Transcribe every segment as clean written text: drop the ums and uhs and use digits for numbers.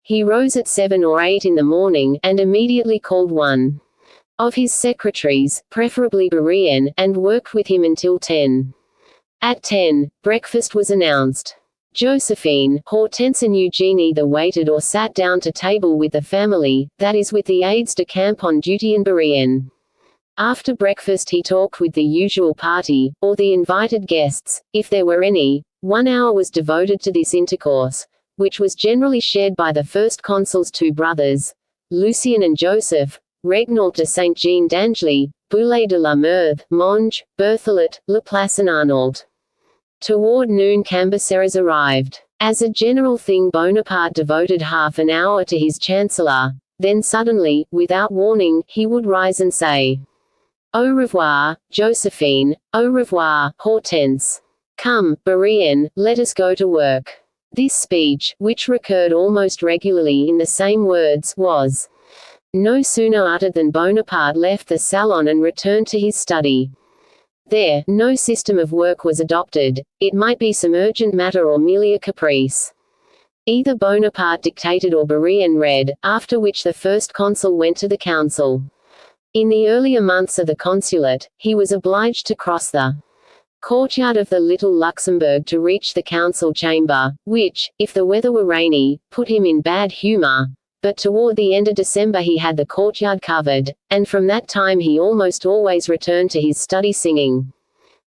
He rose at 7 or 8 in the morning, and immediately called one of his secretaries, preferably Berean, and worked with him until 10. At 10, breakfast was announced. Josephine, Hortense and Eugene either waited or sat down to table with the family, that is with the aides de camp on duty and Berean. After breakfast he talked with the usual party, or the invited guests, if there were any. 1 hour was devoted to this intercourse, which was generally shared by the first consul's two brothers, Lucien and Joseph, Regnault de Saint-Jean d'Angely, Boulet de la Meurthe, Monge, Berthelot, Laplace and Arnauld. Toward noon Cambacérès arrived. As a general thing Bonaparte devoted half an hour to his chancellor, then suddenly, without warning, he would rise and say, "Au revoir, Josephine, au revoir, Hortense. Come, Berean, let us go to work." This speech, which recurred almost regularly in the same words, was no sooner uttered than Bonaparte left the salon and returned to his study. There, no system of work was adopted. It might be some urgent matter or merely a caprice. Either Bonaparte dictated or Berean read, after which the first consul went to the council. In the earlier months of the consulate, he was obliged to cross the courtyard of the Little Luxembourg to reach the council chamber, which, if the weather were rainy, put him in bad humor. But toward the end of December he had the courtyard covered, and from that time he almost always returned to his study singing.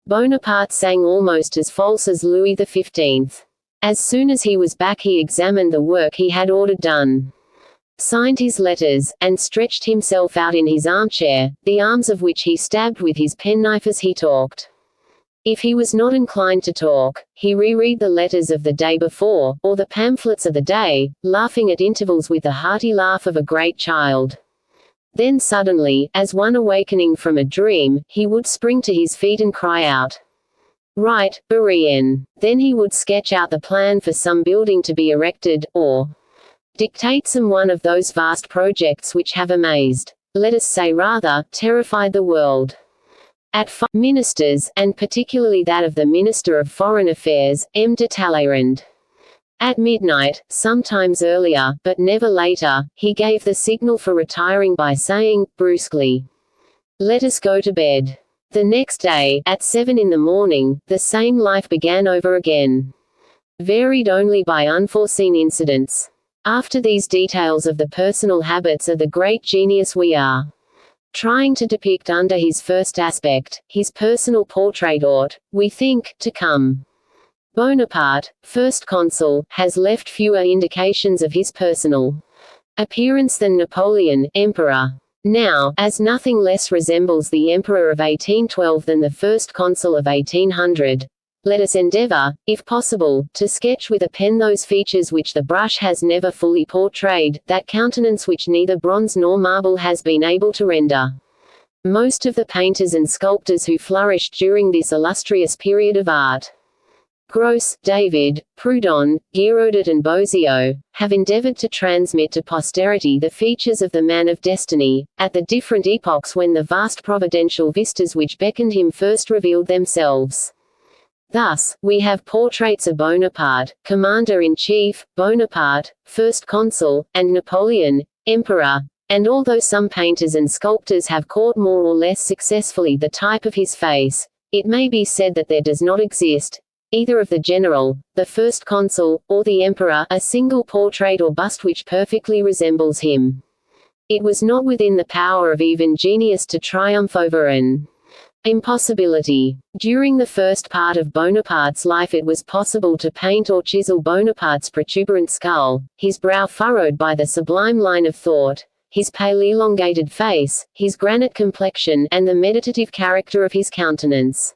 Bonaparte sang almost as false as Louis XV. As soon as he was back he examined the work he had ordered done, signed his letters, and stretched himself out in his armchair, the arms of which he stabbed with his penknife as he talked. If he was not inclined to talk, he reread the letters of the day before, or the pamphlets of the day, laughing at intervals with the hearty laugh of a great child. Then suddenly, as one awakening from a dream, he would spring to his feet and cry out, "Right, Berean." Then he would sketch out the plan for some building to be erected, or dictate some one of those vast projects which have amazed, let us say rather, terrified the world. At 5, ministers, and particularly that of the Minister of Foreign Affairs, M. de Talleyrand. At midnight, sometimes earlier, but never later, he gave the signal for retiring by saying, brusquely, "Let us go to bed." The next day, at 7 in the morning, the same life began over again, varied only by unforeseen incidents. After these details of the personal habits of the great genius we are trying to depict under his first aspect, his personal portrait ought, we think, to come. Bonaparte, first consul, has left fewer indications of his personal appearance than Napoleon, emperor. Now, as nothing less resembles the emperor of 1812 than the first consul of 1800, let us endeavor, if possible, to sketch with a pen those features which the brush has never fully portrayed, that countenance which neither bronze nor marble has been able to render. Most of the painters and sculptors who flourished during this illustrious period of art, Gros, David, Proudhon, Girodet and Bozio, have endeavored to transmit to posterity the features of the man of destiny, at the different epochs when the vast providential vistas which beckoned him first revealed themselves. Thus, we have portraits of Bonaparte, Commander-in-Chief, Bonaparte, First Consul, and Napoleon, Emperor, and although some painters and sculptors have caught more or less successfully the type of his face, it may be said that there does not exist, either of the general, the First Consul, or the Emperor, a single portrait or bust which perfectly resembles him. It was not within the power of even genius to triumph over an impossibility. During the first part of Bonaparte's life it was possible to paint or chisel Bonaparte's protuberant skull, his brow furrowed by the sublime line of thought, his pale elongated face, his granite complexion, and the meditative character of his countenance.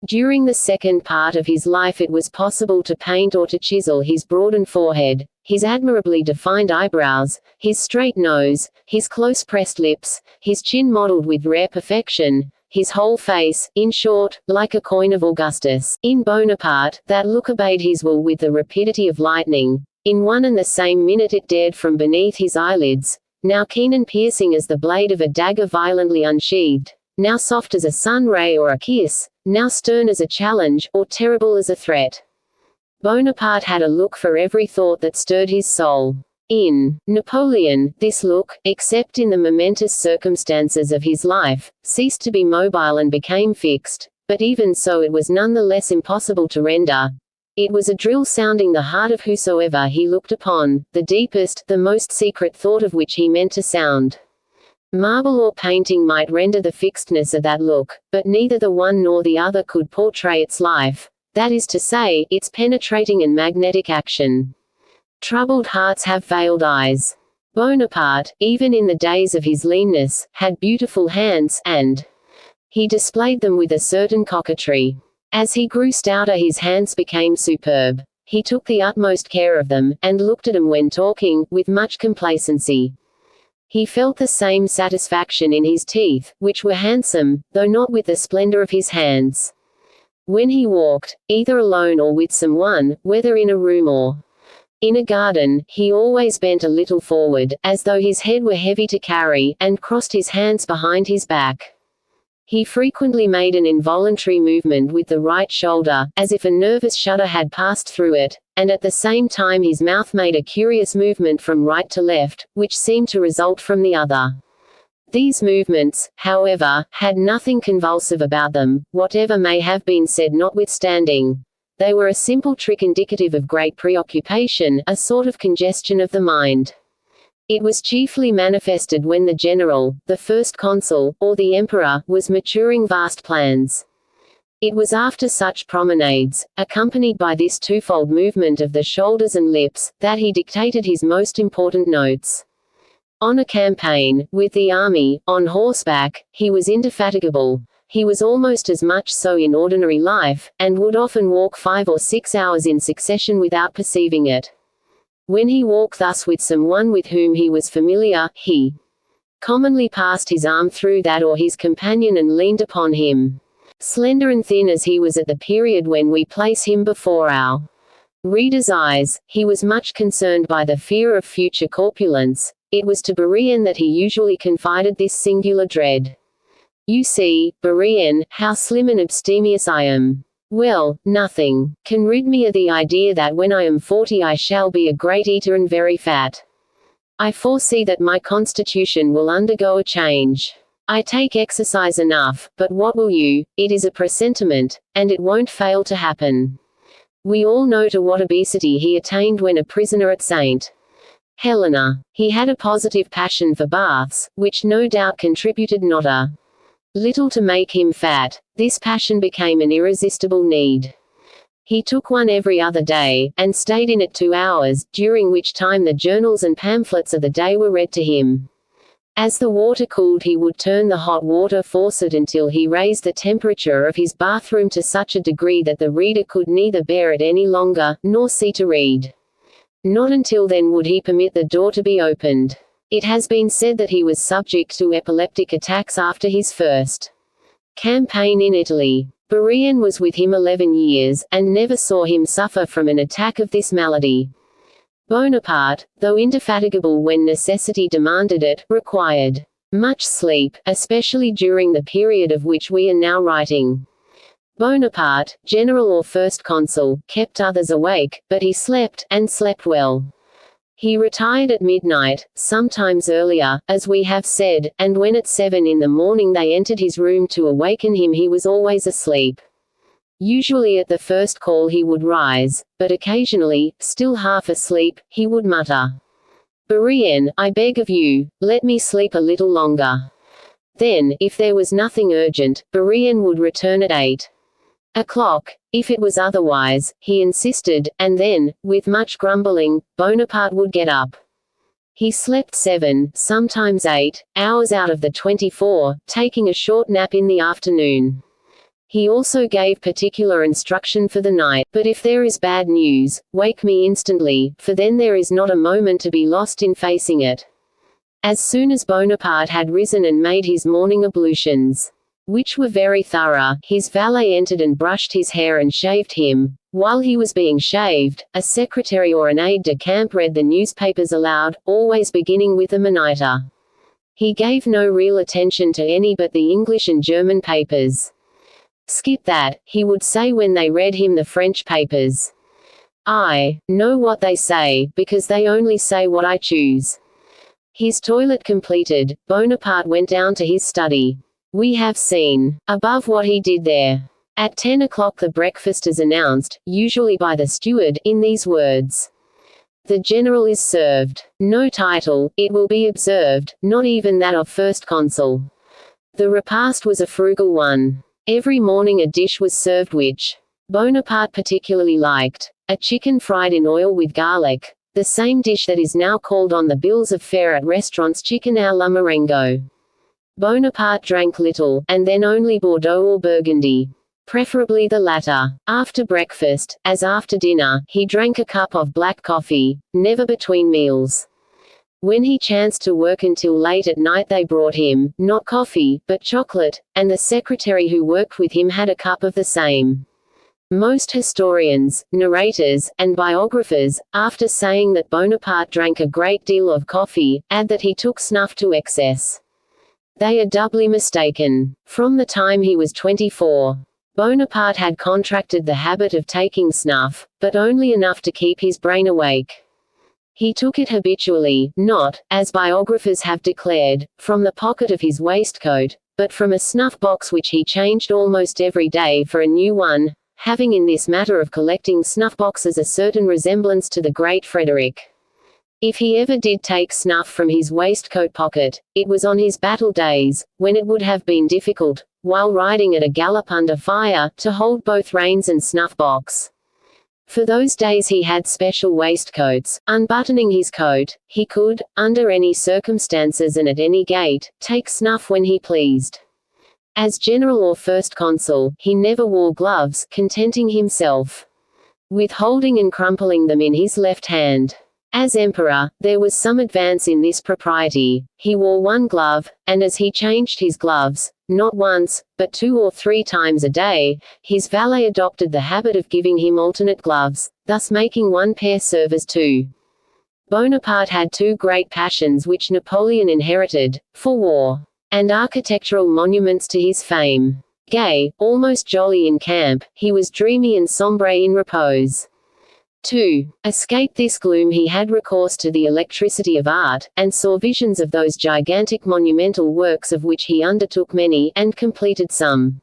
During the second part of his life it was possible to paint or to chisel his broadened forehead, his admirably defined eyebrows, his straight nose, his close-pressed lips, his chin modelled with rare perfection, his whole face, in short, like a coin of Augustus. In Bonaparte, that look obeyed his will with the rapidity of lightning. In one and the same minute it dared from beneath his eyelids, now keen and piercing as the blade of a dagger violently unsheathed, now soft as a sun ray or a kiss, now stern as a challenge, or terrible as a threat. Bonaparte had a look for every thought that stirred his soul. In Napoleon, this look, except in the momentous circumstances of his life, ceased to be mobile and became fixed, but even so it was none the less impossible to render. It was a drill sounding the heart of whosoever he looked upon, the deepest, the most secret thought of which he meant to sound. Marble or painting might render the fixedness of that look, but neither the one nor the other could portray its life, that is to say, its penetrating and magnetic action. Troubled hearts have veiled eyes. Bonaparte, even in the days of his leanness, had beautiful hands, and he displayed them with a certain coquetry. As he grew stouter his hands became superb. He took the utmost care of them, and looked at them when talking, with much complacency. He felt the same satisfaction in his teeth, which were handsome, though not with the splendor of his hands. When he walked, either alone or with someone, whether in a room or in a garden, he always bent a little forward, as though his head were heavy to carry, and crossed his hands behind his back. He frequently made an involuntary movement with the right shoulder, as if a nervous shudder had passed through it, and at the same time his mouth made a curious movement from right to left, which seemed to result from the other. These movements, however, had nothing convulsive about them, whatever may have been said notwithstanding. They were a simple trick indicative of great preoccupation, a sort of congestion of the mind. It was chiefly manifested when the general, the first consul, or the emperor, was maturing vast plans. It was after such promenades, accompanied by this twofold movement of the shoulders and lips, that he dictated his most important notes. On a campaign, with the army, on horseback, he was indefatigable. He was almost as much so in ordinary life, and would often walk 5 or 6 hours in succession without perceiving it. When he walked thus with someone with whom he was familiar, he commonly passed his arm through that or his companion and leaned upon him. Slender and thin as he was at the period when we place him before our reader's eyes, he was much concerned by the fear of future corpulence. It was to Bourrienne that he usually confided this singular dread. "You see, Bourrienne, how slim and abstemious I am. Well, nothing can rid me of the idea that when I am 40 I shall be a great eater and very fat. I foresee that my constitution will undergo a change. I take exercise enough, but what will you? It is a presentiment, and it won't fail to happen." We all know to what obesity he attained when a prisoner at St. Helena. He had a positive passion for baths, which no doubt contributed not a little to make him fat. This passion became an irresistible need. He took one every other day, and stayed in it 2 hours, during which time the journals and pamphlets of the day were read to him. As the water cooled he would turn the hot water faucet until he raised the temperature of his bathroom to such a degree that the reader could neither bear it any longer, nor see to read. Not until then would he permit the door to be opened. It has been said that he was subject to epileptic attacks after his first campaign in Italy. Bourrienne was with him 11 years, and never saw him suffer from an attack of this malady. Bonaparte, though indefatigable when necessity demanded it, required much sleep, especially during the period of which we are now writing. Bonaparte, general or first consul, kept others awake, but he slept, and slept well. He retired at midnight, sometimes earlier, as we have said, and when at 7 in the morning they entered his room to awaken him he was always asleep. Usually at the first call he would rise, but occasionally, still half asleep, he would mutter, "Bourrienne, I beg of you, let me sleep a little longer." Then, if there was nothing urgent, Bourrienne would return at 8 o'clock. If it was otherwise, he insisted, and then, with much grumbling, Bonaparte would get up. He slept 7, sometimes 8, hours out of the 24, taking a short nap in the afternoon. He also gave particular instruction for the night, "But if there is bad news, wake me instantly, for then there is not a moment to be lost in facing it." As soon as Bonaparte had risen and made his morning ablutions, which were very thorough, his valet entered and brushed his hair and shaved him. While he was being shaved, a secretary or an aide-de-camp read the newspapers aloud, always beginning with the Monitor. He gave no real attention to any but the English and German papers. "Skip that," he would say when they read him the French papers. I know what they say, because they only say what I choose. His toilet completed, Bonaparte went down to his study. We have seen above what he did there. At 10 o'clock the breakfast is announced, usually by the steward, in these words. The general is served. No title, it will be observed, not even that of first consul. The repast was a frugal one. Every morning a dish was served which Bonaparte particularly liked. A chicken fried in oil with garlic, the same dish that is now called on the bills of fare at restaurants chicken à la Marengo. Bonaparte drank little, and then only Bordeaux or Burgundy. Preferably the latter. After breakfast, as after dinner, he drank a cup of black coffee, never between meals. When he chanced to work until late at night they brought him, not coffee, but chocolate, and the secretary who worked with him had a cup of the same. Most historians, narrators, and biographers, after saying that Bonaparte drank a great deal of coffee, add that he took snuff to excess. They are doubly mistaken. From the time he was 24, Bonaparte had contracted the habit of taking snuff, but only enough to keep his brain awake. He took it habitually, not, as biographers have declared, from the pocket of his waistcoat, but from a snuff box which he changed almost every day for a new one, having in this matter of collecting snuff boxes a certain resemblance to the great Frederick. If he ever did take snuff from his waistcoat pocket, it was on his battle days, when it would have been difficult, while riding at a gallop under fire, to hold both reins and snuff box. For those days he had special waistcoats. Unbuttoning his coat, he could, under any circumstances and at any gait, take snuff when he pleased. As general or first consul, he never wore gloves, contenting himself with holding and crumpling them in his left hand. As emperor, there was some advance in this propriety. He wore one glove, and as he changed his gloves, not once, but 2 or 3 times a day, his valet adopted the habit of giving him alternate gloves, thus making one pair serve as 2. Bonaparte had 2 great passions which Napoleon inherited, for war and architectural monuments to his fame. Gay, almost jolly in camp, he was dreamy and sombre in repose. To escape this gloom he had recourse to the electricity of art, and saw visions of those gigantic monumental works of which he undertook many, and completed some.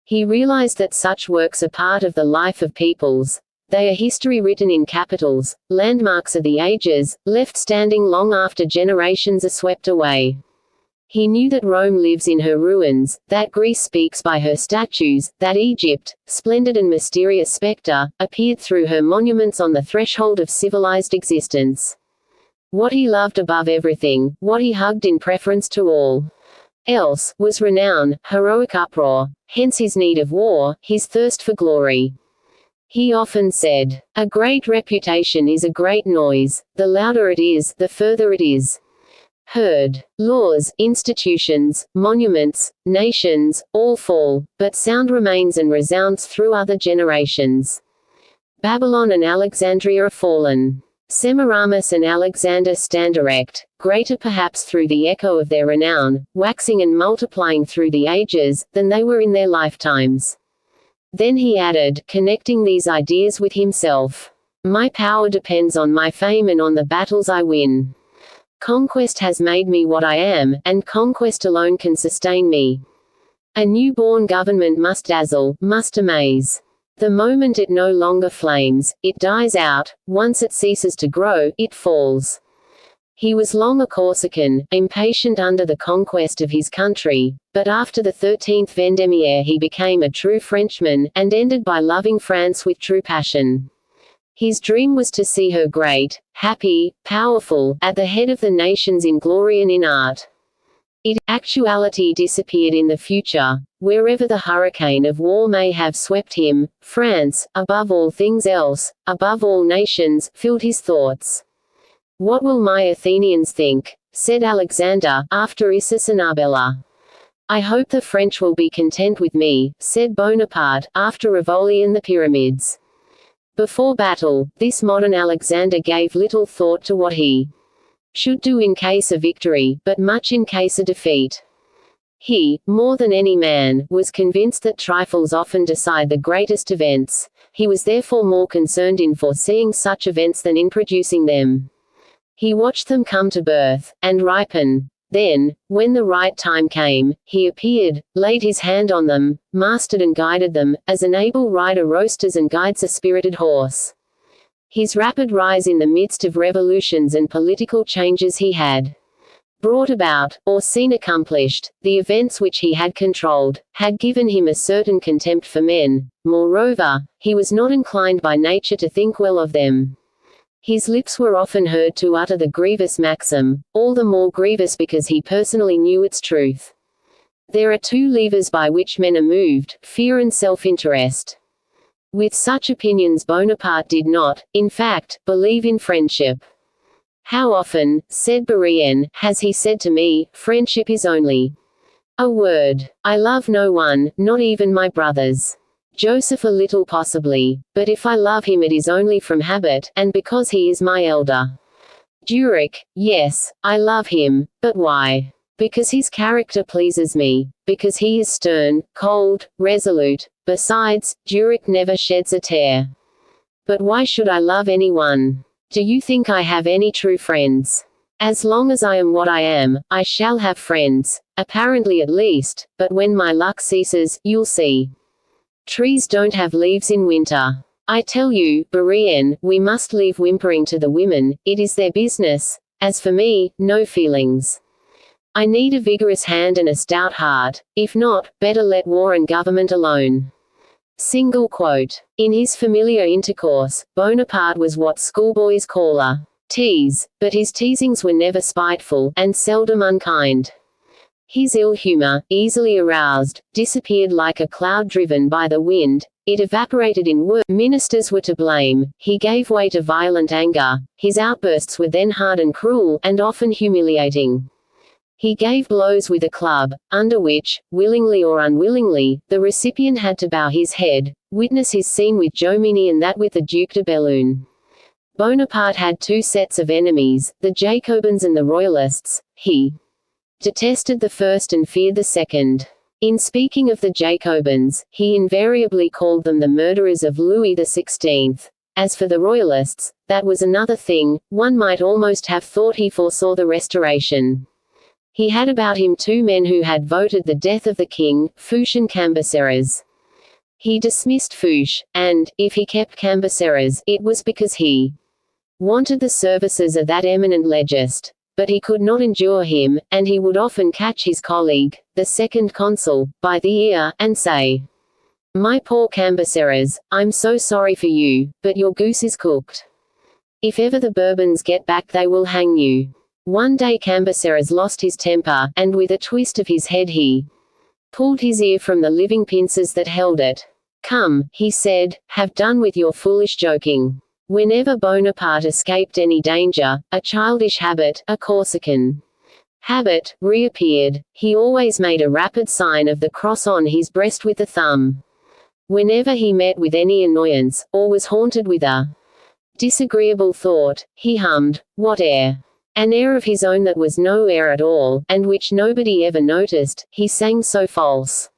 He realized that such works are part of the life of peoples. They are history written in capitals, landmarks of the ages, left standing long after generations are swept away. He knew that Rome lives in her ruins, that Greece speaks by her statues, that Egypt, splendid and mysterious spectre, appeared through her monuments on the threshold of civilized existence. What he loved above everything, what he hugged in preference to all else, was renown, heroic uproar, hence his need of war, his thirst for glory. He often said, "A great reputation is a great noise, the louder it is, the further it is heard. Laws, institutions, monuments, nations, all fall, but sound remains and resounds through other generations. Babylon and Alexandria are fallen. Semiramis and Alexander stand erect, greater perhaps through the echo of their renown, waxing and multiplying through the ages, than they were in their lifetimes." Then he added, connecting these ideas with himself, "My power depends on my fame and on the battles I win. Conquest has made me what I am, and conquest alone can sustain me. A new-born government must dazzle, must amaze. The moment it no longer flames, it dies out, once it ceases to grow, it falls." He was long a Corsican, impatient under the conquest of his country, but after the 13th Vendémiaire he became a true Frenchman, and ended by loving France with true passion. His dream was to see her great, happy, powerful, at the head of the nations in glory and in art. Actuality disappeared in the future, wherever the hurricane of war may have swept him. France, above all things else, above all nations, filled his thoughts. "What will my Athenians think?" said Alexander, after Issus and Arbela. "I hope the French will be content with me," said Bonaparte, after Rivoli and the pyramids. Before battle, this modern Alexander gave little thought to what he should do in case of victory, but much in case of defeat. He, more than any man, was convinced that trifles often decide the greatest events. He was therefore more concerned in foreseeing such events than in producing them. He watched them come to birth, and ripen. Then, when the right time came, he appeared, laid his hand on them, mastered and guided them, as an able rider roasters and guides a spirited horse. His rapid rise in the midst of revolutions and political changes he had brought about, or seen accomplished, the events which he had controlled, had given him a certain contempt for men. Moreover, he was not inclined by nature to think well of them. His lips were often heard to utter the grievous maxim, all the more grievous because he personally knew its truth. There are two levers by which men are moved, fear and self-interest. With such opinions Bonaparte did not, in fact, believe in friendship. "How often," said Bourrienne, "has he said to me, friendship is only a word. I love no one, not even my brothers. Joseph a little possibly, but if I love him it is only from habit, and because he is my elder. Zurich, yes, I love him, but why? Because his character pleases me, because he is stern, cold, resolute. Besides, Zurich never sheds a tear. But why should I love anyone? Do you think I have any true friends? As long as I am what I am, I shall have friends, apparently at least, but when my luck ceases, you'll see. Trees don't have leaves in winter. I tell you, Bourrienne, we must leave whimpering to the women, it is their business. As for me, no feelings. I need a vigorous hand and a stout heart. If not, better let war and government alone." Single quote. In his familiar intercourse, Bonaparte was what schoolboys call a tease, but his teasings were never spiteful, and seldom unkind. His ill humor, easily aroused, disappeared like a cloud driven by the wind. It evaporated in words. Ministers were to blame. He gave way to violent anger. His outbursts were then hard and cruel, and often humiliating. He gave blows with a club, under which, willingly or unwillingly, the recipient had to bow his head. Witness his scene with Jomini and that with the Duc de Bellune. Bonaparte had two sets of enemies, the Jacobins and the Royalists. He detested the first and feared the second. In speaking of the Jacobins, he invariably called them the murderers of Louis XVI. As for the Royalists, that was another thing. One might almost have thought he foresaw the Restoration. He had about him two men who had voted the death of the king, Fouché and Cambacérès. He dismissed Fouché, and, if he kept Cambacérès, it was because he wanted the services of that eminent legist. But he could not endure him, and he would often catch his colleague, the second consul, by the ear, and say, "My poor Cambacérès, I'm so sorry for you, but your goose is cooked. If ever the Bourbons get back they will hang you." One day Cambacérès lost his temper, and with a twist of his head he pulled his ear from the living pincers that held it. "Come," he said, "have done with your foolish joking." Whenever Bonaparte escaped any danger, a childish habit, a Corsican habit, reappeared. He always made a rapid sign of the cross on his breast with the thumb. Whenever he met with any annoyance, or was haunted with a disagreeable thought, he hummed, "What air?" An air of his own that was no air at all, and which nobody ever noticed. He sang so false.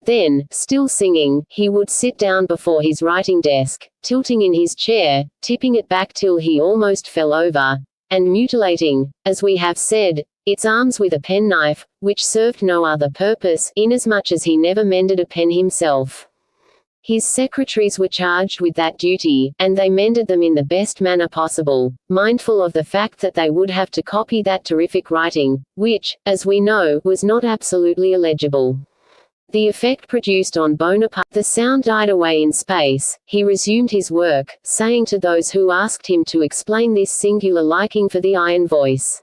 Then, still singing, he would sit down before his writing desk, tilting in his chair, tipping it back till he almost fell over, and mutilating, as we have said, its arms with a penknife, which served no other purpose, inasmuch as he never mended a pen himself. His secretaries were charged with that duty, and they mended them in the best manner possible, mindful of the fact that they would have to copy that terrific writing, which, as we know, was not absolutely illegible. The effect produced on Bonaparte, the sound died away in space. He resumed his work, saying to those who asked him to explain this singular liking for the iron voice,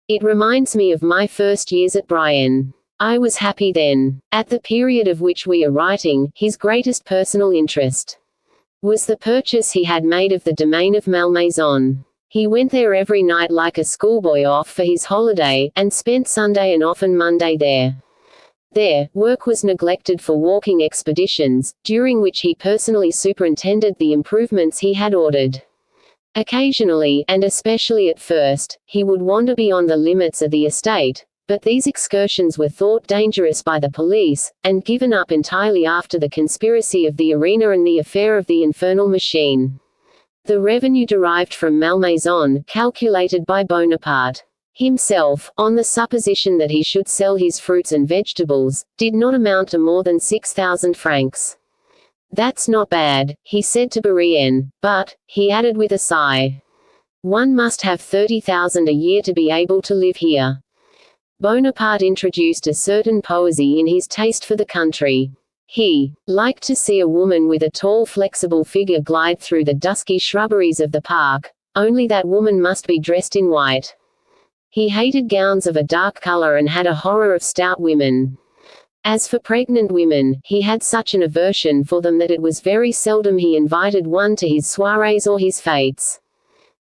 "It reminds me of my first years at Brienne. I was happy then." At the period of which we are writing, his greatest personal interest was the purchase he had made of the domain of Malmaison. He went there every night like a schoolboy off for his holiday, and spent Sunday and often Monday there. There, work was neglected for walking expeditions, during which he personally superintended the improvements he had ordered. Occasionally, and especially at first, he would wander beyond the limits of the estate, but these excursions were thought dangerous by the police, and given up entirely after the conspiracy of the arena and the affair of the infernal machine. The revenue derived from Malmaison, calculated by Bonaparte himself, on the supposition that he should sell his fruits and vegetables, did not amount to more than 6,000 francs. "That's not bad," he said to Bourrienne, "but," he added with a sigh, "one must have 30,000 a year to be able to live here." Bonaparte introduced a certain poesy in his taste for the country. He liked to see a woman with a tall flexible figure glide through the dusky shrubberies of the park, only that woman must be dressed in white. He hated gowns of a dark color and had a horror of stout women. As for pregnant women, he had such an aversion for them that it was very seldom he invited one to his soirees or his fêtes.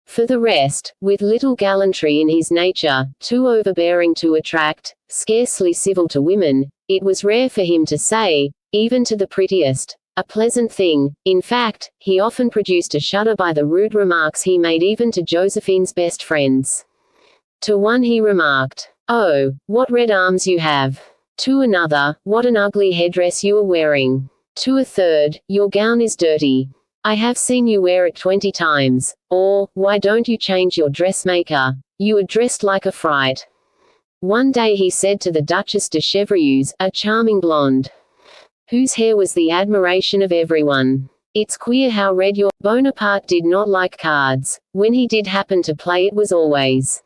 For the rest, with little gallantry in his nature, too overbearing to attract, scarcely civil to women, it was rare for him to say, even to the prettiest, a pleasant thing. In fact, he often produced a shudder by the rude remarks he made even to Josephine's best friends. To one he remarked, "Oh, what red arms you have." To another, "What an ugly headdress you are wearing." To a third, "Your gown is dirty. I have seen you wear it 20 times. Or, why don't you change your dressmaker? You are dressed like a fright." One day he said to the Duchess de Chevreuse, a charming blonde, whose hair was the admiration of everyone, "It's queer how red your—" Bonaparte did not like cards. When he did happen to play it was always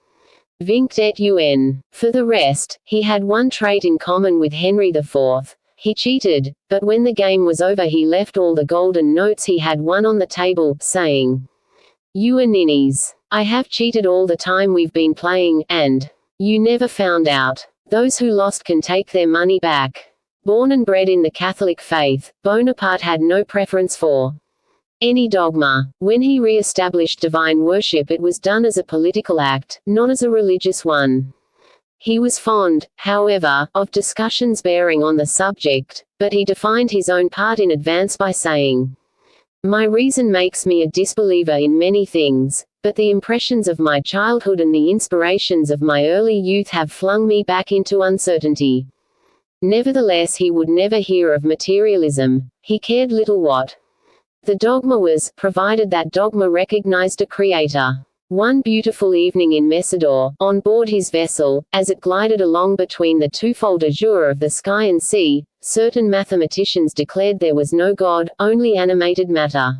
vingt et un. For the rest, he had one trait in common with Henry IV. He cheated, but when the game was over he left all the golden notes he had won on the table, saying, "You are ninnies. I have cheated all the time we've been playing, and you never found out. Those who lost can take their money back." Born and bred in the Catholic faith, Bonaparte had no preference for any dogma. When he re-established divine worship it was done as a political act, not as a religious one. He was fond, however, of discussions bearing on the subject, but he defined his own part in advance by saying, "My reason makes me a disbeliever in many things, but the impressions of my childhood and the inspirations of my early youth have flung me back into uncertainty." Nevertheless he would never hear of materialism. He cared little what the dogma was, provided that dogma recognized a creator. One beautiful evening in Messidor, on board his vessel, as it glided along between the twofold azure of the sky and sea, certain mathematicians declared there was no God, only animated matter.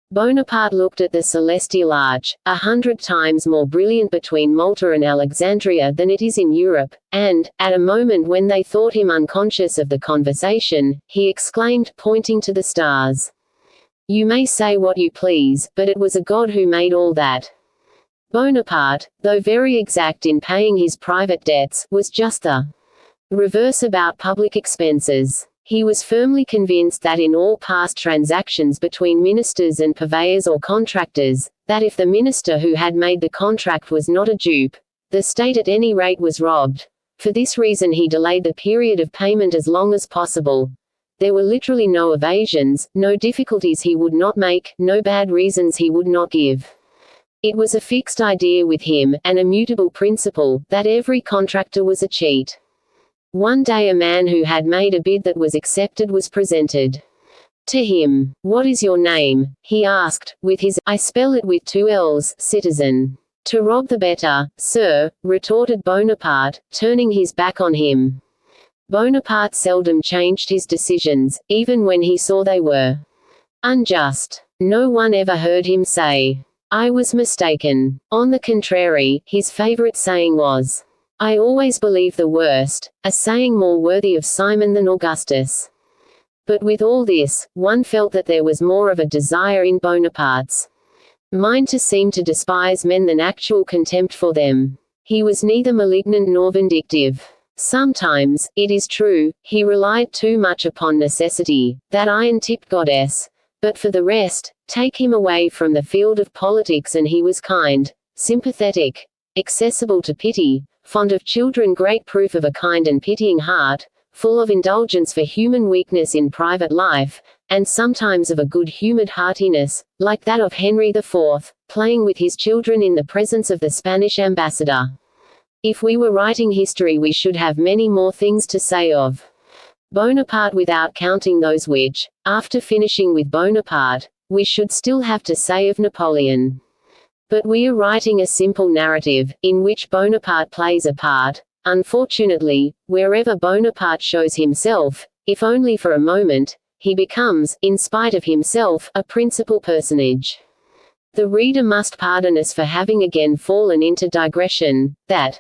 Bonaparte looked at the celestial arch, 100 times more brilliant between Malta and Alexandria than it is in Europe, and, at a moment when they thought him unconscious of the conversation, he exclaimed, pointing to the stars, "You may say what you please, but it was a God who made all that." Bonaparte, though very exact in paying his private debts, was just the reverse about public expenses. He was firmly convinced that in all past transactions between ministers and purveyors or contractors, that if the minister who had made the contract was not a dupe, the state at any rate was robbed. For this reason he delayed the period of payment as long as possible. There were literally no evasions, no difficulties he would not make, no bad reasons he would not give. It was a fixed idea with him, an immutable principle, that every contractor was a cheat. One day a man who had made a bid that was accepted was presented to him. "What is your name?" he asked, with his, "I spell it with 2 L's, citizen." "To rob the better, sir," retorted Bonaparte, turning his back on him. Bonaparte seldom changed his decisions, even when he saw they were unjust. No one ever heard him say, "I was mistaken." On the contrary, his favorite saying was, "I always believe the worst," a saying more worthy of Simon than Augustus. But with all this, one felt that there was more of a desire in Bonaparte's mind to seem to despise men than actual contempt for them. He was neither malignant nor vindictive. Sometimes, it is true, he relied too much upon necessity, that iron-tipped goddess. But for the rest, take him away from the field of politics and he was kind, sympathetic, accessible to pity, fond of children, great proof of a kind and pitying heart, full of indulgence for human weakness in private life, and sometimes of a good-humored heartiness, like that of Henry IV, playing with his children in the presence of the Spanish ambassador. If we were writing history, we should have many more things to say of Bonaparte without counting those which, after finishing with Bonaparte, we should still have to say of Napoleon. But we are writing a simple narrative, in which Bonaparte plays a part. Unfortunately, wherever Bonaparte shows himself, if only for a moment, he becomes, in spite of himself, a principal personage. The reader must pardon us for having again fallen into digression. That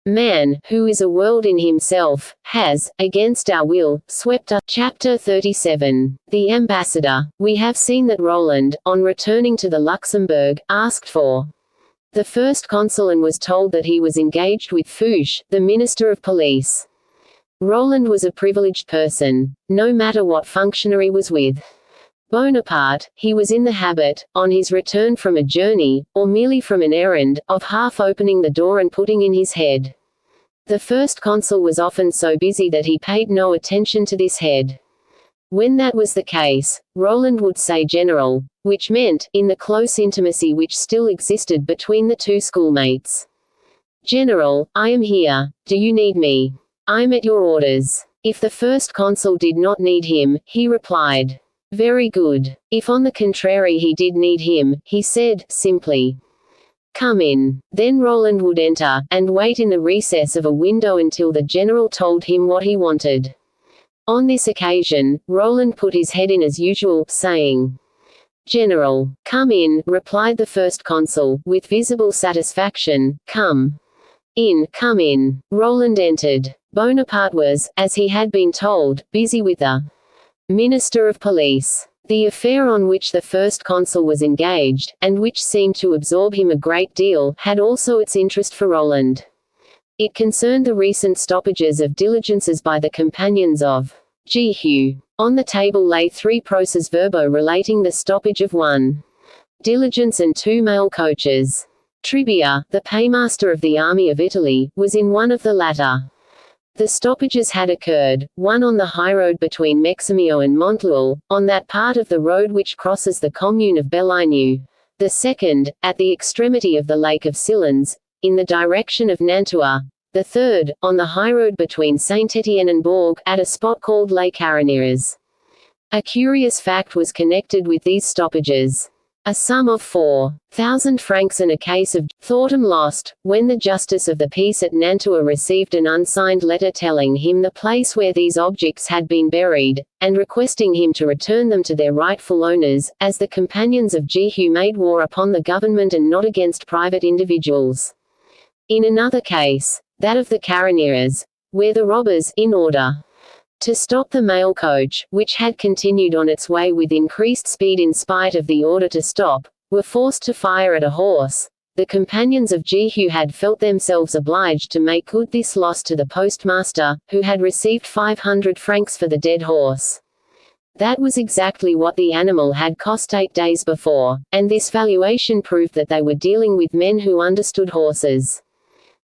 man, who is a world in himself, has, against our will, swept us. Chapter 37. The Ambassador. We have seen that Roland, on returning to the Luxembourg, asked for the first consul and was told that he was engaged with Fouché, the Minister of Police. Roland was a privileged person, no matter what functionary was with Bonaparte. He was in the habit, on his return from a journey, or merely from an errand, of half opening the door and putting in his head. The first consul was often so busy that he paid no attention to this head. When that was the case, Roland would say General, which meant, in the close intimacy which still existed between the two schoolmates, General, I am here. Do you need me? I'm at your orders. If the first consul did not need him, he replied, very good. If on the contrary he did need him, he said, simply, come in. Then Roland would enter, and wait in the recess of a window until the general told him what he wanted. On this occasion, Roland put his head in as usual, saying, General, come in, replied the first consul, with visible satisfaction. Come in, come in. Roland entered. Bonaparte was, as he had been told, busy with the Minister of Police. The affair on which the first consul was engaged, and which seemed to absorb him a great deal, had also its interest for Roland. It concerned the recent stoppages of diligences by the companions of jehu. On the table lay 3 procès-verbaux relating the stoppage of 1 diligence and 2 mail coaches. Tribia, the paymaster of the army of Italy, was in one of the latter. The stoppages had occurred, one on the highroad between Meximio and Montleuil, on that part of the road which crosses the commune of Bellignou. The second, at the extremity of the lake of Sillons, in the direction of Nantua. The third, on the highroad between Saint-Étienne and Bourg, at a spot called Les Carinières. A curious fact was connected with these stoppages. A sum of 4,000 francs and a case of thoughtum lost, when the justice of the peace at Nantua received an unsigned letter telling him the place where these objects had been buried, and requesting him to return them to their rightful owners, as the companions of jehu made war upon the government and not against private individuals. In another case, that of the Carinières, where the robbers, in order to stop the mail coach, which had continued on its way with increased speed in spite of the order to stop, were forced to fire at a horse, the companions of jehu had felt themselves obliged to make good this loss to the postmaster, who had received 500 francs for the dead horse. That was exactly what the animal had cost 8 days before, and this valuation proved that they were dealing with men who understood horses.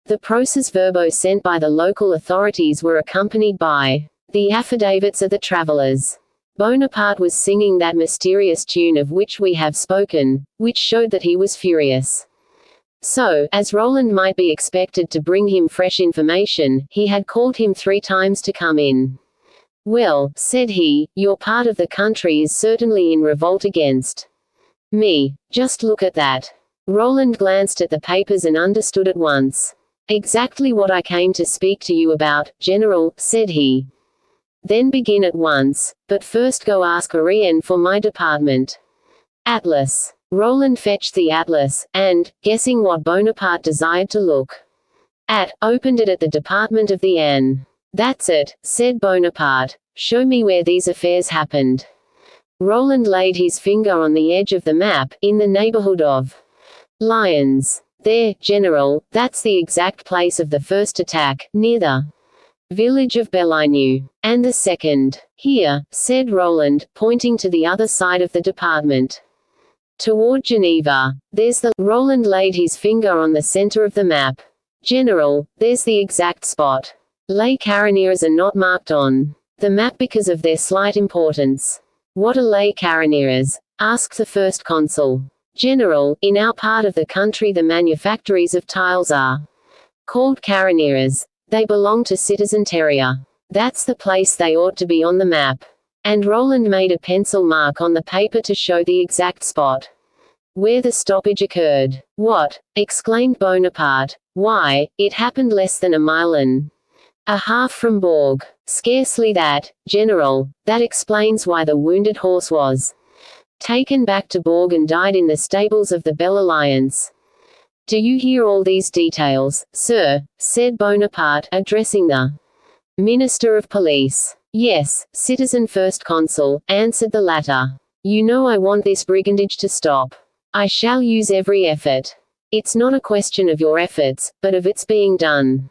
The procès-verbaux sent by the local authorities were accompanied by the affidavits of the travelers. Bonaparte was singing that mysterious tune of which we have spoken, which showed that he was furious. So, as Roland might be expected to bring him fresh information, he had called him 3 times to come in. Well, said he, your part of the country is certainly in revolt against me. Just look at that. Roland glanced at the papers and understood at once. Exactly what I came to speak to you about, General, said he. Then begin at once, but first go ask Ariane for my department. Atlas. Roland fetched the atlas, and, guessing what Bonaparte desired to look at, opened it at the department of the Aisne. That's it, said Bonaparte. Show me where these affairs happened. Roland laid his finger on the edge of the map, in the neighborhood of Lyons. There, General, that's the exact place of the first attack, near the village of Bellignou. And the second. Here, said Roland, pointing to the other side of the department. Toward Geneva. There's the. Roland laid his finger on the center of the map. General, there's the exact spot. Les Carinières are not marked on the map because of their slight importance. What are Les Carinières? Asked the first consul. General, in our part of the country the manufactories of tiles are Called caraneras. They belong to Citizen Terrier. That's the place they ought to be on the map. And Roland made a pencil mark on the paper to show the exact spot where the stoppage occurred. What? Exclaimed Bonaparte. Why, it happened less than a mile and a half from Bourg. Scarcely that, General. That explains why the wounded horse was taken back to Bourg and died in the stables of the Belle Alliance. Do you hear all these details, sir? Said Bonaparte, addressing the Minister of Police. Yes, Citizen First Consul, answered the latter. You know I want this brigandage to stop. I shall use every effort. It's not a question of your efforts, but of its being done.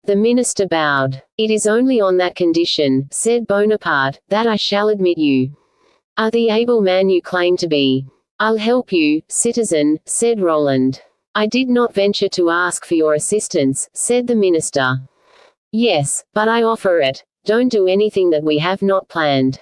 The minister bowed. It is only on that condition, said Bonaparte, that I shall admit you are the able man you claim to be. I'll help you, citizen, said Roland. I did not venture to ask for your assistance, said the minister. Yes, but I offer it. Don't do anything that we have not planned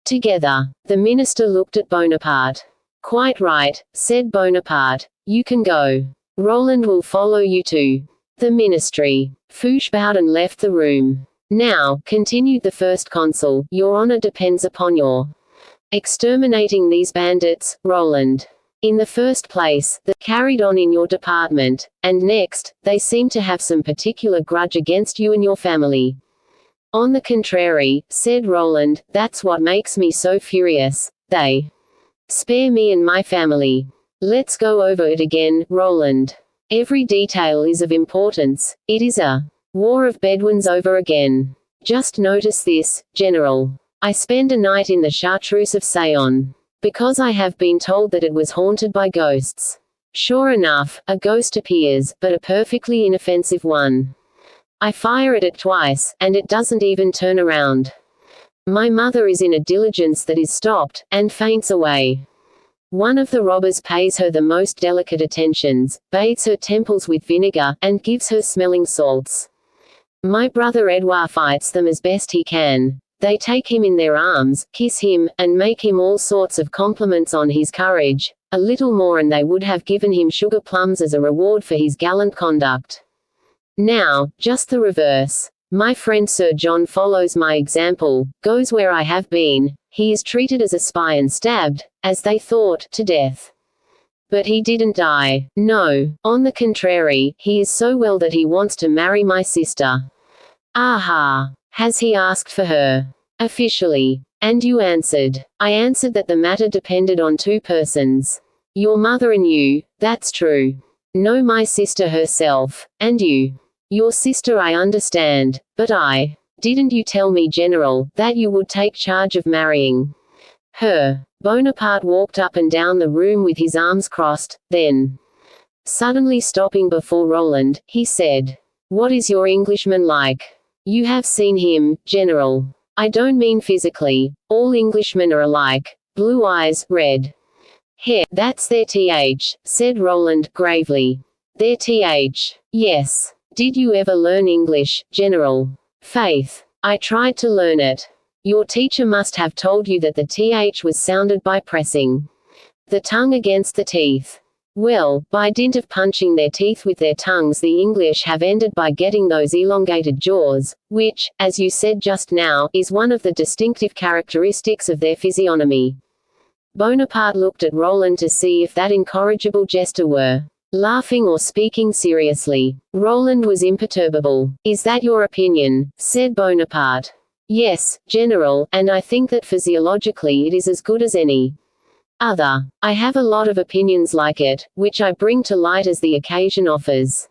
together. The minister looked at Bonaparte. Quite right, said Bonaparte. You can go. Roland will follow you to the ministry. Fouché bowed and left the room. Now, continued the first consul, your honor depends upon your exterminating these bandits, Roland. In the first place, they carried on in your department, and next, they seem to have some particular grudge against you and your family. On the contrary, said Roland, that's what makes me so furious. They spare me and my family. Let's go over it again, Roland. Every detail is of importance. It is a war of Bedouins over again. Just notice this, General. I spend a night in the Chartreuse of Sayon. Because I have been told that it was haunted by ghosts. Sure enough, a ghost appears, but a perfectly inoffensive one. I fire at it twice, and it doesn't even turn around. My mother is in a diligence that is stopped, and faints away. One of the robbers pays her the most delicate attentions, bathes her temples with vinegar, and gives her smelling salts. My brother Edouard fights them as best he can. They take him in their arms, kiss him, and make him all sorts of compliments on his courage. A little more and they would have given him sugar plums as a reward for his gallant conduct. Now, just the reverse. My friend Sir John follows my example, goes where I have been. He is treated as a spy and stabbed, as they thought, to death. But he didn't die. No, on the contrary, he is so well that he wants to marry my sister. Aha! Has he asked for her? Officially. And you answered. I answered that the matter depended on two persons. Your mother and you, that's true. No, my sister herself, and you. Your sister I understand, but didn't you tell me, General, that you would take charge of marrying her? Bonaparte walked up and down the room with his arms crossed, then, suddenly stopping before Roland, he said, What is your Englishman like? You have seen him, General. I don't mean physically. All Englishmen are alike. Blue eyes, red hair. That's their th, said Roland, gravely. Their th. Yes. Did you ever learn English, General? Faith. I tried to learn it. Your teacher must have told you that the th was sounded by pressing the tongue against the teeth. Well, by dint of punching their teeth with their tongues, the English have ended by getting those elongated jaws, which, as you said just now, is one of the distinctive characteristics of their physiognomy. Bonaparte looked at Roland to see if that incorrigible jester were laughing or speaking seriously. Roland was imperturbable. Is that your opinion? Said Bonaparte. Yes, General, and I think that physiologically it is as good as any other. I have a lot of opinions like it, which I bring to light as the occasion offers.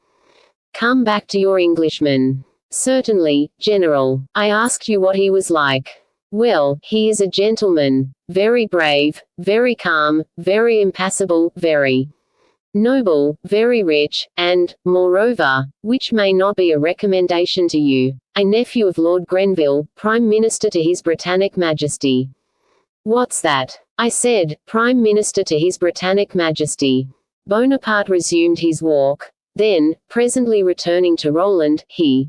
Come back to your Englishman. Certainly, General. I asked you what he was like. Well, he is a gentleman, very brave, very calm, very impassible, very noble, very rich, and, moreover, which may not be a recommendation to you, a nephew of Lord Grenville, Prime Minister to His Britannic Majesty. What's that? I said, Prime Minister to His Britannic Majesty. Bonaparte resumed his walk. Then, presently returning to Roland, he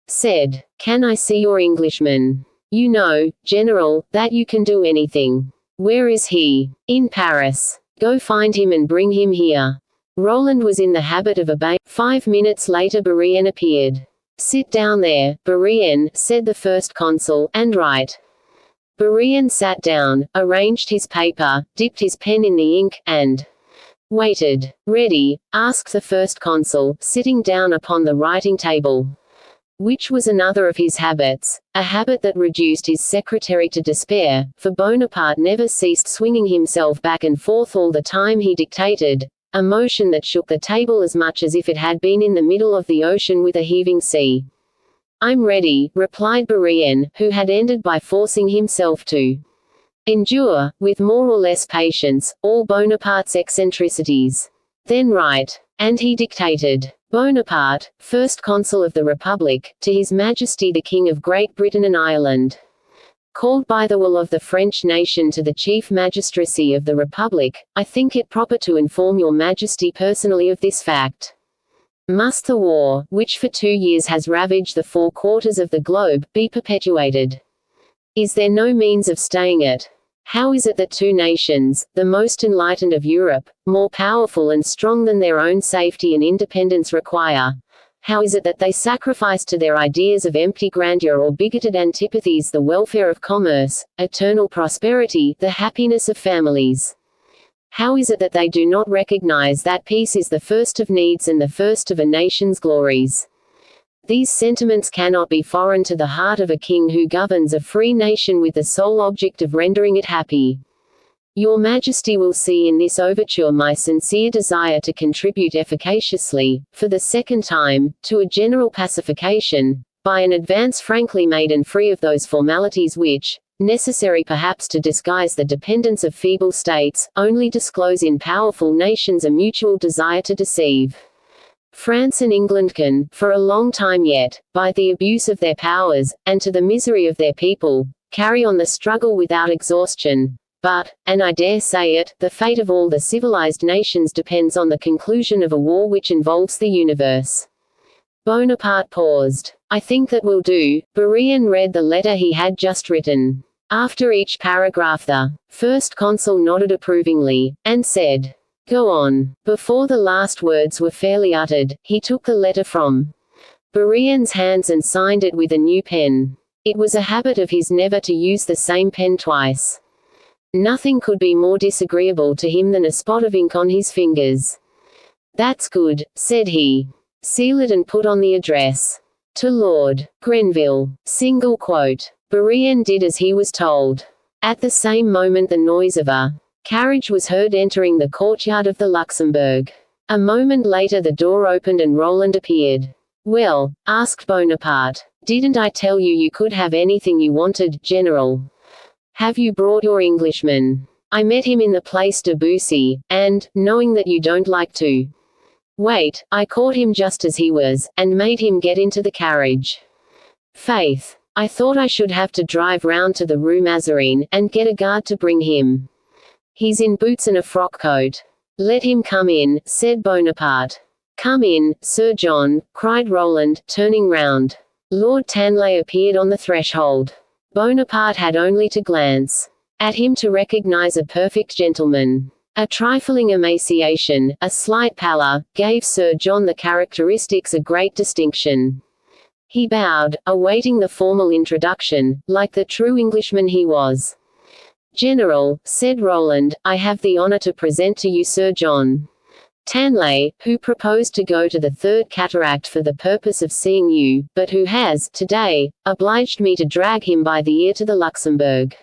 said, Can I see your Englishman? You know, General, that you can do anything. Where is he? In Paris. Go find him and bring him here. Roland was in the habit of obeying. 5 minutes later Bourrienne appeared. "Sit down there, Bourrienne," said the first consul, "and write." Bourrienne sat down, arranged his paper, dipped his pen in the ink, and waited. "Ready?" asked the first consul, sitting down upon the writing table. Which was another of his habits, a habit that reduced his secretary to despair, for Bonaparte never ceased swinging himself back and forth all the time he dictated, a motion that shook the table as much as if it had been in the middle of the ocean with a heaving sea. "I'm ready," replied Bourrienne, who had ended by forcing himself to endure, with more or less patience, all Bonaparte's eccentricities. "Then write." And he dictated. Bonaparte, First Consul of the Republic, to His Majesty the King of Great Britain and Ireland. Called by the will of the French nation to the Chief Magistracy of the Republic, I think it proper to inform your Majesty personally of this fact. Must the war, which for 2 years has ravaged the 4 quarters of the globe, be perpetuated? Is there no means of staying it? How is it that 2 nations, the most enlightened of Europe, more powerful and strong than their own safety and independence require, how is it that they sacrifice to their ideas of empty grandeur or bigoted antipathies the welfare of commerce, eternal prosperity, the happiness of families? How is it that they do not recognize that peace is the first of needs and the first of a nation's glories? These sentiments cannot be foreign to the heart of a king who governs a free nation with the sole object of rendering it happy. Your Majesty will see in this overture my sincere desire to contribute efficaciously, for the second time, to a general pacification, by an advance frankly made and free of those formalities which, necessary perhaps to disguise the dependence of feeble states, only disclose in powerful nations a mutual desire to deceive. France and England can, for a long time yet, by the abuse of their powers, and to the misery of their people, carry on the struggle without exhaustion. But, and I dare say it, the fate of all the civilized nations depends on the conclusion of a war which involves the universe. Bonaparte paused. "I think that will do." Bourrienne read the letter he had just written. After each paragraph the first consul nodded approvingly, and said, "Go on." Before the last words were fairly uttered, he took the letter from Bourrienne's hands and signed it with a new pen. It was a habit of his never to use the same pen twice. Nothing could be more disagreeable to him than a spot of ink on his fingers. "That's good," said he. "Seal it and put on the address. To Lord Grenville." Single quote. Bourrienne did as he was told. At the same moment the noise of a carriage was heard entering the courtyard of the Luxembourg. A moment later the door opened and Roland appeared. "Well," asked Bonaparte, "didn't I tell you you could have anything you wanted, General? Have you brought your Englishman? I met him in the Place de Bussy, and, knowing that you don't like to wait, I caught him just as he was, and made him get into the carriage. Faith, I thought I should have to drive round to the Rue Mazarine, and get a guard to bring him. He's in boots and a frock coat." "Let him come in," said Bonaparte. "Come in, Sir John," cried Roland, turning round. Lord Tanley appeared on the threshold. Bonaparte had only to glance at him to recognize a perfect gentleman. A trifling emaciation, a slight pallor, gave Sir John the characteristics of great distinction. He bowed, awaiting the formal introduction, like the true Englishman he was. "General," said Roland, "I have the honor to present to you Sir John Tanley, who proposed to go to the Third Cataract for the purpose of seeing you, but who has, today, obliged me to drag him by the ear to the Luxembourg."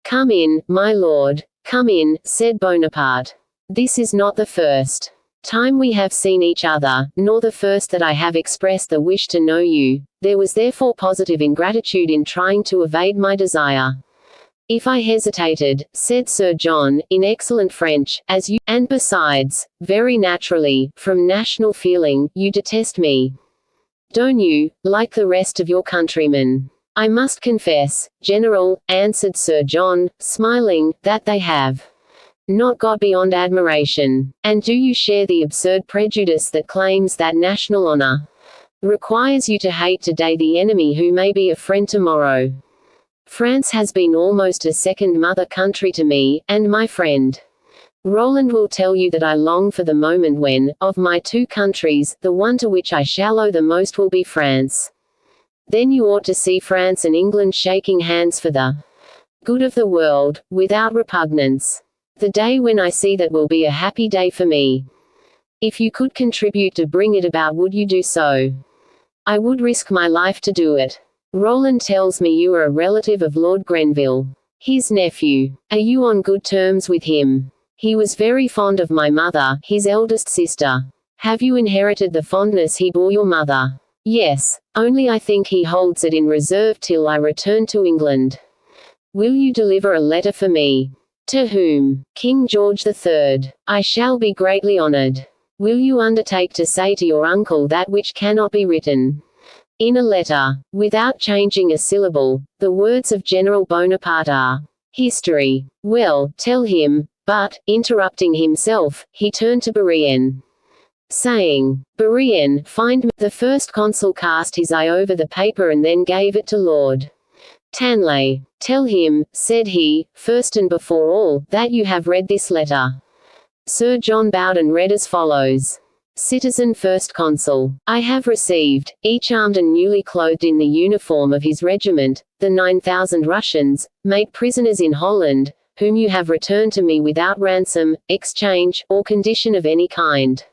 "Come in, my lord, come in," said Bonaparte. "This is not the first time we have seen each other, nor the first that I have expressed the wish to know you. There was therefore positive ingratitude in trying to evade my desire. If I hesitated," said Sir John, in excellent French, "as you, and besides, very naturally, from national feeling, you detest me. Don't you, like the rest of your countrymen?" "I must confess, General," answered Sir John, smiling, "that they have not got beyond admiration. And do you share the absurd prejudice that claims that national honor requires you to hate today the enemy who may be a friend tomorrow? France has been almost a second mother country to me, and my friend. Roland will tell you that I long for the moment when, of my two countries, the one to which I shall owe the most will be France. Then you ought to see France and England shaking hands for the good of the world, without repugnance. The day when I see that will be a happy day for me. If you could contribute to bring it about, would you do so? I would risk my life to do it. Roland tells me you are a relative of Lord Grenville, his nephew. Are you on good terms with him? He was very fond of my mother, his eldest sister. Have you inherited the fondness he bore your mother? Yes, only I think he holds it in reserve till I return to England. Will you deliver a letter for me? To whom? King George III. I shall be greatly honored. Will you undertake to say to your uncle that which cannot be written in a letter, without changing a syllable, the words of General Bonaparte are history? Well, tell him. But, interrupting himself, he turned to Bourrienne, saying, Bourrienne, find me. The first consul cast his eye over the paper and then gave it to Lord Tanley. Tell him, said he, first and before all, that you have read this letter. Sir John bowed and read as follows. Citizen First Consul, I have received, each armed and newly clothed in the uniform of his regiment, the 9,000 Russians, made prisoners in Holland, whom you have returned to me without ransom, exchange, or condition of any kind.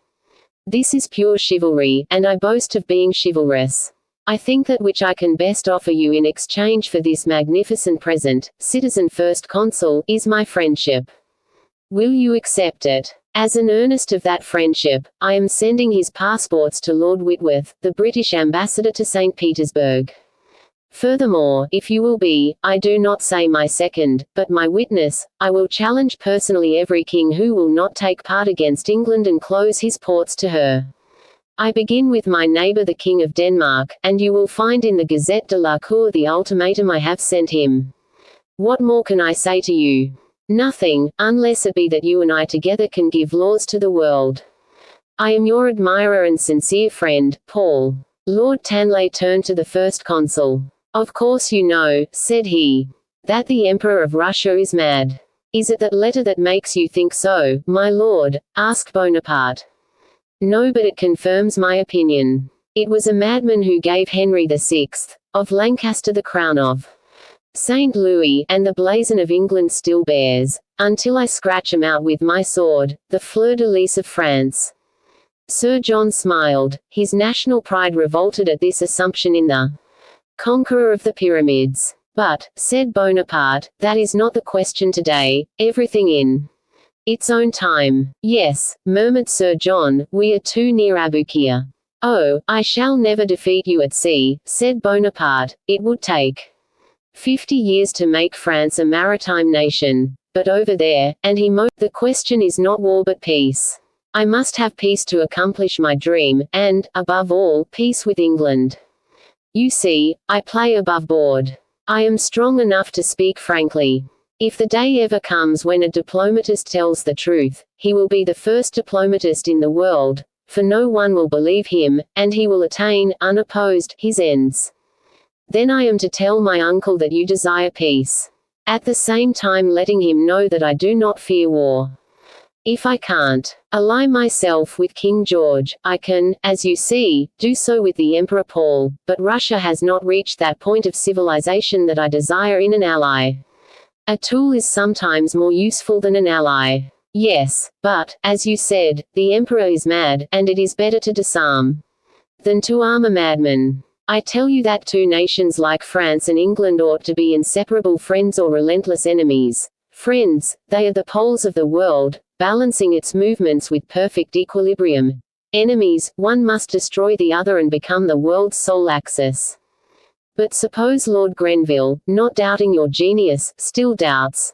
This is pure chivalry, and I boast of being chivalrous. I think that which I can best offer you in exchange for this magnificent present, Citizen First Consul, is my friendship. Will you accept it? As an earnest of that friendship, I am sending his passports to Lord Whitworth, the British ambassador to St. Petersburg. Furthermore, if you will be, I do not say my second, but my witness, I will challenge personally every king who will not take part against England and close his ports to her. I begin with my neighbor the King of Denmark, and you will find in the Gazette de la Cour the ultimatum I have sent him. What more can I say to you? Nothing, unless it be that you and I together can give laws to the world. I am your admirer and sincere friend, Paul. Lord Tanley turned to the First Consul. Of course you know, said he, that the Emperor of Russia is mad. Is it that letter that makes you think so, my lord? Asked Bonaparte. No, but it confirms my opinion. It was a madman who gave Henry VI, of Lancaster the crown of St. Louis, and the blazon of England still bears, until I scratch him out with my sword, the fleur-de-lis of France. Sir John smiled. His national pride revolted at this assumption in the conqueror of the pyramids. But, said Bonaparte, that is not the question today, everything in its own time. Yes, murmured Sir John, we are too near Aboukir. Oh, I shall never defeat you at sea, said Bonaparte, it would take 50 years to make France a maritime nation. But over there, and the question is not war but peace. I must have peace to accomplish my dream, and, above all, peace with England. You see, I play above board. I am strong enough to speak frankly. If the day ever comes when a diplomatist tells the truth, he will be the first diplomatist in the world, for no one will believe him, and he will attain, unopposed, his ends. Then I am to tell my uncle that you desire peace, at the same time letting him know that I do not fear war. If I can't ally myself with King George, I can, as you see, do so with the Emperor Paul, but Russia has not reached that point of civilization that I desire in an ally. A tool is sometimes more useful than an ally. Yes, but, as you said, the Emperor is mad, and it is better to disarm than to arm a madman. I tell you that two nations like France and England ought to be inseparable friends or relentless enemies. Friends, they are the poles of the world, balancing its movements with perfect equilibrium. Enemies, one must destroy the other and become the world's sole axis. But suppose Lord Grenville, not doubting your genius, still doubts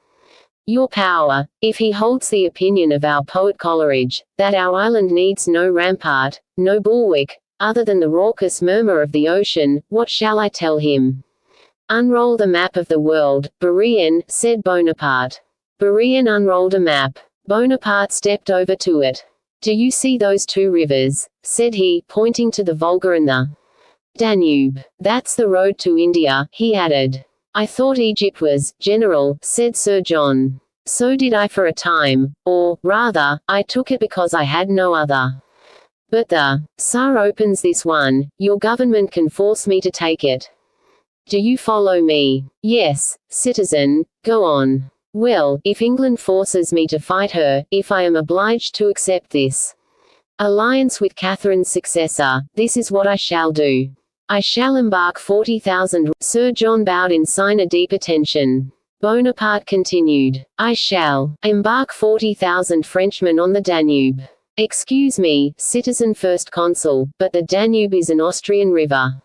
your power. If he holds the opinion of our poet Coleridge, that our island needs no rampart, no bulwark, other than the raucous murmur of the ocean, what shall I tell him? Unroll the map of the world, Bourrienne, said Bonaparte. Bourrienne unrolled a map. Bonaparte stepped over to it. Do you see those two rivers? Said he, pointing to the Volga and the Danube. That's the road to India, he added. I thought Egypt was, General, said Sir John. So did I for a time, or, rather, I took it because I had no other. But the Tsar opens this one, your government can force me to take it. Do you follow me? Yes, citizen, go on. Well, if England forces me to fight her, if I am obliged to accept this alliance with Catherine's successor, this is what I shall do. I shall embark 40,000. Sir John bowed in sign of deep attention. Bonaparte continued. I shall embark 40,000 Frenchmen on the Danube. Excuse me, citizen first consul, but the Danube is an Austrian river.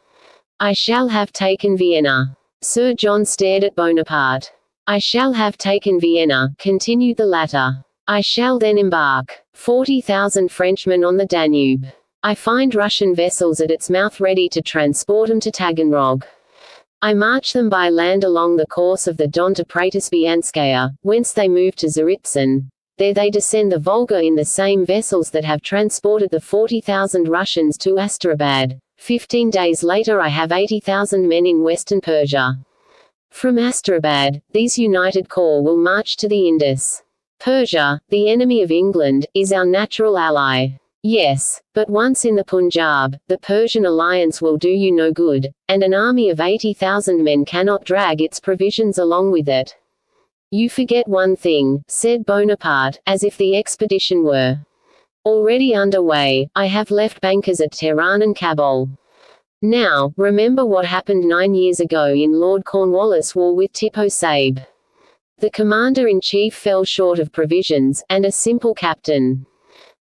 I shall have taken Vienna. Sir John stared at Bonaparte. I shall have taken Vienna, continued the latter. I shall then embark 40,000 Frenchmen on the Danube. I find Russian vessels at its mouth ready to transport them to Taganrog. I march them by land along the course of the Don to Pratisbianskaya, whence they move to Tsaritsyn. There they descend the Volga in the same vessels that have transported the 40,000 Russians to Astrabad. 15 days later I have 80,000 men in western Persia. From Astrabad, these united corps will march to the Indus. Persia, the enemy of England, is our natural ally. Yes, but once in the Punjab, the Persian alliance will do you no good, and an army of 80,000 men cannot drag its provisions along with it. You forget one thing, said Bonaparte, as if the expedition were already underway. I have left bankers at Tehran and Kabul. Now, remember what happened 9 years ago in Lord Cornwallis' war with Tippoo Saib. The commander-in-chief fell short of provisions, and a simple captain.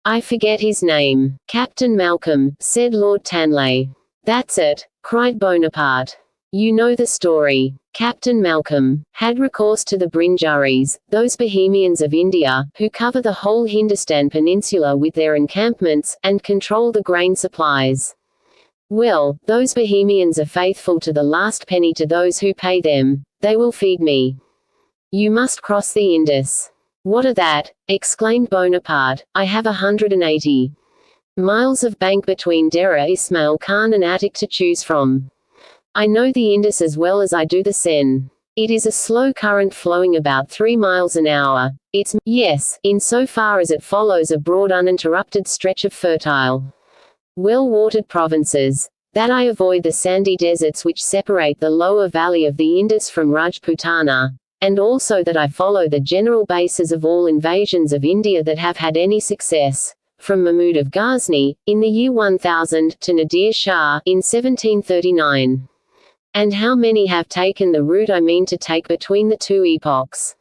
I forget his name. Captain Malcolm, said Lord Tanley. That's it, cried Bonaparte. You know the story. Captain Malcolm had recourse to the Brinjaris, those Bohemians of India, who cover the whole Hindustan peninsula with their encampments, and control the grain supplies. Well, those Bohemians are faithful to the last penny to those who pay them. They will feed me. You must cross the Indus. What of that? Exclaimed Bonaparte. I have 180 miles of bank between Dera Ismail Khan and Attic to choose from. I know the Indus as well as I do the Seine. It is a slow current flowing about 3 miles an hour. It's, yes, in so far as it follows a broad uninterrupted stretch of fertile, well-watered provinces. That I avoid the sandy deserts which separate the lower valley of the Indus from Rajputana, and also that I follow the general bases of all invasions of India that have had any success, from Mahmud of Ghazni, in the year 1000, to Nadir Shah, in 1739. And how many have taken the route I mean to take between the two epochs?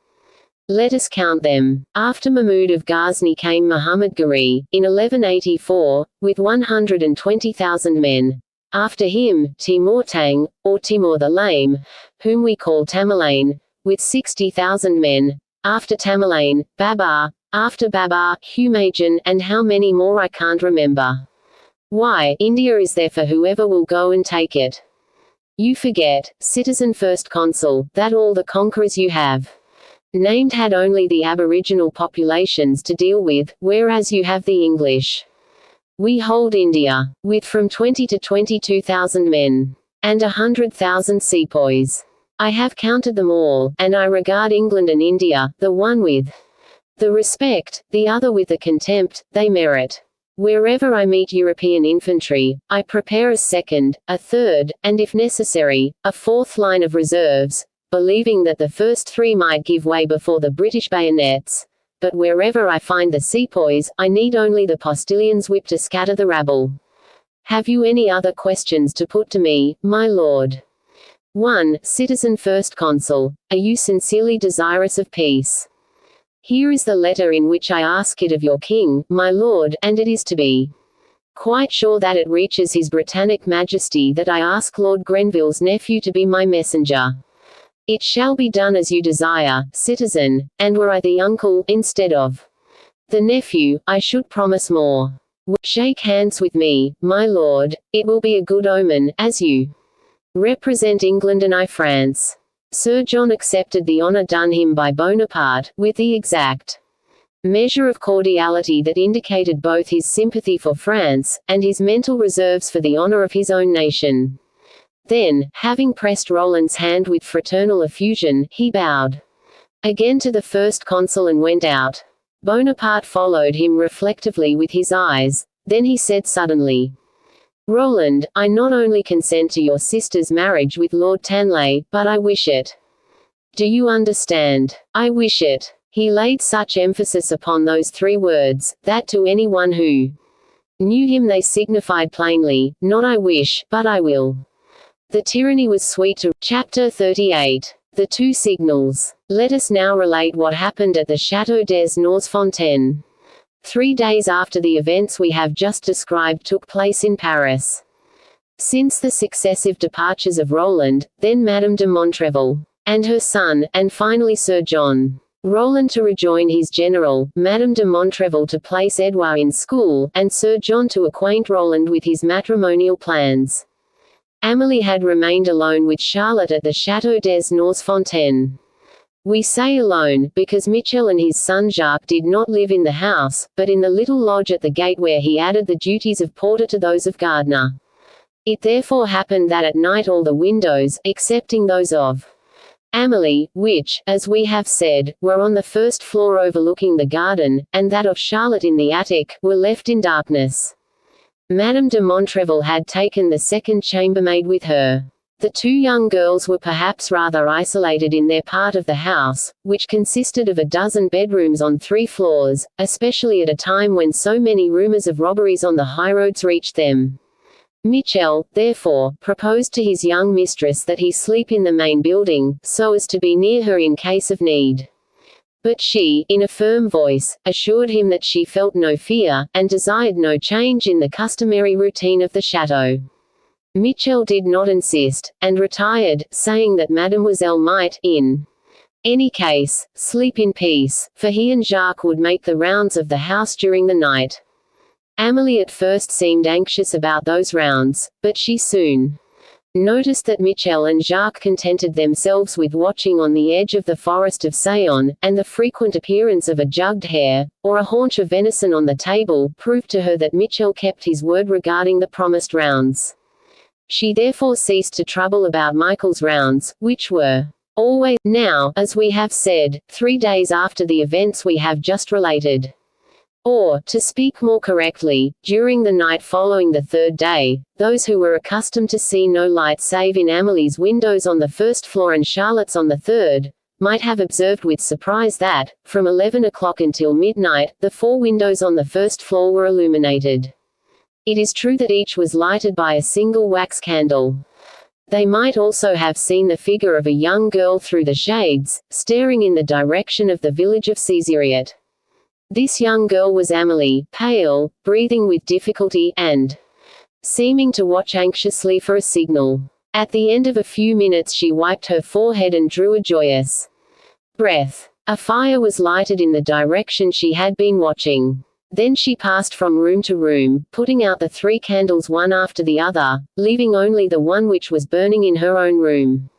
Let us count them. After Mahmud of Ghazni came Muhammad Ghari, in 1184, with 120,000 men. After him, Timur Tang, or Timur the Lame, whom we call Tamerlane, with 60,000 men. After Tamerlane, Babar. After Babar, Humayun, and how many more I can't remember. Why, India is there for whoever will go and take it. You forget, citizen first consul, that all the conquerors you have named had only the aboriginal populations to deal with, whereas you have the English. We hold India, with from 20 to 22,000 men, and 100,000 sepoys. I have counted them all, and I regard England and India, the one with the respect, the other with the contempt, they merit. Wherever I meet European infantry, I prepare a second, a third, and if necessary, a fourth line of reserves, believing that the first three might give way before the British bayonets. But wherever I find the sepoys, I need only the postilions' whip to scatter the rabble. Have you any other questions to put to me, my lord? 1. Citizen First Consul, are you sincerely desirous of peace? Here is the letter in which I ask it of your king, my lord, and it is to be quite sure that it reaches His Britannic Majesty that I ask Lord Grenville's nephew to be my messenger. It shall be done as you desire, citizen, and were I the uncle, instead of the nephew, I should promise more. Shake hands with me, my lord, it will be a good omen, as you represent England and I France. Sir John accepted the honour done him by Bonaparte, with the exact measure of cordiality that indicated both his sympathy for France, and his mental reserves for the honour of his own nation. Then, having pressed Roland's hand with fraternal effusion, he bowed. again to the first consul and went out. Bonaparte followed him reflectively with his eyes. Then he said suddenly, "Roland, I not only consent to your sister's marriage with Lord Tanley, but I wish it. Do you understand? I wish it." He laid such emphasis upon those 3 words, that to anyone who knew him they signified plainly, not I wish, but I will. The tyranny was sweet to. Chapter 38. The 2 signals. Let us now relate what happened at the Château des Fontaines. 3 days after the events we have just described took place in Paris. Since the successive departures of Roland, then Madame de Montrevel, and her son, and finally Sir John Roland to rejoin his general, Madame de Montrevel to place Edouard in school, and Sir John to acquaint Roland with his matrimonial plans. Amélie had remained alone with Charlotte at the Château des Fontaines. We say alone, because Michel and his son Jacques did not live in the house, but in the little lodge at the gate where he added the duties of porter to those of gardener. It therefore happened that at night all the windows, excepting those of Amélie, which, as we have said, were on the first floor overlooking the garden, and that of Charlotte in the attic, were left in darkness. Madame de Montrevel had taken the second chambermaid with her. The 2 young girls were perhaps rather isolated in their part of the house, which consisted of a dozen bedrooms on 3 floors, especially at a time when so many rumors of robberies on the highroads reached them. Michel, therefore, proposed to his young mistress that he sleep in the main building, so as to be near her in case of need. But she, in a firm voice, assured him that she felt no fear, and desired no change in the customary routine of the chateau. Michel did not insist, and retired, saying that mademoiselle might, in any case, sleep in peace, for he and Jacques would make the rounds of the house during the night. Amélie at first seemed anxious about those rounds, but she soon noticed that Michel and Jacques contented themselves with watching on the edge of the forest of Sayon, and the frequent appearance of a jugged hare, or a haunch of venison on the table, proved to her that Michel kept his word regarding the promised rounds. She therefore ceased to trouble about Michael's rounds, which were always, now, as we have said, 3 days after the events we have just related. Or, to speak more correctly, during the night following the 3rd day, those who were accustomed to see no light save in Amélie's windows on the 1st floor and Charlotte's on the 3rd, might have observed with surprise that, from 11 o'clock until midnight, the 4 windows on the 1st floor were illuminated. It is true that each was lighted by a single wax candle. They might also have seen the figure of a young girl through the shades, staring in the direction of the village of Césariette. This young girl was Amélie, pale, breathing with difficulty, and seeming to watch anxiously for a signal. At the end of a few minutes she wiped her forehead and drew a joyous breath. A fire was lighted in the direction she had been watching. Then she passed from room to room, putting out the 3 candles one after the other, leaving only the one which was burning in her own room.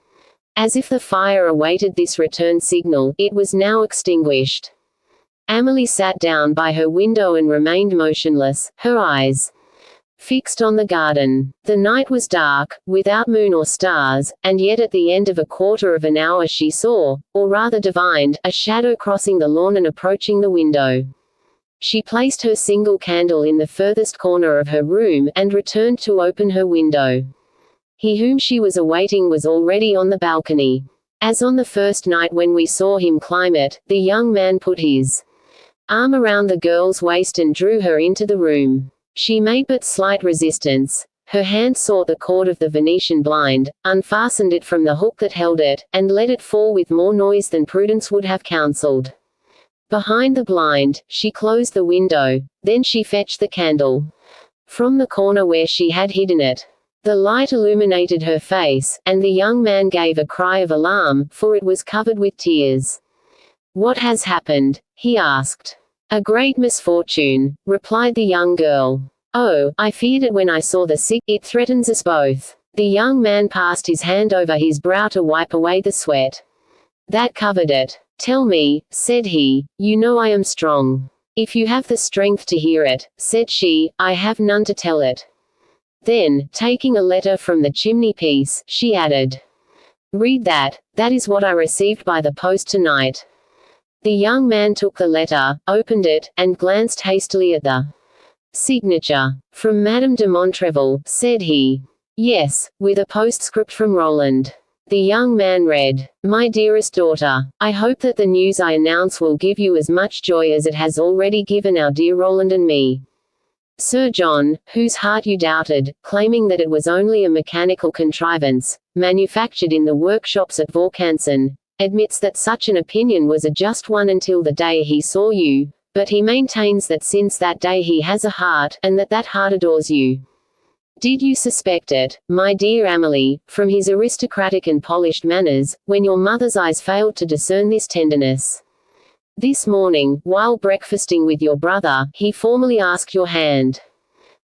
As if the fire awaited this return signal, it was now extinguished. Amélie sat down by her window and remained motionless, her eyes fixed on the garden. The night was dark, without moon or stars, and yet at the end of a quarter of an hour she saw, or rather divined, a shadow crossing the lawn and approaching the window. She placed her single candle in the furthest corner of her room, and returned to open her window. He whom she was awaiting was already on the balcony. As on the first night when we saw him climb it, the young man put his arm around the girl's waist and drew her into the room. She made but slight resistance. Her hand sought the cord of the Venetian blind, unfastened it from the hook that held it, and let it fall with more noise than prudence would have counseled. Behind the blind, she closed the window. Then she fetched the candle from the corner where she had hidden it. The light illuminated her face, and the young man gave a cry of alarm, for it was covered with tears. "What has happened?" he asked. "A great misfortune," replied the young girl. "Oh, I feared it when I saw the sick. It threatens us both." The young man passed his hand over his brow to wipe away the sweat that covered it. "Tell me," said he. "You know I am strong." "If you have the strength to hear it," said she, "I have none to tell it." Then, taking a letter from the chimney-piece, she added, "Read that. That is what I received by the post tonight." The young man took the letter, opened it, and glanced hastily at the signature. "From Madame de Montrevel," said he. "Yes," with a postscript from Roland. The young man read, "My dearest daughter, I hope that the news I announce will give you as much joy as it has already given our dear Roland and me. Sir John, whose heart you doubted, claiming that it was only a mechanical contrivance, manufactured in the workshops at Vaucanson, admits that such an opinion was a just one until the day he saw you, but he maintains that since that day he has a heart, and that that heart adores you. Did you suspect it, my dear Amelie, from his aristocratic and polished manners, when your mother's eyes failed to discern this tenderness? This morning, while breakfasting with your brother, he formally asked your hand.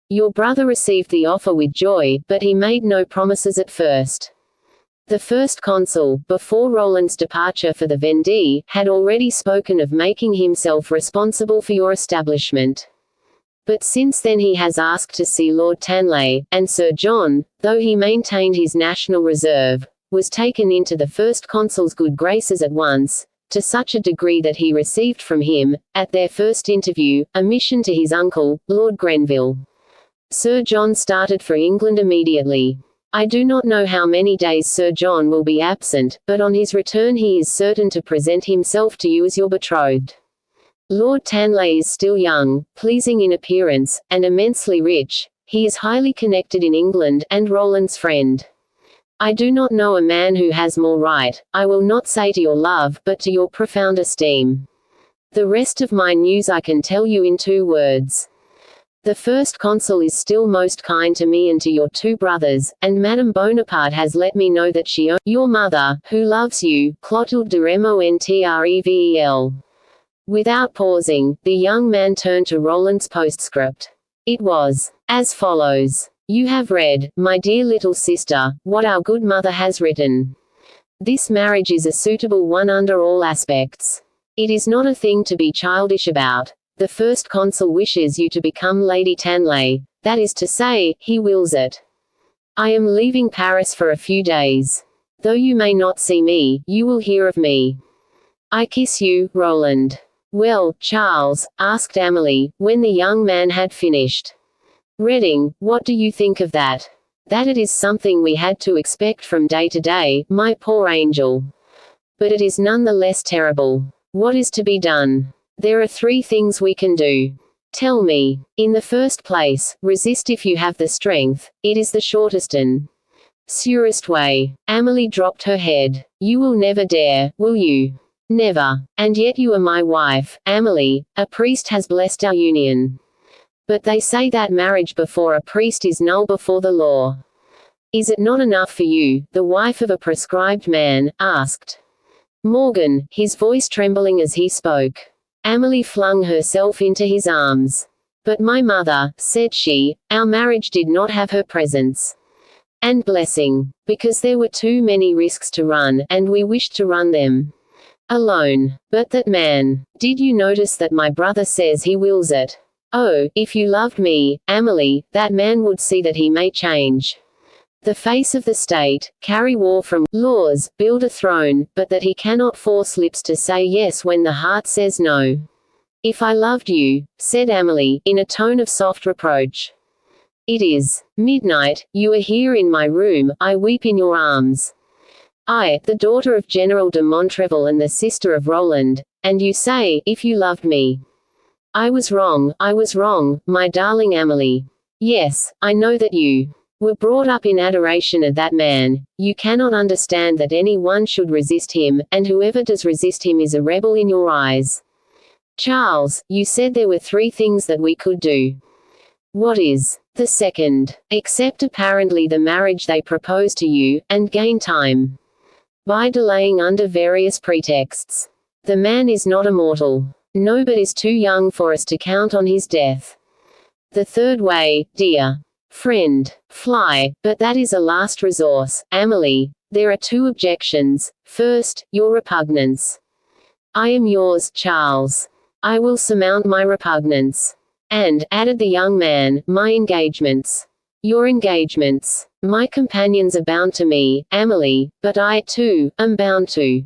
Your brother received the offer with joy, but he made no promises at first. The first consul, before Roland's departure for the Vendée, had already spoken of making himself responsible for your establishment. But since then he has asked to see Lord Tanley, and Sir John, though he maintained his national reserve, was taken into the first consul's good graces at once, to such a degree that he received from him, at their first interview, a mission to his uncle, Lord Grenville. Sir John started for England immediately. I do not know how many days Sir John will be absent, but on his return he is certain to present himself to you as your betrothed. Lord Tanley is still young, pleasing in appearance, and immensely rich. He is highly connected in England, and Roland's friend. I do not know a man who has more right, I will not say to your love, but to your profound esteem. The rest of my news I can tell you in 2 words. The first consul is still most kind to me and to your 2 brothers, and Madame Bonaparte has let me know that she your mother, who loves you, Clotilde de Remontrevel. Without pausing, the young man turned to Roland's postscript. It was as follows. You have read, my dear little sister, what our good mother has written. This marriage is a suitable one under all aspects. It is not a thing to be childish about. The first consul wishes you to become Lady Tanley, that is to say, he wills it. I am leaving Paris for a few days. Though you may not see me, you will hear of me. I kiss you, Roland. Well, Charles, asked Amelie, when the young man had finished reading, what do you think of that? That it is something we had to expect from day to day, my poor angel. But it is none the less terrible. What is to be done? There are 3 things we can do. Tell me. In the first place, resist if you have the strength. It is the shortest and surest way. Amelie dropped her head. You will never dare, will you? Never. And yet you are my wife, Amelie. A priest has blessed our union. But they say that marriage before a priest is null before the law. Is it not enough for you, the wife of a proscribed man? Asked Morgan, his voice trembling as he spoke. Amelie flung herself into his arms. But my mother, said she, our marriage did not have her presence and blessing, because there were too many risks to run, and we wished to run them alone. But that man, did you notice that my brother says he wills it? Oh, if you loved me, Amelie, that man would see that he may change the face of the state, carry war from laws, build a throne, but that he cannot force lips to say yes when the heart says no. If I loved you, said Amelie, in a tone of soft reproach. It is midnight, you are here in my room, I weep in your arms. I, the daughter of General de Montrevel and the sister of Roland, and you say, if you loved me. I was wrong, my darling Amelie. Yes, I know that you were brought up in adoration of that man. You cannot understand that any one should resist him, and whoever does resist him is a rebel in your eyes. Charles, you said there were 3 things that we could do. What is the second? Accept apparently the marriage they propose to you, and gain time by delaying under various pretexts. The man is not immortal. No, but is too young for us to count on his death. The third way, dear friend, fly, but that is a last resource, Amelie. There are 2 objections. First, your repugnance. I am yours, Charles. I will surmount my repugnance. And, added the young man, my engagements. Your engagements. My companions are bound to me, Amelie, but I, too, am bound to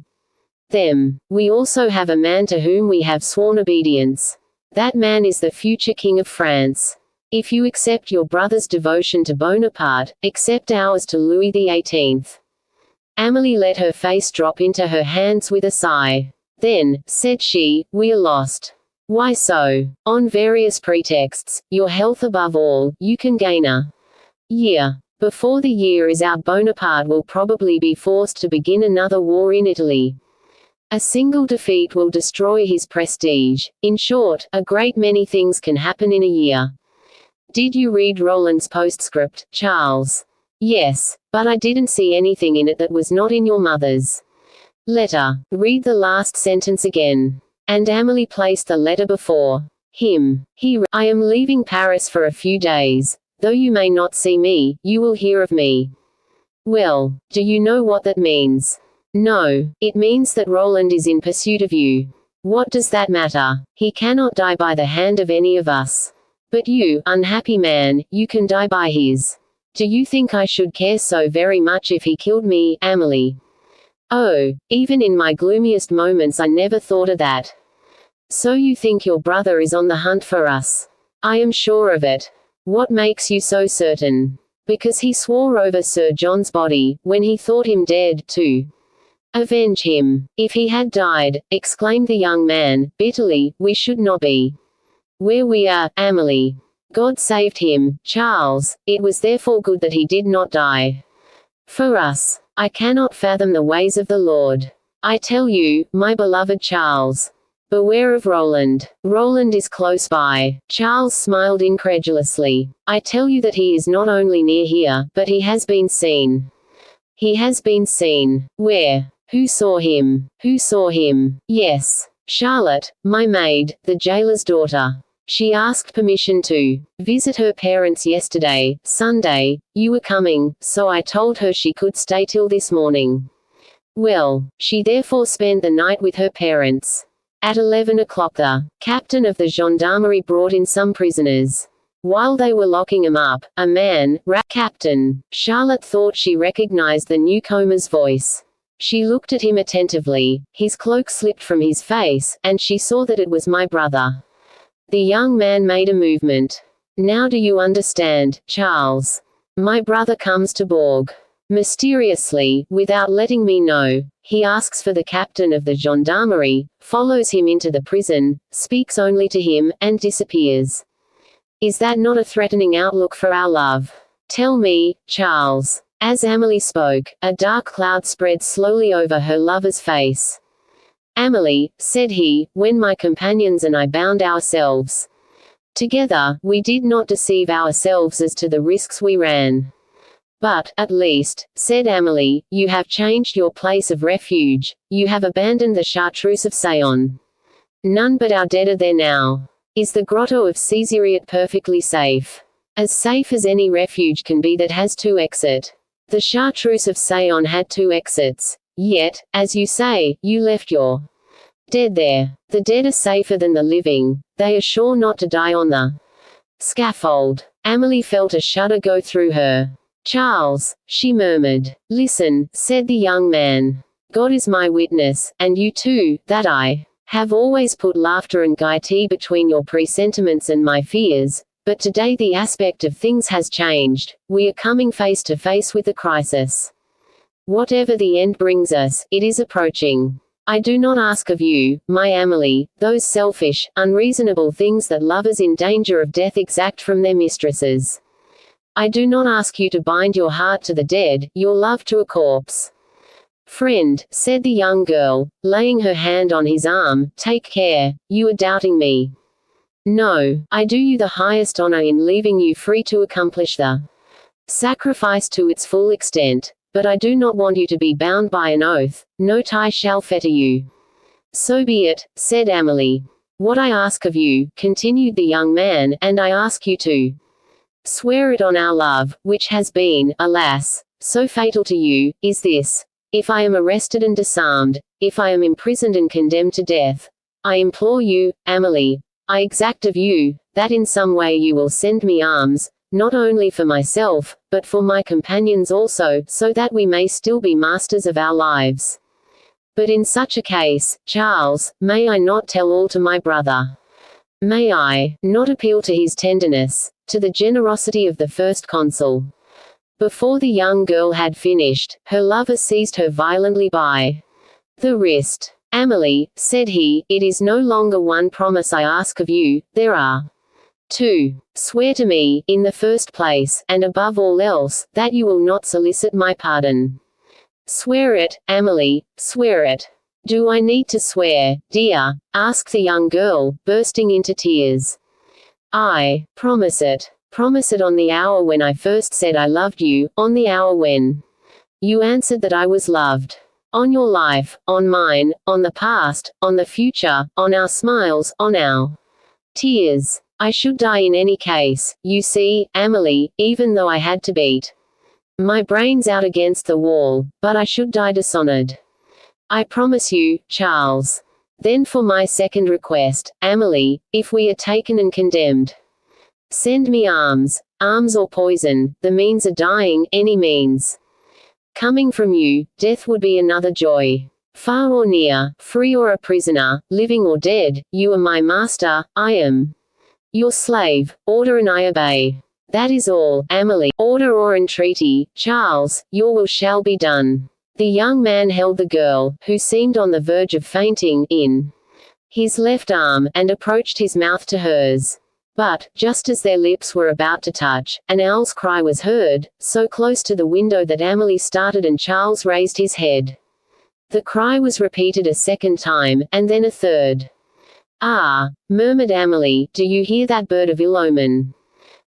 them. We also have a man to whom we have sworn obedience. That man is the future King of France. If you accept your brother's devotion to Bonaparte, accept ours to Louis XVIII. Amélie let her face drop into her hands with a sigh. Then, said she, we are lost. Why so? On various pretexts, your health above all, you can gain a year. Before the year is out, Bonaparte will probably be forced to begin another war in Italy. A single defeat will destroy his prestige. In short, a great many things can happen in a year. Did you read Roland's postscript, Charles? Yes, but I didn't see anything in it that was not in your mother's letter. Read the last sentence again. And Amélie placed the letter before him. I am leaving Paris for a few days. Though you may not see me, you will hear of me. Well, do you know what that means? No, it means that Roland is in pursuit of you. What does that matter? He cannot die by the hand of any of us. But you, unhappy man, you can die by his. Do you think I should care so very much if he killed me, Amélie? Oh, even in my gloomiest moments I never thought of that. So you think your brother is on the hunt for us? I am sure of it. What makes you so certain? Because he swore over Sir John's body, when he thought him dead, to avenge him. If he had died, exclaimed the young man, bitterly, we should not be where we are, Amélie. God saved him, Charles. It was therefore good that he did not die. For us. I cannot fathom the ways of the Lord. I tell you, my beloved Charles. Beware of Roland. Roland is close by. Charles smiled incredulously. I tell you that he is not only near here, but he has been seen. He has been seen. Where? Who saw him? Who saw him? Yes. Charlotte, my maid, the jailer's daughter. She asked permission to visit her parents yesterday, Sunday. You were coming, so I told her she could stay till this morning. Well, she therefore spent the night with her parents. At 11 o'clock the captain of the gendarmerie brought in some prisoners. While they were locking them up, a man, Captain. Charlotte thought she recognized the newcomer's voice. She looked at him attentively. His cloak slipped from his face, and she saw that it was my brother. The young man made a movement. Now do you understand, Charles? My brother comes to Bourg. Mysteriously, without letting me know. He asks for the captain of the gendarmerie, follows him into the prison, speaks only to him, and disappears. Is that not a threatening outlook for our love? Tell me, Charles. As Amélie spoke, a dark cloud spread slowly over her lover's face. Amélie, said he, when my companions and I bound ourselves together, we did not deceive ourselves as to the risks we ran. But, at least, said Amélie, you have changed your place of refuge, you have abandoned the Chartreuse of Sayon. None but our dead are there now. Is the grotto of Césaret perfectly safe? As safe as any refuge can be that has two exits. The Chartreuse of Sayon had two exits. Yet, as you say, you left your dead there. The dead are safer than the living. They are sure not to die on the scaffold. Amélie felt a shudder go through her. Charles, she murmured. Listen, said the young man. God is my witness, and you too, that I have always put laughter and gaiety between your presentiments and my fears, but today the aspect of things has changed. We are coming face to face with the crisis. Whatever the end brings us, it is approaching. I do not ask of you, my Amélie, those selfish, unreasonable things that lovers in danger of death exact from their mistresses. I do not ask you to bind your heart to the dead, your love to a corpse. Friend, said the young girl, laying her hand on his arm, take care, you are doubting me. No, I do you the highest honor in leaving you free to accomplish the sacrifice to its full extent. But I do not want you to be bound by an oath, no tie shall fetter you. So be it, said Amélie. What I ask of you, continued the young man, and I ask you to swear it on our love, which has been, alas, so fatal to you, is this. If I am arrested and disarmed, if I am imprisoned and condemned to death, I implore you, Amélie, I exact of you, that in some way you will send me arms, not only for myself, but for my companions also, so that we may still be masters of our lives. But in such a case, Charles, may I not tell all to my brother? May I not appeal to his tenderness, to the generosity of the first consul? Before the young girl had finished, her lover seized her violently by the wrist. Amelie, said he, it is no longer one promise I ask of you, there are two. Swear to me, in the first place, and above all else, that you will not solicit my pardon. Swear it, Amelie, swear it. Do I need to swear, dear? Asked the young girl, bursting into tears. I promise it. Promise it on the hour when I first said I loved you, on the hour when you answered that I was loved. On your life, on mine, on the past, on the future, on our smiles, on our tears. I should die in any case, you see, Amelie, even though I had to beat my brains out against the wall, but I should die dishonored. I promise you, Charles. Then for my second request, Amelie, if we are taken and condemned, send me arms or poison, the means of dying, any means. Coming from you, death would be another joy. Far or near, free or a prisoner, living or dead, you are my master, I am your slave, order and I obey. That is all, Amelie. Order or entreaty, Charles, your will shall be done. The young man held the girl, who seemed on the verge of fainting, in his left arm, and approached his mouth to hers. But, just as their lips were about to touch, an owl's cry was heard, so close to the window that Amelie started and Charles raised his head. The cry was repeated a second time, and then a third. Ah, murmured Amelie, do you hear that bird of ill omen?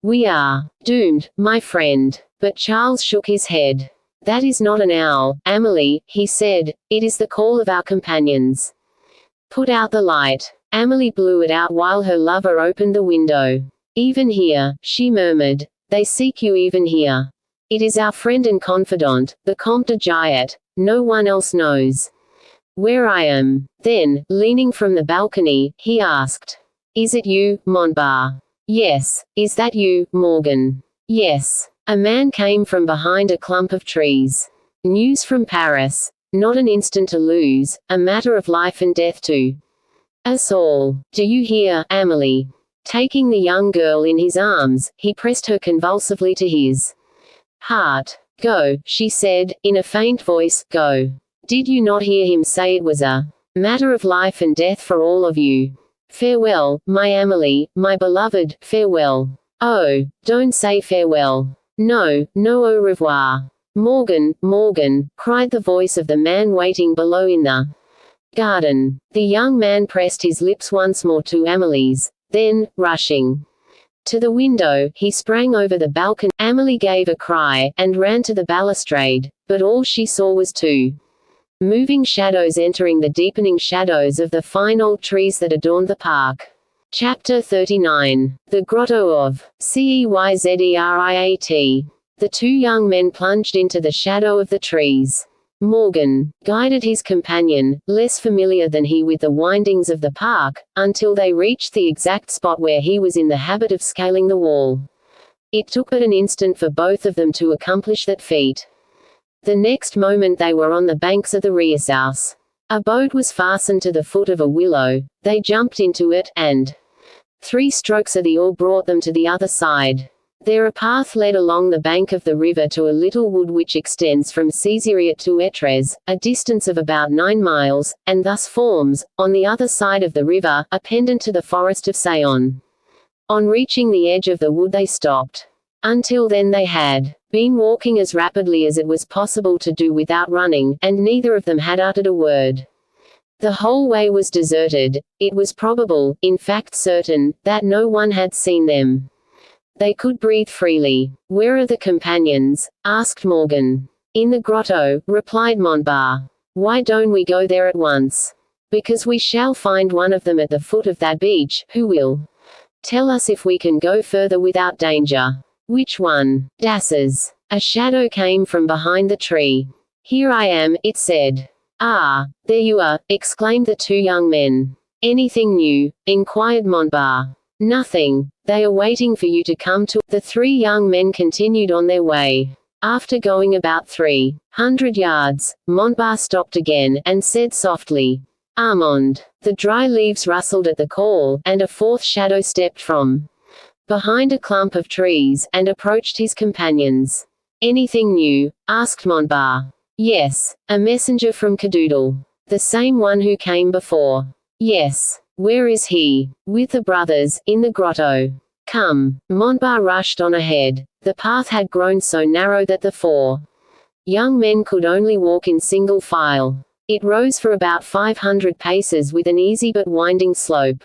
We are doomed, my friend. But Charles shook his head. That is not an owl, Amelie, he said, it is the call of our companions. Put out the light. Amelie blew it out while her lover opened the window. Even here, she murmured, they seek you even here. It is our friend and confidant, the Comte de Giat. No one else knows where I am. Then, leaning from the balcony, he asked, is it you, Montbar? Yes. Is that you, Morgan? Yes. A man came from behind a clump of trees. News from Paris. Not an instant to lose, a matter of life and death to us all. Do you hear, Amelie? Taking the young girl in his arms, he pressed her convulsively to his heart. Go, she said, in a faint voice, go. Did you not hear him say it was a matter of life and death for all of you? Farewell, my Amelie, my beloved, farewell. Oh, don't say farewell. No, no, au revoir. Morgan, Morgan, cried the voice of the man waiting below in the garden. The young man pressed his lips once more to Amelie's, then, rushing to the window, he sprang over the balcony. Amelie gave a cry, and ran to the balustrade, but all she saw was two moving shadows entering the deepening shadows of the fine old trees that adorned the park. Chapter 39. The Grotto of Ceyzeriat. The two young men plunged into the shadow of the trees. Morgan guided his companion, less familiar than he with the windings of the park, until they reached the exact spot where he was in the habit of scaling the wall. It took but an instant for both of them to accomplish that feat. The next moment they were on the banks of the Riesaus. A boat was fastened to the foot of a willow. They jumped into it, and 3 strokes of the oar brought them to the other side. There a path led along the bank of the river to a little wood which extends from Ceyzeriat to Etrez, a distance of about 9 miles, and thus forms, on the other side of the river, a pendant to the forest of Sayon. On reaching the edge of the wood they stopped. Until then they had been walking as rapidly as it was possible to do without running, and neither of them had uttered a word. The whole way was deserted. It was probable, in fact certain, that no one had seen them. They could breathe freely. Where are the companions? Asked Morgan. In the grotto, replied Montbar. Why don't we go there at once? Because we shall find one of them at the foot of that beach, who will tell us if we can go further without danger. Which one? Dasses. A shadow came from behind the tree. Here I am, it said. Ah, there you are, exclaimed the two young men. Anything new? Inquired Montbar. Nothing. They are waiting for you to come to. The 3 young men continued on their way. After going about 300 yards, Montbar stopped again, and said softly, "Armand." The dry leaves rustled at the call, and a fourth shadow stepped from behind a clump of trees, and approached his companions. "Anything new?" asked Montbar. "Yes. A messenger from Cadoodle. The same one who came before." "Yes. Where is he?" "With the brothers, in the grotto." "Come." Montbar rushed on ahead. The path had grown so narrow that the 4 young men could only walk in single file. It rose for about 500 paces with an easy but winding slope.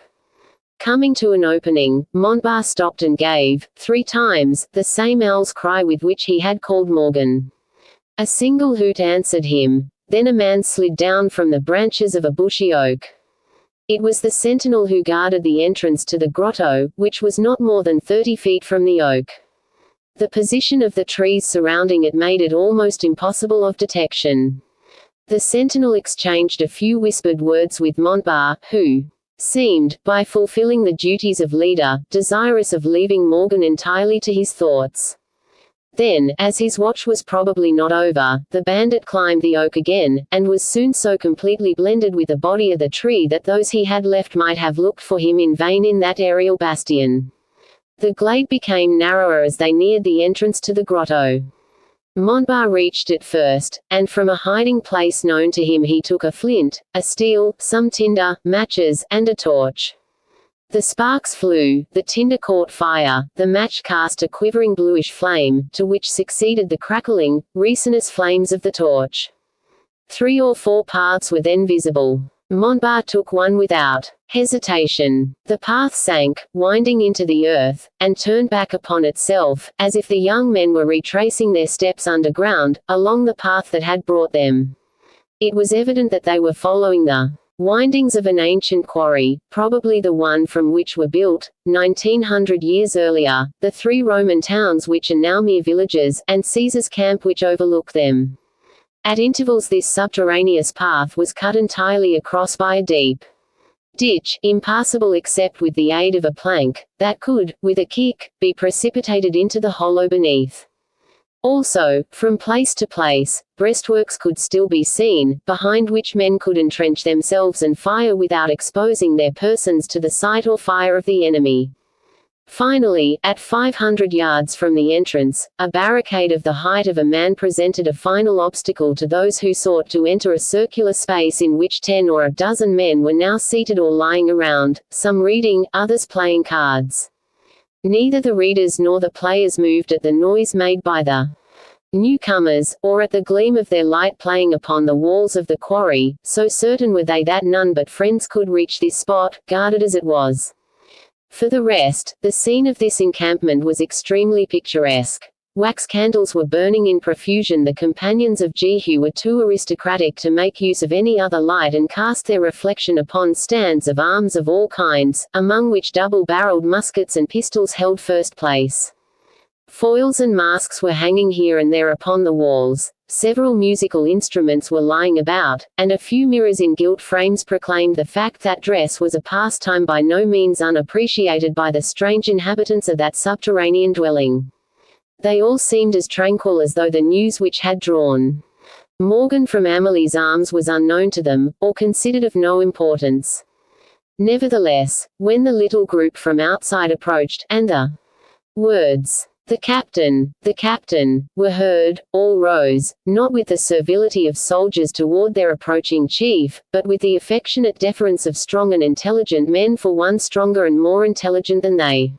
Coming to an opening, Montbar stopped and gave, 3 times, the same owl's cry with which he had called Morgan. A single hoot answered him. Then a man slid down from the branches of a bushy oak. It was the sentinel who guarded the entrance to the grotto, which was not more than 30 feet from the oak. The position of the trees surrounding it made it almost impossible of detection. The sentinel exchanged a few whispered words with Montbar, who seemed, by fulfilling the duties of leader, desirous of leaving Morgan entirely to his thoughts. Then, as his watch was probably not over, the bandit climbed the oak again, and was soon so completely blended with the body of the tree that those he had left might have looked for him in vain in that aerial bastion. The glade became narrower as they neared the entrance to the grotto. Montbar reached it first, and from a hiding place known to him he took a flint, a steel, some tinder, matches, and a torch. The sparks flew, the tinder caught fire, the match cast a quivering bluish flame, to which succeeded the crackling, resinous flames of the torch. 3 or 4 paths were then visible. Montbar took one without hesitation. The path sank, winding into the earth, and turned back upon itself, as if the young men were retracing their steps underground, along the path that had brought them. It was evident that they were following the windings of an ancient quarry, probably the one from which were built, 1900 years earlier, the 3 Roman towns which are now mere villages, and Caesar's camp which overlook them. At intervals this subterraneous path was cut entirely across by a deep ditch, impassable except with the aid of a plank, that could, with a kick, be precipitated into the hollow beneath. Also, from place to place, breastworks could still be seen, behind which men could entrench themselves and fire without exposing their persons to the sight or fire of the enemy. Finally, at 500 yards from the entrance, a barricade of the height of a man presented a final obstacle to those who sought to enter a circular space in which 10 or a dozen men were now seated or lying around, some reading, others playing cards. Neither the readers nor the players moved at the noise made by the newcomers, or at the gleam of their light playing upon the walls of the quarry, so certain were they that none but friends could reach this spot, guarded as it was. For the rest, the scene of this encampment was extremely picturesque. Wax candles were burning in profusion. The companions of Jehu were too aristocratic to make use of any other light and cast their reflection upon stands of arms of all kinds, among which double-barreled muskets and pistols held first place. Foils and masks were hanging here and there upon the walls, several musical instruments were lying about, and a few mirrors in gilt frames proclaimed the fact that dress was a pastime by no means unappreciated by the strange inhabitants of that subterranean dwelling. They all seemed as tranquil as though the news which had drawn Morgan from Amelie's arms was unknown to them, or considered of no importance. Nevertheless, when the little group from outside approached, and the words, the captain," were heard, all rose, not with the servility of soldiers toward their approaching chief, but with the affectionate deference of strong and intelligent men for one stronger and more intelligent than they.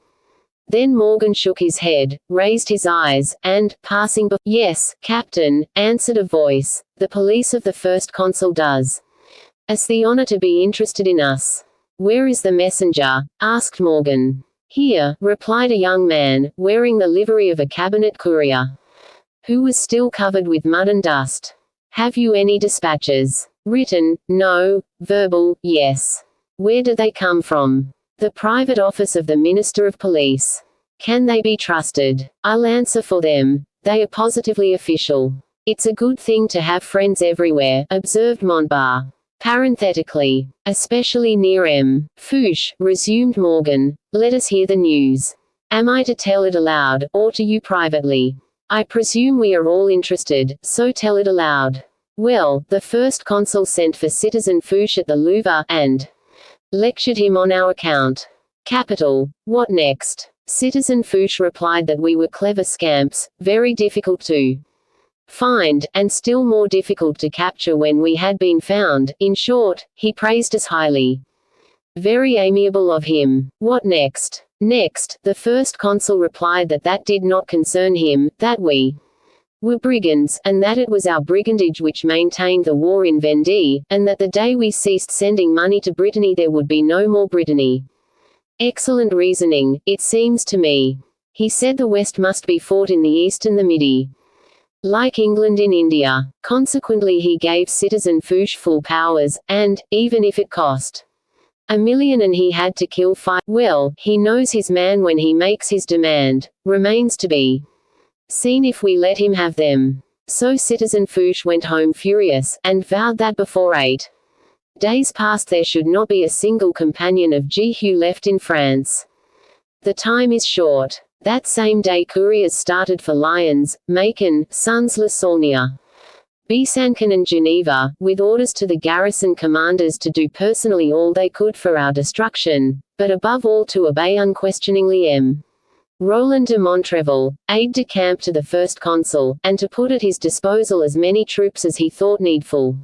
Then Morgan shook his head, raised his eyes, and, passing before, "Yes, Captain," answered a voice. "The police of the First Consul does us the honor to be interested in us." "Where is the messenger?" asked Morgan. "Here," replied a young man, wearing the livery of a cabinet courier, who was still covered with mud and dust. "Have you any dispatches?" "Written, no. Verbal, yes." "Where do they come from?" "The private office of the Minister of Police." "Can they be trusted?" "I'll answer for them. They are positively official." "It's a good thing to have friends everywhere," observed Montbar. Parenthetically. "Especially near M. Fouche," resumed Morgan. "Let us hear the news." "Am I to tell it aloud, or to you privately?" I presume we are all interested, so tell it aloud. Well, the first consul sent for Citizen Fouche at the Louvre, and lectured him on our account. Capital. What next? Citizen Fouche replied that we were clever scamps, very difficult to find, and still more difficult to capture when we had been found. In short, he praised us highly. Very amiable of him. What next? Next, the first consul replied that that did not concern him, that we were brigands, and that it was our brigandage which maintained the war in Vendée, and that the day we ceased sending money to Brittany there would be no more Brittany. Excellent reasoning, it seems to me. He said the West must be fought in the East and the Midi, like England in India. Consequently he gave Citizen Fouche full powers, and, even if it cost $1 million and he had to kill 5, well, he knows his man when he makes his demand. Remains to be seen if we let him have them. So Citizen Fouche went home furious, and vowed that before 8 days passed there should not be a single companion of Jehu left in France. The time is short. That same day couriers started for Lyons, Macon, Sens-le-Saulnier, Besançon and Geneva, with orders to the garrison commanders to do personally all they could for our destruction, but above all to obey unquestioningly M. Roland de Montrevel, aide-de-camp to the first consul, and to put at his disposal as many troops as he thought needful.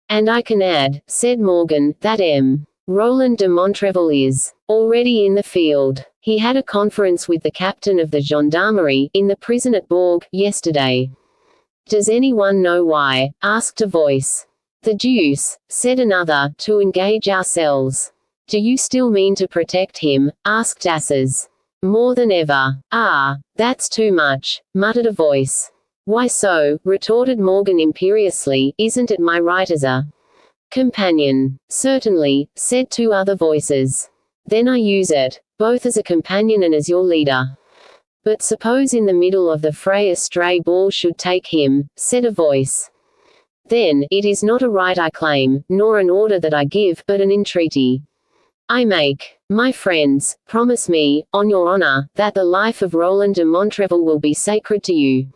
And I can add, said Morgan, that M. Roland de Montrevel is already in the field. He had a conference with the captain of the gendarmerie, in the prison at Bourg, yesterday. Does anyone know why? Asked a voice. The deuce, said another, to engage ourselves. Do you still mean to protect him? Asked Asses. More than ever. Ah, that's too much, muttered a voice. Why so? Retorted Morgan imperiously, isn't it my right as a companion? Certainly, said two other voices. Then I use it, both as a companion and as your leader. But suppose in the middle of the fray a stray ball should take him, said a voice. Then, it is not a right I claim, nor an order that I give, but an entreaty I make. My friends, promise me, on your honor, that the life of Roland de Montrevel will be sacred to you.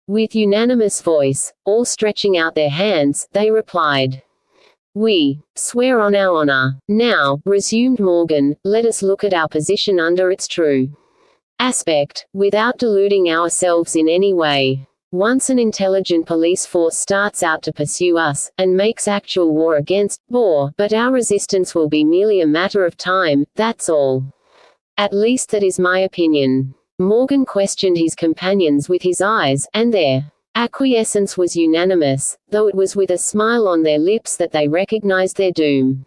With unanimous voice, all stretching out their hands, they replied, We swear on our honor. Now, resumed Morgan, let us look at our position under its true aspect, without deluding ourselves in any way. Once an intelligent police force starts out to pursue us, and makes actual war against Boer, but our resistance will be merely a matter of time, that's all. At least that is my opinion. Morgan questioned his companions with his eyes, and their acquiescence was unanimous, though it was with a smile on their lips that they recognized their doom.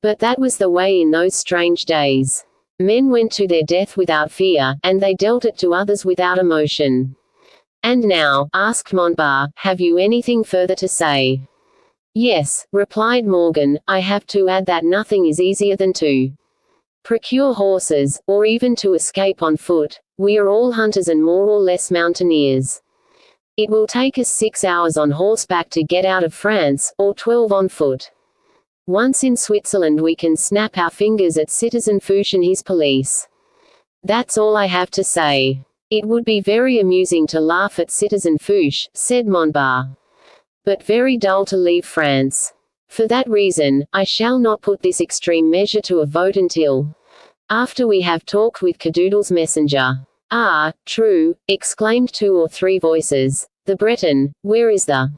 But that was the way in those strange days. Men went to their death without fear, and they dealt it to others without emotion. And now, asked Montbar, have you anything further to say? Yes, replied Morgan, I have to add that nothing is easier than to procure horses, or even to escape on foot. We are all hunters and more or less mountaineers. It will take us 6 hours on horseback to get out of France, or 12 on foot. Once in Switzerland we can snap our fingers at Citizen Fouche and his police. That's all I have to say. It would be very amusing to laugh at Citizen Fouche, said Montbar. But very dull to leave France. For that reason, I shall not put this extreme measure to a vote until after we have talked with Cadoudal's messenger. Ah, true, exclaimed 2 or 3 voices. The Breton, where is the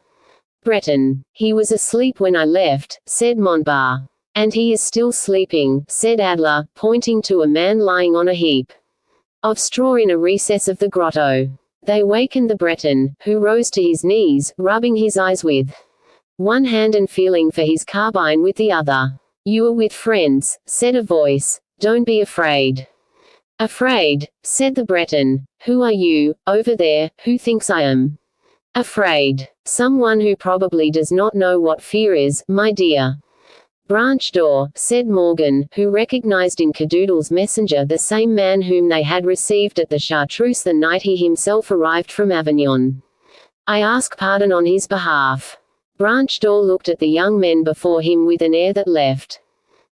Breton? He was asleep when I left, said Montbar. And he is still sleeping, said Adler, pointing to a man lying on a heap of straw in a recess of the grotto. They wakened the Breton, who rose to his knees, rubbing his eyes with one hand and feeling for his carbine with the other. You are with friends, said a voice. Don't be afraid. Afraid, said the Breton. Who are you, over there, who thinks I am afraid? Someone who probably does not know what fear is, my dear. Branch d'Or, said Morgan, who recognized in Cadoudal's messenger the same man whom they had received at the Chartreuse the night he himself arrived from Avignon. I ask pardon on his behalf. Branch d'Or looked at the young men before him with an air that left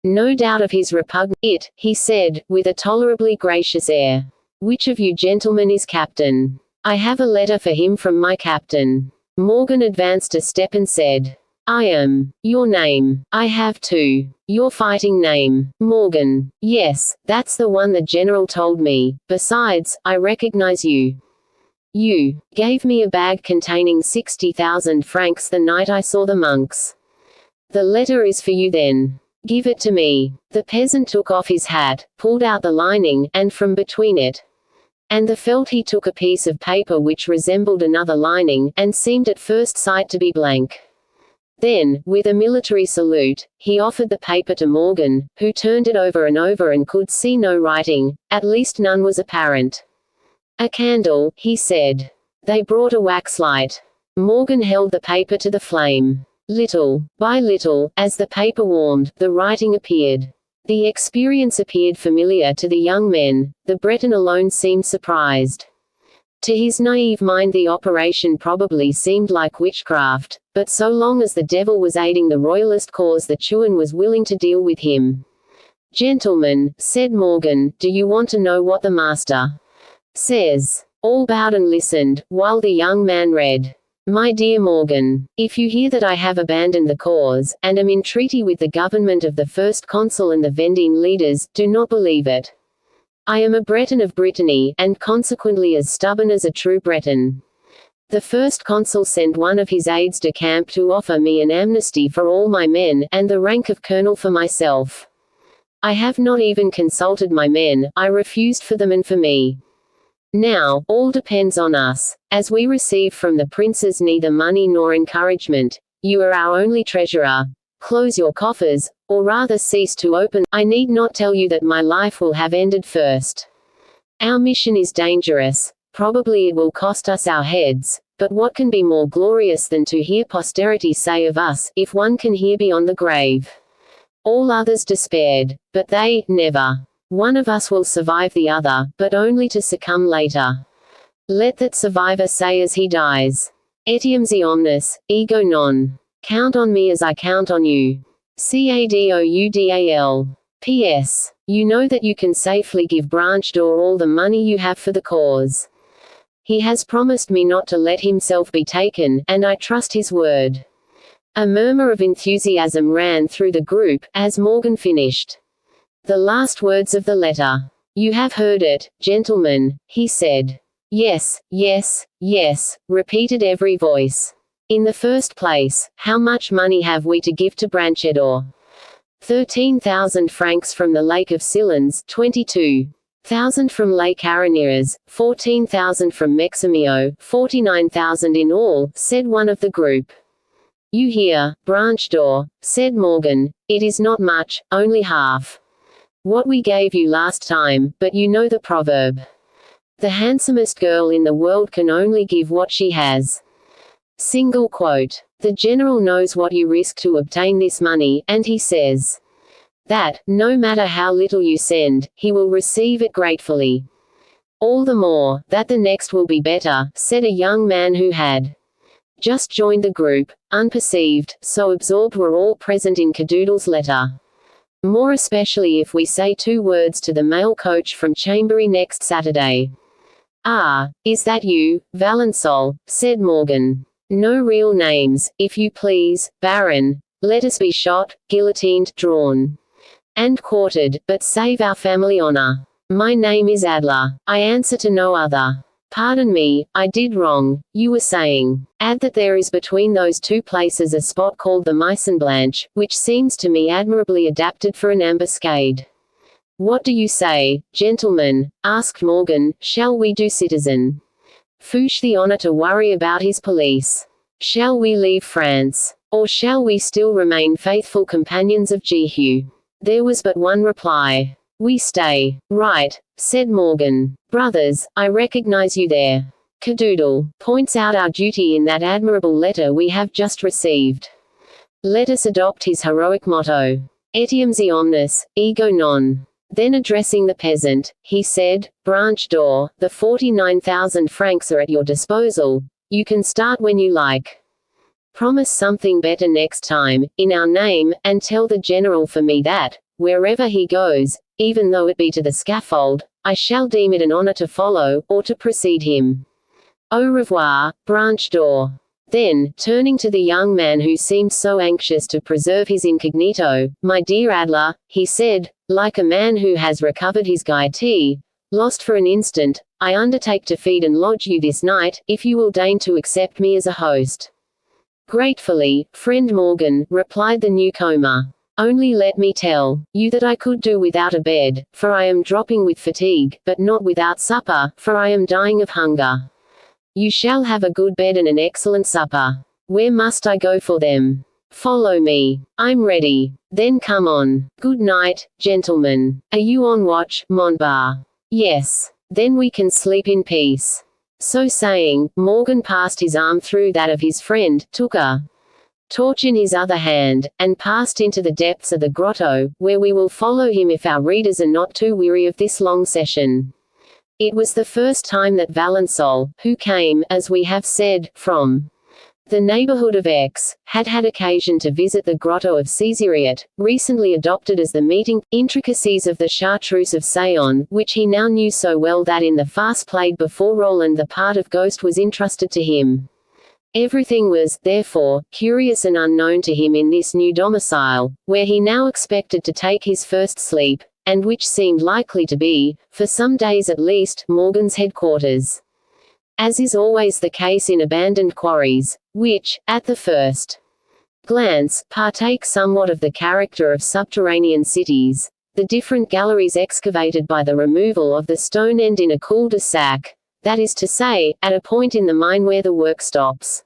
no doubt of his repugnance. He said, with a tolerably gracious air. Which of you gentlemen is captain? I have a letter for him from my captain. Morgan advanced a step and said, I am. Your name. I have two. Your fighting name. Morgan. Yes, that's the one the general told me. Besides, I recognize you. You gave me a bag containing 60,000 francs the night I saw the monks. The letter is for you then. Give it to me. The peasant took off his hat, pulled out the lining, and from between it and the felt he took a piece of paper which resembled another lining, and seemed at first sight to be blank. Then, with a military salute, he offered the paper to Morgan, who turned it over and could see no writing, at least none was apparent. A candle, he said. They brought a waxlight. Morgan held the paper to the flame. Little by little, as the paper warmed, the writing appeared. The experience appeared familiar to the young men. The Breton alone seemed surprised. To his naive mind the operation probably seemed like witchcraft, but so long as the devil was aiding the royalist cause the Chouan was willing to deal with him. Gentlemen, said Morgan, do you want to know what the master says? All bowed and listened, while the young man read. My dear Morgan, if you hear that I have abandoned the cause, and am in treaty with the government of the First Consul and the Vendine leaders, do not believe it. I am a Breton of Brittany, and consequently as stubborn as a true Breton. The First Consul sent one of his aides de camp to offer me an amnesty for all my men, and the rank of colonel for myself. I have not even consulted my men, I refused for them and for me. Now, all depends on us. As we receive from the princes neither money nor encouragement, you are our only treasurer. Close your coffers, or rather cease to open. I need not tell you that my life will have ended first. Our mission is dangerous. Probably it will cost us our heads, but what can be more glorious than to hear posterity say of us, if one can hear beyond the grave? All others despaired, but they, never. One of us will survive the other, but only to succumb later. Let that survivor say as he dies. Etiam si omnis, ego non. Count on me as I count on you. Cadoudal. P.S. You know that you can safely give Branch d'Or all the money you have for the cause. He has promised me not to let himself be taken, and I trust his word. A murmur of enthusiasm ran through the group, as Morgan finished the last words of the letter. You have heard it, gentlemen, he said. Yes, yes, yes, repeated every voice. In the first place, how much money have we to give to Branchedor? 13,000 francs from the Lake of Sillons, 22,000 from Lake Araniras, 14,000 from Meximio, 49,000 in all, said one of the group. You hear, Branch d'Or, said Morgan, it is not much, only half what we gave you last time, but you know the proverb. The handsomest girl in the world can only give what she has. Single quote. The general knows what you risk to obtain this money, and he says that, no matter how little you send, he will receive it gratefully. All the more, that the next will be better, said a young man who had just joined the group, unperceived, so absorbed were all present in Cadoudal's letter. More especially if we say 2 words to the mail coach from Chambery next Saturday. Ah, is that you, Valençol, said Morgan. No real names, if you please, Baron. Let us be shot, guillotined, drawn, and quartered, but save our family honor. My name is Adler. I answer to no other. Pardon me, I did wrong. You were saying. Add that there is between those 2 places a spot called the Maison Blanche, which seems to me admirably adapted for an ambuscade. What do you say, gentlemen? Asked Morgan. Shall we do citizen Fouche the honor to worry about his police? Shall we leave France? Or shall we still remain faithful companions of Jehu? There was but one reply. We stay. Right, said Morgan. Brothers, I recognize you there. Cadoudal points out our duty in that admirable letter we have just received. Let us adopt his heroic motto. Etiam si omnis, ego non. Then addressing the peasant, he said, Branch d'Or, the 49,000 francs are at your disposal. You can start when you like. Promise something better next time, in our name, and tell the general for me that, wherever he goes, even though it be to the scaffold, I shall deem it an honor to follow, or to precede him. Au revoir, branch door. Then, turning to the young man who seemed so anxious to preserve his incognito, my dear Adler, he said, like a man who has recovered his gaiety, lost for an instant, I undertake to feed and lodge you this night, if you will deign to accept me as a host. Gratefully, friend Morgan, replied the newcomer. Only let me tell you that I could do without a bed, for I am dropping with fatigue, but not without supper, for I am dying of hunger. You shall have a good bed and an excellent supper. Where must I go for them? Follow me. I'm ready. Then come on. Good night, gentlemen. Are you on watch, Montbar? Yes. Then we can sleep in peace. So saying, Morgan passed his arm through that of his friend, took a torch in his other hand, and passed into the depths of the grotto, where we will follow him if our readers are not too weary of this long session. It was the first time that Valensole, who came, as we have said, from the neighborhood of Aix, had had occasion to visit the grotto of Cesariot, recently adopted as the meeting, intricacies of the chartreuse of Sayon, which he now knew so well that in the farce played before Roland the part of ghost was entrusted to him. Everything was, therefore, curious and unknown to him in this new domicile, where he now expected to take his first sleep, and which seemed likely to be, for some days at least, Morgan's headquarters. As is always the case in abandoned quarries, which, at the first glance, partake somewhat of the character of subterranean cities, the different galleries excavated by the removal of the stone end in a cul-de-sac, that is to say, at a point in the mine where the work stops.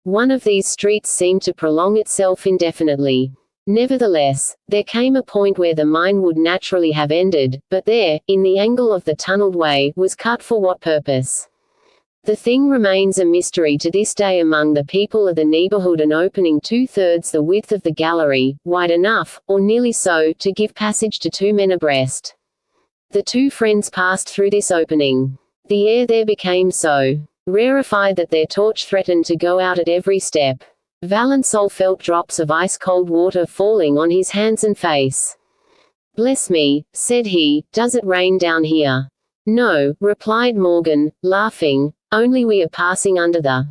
One of these streets seemed to prolong itself indefinitely. Nevertheless, there came a point where the mine would naturally have ended, but there, in the angle of the tunneled way, was cut for what purpose? The thing remains a mystery to this day among the people of the neighborhood, an opening 2/3 the width of the gallery, wide enough, or nearly so, to give passage to 2 men abreast. The two friends passed through this opening. The air there became so rarefied that their torch threatened to go out at every step. Valensole felt drops of ice-cold water falling on his hands and face. "Bless me," said he, "does it rain down here?" "No," replied Morgan, laughing, "only we are passing under the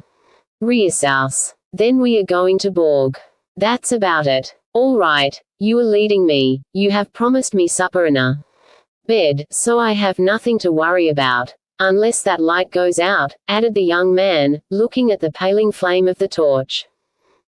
Riesaus. Then we are going to Borg. That's about it." "All right, you are leading me. You have promised me supper and a bed, so I have nothing to worry about. Unless that light goes out," added the young man, looking at the paling flame of the torch.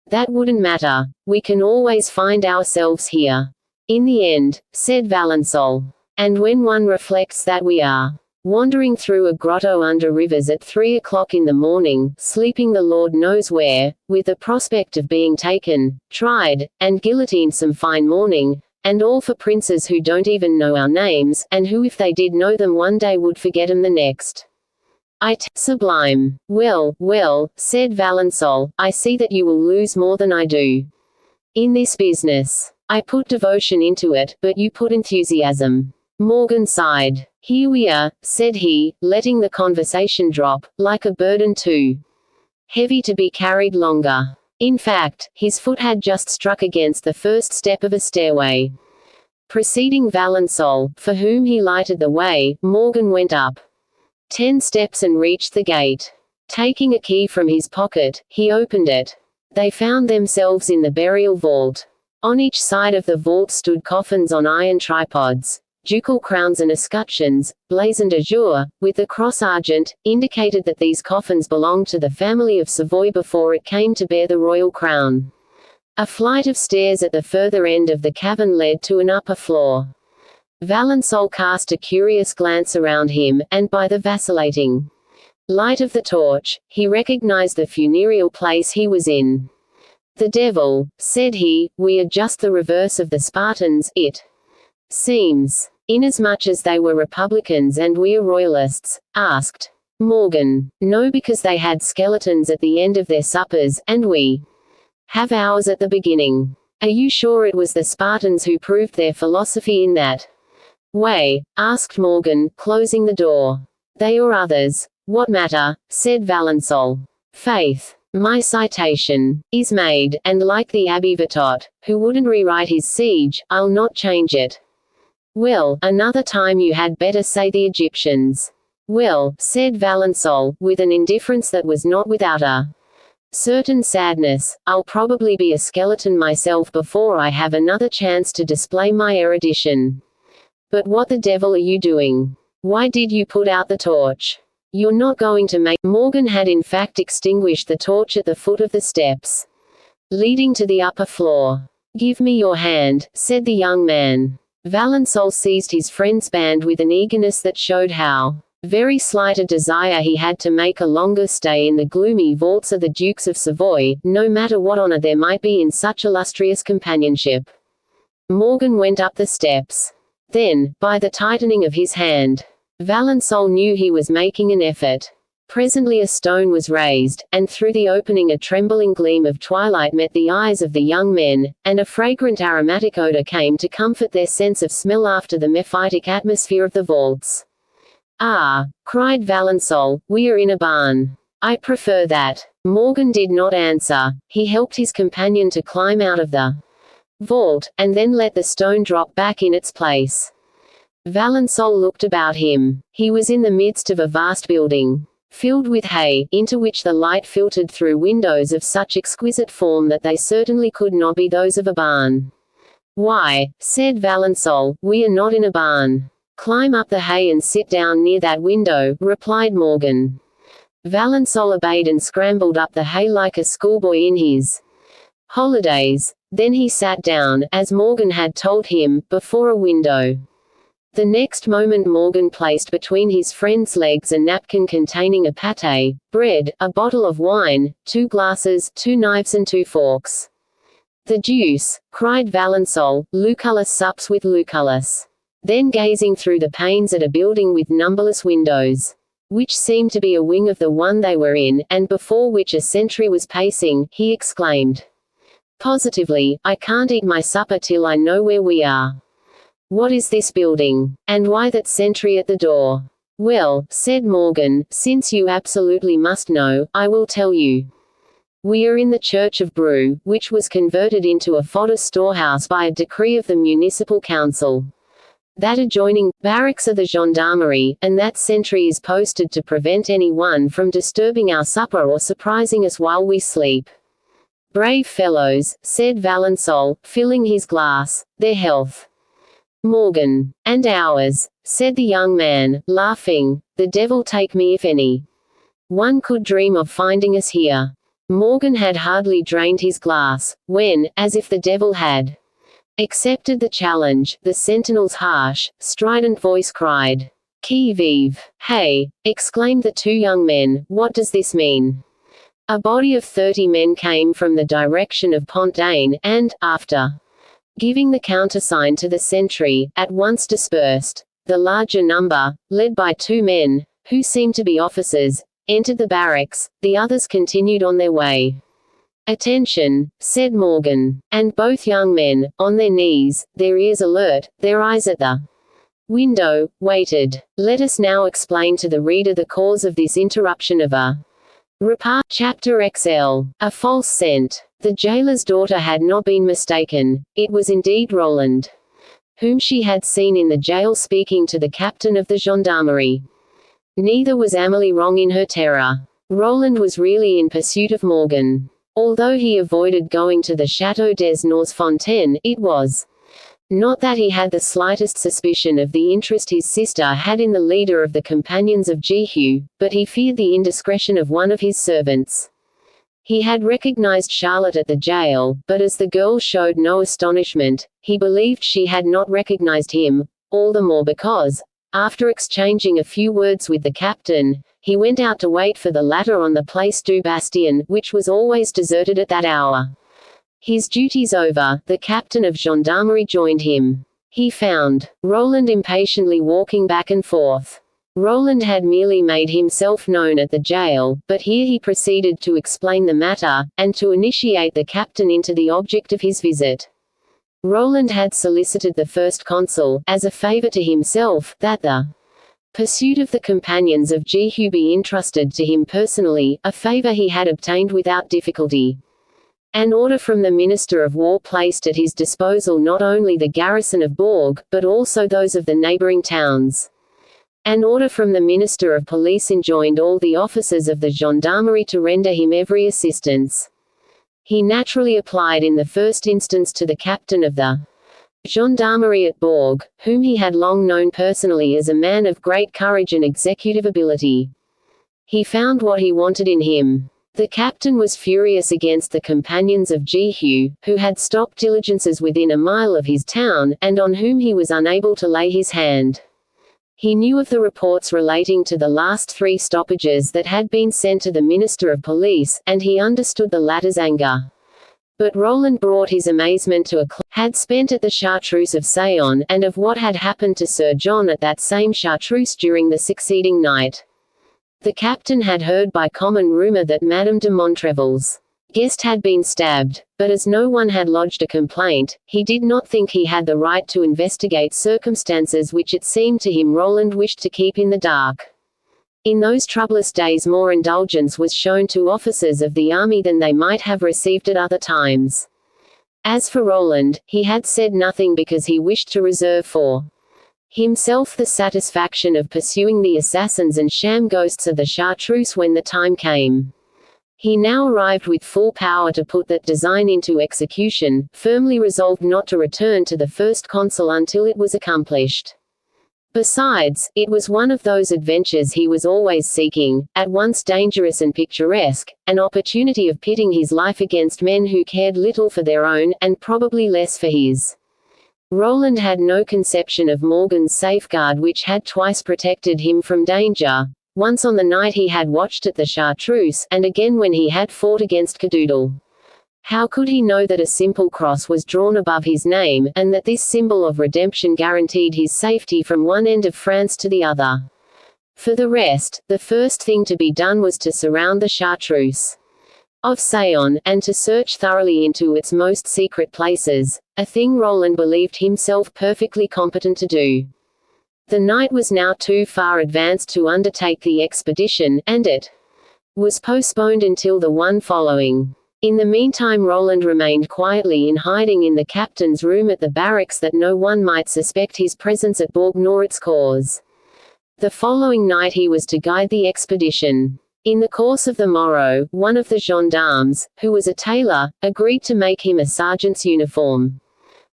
"That wouldn't matter. We can always find ourselves here. In the end," said Valensole. "And when one reflects that we are wandering through a grotto under rivers at 3 o'clock in the morning, sleeping the Lord knows where, with the prospect of being taken, tried, and guillotined some fine morning, and all for princes who don't even know our names, and who if they did know them one day would forget 'em the next. Sublime. Well, well," said Valensole, "I see that you will lose more than I do. In this business. I put devotion into it, but you put enthusiasm." Morgan sighed. "Here we are," said he, letting the conversation drop, like a burden too heavy to be carried longer. In fact, his foot had just struck against the first step of a stairway. Preceding Valensole, for whom he lighted the way, Morgan went up 10 steps and reached the gate. Taking a key from his pocket, he opened it. They found themselves in the burial vault. On each side of the vault stood coffins on iron tripods, ducal crowns and escutcheons, blazoned azure, with the cross argent, indicated that these coffins belonged to the family of Savoy before it came to bear the royal crown. A flight of stairs at the further end of the cavern led to an upper floor. Valensole cast a curious glance around him, and by the vacillating light of the torch, he recognized the funereal place he was in. "The devil," said he, "we are just the reverse of the Spartans, it seems. Inasmuch as they were republicans and we are royalists?" asked Morgan. "No, because they had skeletons at the end of their suppers, and we have ours at the beginning." "Are you sure it was the Spartans who proved their philosophy in that way?" asked Morgan, closing the door. "They or others. What matter?" said Valensole. "Faith. My citation is made, and like the Abbé Vitot, who wouldn't rewrite his siege, I'll not change it." "Well, another time you had better say the Egyptians." Well, said Valensole, with an indifference that was not without a certain sadness, I'll probably be a skeleton myself before I have another chance to display my erudition. But what the devil are you doing? Why did you put out the torch? You're not going to make— Morgan had in fact extinguished the torch at the foot of the steps leading to the upper floor. Give me your hand, said the young man. Valensole seized his friend's band with an eagerness that showed how very slight a desire he had to make a longer stay in the gloomy vaults of the Dukes of Savoy, no matter what honor there might be in such illustrious companionship. Morgan went up the steps. Then, by the tightening of his hand, Valensole knew he was making an effort. Presently a stone was raised, and through the opening a trembling gleam of twilight met the eyes of the young men, and a fragrant aromatic odor came to comfort their sense of smell after the mephitic atmosphere of the vaults. Ah, cried Valensole, we are in a barn. I prefer that. Morgan did not answer. He helped his companion to climb out of the vault, and then let the stone drop back in its place. Valensole looked about him. He was in the midst of a vast building, filled with hay, into which the light filtered through windows of such exquisite form that they certainly could not be those of a barn. Why, said Valensole, we are not in a barn. Climb up the hay and sit down near that window, replied Morgan. Valensole obeyed and scrambled up the hay like a schoolboy in his holidays. Then he sat down, as Morgan had told him, before a window. The next moment Morgan placed between his friend's legs a napkin containing a pâté, bread, a bottle of wine, 2 glasses, 2 knives and 2 forks. The deuce, cried Valensole, Lucullus sups with Lucullus. Then gazing through the panes at a building with numberless windows, which seemed to be a wing of the one they were in, and before which a sentry was pacing, he exclaimed, positively, I can't eat my supper till I know where we are. What is this building? And why that sentry at the door? Well, said Morgan, since you absolutely must know, I will tell you. We are in the church of Brou, which was converted into a fodder storehouse by a decree of the municipal council. That adjoining barracks are the gendarmerie, and that sentry is posted to prevent anyone from disturbing our supper or surprising us while we sleep. Brave fellows, said Valensole, filling his glass, their health. Morgan. And ours, said the young man, laughing, the devil take me if any one could dream of finding us here. Morgan had hardly drained his glass, when, as if the devil had accepted the challenge, the sentinel's harsh, strident voice cried, Qui vive? Hey! Exclaimed the 2 young men, what does this mean? A body of 30 men came from the direction of Pont-d'Ain, and, after giving the countersign to the sentry, at once dispersed. The larger number, led by 2 men, who seemed to be officers, entered the barracks, the others continued on their way. Attention, said Morgan. And both young men, on their knees, their ears alert, their eyes at the window, waited. Let us now explain to the reader the cause of this interruption of a repast. Chapter XL. A false scent. The jailer's daughter had not been mistaken. It was indeed Roland, whom she had seen in the jail speaking to the captain of the gendarmerie. Neither was Amélie wrong in her terror. Roland was really in pursuit of Morgan. Although he avoided going to the Château des Fontaines, it was not that he had the slightest suspicion of the interest his sister had in the leader of the companions of Jehu, but he feared the indiscretion of one of his servants. He had recognized Charlotte at the jail, but as the girl showed no astonishment, he believed she had not recognized him, all the more because, after exchanging a few words with the captain, he went out to wait for the latter on the Place du Bastion, which was always deserted at that hour. His duties over, the captain of gendarmerie joined him. He found Roland impatiently walking back and forth. Roland had merely made himself known at the jail, but here he proceeded to explain the matter, and to initiate the captain into the object of his visit. Roland had solicited the first consul, as a favor to himself, that the pursuit of the companions of Jehu be entrusted to him personally, a favor he had obtained without difficulty. An order from the Minister of War placed at his disposal not only the garrison of Bourg, but also those of the neighboring towns. An order from the Minister of Police enjoined all the officers of the gendarmerie to render him every assistance. He naturally applied in the first instance to the captain of the gendarmerie at Bourg, whom he had long known personally as a man of great courage and executive ability. He found what he wanted in him. The captain was furious against the companions of Jehu, who had stopped diligences within a mile of his town, and on whom he was unable to lay his hand. He knew of the reports relating to the last 3 stoppages that had been sent to the Minister of Police, and he understood the latter's anger. But Roland brought his amazement to a close. Had spent at the Chartreuse of Sayon, and of what had happened to Sir John at that same Chartreuse during the succeeding night. The captain had heard by common rumour that Madame de Montrevel's guest had been stabbed, but as no one had lodged a complaint, he did not think he had the right to investigate circumstances which it seemed to him Roland wished to keep in the dark. In those troublous days more indulgence was shown to officers of the army than they might have received at other times. As for Roland, he had said nothing because he wished to reserve for himself the satisfaction of pursuing the assassins and sham ghosts of the Chartreuse when the time came. He now arrived with full power to put that design into execution, firmly resolved not to return to the first consul until it was accomplished. Besides, it was one of those adventures he was always seeking, at once dangerous and picturesque, an opportunity of pitting his life against men who cared little for their own, and probably less for his. Roland had no conception of Morgan's safeguard which had twice protected him from danger, once on the night he had watched at the Chartreuse, and again when he had fought against Cadoudal. How could he know that a simple cross was drawn above his name, and that this symbol of redemption guaranteed his safety from one end of France to the other? For the rest, the first thing to be done was to surround the Chartreuse of Sayon, and to search thoroughly into its most secret places, a thing Roland believed himself perfectly competent to do. The night was now too far advanced to undertake the expedition, and it was postponed until the one following. In the meantime Roland remained quietly in hiding in the captain's room at the barracks that no one might suspect his presence at Bourg nor its cause. The following night he was to guide the expedition. In the course of the morrow, one of the gendarmes, who was a tailor, agreed to make him a sergeant's uniform.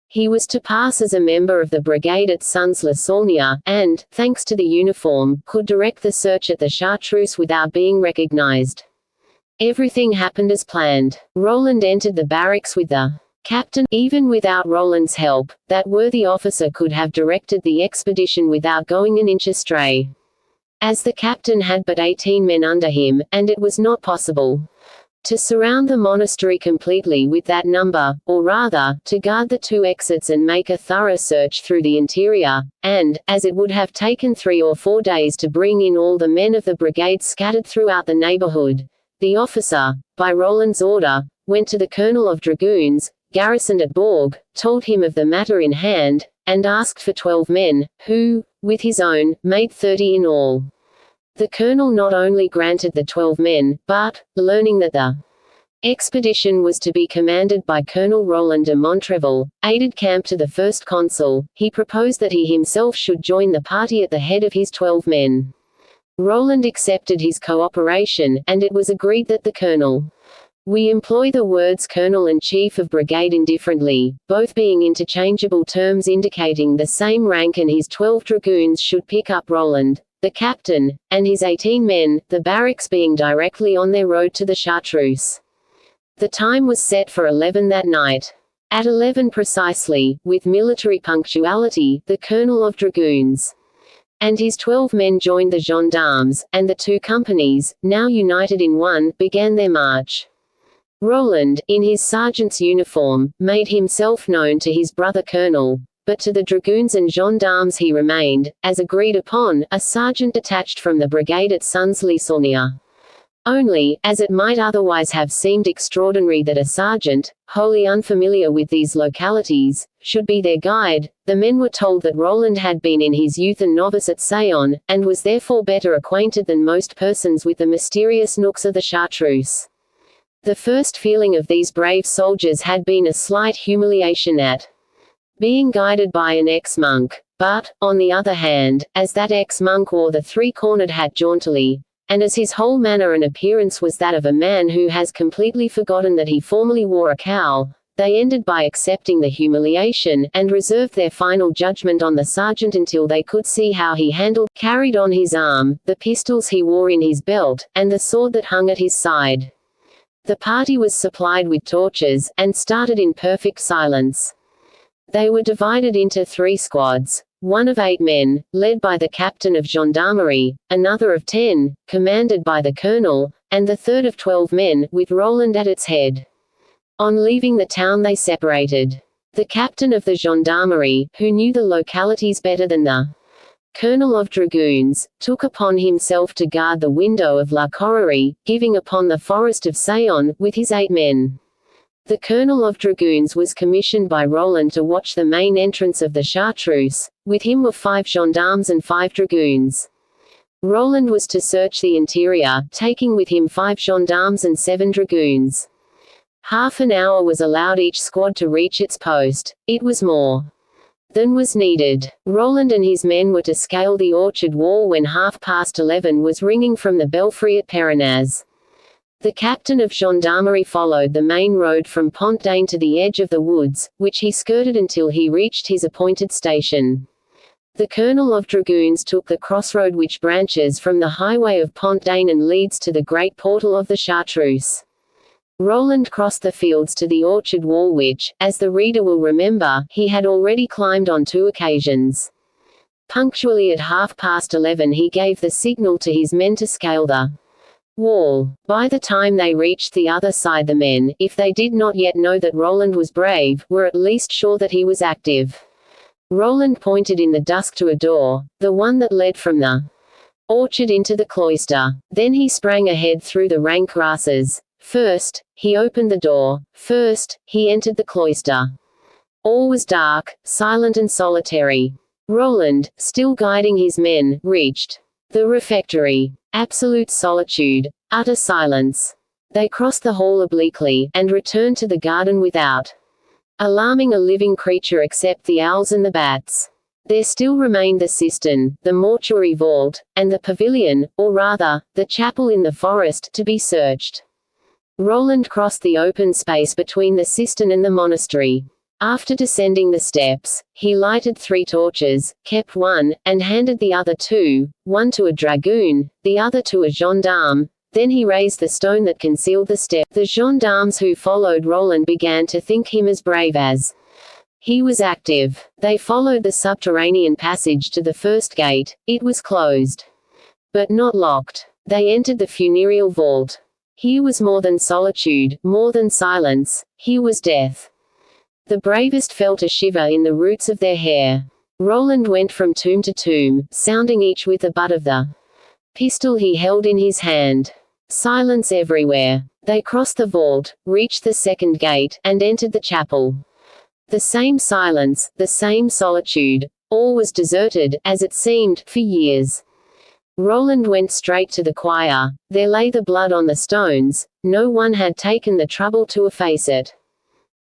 He was to pass as a member of the brigade at Sons-le-Saulnier, and, thanks to the uniform, could direct the search at the Chartreuse without being recognized. Everything happened as planned. Roland entered the barracks with the captain. Even without Roland's help, that worthy officer could have directed the expedition without going an inch astray. As the captain had but 18 men under him, and it was not possible to surround the monastery completely with that number, or rather, to guard the 2 exits and make a thorough search through the interior, and, as it would have taken 3 or 4 days to bring in all the men of the brigade scattered throughout the neighborhood, the officer, by Roland's order, went to the colonel of dragoons, garrisoned at Bourg, told him of the matter in hand, and asked for 12 men, who, with his own, made 30 in all. The colonel not only granted the 12 men, but, learning that the expedition was to be commanded by Colonel Roland de Montrevel, aide-de-camp to the first consul, he proposed that he himself should join the party at the head of his 12 men. Roland accepted his cooperation, and it was agreed that the colonel. We employ the words colonel and chief of brigade indifferently, both being interchangeable terms indicating the same rank, and his 12 dragoons should pick up Roland, the captain, and his 18 men, the barracks being directly on their road to the Chartreuse. The time was set for 11 that night. At 11 precisely, with military punctuality, the colonel of dragoons and his 12 men joined the gendarmes, and the 2 companies, now united in one, began their march. Roland, in his sergeant's uniform, made himself known to his brother colonel, but to the dragoons and gendarmes he remained, as agreed upon, a sergeant detached from the brigade at Sons-le-Saulnier. Only, as it might otherwise have seemed extraordinary that a sergeant, wholly unfamiliar with these localities, should be their guide, the men were told that Roland had been in his youth a novice at Sayon, and was therefore better acquainted than most persons with the mysterious nooks of the Chartreuse. The first feeling of these brave soldiers had been a slight humiliation at being guided by an ex-monk, But, on the other hand, as that ex-monk wore the three-cornered hat jauntily, and as his whole manner and appearance was that of a man who has completely forgotten that he formerly wore a cowl, they ended by accepting the humiliation, and reserved their final judgment on the sergeant until they could see how he carried on his arm, the pistols he wore in his belt, and the sword that hung at his side. The party was supplied with torches, and started in perfect silence. They were divided into 3 squads, one of 8 men, led by the captain of gendarmerie, another of 10, commanded by the colonel, and the third of 12 men, with Roland at its head. On leaving the town they separated. The captain of the gendarmerie, who knew the localities better than the colonel of dragoons, took upon himself to guard the window of La Correrie, giving upon the forest of Sayon, with his 8 men. The colonel of dragoons was commissioned by Roland to watch the main entrance of the Chartreuse. With him were 5 gendarmes and 5 dragoons. Roland was to search the interior, taking with him 5 gendarmes and 7 dragoons. Half an hour was allowed each squad to reach its post. It was more than was needed. Roland and his men were to scale the orchard wall when 11:30 was ringing from the belfry at Péronaz. The captain of gendarmerie followed the main road from Pont d'Ain to the edge of the woods, which he skirted until he reached his appointed station. The colonel of dragoons took the crossroad which branches from the highway of Pont d'Ain and leads to the great portal of the Chartreuse. Roland crossed the fields to the orchard wall which, as the reader will remember, he had already climbed on 2 occasions. Punctually at 11:30 he gave the signal to his men to scale the wall. By the time they reached the other side the men, if they did not yet know that Roland was brave, were at least sure that he was active. Roland pointed in the dusk to a door, the one that led from the orchard into the cloister. Then he sprang ahead through the rank grasses. First, he opened the door. First, he entered the cloister. All was dark, silent and solitary. Roland, still guiding his men, reached the refectory. Absolute solitude. Utter silence. They crossed the hall obliquely, and returned to the garden without alarming a living creature except the owls and the bats. There still remained the cistern, the mortuary vault, and the pavilion, or rather, the chapel in the forest, to be searched. Roland crossed the open space between the cistern and the monastery. After descending the steps, he lighted 3 torches, kept one, and handed the other 2, one to a dragoon, the other to a gendarme. Then he raised the stone that concealed the step. The gendarmes who followed Roland began to think him as brave as he was active. They followed the subterranean passage to the first gate. It was closed, but not locked. They entered the funereal vault. Here was more than solitude, more than silence. Here was death. The bravest felt a shiver in the roots of their hair. Roland went from tomb to tomb, sounding each with the butt of the pistol he held in his hand. Silence everywhere. They crossed the vault, reached the second gate, and entered the chapel. The same silence, the same solitude. All was deserted, as it seemed, for years. Roland went straight to the choir. There lay the blood on the stones. No one had taken the trouble to efface it.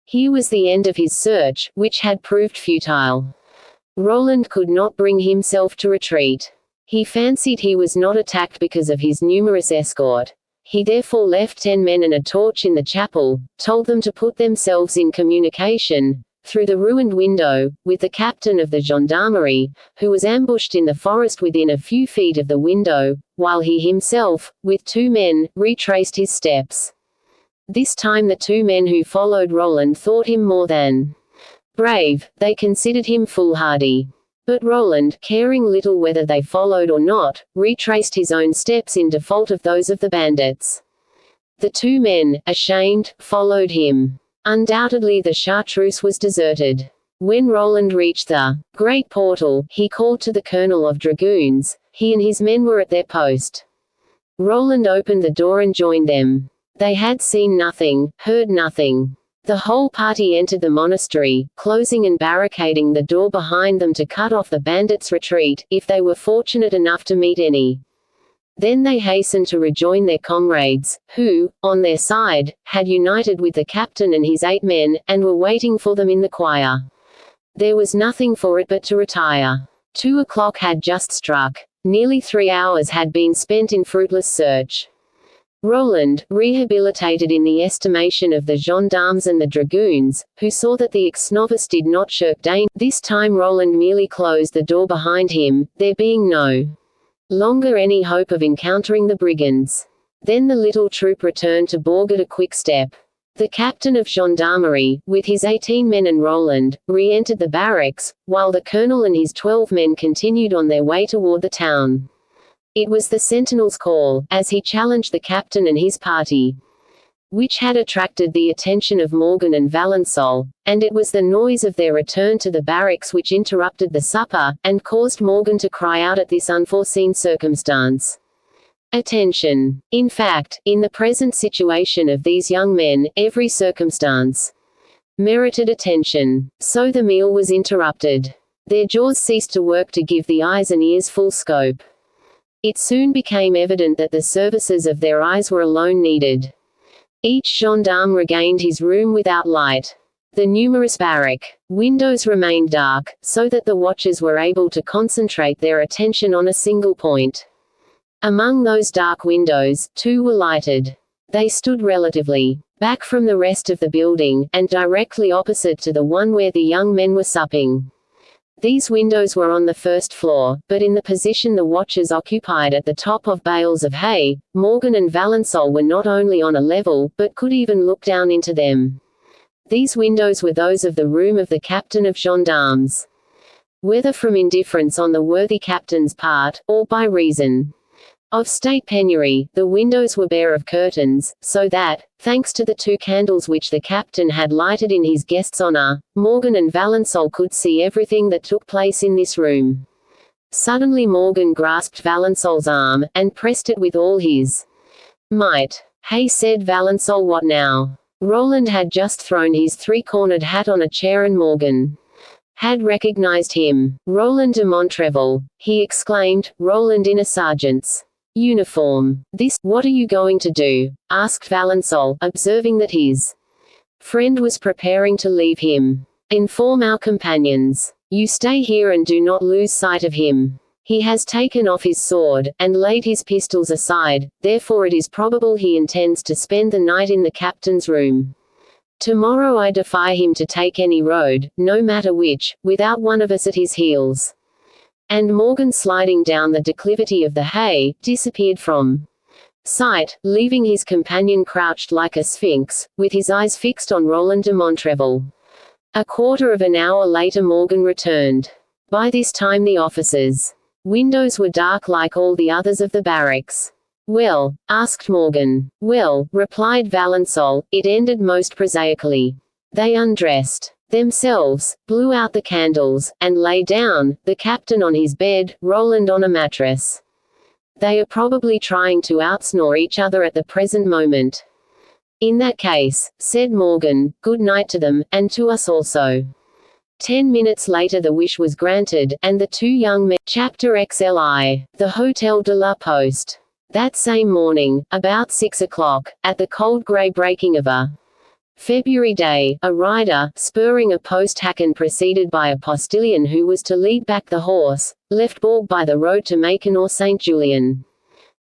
Here was the end of his search, which had proved futile. Roland could not bring himself to retreat. He fancied he was not attacked because of his numerous escort. He therefore left 10 men and a torch in the chapel, told them to put themselves in communication, through the ruined window, with the captain of the gendarmerie, who was ambushed in the forest within a few feet of the window, while he himself, with 2 men, retraced his steps. This time the 2 men who followed Roland thought him more than brave, they considered him foolhardy. But Roland, caring little whether they followed or not, retraced his own steps in default of those of the bandits. The 2 men, ashamed, followed him. Undoubtedly the Chartreuse was deserted. When Roland reached the great portal, he called to the colonel of dragoons. He and his men were at their post. Roland opened the door and joined them. They had seen nothing, heard nothing. The whole party entered the monastery, closing and barricading the door behind them to cut off the bandits' retreat, if they were fortunate enough to meet any. Then they hastened to rejoin their comrades, who, on their side, had united with the captain and his 8 men, and were waiting for them in the choir. There was nothing for it but to retire. 2 o'clock had just struck. Nearly 3 hours had been spent in fruitless search. Roland, rehabilitated in the estimation of the gendarmes and the dragoons, who saw that the ex-novice did not shirk danger, this time Roland merely closed the door behind him, there being no longer any hope of encountering the brigands. Then the little troop returned to Bourg at a quick step. The captain of gendarmerie, with his 18 men and Roland, re-entered the barracks, while the colonel and his 12 men continued on their way toward the town. It was the sentinel's call, as he challenged the captain and his party, which had attracted the attention of Morgan and Valensole, and it was the noise of their return to the barracks which interrupted the supper, and caused Morgan to cry out at this unforeseen circumstance. Attention! In fact, in the present situation of these young men, every circumstance merited attention. So the meal was interrupted. Their jaws ceased to work to give the eyes and ears full scope. It soon became evident that the services of their eyes were alone needed. Each gendarme regained his room without light. The numerous barrack windows remained dark, so that the watchers were able to concentrate their attention on a single point. Among those dark windows, 2 were lighted. They stood relatively back from the rest of the building, and directly opposite to the one where the young men were supping. These windows were on the first floor, but in the position the watchers occupied at the top of bales of hay, Morgan and Valensole were not only on a level, but could even look down into them. These windows were those of the room of the captain of gendarmes. Whether from indifference on the worthy captain's part, or by reason of state penury, the windows were bare of curtains, so that, thanks to the 2 candles which the captain had lighted in his guest's honor, Morgan and Valensole could see everything that took place in this room. Suddenly Morgan grasped Valensole's arm, and pressed it with all his might. "Hey," said Valensole, "what now?" Roland had just thrown his 3-cornered hat on a chair and Morgan had recognized him. "Roland de Montrevel," he exclaimed, "Roland in a sergeant's uniform. What are you going to do?" asked Valensole, observing that his friend was preparing to leave him. "Inform our companions. You stay here and do not lose sight of him. He has taken off his sword, and laid his pistols aside, therefore it is probable he intends to spend the night in the captain's room. Tomorrow I defy him to take any road, no matter which, without one of us at his heels." And Morgan, sliding down the declivity of the hay, disappeared from sight, leaving his companion crouched like a sphinx, with his eyes fixed on Roland de Montrevel. A quarter of an hour later Morgan returned. By this time the officers' windows were dark like all the others of the barracks. "Well?" asked Morgan. "Well," replied Valensole, "it ended most prosaically. They undressed themselves, blew out the candles, and lay down, the captain on his bed, Roland on a mattress. They are probably trying to outsnore each other at the present moment." "In that case," said Morgan, "good night to them, and to us also." 10 minutes later the wish was granted, and the 2 young men. Chapter XLI. The Hotel de la Poste. That same morning, about 6 o'clock, at the cold grey breaking of a February day, a rider, spurring a post-hack preceded by a postilion who was to lead back the horse, left Bourg by the road to Macon or St. Julien.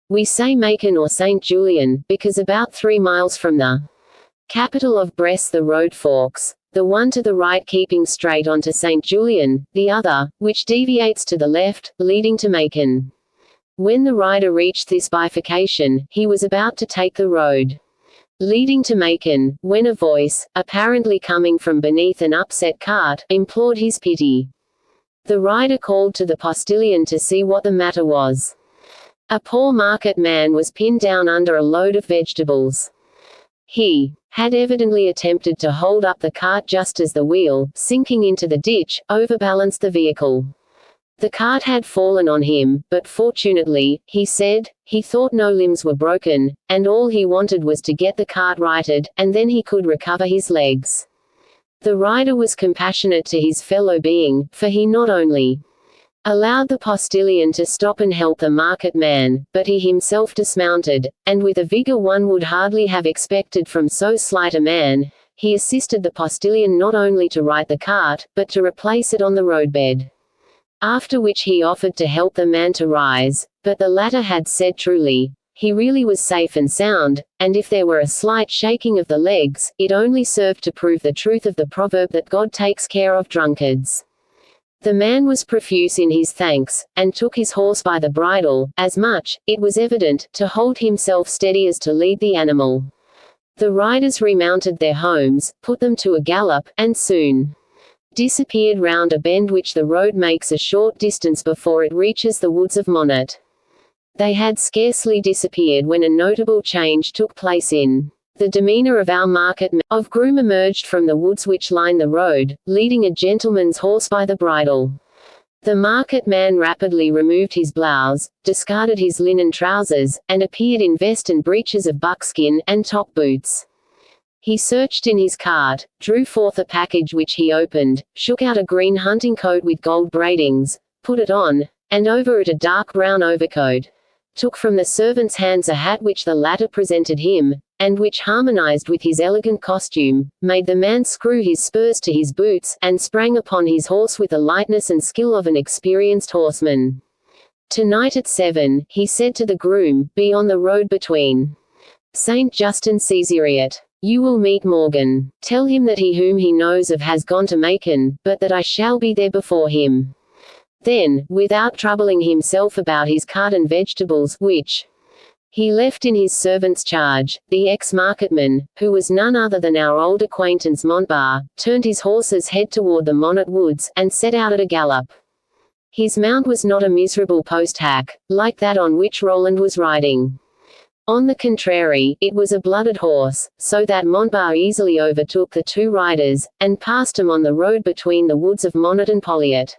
We say Macon or St. Julien, because about 3 miles from the capital of Bresse the road forks, the one to the right keeping straight on to St. Julien, the other, which deviates to the left, leading to Macon. When the rider reached this bifurcation, he was about to take the road leading to Macon, when a voice, apparently coming from beneath an upset cart, implored his pity. The rider called to the postilion to see what the matter was. A poor market man was pinned down under a load of vegetables. He had evidently attempted to hold up the cart just as the wheel, sinking into the ditch, overbalanced the vehicle. The cart had fallen on him, but fortunately, he said, he thought no limbs were broken, and all he wanted was to get the cart righted, and then he could recover his legs. The rider was compassionate to his fellow being, for he not only allowed the postilion to stop and help the market man, but he himself dismounted, and with a vigor one would hardly have expected from so slight a man, he assisted the postilion not only to right the cart, but to replace it on the roadbed. After which he offered to help the man to rise, but the latter had said truly, he really was safe and sound, and if there were a slight shaking of the legs, it only served to prove the truth of the proverb that God takes care of drunkards. The man was profuse in his thanks, and took his horse by the bridle, as much, it was evident, to hold himself steady as to lead the animal. The riders remounted their homes, put them to a gallop, and soon disappeared round a bend which the road makes a short distance before it reaches the woods of Monet. They had scarcely disappeared when a notable change took place in the demeanor of our market man. Of groom emerged from the woods which line the road, leading a gentleman's horse by the bridle. The market man rapidly removed his blouse, discarded his linen trousers, and appeared in vest and breeches of buckskin, and top boots. He searched in his cart, drew forth a package which he opened, shook out a green hunting coat with gold braidings, put it on, and over it a dark brown overcoat, took from the servant's hands a hat which the latter presented him, and which harmonized with his elegant costume, made the man screw his spurs to his boots, and sprang upon his horse with the lightness and skill of an experienced horseman. "Tonight at 7, he said to the groom, "be on the road between St. Just and Caesariot. You will meet Morgan. Tell him that he whom he knows of has gone to Macon, but that I shall be there before him." Then, without troubling himself about his cart and vegetables, which he left in his servant's charge, the ex-marketman, who was none other than our old acquaintance Montbar, turned his horse's head toward the Monet woods, and set out at a gallop. His mount was not a miserable post-hack, like that on which Roland was riding. On the contrary, it was a blooded horse, so that Montbar easily overtook the two riders, and passed them on the road between the woods of Monet and Poliet.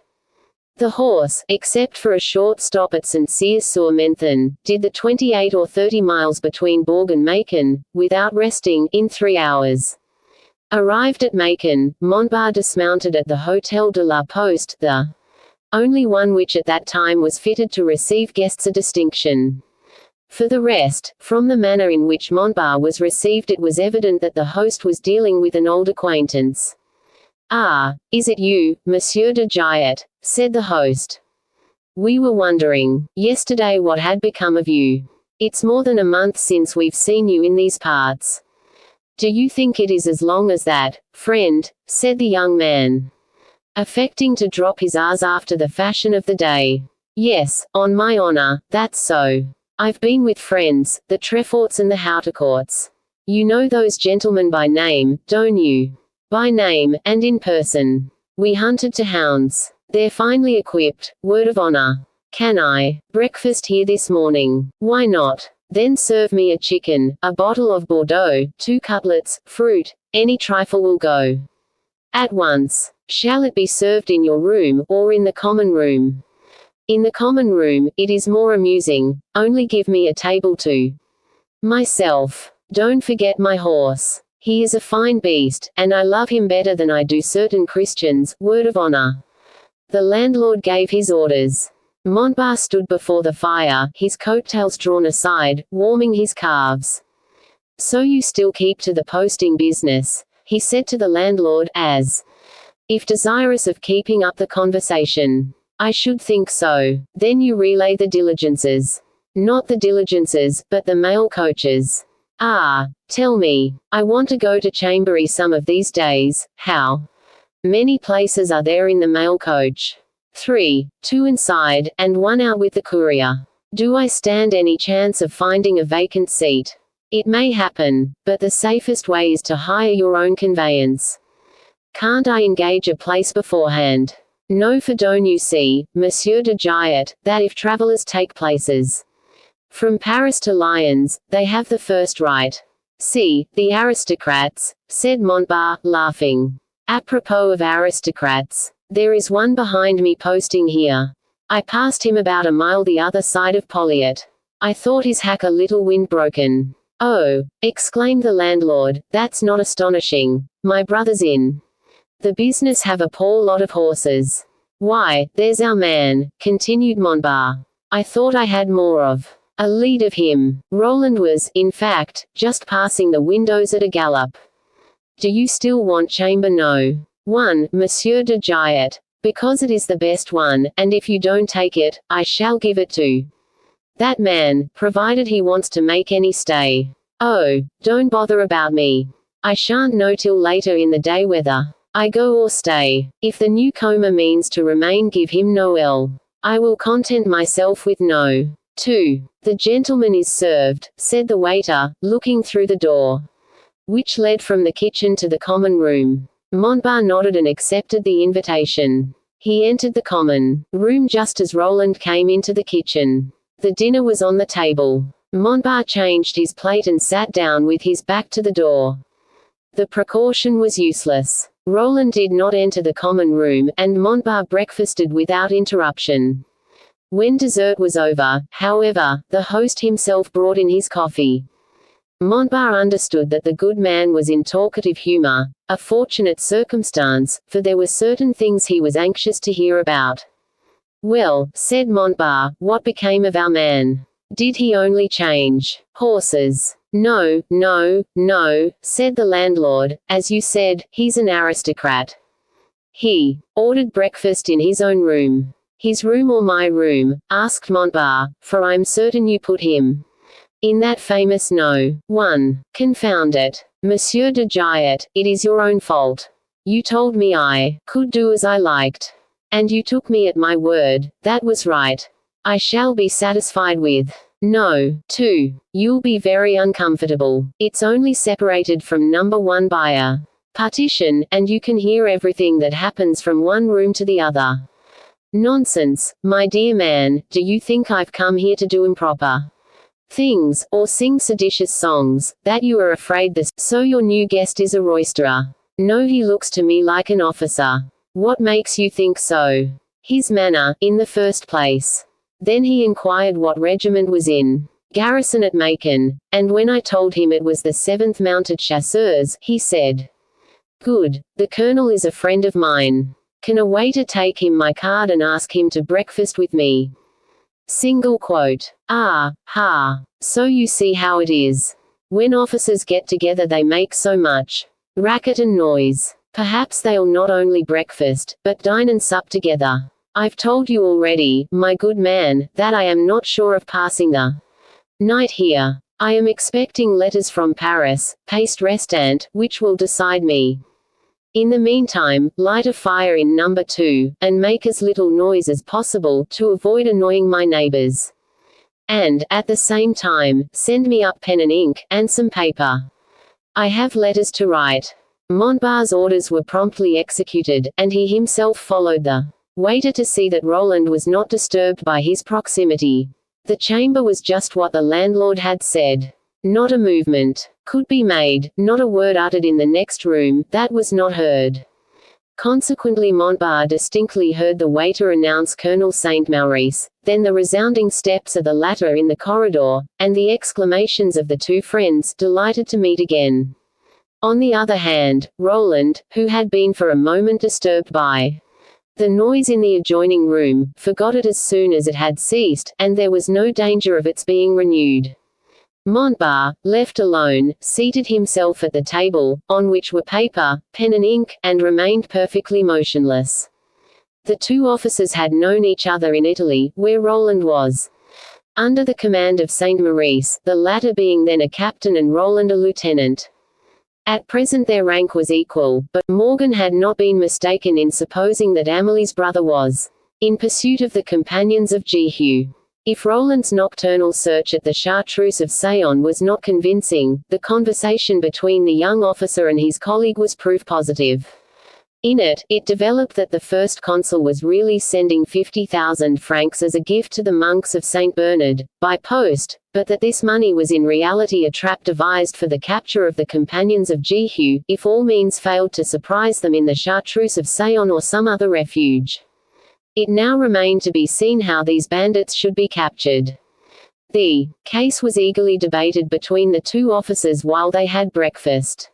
The horse, except for a short stop at St. Cyr-sur-Menthon, did the 28 or 30 miles between Bourg and Macon, without resting, in 3 hours. Arrived at Macon, Montbar dismounted at the Hôtel de la Poste, the only one which at that time was fitted to receive guests of distinction. For the rest, from the manner in which Montbar was received, it was evident that the host was dealing with an old acquaintance. "Ah, is it you, Monsieur de Giat?" said the host. "We were wondering, yesterday, what had become of you. It's more than a month since we've seen you in these parts." "Do you think it is as long as that, friend?" said the young man, affecting to drop his R's after the fashion of the day. "Yes, on my honor, that's so. I've been with friends, the Treforts and the Houtecourts. You know those gentlemen by name, don't you?" "By name, and in person. We hunted to hounds. They're finely equipped, word of honor." "Can I breakfast here this morning?" "Why not? Then serve me a chicken, a bottle of Bordeaux, 2 cutlets, fruit, any trifle will go." "At once. Shall it be served in your room, or in the common room?" "In the common room, it is more amusing. Only give me a table to myself. Don't forget my horse. He is a fine beast, and I love him better than I do certain Christians, word of honor." The landlord gave his orders. Montbar stood before the fire, his coattails drawn aside, warming his calves. "So you still keep to the posting business?" he said to the landlord, as if desirous of keeping up the conversation. "I should think so. Then you relay the diligences?" "Not the diligences, but the mail coaches." "Ah, tell me. I want to go to Chambery some of these days. How many places are there in the mail coach?" "3, 2 inside, and 1 out with the courier." "Do I stand any chance of finding a vacant seat?" "It may happen, but the safest way is to hire your own conveyance." "Can't I engage a place beforehand?" "No, for don't you see, Monsieur de Giat, that if travelers take places from Paris to Lyons, they have the first right." "See, the aristocrats," said Montbar, laughing. "Apropos of aristocrats, there is one behind me posting here. I passed him about a mile the other side of Poliet. I thought his hack a little wind-broken." "Oh," exclaimed the landlord, "that's not astonishing. My brother's in the business have a poor lot of horses." "Why, there's our man," continued Montbar. "I thought I had more of a lead of him." Roland was, in fact, just passing the windows at a gallop. Do you still want chamber no. 1, Monsieur de Giat. Because it is the best one, and if you don't take it, I shall give it to that man, provided he wants to make any stay. Oh, don't bother about me. I shan't know till later in the day whether I go or stay. If the newcomer means to remain, give him no L. I will content myself with no. 2. The gentleman is served, said the waiter, looking through the door, which led from the kitchen to the common room. Montbar nodded and accepted the invitation. He entered the common room just as Roland came into the kitchen. The dinner was on the table. Montbar changed his plate and sat down with his back to the door. The precaution was useless. Roland did not enter the common room, and Montbar breakfasted without interruption. When dessert was over, however, the host himself brought in his coffee. Montbar understood that the good man was in talkative humor, a fortunate circumstance, for there were certain things he was anxious to hear about. Well, said Montbar, what became of our man? Did he only change horses? No, no, no, said the landlord, as you said, he's an aristocrat. He ordered breakfast in his own room. His room or my room? Asked Montbar, for I'm certain you put him in that famous no. 1. Confound it. Monsieur de Giat, it is your own fault. You told me I could do as I liked. And you took me at my word. That was right. I shall be satisfied with no. 2. You'll be very uncomfortable. It's only separated from number 1 by a partition, and you can hear everything that happens from one room to the other. Nonsense, my dear man. Do you think I've come here to do improper things, or sing seditious songs, that you are afraid so your new guest is a roisterer? No, he looks to me like an officer. What makes you think so? His manner, in the first place. Then he inquired what regiment was in garrison at Macon, and when I told him it was the 7th Mounted Chasseurs, he said, good, the colonel is a friend of mine. Can a waiter take him my card and ask him to breakfast with me? Single quote. Ah, ha. So you see how it is. When officers get together they make so much racket and noise. Perhaps they'll not only breakfast, but dine and sup together. I've told you already, my good man, that I am not sure of passing the night here. I am expecting letters from Paris, paste restant, which will decide me. In the meantime, light a fire in number 2, and make as little noise as possible, to avoid annoying my neighbors. And, at the same time, send me up pen and ink, and some paper. I have letters to write. Montbar's orders were promptly executed, and he himself followed the waiter to see that Roland was not disturbed by his proximity. The chamber was just what the landlord had said. Not a movement could be made, not a word uttered in the next room, that was not heard. Consequently Montbar distinctly heard the waiter announce Colonel St. Maurice, then the resounding steps of the latter in the corridor, and the exclamations of the two friends, delighted to meet again. On the other hand, Roland, who had been for a moment disturbed by the noise in the adjoining room, forgot it as soon as it had ceased, and there was no danger of its being renewed. Montbar, left alone, seated himself at the table, on which were paper, pen and ink, and remained perfectly motionless. The two officers had known each other in Italy, where Roland was under the command of St. Maurice, the latter being then a captain and Roland a lieutenant. At present their rank was equal, but Morgan had not been mistaken in supposing that Amelie's brother was in pursuit of the companions of Jehu. If Roland's nocturnal search at the Chartreuse of Sayon was not convincing, the conversation between the young officer and his colleague was proof positive. In it developed that the first consul was really sending 50,000 francs as a gift to the monks of St. Bernard, by post, but that this money was in reality a trap devised for the capture of the companions of Jehu, if all means failed to surprise them in the Chartreuse of Sayon or some other refuge. It now remained to be seen how these bandits should be captured. The case was eagerly debated between the two officers while they had breakfast.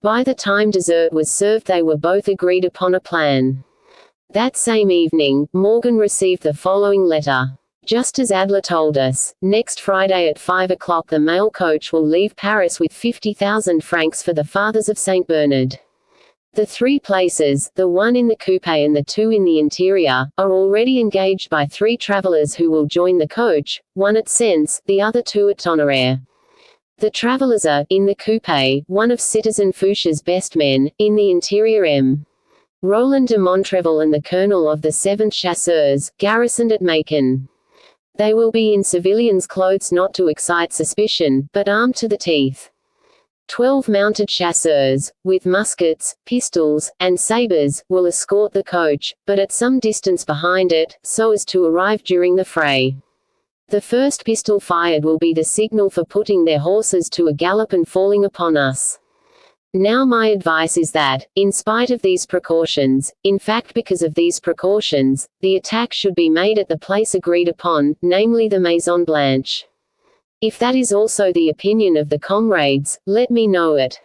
By the time dessert was served they were both agreed upon a plan. That same evening, Morgan received the following letter. Just as Adler told us, next Friday at 5 o'clock the mail coach will leave Paris with 50,000 francs for the Fathers of St. Bernard. The 3 places, the one in the coupe and the 2 in the interior, are already engaged by 3 travelers who will join the coach, one at Sens, the other 2 at Tonnerre. The travelers are, in the coupe, one of Citizen Fouche's best men, in the interior M. Roland de Montrevel and the colonel of the 7th Chasseurs, garrisoned at Macon. They will be in civilians' clothes not to excite suspicion, but armed to the teeth. 12 mounted chasseurs, with muskets, pistols, and sabres, will escort the coach, but at some distance behind it, so as to arrive during the fray. The first pistol fired will be the signal for putting their horses to a gallop and falling upon us. Now my advice is that, in spite of these precautions, in fact because of these precautions, the attack should be made at the place agreed upon, namely the Maison Blanche. If that is also the opinion of the comrades, let me know it.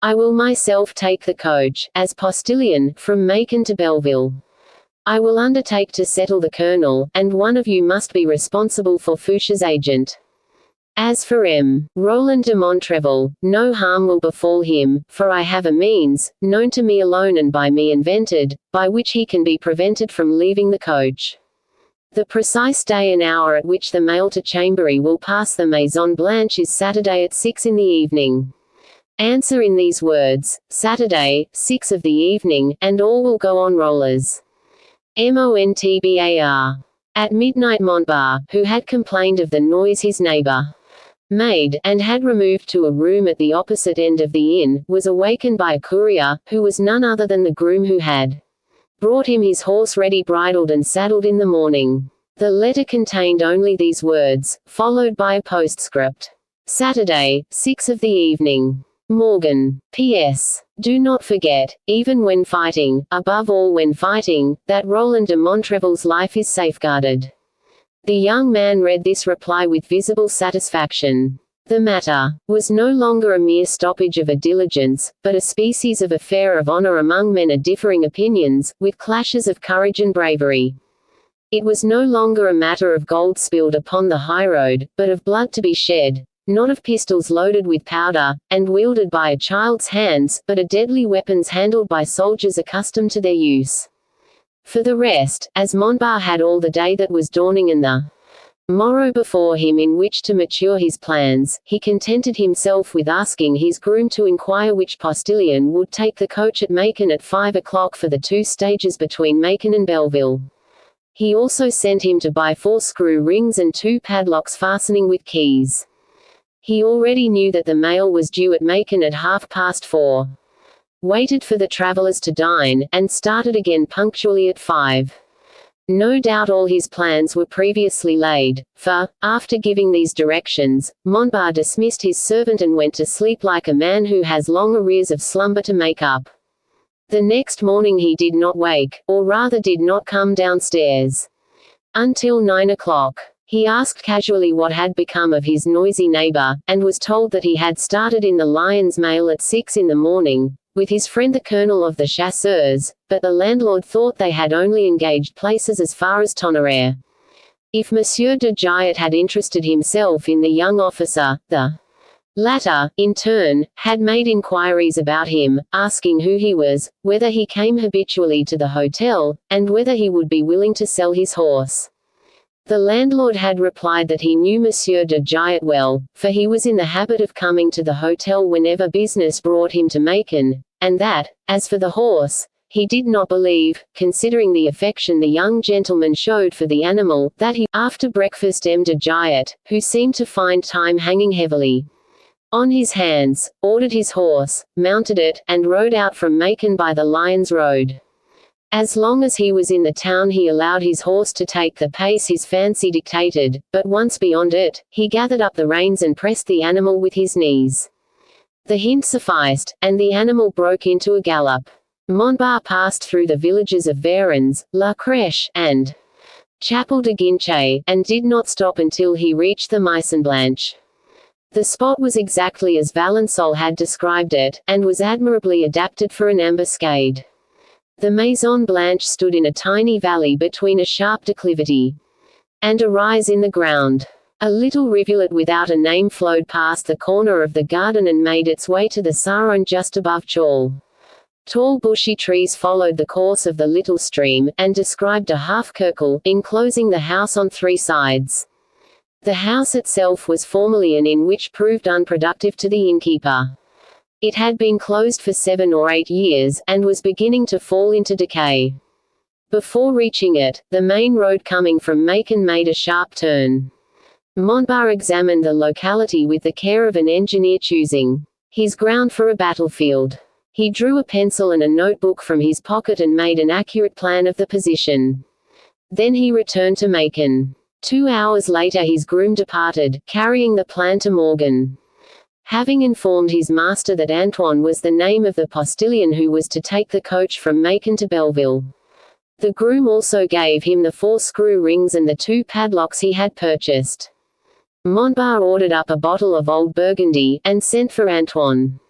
I will myself take the coach, as postilion, from Macon to Belleville. I will undertake to settle the colonel, and one of you must be responsible for Fouche's agent. As for M. Roland de Montrevel, no harm will befall him, for I have a means, known to me alone and by me invented, by which he can be prevented from leaving the coach. The precise day and hour at which the mail to Chambéry will pass the Maison Blanche is Saturday at 6 in the evening. Answer in these words, Saturday, 6 of the evening, and all will go on rollers. Montbar. At midnight Montbar, who had complained of the noise his neighbor made, and had removed to a room at the opposite end of the inn, was awakened by a courier, who was none other than the groom who had brought him his horse ready bridled and saddled in the morning. The letter contained only these words, followed by a postscript. Saturday, 6 of the evening. Morgan. P.S. Do not forget, even when fighting, above all when fighting, that Roland de Montrevel's life is safeguarded. The young man read this reply with visible satisfaction. The matter was no longer a mere stoppage of a diligence, but a species of affair of honor among men of differing opinions, with clashes of courage and bravery. It was no longer a matter of gold spilled upon the highroad, but of blood to be shed, not of pistols loaded with powder, and wielded by a child's hands, but of deadly weapons handled by soldiers accustomed to their use. For the rest, as Montbar had all the day that was dawning and the morrow before him in which to mature his plans, he contented himself with asking his groom to inquire which postilion would take the coach at Macon at 5 o'clock for the 2 stages between Macon and Belleville. He also sent him to buy 4 screw rings and 2 padlocks fastening with keys. He already knew that the mail was due at Macon at 4:30. Waited for the travelers to dine, and started again punctually at 5. No doubt all his plans were previously laid, for, after giving these directions, Montbar dismissed his servant and went to sleep like a man who has long arrears of slumber to make up. The next morning he did not wake, or rather did not come downstairs, until 9 o'clock. He asked casually what had become of his noisy neighbor, and was told that he had started in the Lyons mail at 6 in the morning, with his friend the colonel of the chasseurs, but the landlord thought they had only engaged places as far as Tonnerre. If Monsieur de Giot had interested himself in the young officer, the latter, in turn, had made inquiries about him, asking who he was, whether he came habitually to the hotel, and whether he would be willing to sell his horse. The landlord had replied that he knew Monsieur de Giot well, for he was in the habit of coming to the hotel whenever business brought him to Macon, and that, as for the horse, he did not believe, considering the affection the young gentleman showed for the animal, that he, after breakfast M. de Giot, who seemed to find time hanging heavily on his hands, ordered his horse, mounted it, and rode out from Macon by the Lyons road. As long as he was in the town he allowed his horse to take the pace his fancy dictated, but once beyond it, he gathered up the reins and pressed the animal with his knees. The hint sufficed, and the animal broke into a gallop. Montbar passed through the villages of Varennes, La Crèche, and Chapel de Guinchay, and did not stop until he reached the Maison Blanche. The spot was exactly as Valençol had described it, and was admirably adapted for an ambuscade. The Maison Blanche stood in a tiny valley between a sharp declivity and a rise in the ground. A little rivulet without a name flowed past the corner of the garden and made its way to the Saron just above Chal. Tall bushy trees followed the course of the little stream, and described a half-circle, enclosing the house on 3 sides. The house itself was formerly an inn which proved unproductive to the innkeeper. It had been closed for 7 or 8 years, and was beginning to fall into decay. Before reaching it, the main road coming from Macon made a sharp turn. Montbar examined the locality with the care of an engineer choosing his ground for a battlefield. He drew a pencil and a notebook from his pocket and made an accurate plan of the position. Then he returned to Macon. 2 hours later his groom departed, carrying the plan to Morgan. Having informed his master that Antoine was the name of the postilion who was to take the coach from Macon to Belleville. The groom also gave him the 4 screw rings and the 2 padlocks he had purchased. Montbar ordered up a bottle of old Burgundy, and sent for Antoine.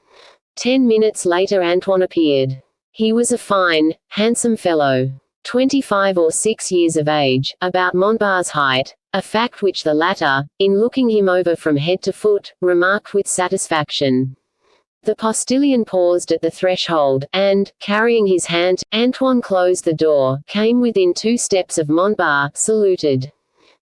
10 minutes later Antoine appeared. He was a fine, handsome fellow. 25 or 6 years of age, about Montbar's height, a fact which the latter, in looking him over from head to foot, remarked with satisfaction. The postilion paused at the threshold, and, carrying his hand, Antoine closed the door, came within 2 steps of Montbar, saluted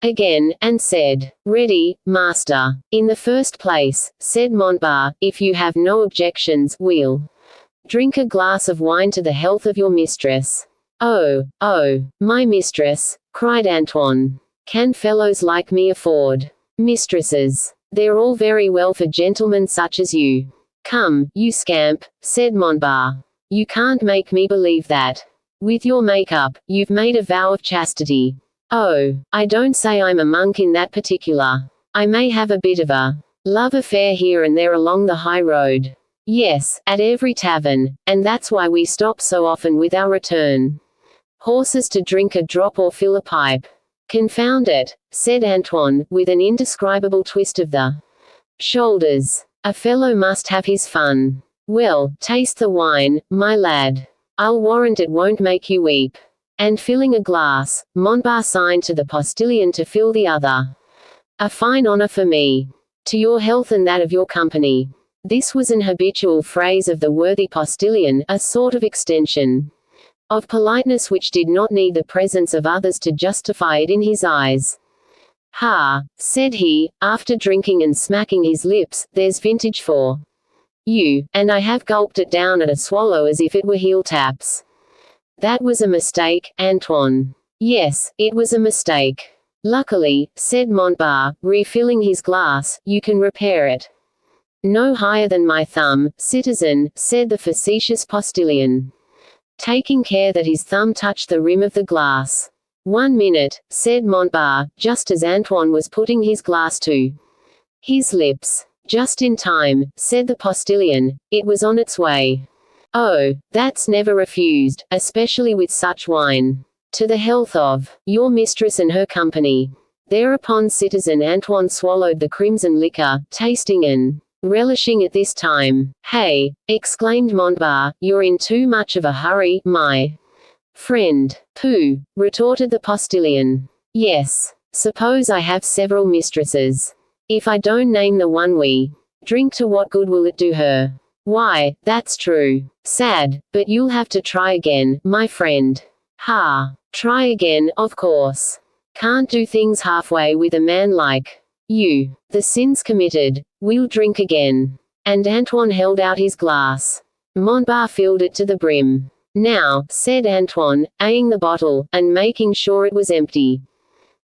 again, and said, "Ready, master." "In the first place," said Montbar, "if you have no objections, we'll drink a glass of wine to the health of your mistress." "Oh, my mistress," cried Antoine. "Can fellows like me afford mistresses? They're all very well for gentlemen such as you." "Come, you scamp," said Montbar. "You can't make me believe that. With your make-up, you've made a vow of chastity." "Oh, I don't say I'm a monk in that particular. I may have a bit of a love affair here and there along the high road. Yes, at every tavern, and that's why we stop so often with our return horses to drink a drop or fill a pipe." "Confound it," said Antoine, with an indescribable twist of the shoulders. "A fellow must have his fun. Well, taste the wine, my lad. I'll warrant it won't make you weep." And filling a glass, Montbar signed to the postilion to fill the other. "A fine honor for me. To your health and that of your company." This was an habitual phrase of the worthy postilion, a sort of extension of politeness which did not need the presence of others to justify it in his eyes. "Ha," said he, after drinking and smacking his lips, "there's vintage for you," and I have gulped it down at a swallow as if it were heel taps. "That was a mistake, Antoine." "Yes, it was a mistake. Luckily," said Montbar, refilling his glass, "you can repair it." "No higher than my thumb, citizen," said the facetious postilion, taking care that his thumb touched the rim of the glass. "1 minute," said Montbar, just as Antoine was putting his glass to his lips. "Just in time," said the postilion, "it was on its way." "Oh, that's never refused, especially with such wine. To the health of your mistress and her company." Thereupon citizen Antoine swallowed the crimson liquor, tasting and relishing it this time. "Hey," exclaimed Montbar, "you're in too much of a hurry, my friend." "Pooh," retorted the postilion. "Yes. Suppose I have several mistresses. If I don't name the one we drink to, what good will it do her?" "Why, that's true. Sad, but you'll have to try again, my friend." "Ha. Try again, of course. Can't do things halfway with a man like you. The sin's committed. We'll drink again." And Antoine held out his glass. Montbar filled it to the brim. "Now," said Antoine, eyeing the bottle, and making sure it was empty.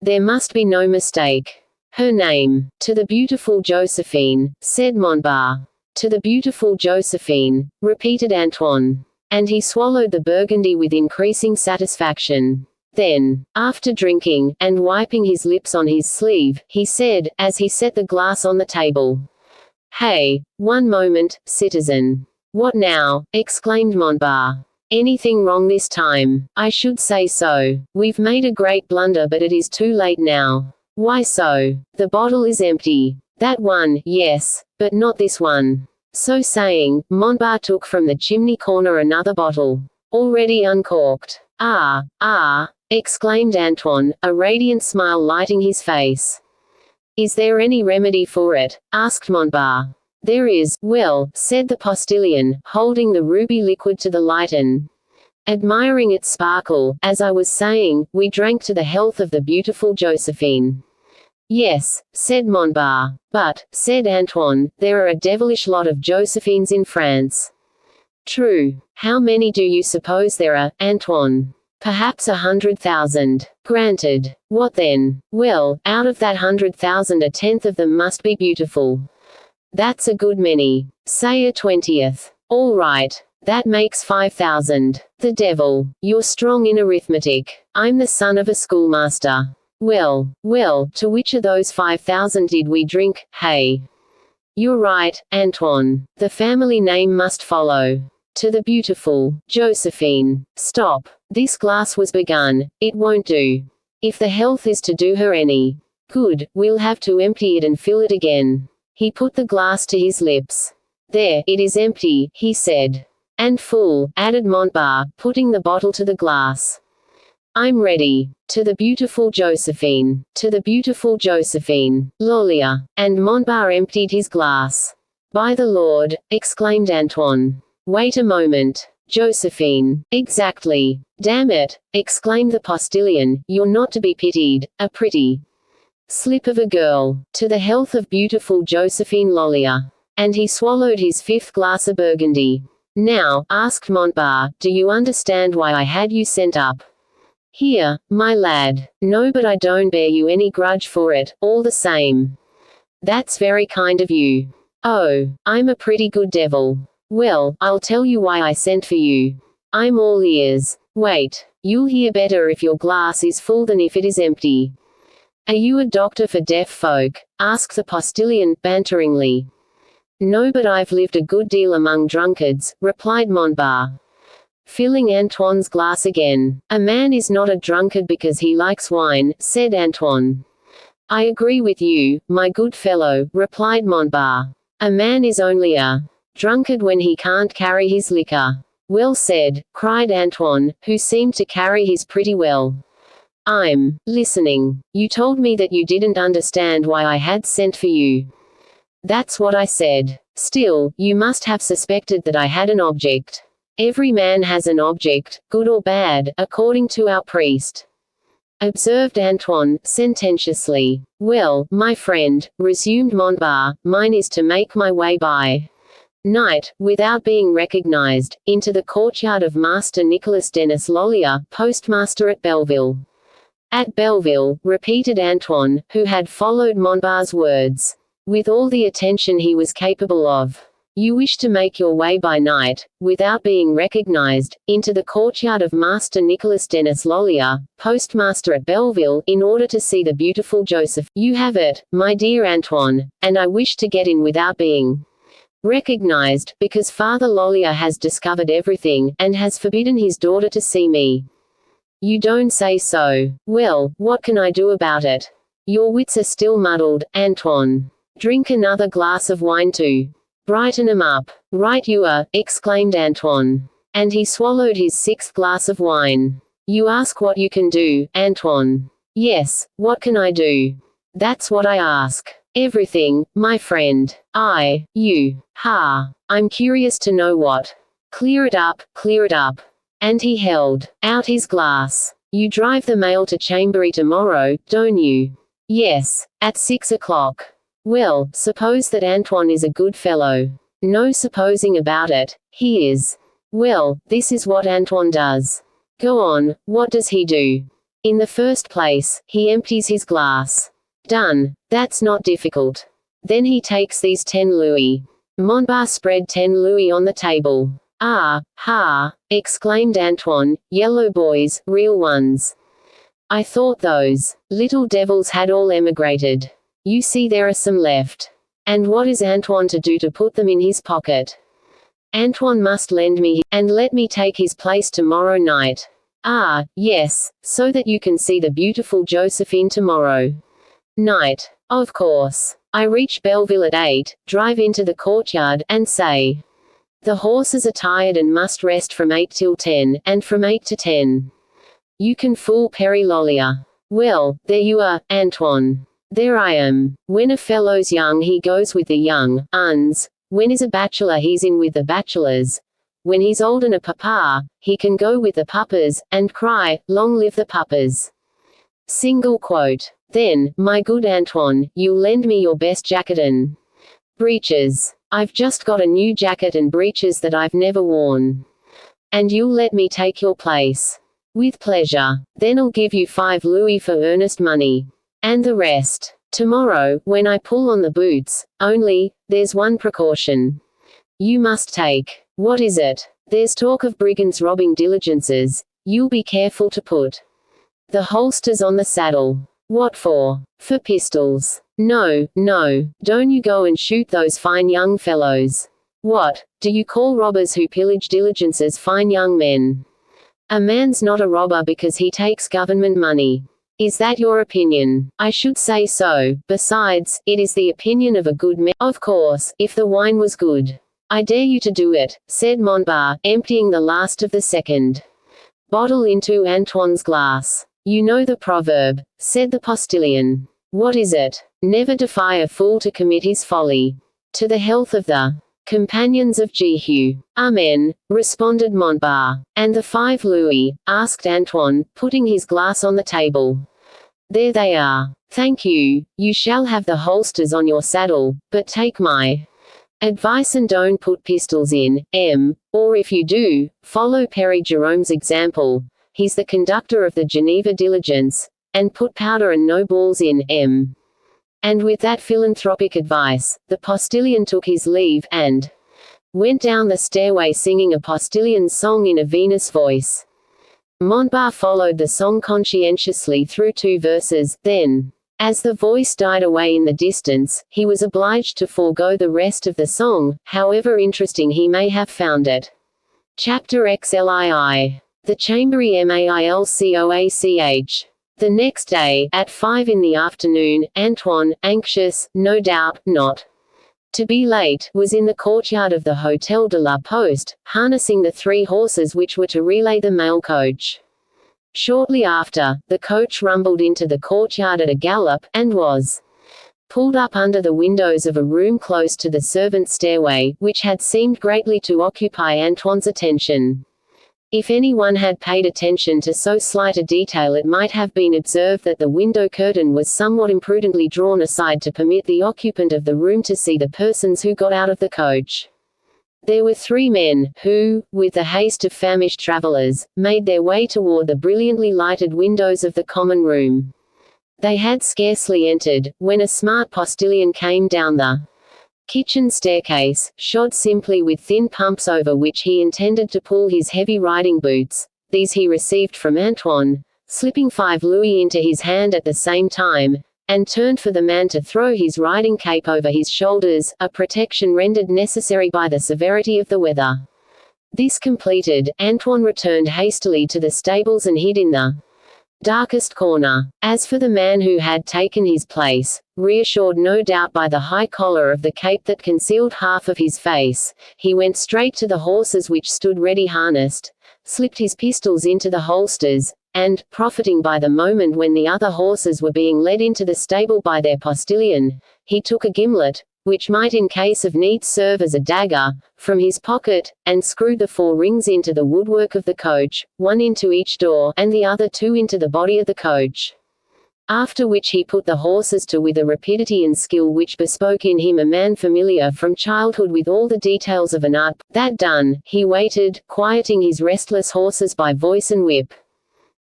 "There must be no mistake. Her name." "To the beautiful Josephine," said Montbar. "To the beautiful Josephine," repeated Antoine. And he swallowed the Burgundy with increasing satisfaction. Then, after drinking, and wiping his lips on his sleeve, he said, as he set the glass on the table, "Hey, 1 moment, citizen." "What now?" exclaimed Montbar. "Anything wrong this time?" "I should say so. We've made a great blunder, but it is too late now." "Why so?" "The bottle is empty." "That one, yes, but not this one." So saying, Montbar took from the chimney corner another bottle, already uncorked. Ah, exclaimed Antoine, a radiant smile lighting his face. Is there any remedy for it? Asked Montbar. There is, well, said the postilion, holding the ruby liquid to the light and admiring its sparkle. As I was saying, we drank to the health of the beautiful Josephine. Yes, said Montbar. But, said Antoine, there are a devilish lot of Josephines in France. True. How many do you suppose there are, Antoine? Perhaps 100,000. Granted. What then? Well, out of that 100,000 a tenth of them must be beautiful. That's a good many. Say a 20th. All right. That makes 5,000. The devil. You're strong in arithmetic. I'm the son of a schoolmaster. Well, to which of those 5,000 did we drink, hey? You're right, Antoine. The family name must follow. To the beautiful Josephine. Stop. This glass was begun. It won't do. If the health is to do her any good, we'll have to empty it and fill it again. He put the glass to his lips. There, it is empty, he said. And full, added Montbar, putting the bottle to the glass. I'm ready. To the beautiful Josephine. To the beautiful Josephine. Lolia. And Montbar emptied his glass. By the Lord, exclaimed Antoine. Wait a moment. Josephine. Exactly. Damn it, exclaimed the postilion, you're not to be pitied, a pretty slip of a girl. To the health of beautiful Josephine Lolia. And he swallowed his 5th glass of Burgundy. Now, asked Montbar, do you understand why I had you sent up here, my lad? No, but I don't bear you any grudge for it, all the same. That's very kind of you. Oh, I'm a pretty good devil. Well, I'll tell you why I sent for you. I'm all ears. Wait. You'll hear better if your glass is full than if it is empty. Are you a doctor for deaf folk? Asked the postilion, banteringly. No, but I've lived a good deal among drunkards, replied Montbar, filling Antoine's glass again. A man is not a drunkard because he likes wine, said Antoine. I agree with you, my good fellow, replied Montbar. A man is only a drunkard when he can't carry his liquor. Well said, cried Antoine, who seemed to carry his pretty well. I'm listening. You told me that you didn't understand why I had sent for you. That's what I said. Still, you must have suspected that I had an object. Every man has an object, good or bad, according to our priest. Observed Antoine, sententiously. Well, my friend, resumed Montbar, mine is to make my way by night, without being recognized, into the courtyard of Master Nicolas Denis Lollier, postmaster at Belleville. At Belleville, repeated Antoine, who had followed Montbar's words with all the attention he was capable of. You wish to make your way by night, without being recognized, into the courtyard of Master Nicolas Denis Lollier, postmaster at Belleville, in order to see the beautiful Joseph. You have it, my dear Antoine, and I wish to get in without being recognized, because Father Lollier has discovered everything, and has forbidden his daughter to see me. You don't say so. Well, what can I do about it? Your wits are still muddled, Antoine. Drink another glass of wine too. Brighten 'em up. Right you are, exclaimed Antoine. And he swallowed his 6th glass of wine. You ask what you can do, Antoine. Yes, what can I do? That's what I ask. Everything, my friend. I'm curious to know what. Clear it up, clear it up. And he held out his glass. You drive the mail to Chambery tomorrow, don't you? Yes, at 6 o'clock. Well, suppose that Antoine is a good fellow. No supposing about it, he is. Well, this is what Antoine does. Go on, what does he do? In the first place, he empties his glass. Done. That's not difficult. Then he takes these 10 louis. Montbar spread 10 louis on the table. Exclaimed Antoine, yellow boys, real ones. I thought those little devils had all emigrated. You see there are some left. And what is Antoine to do to put them in his pocket? Antoine must lend me, and let me take his place tomorrow night. Yes, so that you can see the beautiful Josephine tomorrow night. Of course. I reach Belleville at 8, drive into the courtyard, and say, the horses are tired and must rest from 8 till 10, and from 8 to 10. You can fool Perilolia. Well, there you are, Antoine. There I am. When a fellow's young he goes with the young uns. When he's a bachelor he's in with the bachelors. When he's old and a papa, he can go with the papas, and cry, long live the papas. Single quote. Then, my good Antoine, you'll lend me your best jacket and breeches. I've just got a new jacket and breeches that I've never worn. And you'll let me take your place. With pleasure. Then I'll give you 5 louis for earnest money. And the rest. Tomorrow, when I pull on the boots. Only, there's one precaution you must take. What is it? There's talk of brigands robbing diligences. You'll be careful to put the holsters on the saddle. What for? For pistols. No, no, don't you go and shoot those fine young fellows. What, do you call robbers who pillage diligences fine young men? A man's not a robber because he takes government money. Is that your opinion? I should say so. Besides, it is the opinion of a good man. Of course, if the wine was good. I dare you to do it, said Montbar, emptying the last of the second bottle into Antoine's glass. You know the proverb, said the postilion. What is it? Never defy a fool to commit his folly. To the health of the companions of Jehu. Amen, responded Montbar. And the 5 louis? Asked Antoine, putting his glass on the table. There they are. Thank you, you shall have the holsters on your saddle, but take my advice and don't put pistols in, or if you do, follow Perry Jerome's example. He's the conductor of the Geneva diligence, and put powder and no balls in, And with that philanthropic advice, the postilion took his leave, and went down the stairway singing a postilion's song in a Venus voice. Montbar followed the song conscientiously through 2 verses, then, as the voice died away in the distance, he was obliged to forego the rest of the song, however interesting he may have found it. Chapter XLII. The Chambery Mailcoach. The next day, at 5 in the afternoon, Antoine, anxious, no doubt, not to be late, was in the courtyard of the Hotel de la Poste, harnessing the 3 horses which were to relay the mail coach. Shortly after, the coach rumbled into the courtyard at a gallop, and was pulled up under the windows of a room close to the servants' stairway, which had seemed greatly to occupy Antoine's attention. If anyone had paid attention to so slight a detail, it might have been observed that the window curtain was somewhat imprudently drawn aside to permit the occupant of the room to see the persons who got out of the coach. There were 3 men, who, with the haste of famished travelers, made their way toward the brilliantly lighted windows of the common room. They had scarcely entered, when a smart postilion came down the kitchen staircase, shod simply with thin pumps over which he intended to pull his heavy riding boots. These he received from Antoine, slipping 5 louis into his hand at the same time, and turned for the man to throw his riding cape over his shoulders, a protection rendered necessary by the severity of the weather. This completed, Antoine returned hastily to the stables and hid in the darkest corner. As for the man who had taken his place, reassured no doubt by the high collar of the cape that concealed half of his face, he went straight to the horses which stood ready harnessed, slipped his pistols into the holsters, and, profiting by the moment when the other horses were being led into the stable by their postilion, he took a gimlet, which might in case of need serve as a dagger, from his pocket, and screwed the 4 rings into the woodwork of the coach, 1 into each door, and the other 2 into the body of the coach. After which he put the horses to with a rapidity and skill which bespoke in him a man familiar from childhood with all the details of an art. That done, he waited, quieting his restless horses by voice and whip,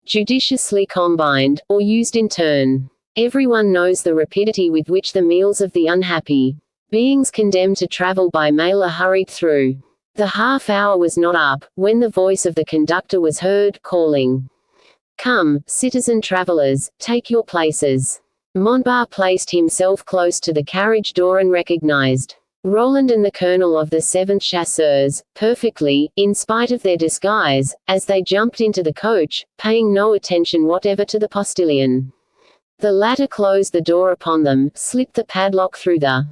judiciously combined, or used in turn. Everyone knows the rapidity with which the meals of the unhappy beings condemned to travel by mail are hurried through. The half-hour was not up, when the voice of the conductor was heard, calling, "Come, citizen travellers, take your places." Montbar placed himself close to the carriage door and recognized Roland and the colonel of the 7th Chasseurs, perfectly, in spite of their disguise, as they jumped into the coach, paying no attention whatever to the postilion. The latter closed the door upon them, slipped the padlock through the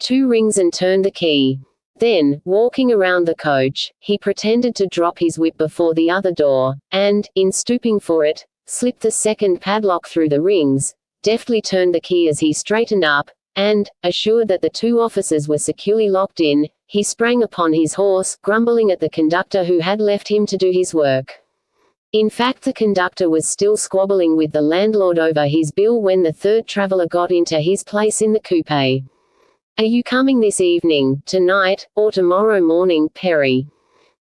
2 rings and turned the key. Then, walking around the coach, he pretended to drop his whip before the other door, and, in stooping for it, slipped the second padlock through the rings, deftly turned the key as he straightened up, and, assured that the two officers were securely locked in, he sprang upon his horse, grumbling at the conductor who had left him to do his work. In fact, the conductor was still squabbling with the landlord over his bill when the third traveler got into his place in the coupe. "Are you coming this evening, tonight, or tomorrow morning, Perry?"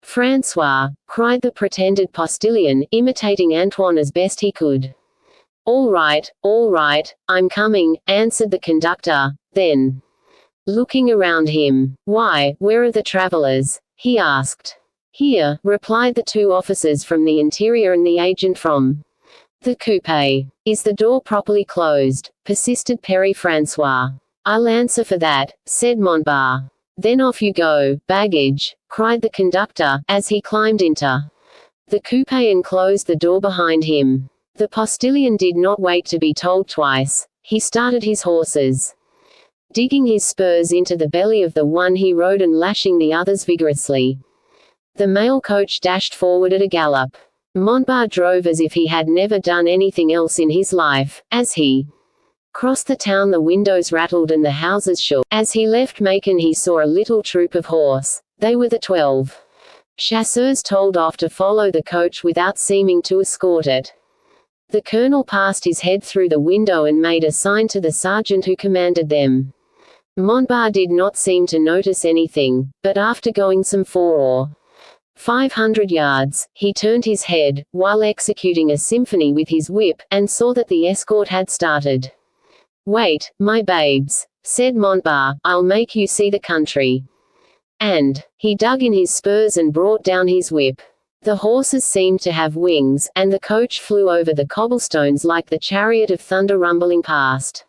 "Francois," cried the pretended postilion, imitating Antoine as best he could. All right, I'm coming," answered the conductor, then, looking around him, "Why, where are the travelers?" he asked. "Here," replied the two officers from the interior and the agent from the coupe. "Is the door properly closed?" persisted Perry Francois. "I'll answer for that," said Montbar. "Then off you go, baggage," cried the conductor, as he climbed into the coupe and closed the door behind him. The postilion did not wait to be told twice. He started his horses, digging his spurs into the belly of the one he rode and lashing the others vigorously. The mail coach dashed forward at a gallop. Montbar drove as if he had never done anything else in his life. As he crossed the town, the windows rattled and the houses shook. As he left Macon, he saw a little troop of horse. They were the 12 chasseurs told off to follow the coach without seeming to escort it. The colonel passed his head through the window and made a sign to the sergeant who commanded them. Montbar did not seem to notice anything, but after going some 400 or 500 yards, he turned his head, while executing a symphony with his whip, and saw that the escort had started. "Wait, my babes," said Montbar, "I'll make you see the country." And he dug in his spurs and brought down his whip. The horses seemed to have wings, and the coach flew over the cobblestones like the chariot of thunder rumbling past.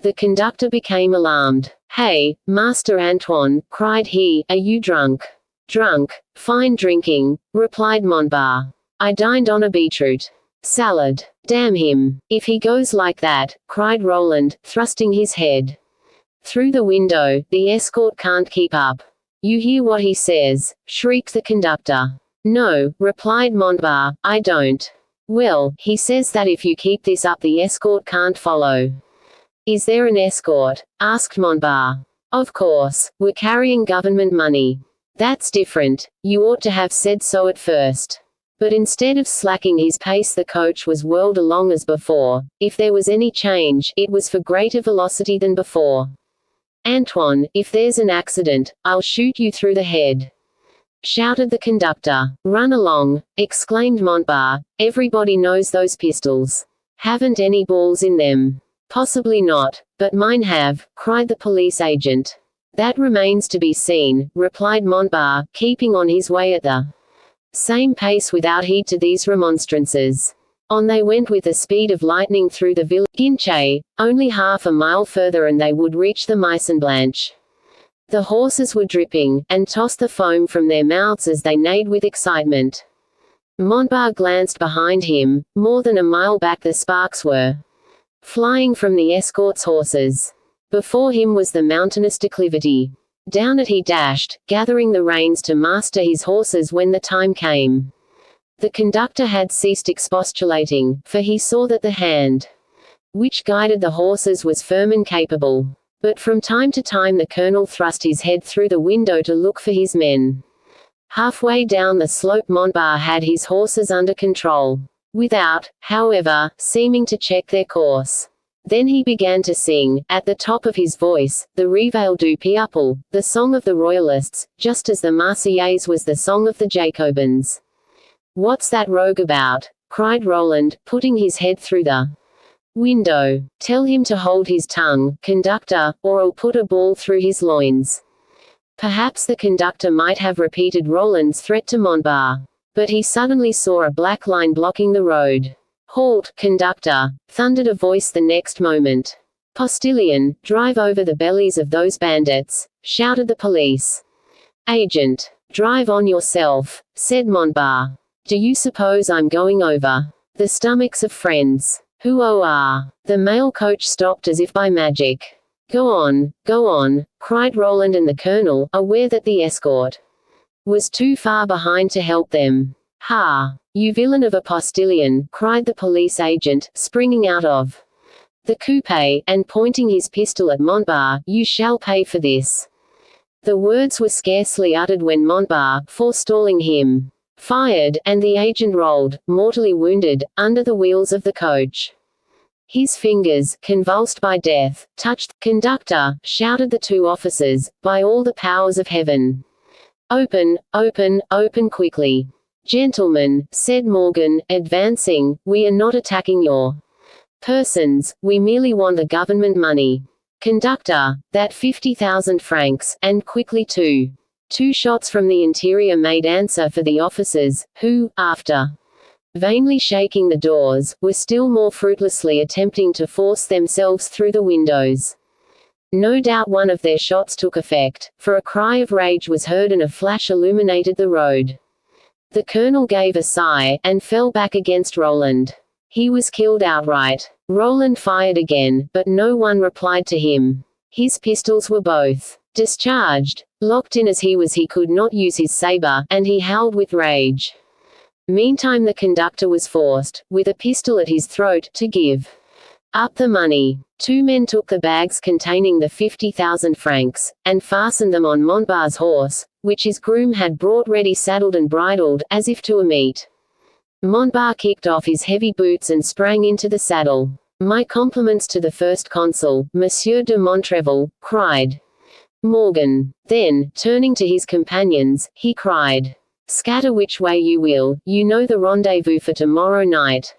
The conductor became alarmed. "Hey, Master Antoine," cried he, "are you drunk?" "Drunk? Fine drinking," replied Montbar. "I dined on a beetroot salad." "Damn him, if he goes like that," cried Roland, thrusting his head through the window. "The escort can't keep up." "You hear what he says?" shrieked the conductor. "No," replied Montbar, "I don't." "Well, he says that if you keep this up the escort can't follow." "Is there an escort?" asked Montbar. "Of course, we're carrying government money." "That's different. You ought to have said so at first." But instead of slacking his pace, the coach was whirled along as before. If there was any change, it was for greater velocity than before. "Antoine, if there's an accident, I'll shoot you through the head," shouted the conductor. "Run along," exclaimed Montbar. "Everybody knows those pistols haven't any balls in them." "Possibly not, but mine have," cried the police agent. "That remains to be seen," replied Montbar, keeping on his way at the same pace without heed to these remonstrances. On they went with the speed of lightning through the village. Guinchay, only half a mile further and they would reach the Maison Blanche. The horses were dripping, and tossed the foam from their mouths as they neighed with excitement. Montbar glanced behind him. More than a mile back the sparks were flying from the escort's horses. Before him was the mountainous declivity. Down it he dashed, gathering the reins to master his horses when the time came. The conductor had ceased expostulating, for he saw that the hand which guided the horses was firm and capable. But from time to time the colonel thrust his head through the window to look for his men. Halfway down the slope Montbar had his horses under control, without, however, seeming to check their course. Then he began to sing, at the top of his voice, the Réveil du Peuple, the song of the Royalists, just as the Marseillaise was the song of the Jacobins. "What's that rogue about?" cried Roland, putting his head through the window. "Tell him to hold his tongue, conductor, or I'll put a ball through his loins." Perhaps the conductor might have repeated Roland's threat to Montbar. But he suddenly saw a black line blocking the road. "Halt, conductor!" thundered a voice the next moment. "Postilion, drive over the bellies of those bandits," shouted the police agent. "Drive on yourself," said Montbar. "Do you suppose I'm going over the stomachs of friends? Who are?" The mail coach stopped as if by magic. Go on, cried Roland and the colonel, aware that the escort was too far behind to help them. Ha! You villain of a postilion, cried the police agent, springing out of the coupe, and pointing his pistol at Montbar, you shall pay for this. The words were scarcely uttered when Montbar, forestalling him, fired, and the agent rolled, mortally wounded, under the wheels of the coach. His fingers, convulsed by death, touched the conductor, shouted the two officers, by all the powers of heaven. Open, open, open quickly. Gentlemen, said Morgan, advancing, we are not attacking your persons, we merely want the government money. Conductor, that 50,000 francs, and quickly too. 2 shots from the interior made answer for the officers, who, after vainly shaking the doors, were still more fruitlessly attempting to force themselves through the windows. No doubt one of their shots took effect, for a cry of rage was heard and a flash illuminated the road. The colonel gave a sigh, and fell back against Roland. He was killed outright. Roland fired again, but no one replied to him. His pistols were both discharged. Locked in as he was, he could not use his saber, and he howled with rage. Meantime the conductor was forced, with a pistol at his throat, to give up the money. 2 men took the bags containing the 50,000 francs, and fastened them on Montbar's horse, which his groom had brought ready saddled and bridled, as if to a meet. Montbar kicked off his heavy boots and sprang into the saddle. My compliments to the first consul, Monsieur de Montreville, cried Morgan. Then, turning to his companions, he cried, scatter which way you will, you know the rendezvous for tomorrow night.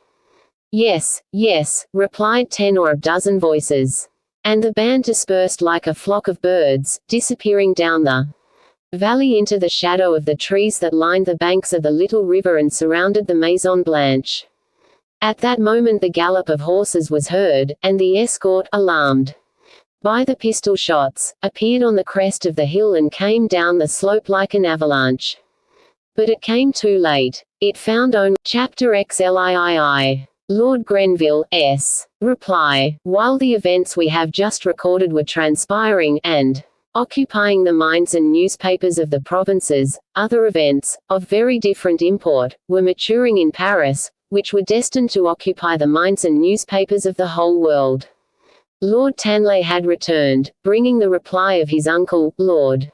Yes, yes, replied 10 or a dozen voices. And the band dispersed like a flock of birds, disappearing down the valley into the shadow of the trees that lined the banks of the little river and surrounded the Maison Blanche. At that moment the gallop of horses was heard, and the escort, alarmed by the pistol shots, appeared on the crest of the hill and came down the slope like an avalanche. But it came too late. It found only Chapter XLIII. Lord Grenville, S. Reply. While the events we have just recorded were transpiring, and occupying the minds and newspapers of the provinces, other events, of very different import, were maturing in Paris, which were destined to occupy the minds and newspapers of the whole world. Lord Tanley had returned, bringing the reply of his uncle, Lord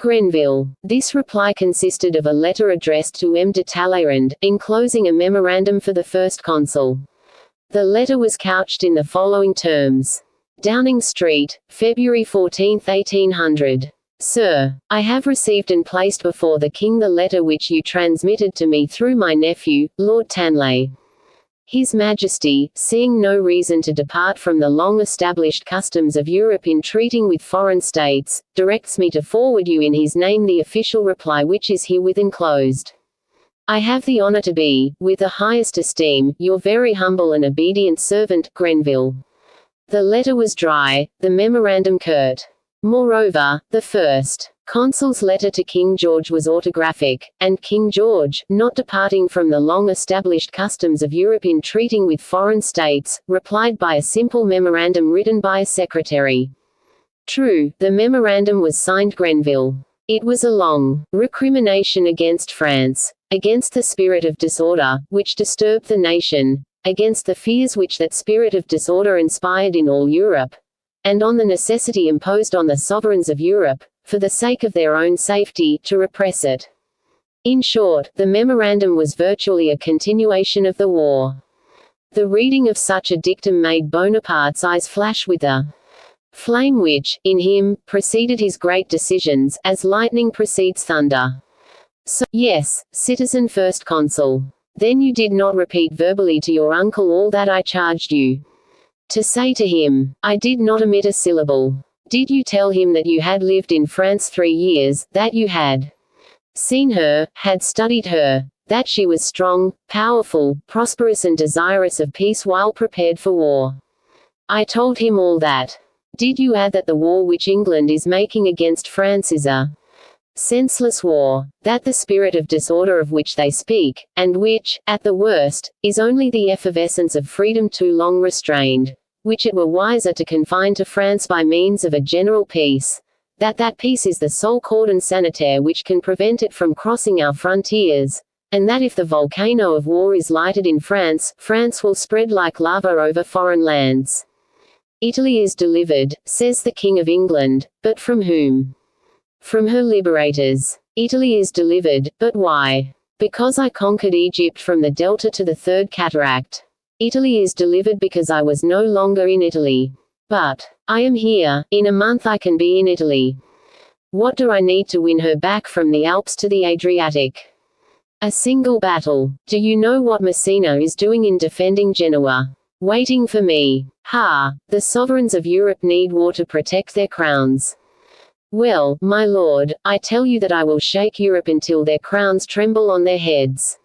Grenville. This reply consisted of a letter addressed to M. de Talleyrand, enclosing a memorandum for the first consul. The letter was couched in the following terms. Downing Street, February 14, 1800. Sir, I have received and placed before the King the letter which you transmitted to me through my nephew, Lord Tanley. His Majesty, seeing no reason to depart from the long-established customs of Europe in treating with foreign states, directs me to forward you in his name the official reply which is herewith enclosed. I have the honor to be, with the highest esteem, your very humble and obedient servant, Grenville. The letter was dry, the memorandum curt. Moreover, the first consul's letter to King George was autographic, and King George, not departing from the long-established customs of Europe in treating with foreign states, replied by a simple memorandum written by a secretary. True, the memorandum was signed Grenville. It was a long recrimination against France, against the spirit of disorder, which disturbed the nation, against the fears which that spirit of disorder inspired in all Europe, and on the necessity imposed on the sovereigns of Europe, for the sake of their own safety, to repress it. In short, the memorandum was virtually a continuation of the war. The reading of such a dictum made Bonaparte's eyes flash with a flame which, in him, preceded his great decisions, as lightning precedes thunder. So, yes, citizen first consul. Then you did not repeat verbally to your uncle all that I charged you to say to him. I did not omit a syllable. Did you tell him that you had lived in France 3 years, that you had seen her, had studied her, that she was strong, powerful, prosperous and desirous of peace while prepared for war? I told him all that. Did you add that the war which England is making against France is a senseless war, that the spirit of disorder of which they speak, and which, at the worst, is only the effervescence of freedom too long restrained, which it were wiser to confine to France by means of a general peace, that peace is the sole cordon sanitaire which can prevent it from crossing our frontiers, and that if the volcano of war is lighted in France, France will spread like lava over foreign lands. Italy is delivered, says the King of England, but from whom? From her liberators. Italy is delivered, but why? Because I conquered Egypt from the Delta to the Third Cataract. Italy is delivered because I was no longer in Italy. But I am here, in a month I can be in Italy. What do I need to win her back from the Alps to the Adriatic? A single battle. Do you know what Messina is doing in defending Genoa? Waiting for me. Ha! The sovereigns of Europe need war to protect their crowns. Well, my lord, I tell you that I will shake Europe until their crowns tremble on their heads.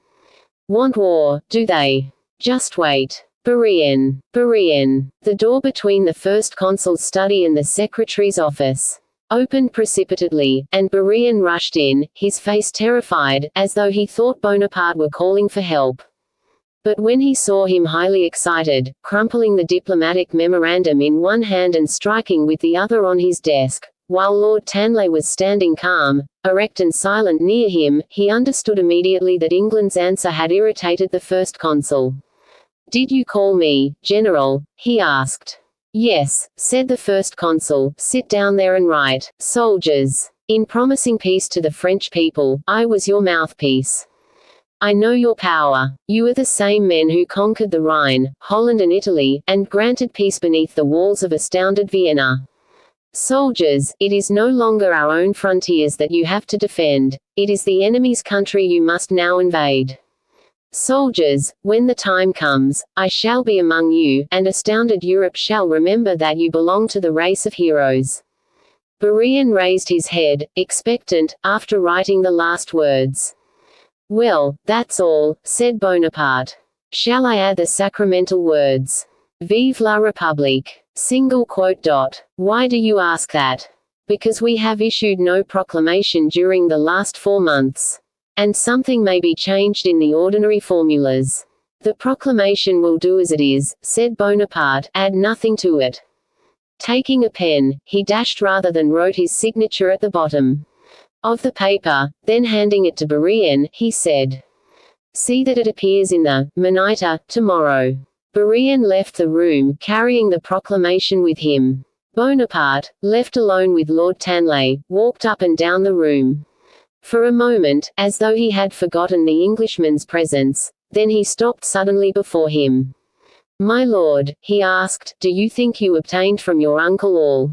Want war, do they? Just wait. Berean. The door between the first consul's study and the secretary's office opened precipitately, and Berean rushed in, his face terrified, as though he thought Bonaparte were calling for help. But when he saw him highly excited, crumpling the diplomatic memorandum in one hand and striking with the other on his desk, while Lord Tanley was standing calm, erect and silent near him, he understood immediately that England's answer had irritated the first consul. "Did you call me, General?" he asked. "Yes," said the first consul, "sit down there and write, soldiers. In promising peace to the French people, I was your mouthpiece. I know your power. You are the same men who conquered the Rhine, Holland and Italy, and granted peace beneath the walls of astounded Vienna. Soldiers, it is no longer our own frontiers that you have to defend, it is the enemy's country you must now invade. Soldiers, when the time comes, I shall be among you, and astounded Europe shall remember that you belong to the race of heroes." Berean raised his head, expectant, after writing the last words. "Well, that's all," said Bonaparte. "Shall I add the sacramental words? Vive la République. Why do you ask that? Because we have issued no proclamation during the last 4 months. And something may be changed in the ordinary formulas. The proclamation will do as it is," said Bonaparte, "add nothing to it." Taking a pen, he dashed rather than wrote his signature at the bottom of the paper, then handing it to Berean, he said, "See that it appears in the Monita tomorrow." Berean left the room, carrying the proclamation with him. Bonaparte, left alone with Lord Tanley, walked up and down the room. For a moment, as though he had forgotten the Englishman's presence, then he stopped suddenly before him. "My lord," he asked, "do you think you obtained from your uncle all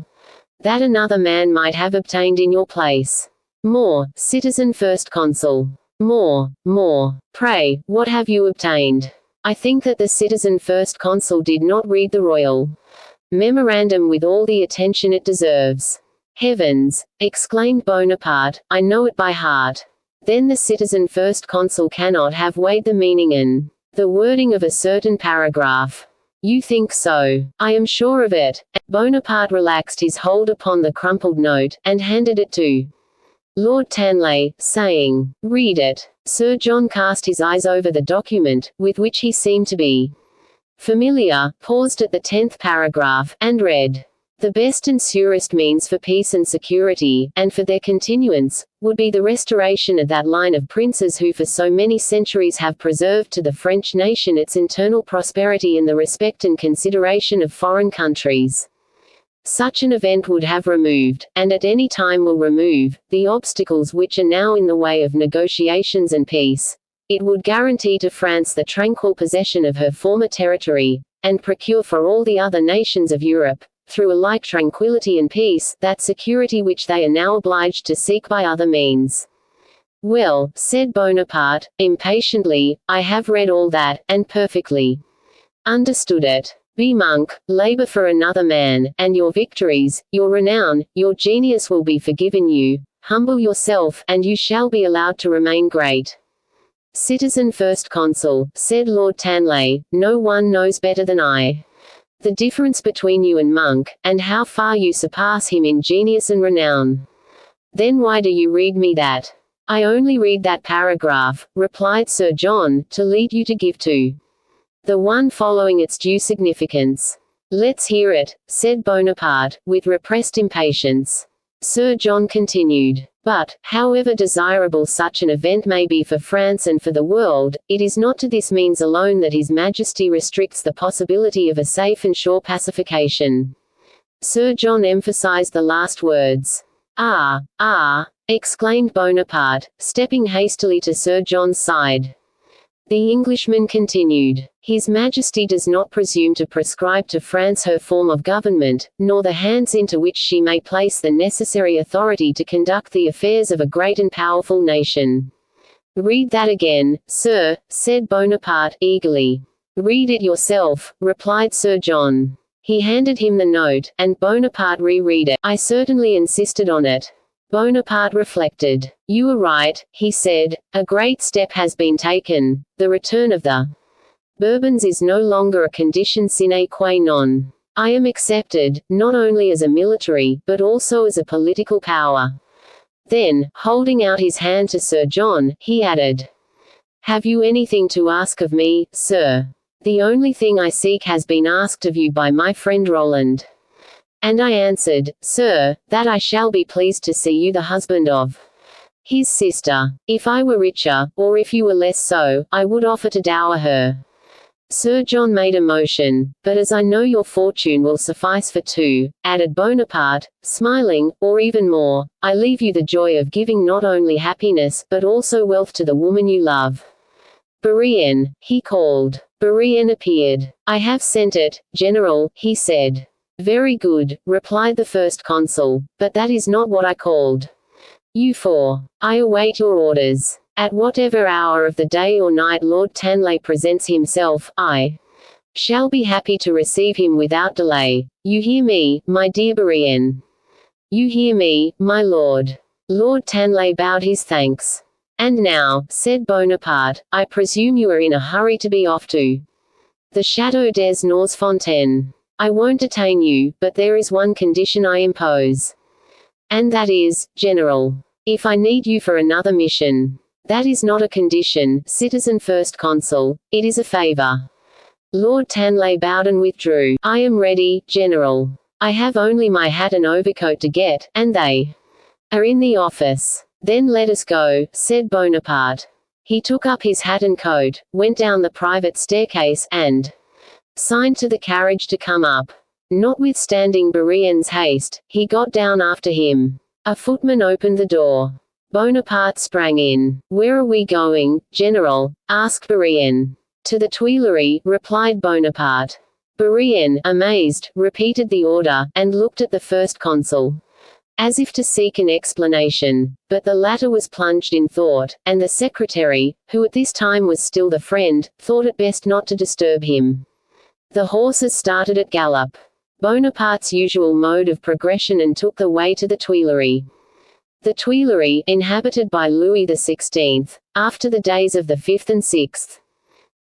that another man might have obtained in your place? More, citizen first consul. More. Pray, what have you obtained?" "I think that the citizen first consul did not read the royal memorandum with all the attention it deserves." "Heavens!" exclaimed Bonaparte, "I know it by heart. Then the citizen first consul cannot have weighed the meaning and the wording of a certain paragraph." "You think so? I am sure of it." Bonaparte relaxed his hold upon the crumpled note, and handed it to Lord Tanley, saying, "Read it." Sir John cast his eyes over the document, with which he seemed to be familiar, paused at the 10th paragraph, and read, "The best and surest means for peace and security, and for their continuance, would be the restoration of that line of princes who for so many centuries have preserved to the French nation its internal prosperity and the respect and consideration of foreign countries. Such an event would have removed, and at any time will remove, the obstacles which are now in the way of negotiations and peace. It would guarantee to France the tranquil possession of her former territory, and procure for all the other nations of Europe, through a like tranquility and peace, that security which they are now obliged to seek by other means." "Well," said Bonaparte, impatiently, "I have read all that, and perfectly understood it. Be monk, labor for another man, and your victories, your renown, your genius will be forgiven you. Humble yourself, and you shall be allowed to remain great." "Citizen first consul," said Lord Tanley, "no one knows better than I the difference between you and Monk, and how far you surpass him in genius and renown. Then why do you read me that?" "I only read that paragraph," replied Sir John, "to lead you to give to the one following its due significance." Let's hear it, said Bonaparte, with repressed impatience. Sir John continued. But, however desirable such an event may be for France and for the world, it is not to this means alone that His Majesty restricts the possibility of a safe and sure pacification. Sir John emphasized the last words. Ah, exclaimed Bonaparte, stepping hastily to Sir John's side. The Englishman continued. His Majesty does not presume to prescribe to France her form of government, nor the hands into which she may place the necessary authority to conduct the affairs of a great and powerful nation. Read that again, sir, said Bonaparte, eagerly. Read it yourself, replied Sir John. He handed him the note, and Bonaparte reread it. I certainly insisted on it. Bonaparte reflected. You are right, he said, a great step has been taken. The return of the Bourbons is no longer a condition sine qua non. I am accepted, not only as a military, but also as a political power. Then, holding out his hand to Sir John, he added, Have you anything to ask of me, sir? The only thing I seek has been asked of you by my friend Roland. And I answered, Sir, that I shall be pleased to see you the husband of his sister. If I were richer, or if you were less so, I would offer to dower her. Sir John made a motion, but as I know your fortune will suffice for two, added Bonaparte, smiling, or even more, I leave you the joy of giving not only happiness, but also wealth to the woman you love. Bourrienne, he called. Bourrienne appeared. I have sent it, General, he said. Very good, replied the first consul, but that is not what I called you for. I await your orders. At whatever hour of the day or night Lord Tanley presents himself, I shall be happy to receive him without delay. You hear me, my dear Bourrienne? You hear me, my lord? Lord Tanley bowed his thanks. And now, said Bonaparte, I presume you are in a hurry to be off to the Château des Nors-Fontaines. I won't detain you, but there is one condition I impose. And that is, General, if I need you for another mission. That is not a condition, Citizen First Consul, it is a favor. Lord Tanley bowed and withdrew. I am ready, General. I have only my hat and overcoat to get, and they are in the office. Then let us go, said Bonaparte. He took up his hat and coat, went down the private staircase, and signed to the carriage to come up. Notwithstanding Bourrienne's haste, he got down after him. A footman opened the door. Bonaparte sprang in. Where are we going, General? Asked Bourrienne. To the Tuileries, replied Bonaparte. Bourrienne, amazed, repeated the order, and looked at the first consul, as if to seek an explanation, but the latter was plunged in thought, and the secretary, who at this time was still the friend, thought it best not to disturb him. The horses started at gallop. Bonaparte's usual mode of progression and took the way to the Tuileries. The Tuileries, inhabited by Louis XVI, after the days of the 5th and 6th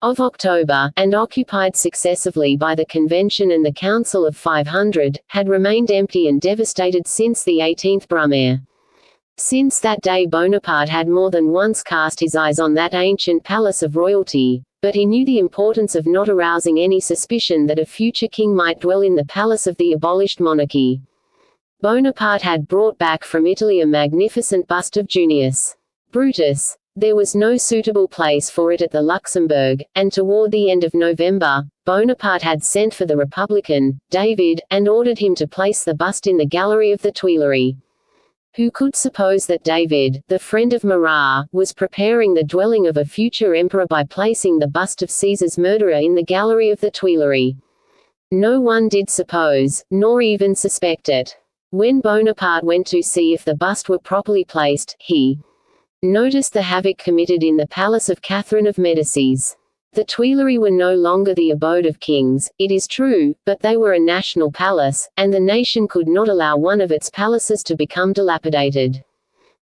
of October, and occupied successively by the Convention and the Council of 500, had remained empty and devastated since the 18th Brumaire. Since that day Bonaparte had more than once cast his eyes on that ancient palace of royalty, but he knew the importance of not arousing any suspicion that a future king might dwell in the palace of the abolished monarchy. Bonaparte had brought back from Italy a magnificent bust of Junius Brutus. There was no suitable place for it at the Luxembourg, and toward the end of November, Bonaparte had sent for the Republican, David, and ordered him to place the bust in the gallery of the Tuileries. Who could suppose that David, the friend of Marat, was preparing the dwelling of a future emperor by placing the bust of Caesar's murderer in the gallery of the Tuileries? No one did suppose, nor even suspect it. When Bonaparte went to see if the bust were properly placed, he noticed the havoc committed in the palace of Catherine of Medicis. The Tuileries were no longer the abode of kings, it is true, but they were a national palace, and the nation could not allow one of its palaces to become dilapidated.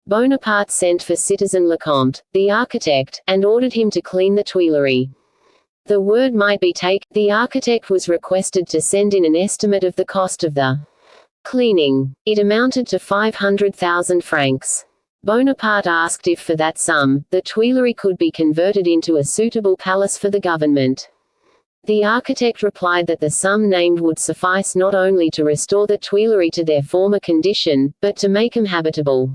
Bonaparte sent for Citizen Lecomte, the architect, and ordered him to clean the Tuileries. The word might be taken. The architect was requested to send in an estimate of the cost of the cleaning. It amounted to 500,000 francs. Bonaparte asked if for that sum, the Tuileries could be converted into a suitable palace for the government. The architect replied that the sum named would suffice not only to restore the Tuileries to their former condition, but to make them habitable.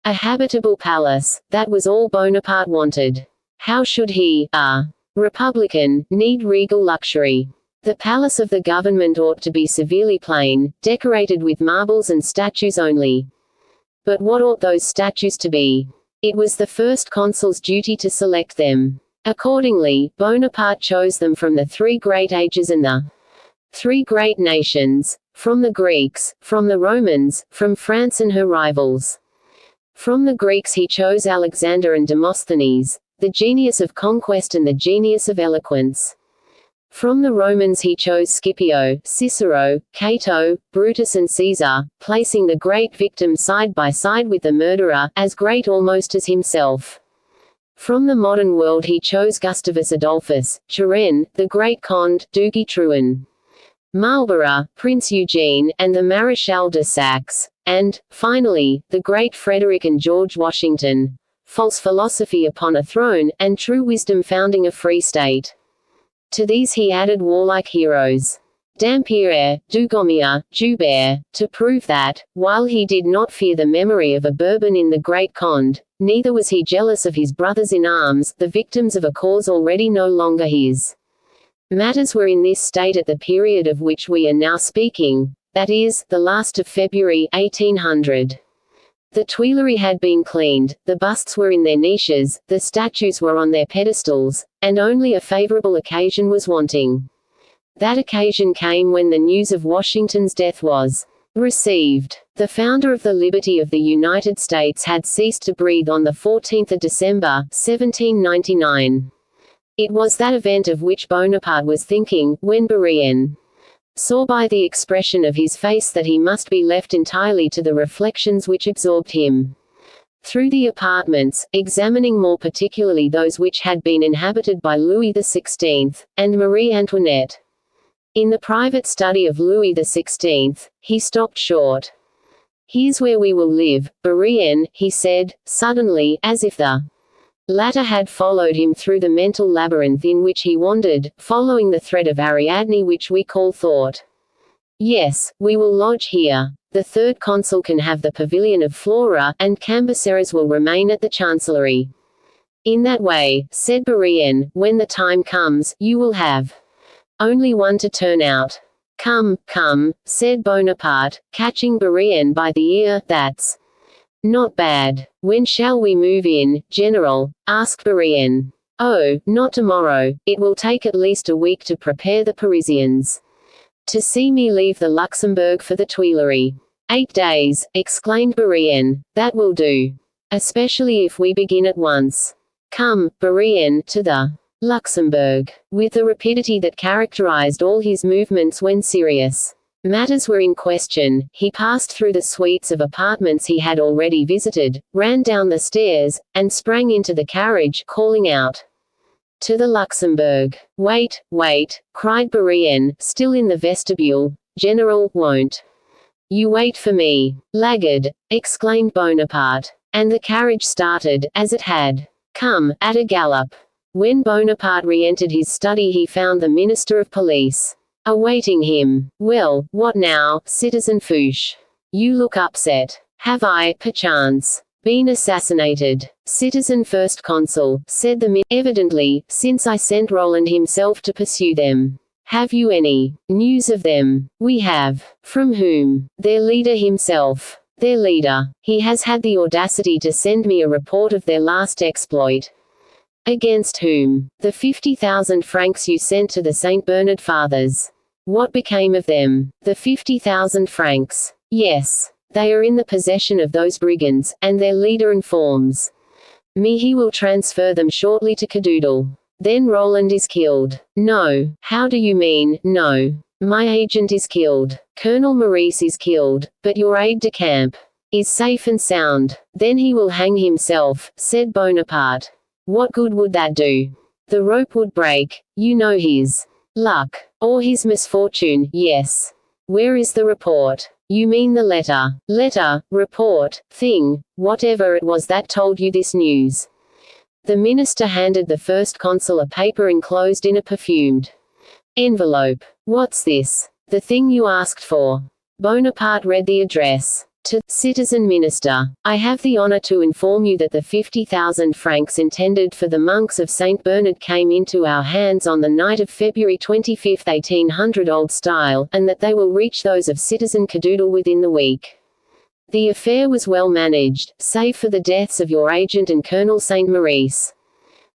A habitable palace, that was all Bonaparte wanted. How should he, a republican, need regal luxury? The palace of the government ought to be severely plain, decorated with marbles and statues only. But what ought those statues to be? It was the first consul's duty to select them. Accordingly, Bonaparte chose them from the three great ages and the three great nations, from the Greeks, from the Romans, from France and her rivals. From the Greeks he chose Alexander and Demosthenes, the genius of conquest and the genius of eloquence. From the Romans he chose Scipio, Cicero, Cato, Brutus and Caesar, placing the great victim side by side with the murderer, as great almost as himself. From the modern world he chose Gustavus Adolphus, Turenne, the great Conde, Duguay Trouin, Marlborough, Prince Eugene, and the Maréchal de Saxe, and, finally, the great Frederick and George Washington. False philosophy upon a throne, and true wisdom founding a free state. To these he added warlike heroes. Dampierre, Dugommier, Joubert, to prove that, while he did not fear the memory of a Bourbon in the great Conde, neither was he jealous of his brothers in arms, the victims of a cause already no longer his. Matters were in this state at the period of which we are now speaking, that is, the last of February, 1800. The Tuileries had been cleaned, the busts were in their niches, the statues were on their pedestals, and only a favorable occasion was wanting. That occasion came when the news of Washington's death was received. The founder of the liberty of the United States had ceased to breathe on the 14th of December, 1799. It was that event of which Bonaparte was thinking, when Bourrienne saw by the expression of his face that he must be left entirely to the reflections which absorbed him. Through the apartments, examining more particularly those which had been inhabited by Louis XVI, and Marie Antoinette. In the private study of Louis XVI, he stopped short. "Here's where we will live, Bourrienne," he said, suddenly, as if the latter had followed him through the mental labyrinth in which he wandered, following the thread of Ariadne which we call thought. "Yes, we will lodge here. The third consul can have the pavilion of Flora, and Cambaceres will remain at the chancellery." "In that way," said Bourrienne, "when the time comes, you will have only one to turn out." "Come, come," said Bonaparte, catching Bourrienne by the ear, "that's not bad. When shall we move in, General?" asked Bourrienne. "Oh, not tomorrow. It will take at least a week to prepare the Parisians to see me leave the Luxembourg for the Tuileries." "8 days," exclaimed Bourrienne. "That will do. Especially if we begin at once. Come, Bourrienne, to the Luxembourg." With the rapidity that characterized all his movements when serious matters were in question, he passed through the suites of apartments he had already visited, ran down the stairs, and sprang into the carriage, calling out to the Luxembourg. "Wait, wait," cried Bourrienne, still in the vestibule. "General, won't you wait for me?" "Laggard," exclaimed Bonaparte. And the carriage started, as it had come, at a gallop. When Bonaparte re-entered his study he found the Minister of Police awaiting him. "Well, what now, Citizen Fouché? You look upset. Have I, perchance, been assassinated?" "Citizen First Consul," said the evidently, since I sent Roland himself to pursue them. "Have you any news of them?" "We have." "From whom?" "Their leader himself." "Their leader. He has had the audacity to send me a report of their last exploit." "Against whom?" "The 50,000 francs you sent to the St. Bernard Fathers." "What became of them?" "The 50,000 francs. Yes. They are in the possession of those brigands, and their leader informs me he will transfer them shortly to Cadoudal." "Then Roland is killed." "No." "How do you mean, no?" "My agent is killed. Colonel Maurice is killed, but your aide-de-camp is safe and sound." "Then he will hang himself," said Bonaparte. "What good would that do?" "The rope would break. You know his luck. Or his misfortune, yes." "Where is the report?" "You mean the letter." "Letter, report, thing, whatever it was that told you this news." The minister handed the first consul a paper enclosed in a perfumed Envelope. What's this? The thing you asked for. Bonaparte read the address. To Citizen Minister, I have the honor to inform you that the 50,000 francs intended for the monks of St. Bernard came into our hands on the night of February 25, 1800 old style, and that they will reach those of Citizen Cadoodle within the week. The affair was well managed, save for the deaths of your agent and Colonel St. Maurice.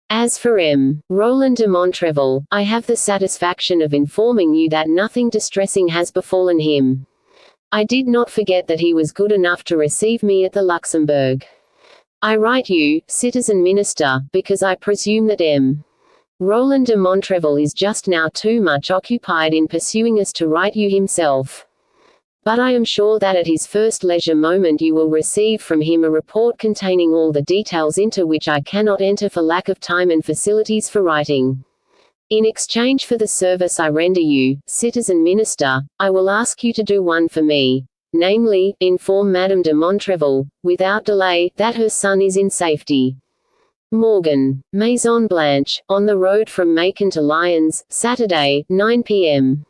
As for M. Roland de Montrevel, I have the satisfaction of informing you that nothing distressing has befallen him. I did not forget that he was good enough to receive me at the Luxembourg. I write you, Citizen Minister, because I presume that M. Roland de Montrevel is just now too much occupied in pursuing us to write you himself. But I am sure that at his first leisure moment you will receive from him a report containing all the details into which I cannot enter for lack of time and facilities for writing. In exchange for the service I render you, Citizen Minister, I will ask you to do one for me, namely, inform Madame de Montrevel, without delay, that her son is in safety. Morgan, Maison Blanche, on the road from Macon to Lyons, Saturday, 9 p.m.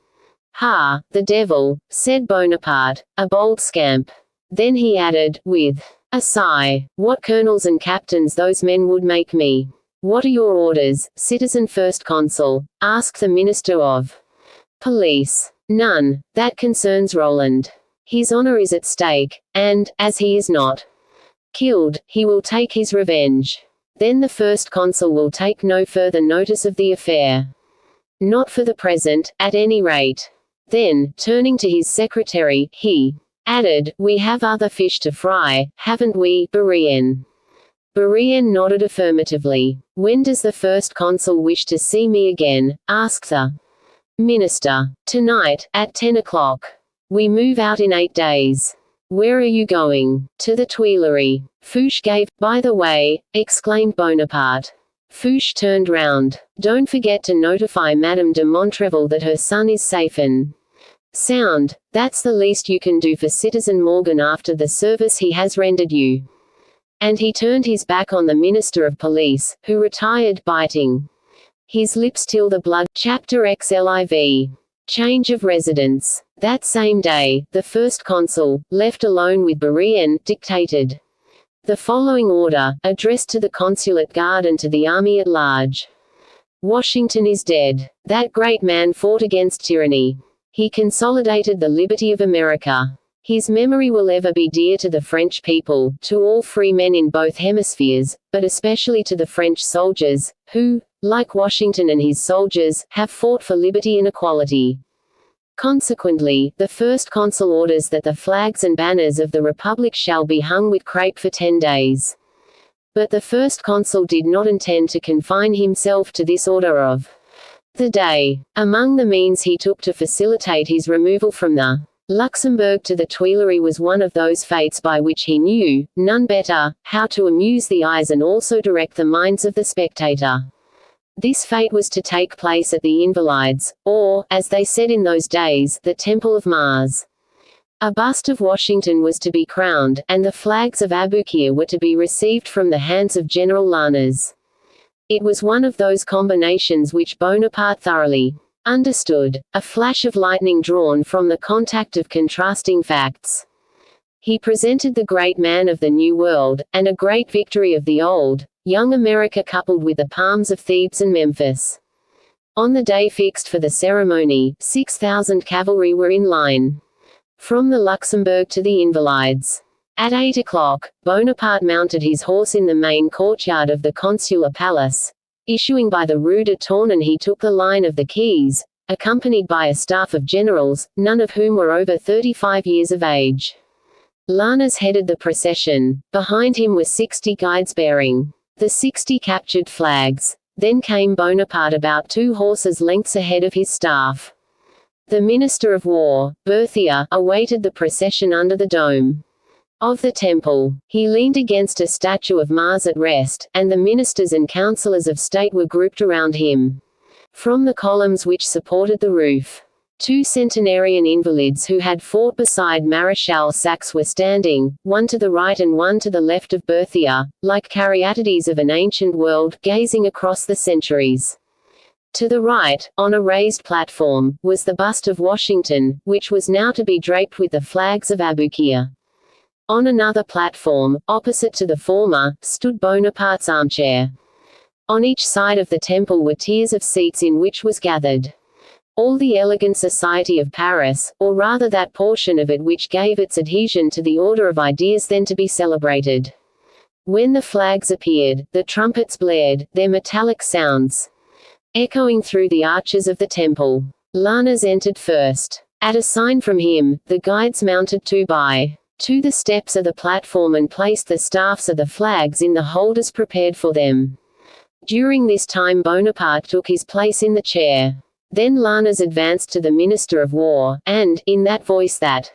Ha, the devil, said Bonaparte, a bold scamp. Then he added, with a sigh, what colonels and captains those men would make me. What are your orders, Citizen First Consul? Asked the Minister of Police. None. That concerns Roland. His honor is at stake, and, as he is not killed, he will take his revenge. Then the First Consul will take no further notice of the affair. Not for the present, at any rate. Then, turning to his secretary, he added, we have other fish to fry, haven't we, Bourrienne? Bourrienne nodded affirmatively. When does the First Consul wish to see me again? Asked the Minister. Tonight, at 10 o'clock. We move out in 8 days. Where are you going? To the Tuileries. Fouché gave, by the way, exclaimed Bonaparte. Fouché turned round. Don't forget to notify Madame de Montrevel that her son is safe and sound. That's the least you can do for Citizen Morgan after the service he has rendered you. And he turned his back on the Minister of Police, who retired, biting his lips till the blood. Chapter XLIV. Change of residence. That same day, the First Consul, left alone with Bourrienne, dictated the following order, addressed to the consulate guard and to the army at large. Washington is dead. That great man fought against tyranny. He consolidated the liberty of America. His memory will ever be dear to the French people, to all free men in both hemispheres, but especially to the French soldiers, who, like Washington and his soldiers, have fought for liberty and equality. Consequently, the First Consul orders that the flags and banners of the Republic shall be hung with crape for 10 days. But the First Consul did not intend to confine himself to this order of the day. Among the means he took to facilitate his removal from the Luxembourg to the Tuileries was one of those fates by which he knew, none better, how to amuse the eyes and also direct the minds of the spectator. This fete was to take place at the Invalides, or, as they said in those days, the Temple of Mars. A bust of Washington was to be crowned, and the flags of Aboukir were to be received from the hands of General Lanes. It was one of those combinations which Bonaparte thoroughly understood, a flash of lightning drawn from the contact of contrasting facts. He presented the great man of the New World, and a great victory of the old, young America coupled with the palms of Thebes and Memphis. On the day fixed for the ceremony, 6,000 cavalry were in line from the Luxembourg to the Invalides. At 8 o'clock, Bonaparte mounted his horse in the main courtyard of the consular palace. Issuing by the Rue de Tournon, he took the line of the quays, accompanied by a staff of generals, none of whom were over 35 years of age. Lanes headed the procession. Behind him were 60 guides bearing the 60 captured flags. Then came Bonaparte about 2 horses' lengths ahead of his staff. The Minister of War, Berthier, awaited the procession under the dome of the temple. He leaned against a statue of Mars at rest, and the ministers and councillors of state were grouped around him. From the columns which supported the roof, 2 centenarian invalids who had fought beside Maréchal Saxe were standing, one to the right and one to the left of Berthier, like caryatides of an ancient world, gazing across the centuries. To the right, on a raised platform, was the bust of Washington, which was now to be draped with the flags of Abukir. On another platform, opposite to the former, stood Bonaparte's armchair. On each side of the temple were tiers of seats in which was gathered all the elegant society of Paris, or rather that portion of it which gave its adhesion to the order of ideas then to be celebrated. When the flags appeared, the trumpets blared, their metallic sounds echoing through the arches of the temple. Lannes entered first. At a sign from him, the guides mounted two by two the steps of the platform and placed the staffs of the flags in the holders prepared for them. During this time Bonaparte took his place in the chair. Then Lannes advanced to the Minister of War, and, in that voice that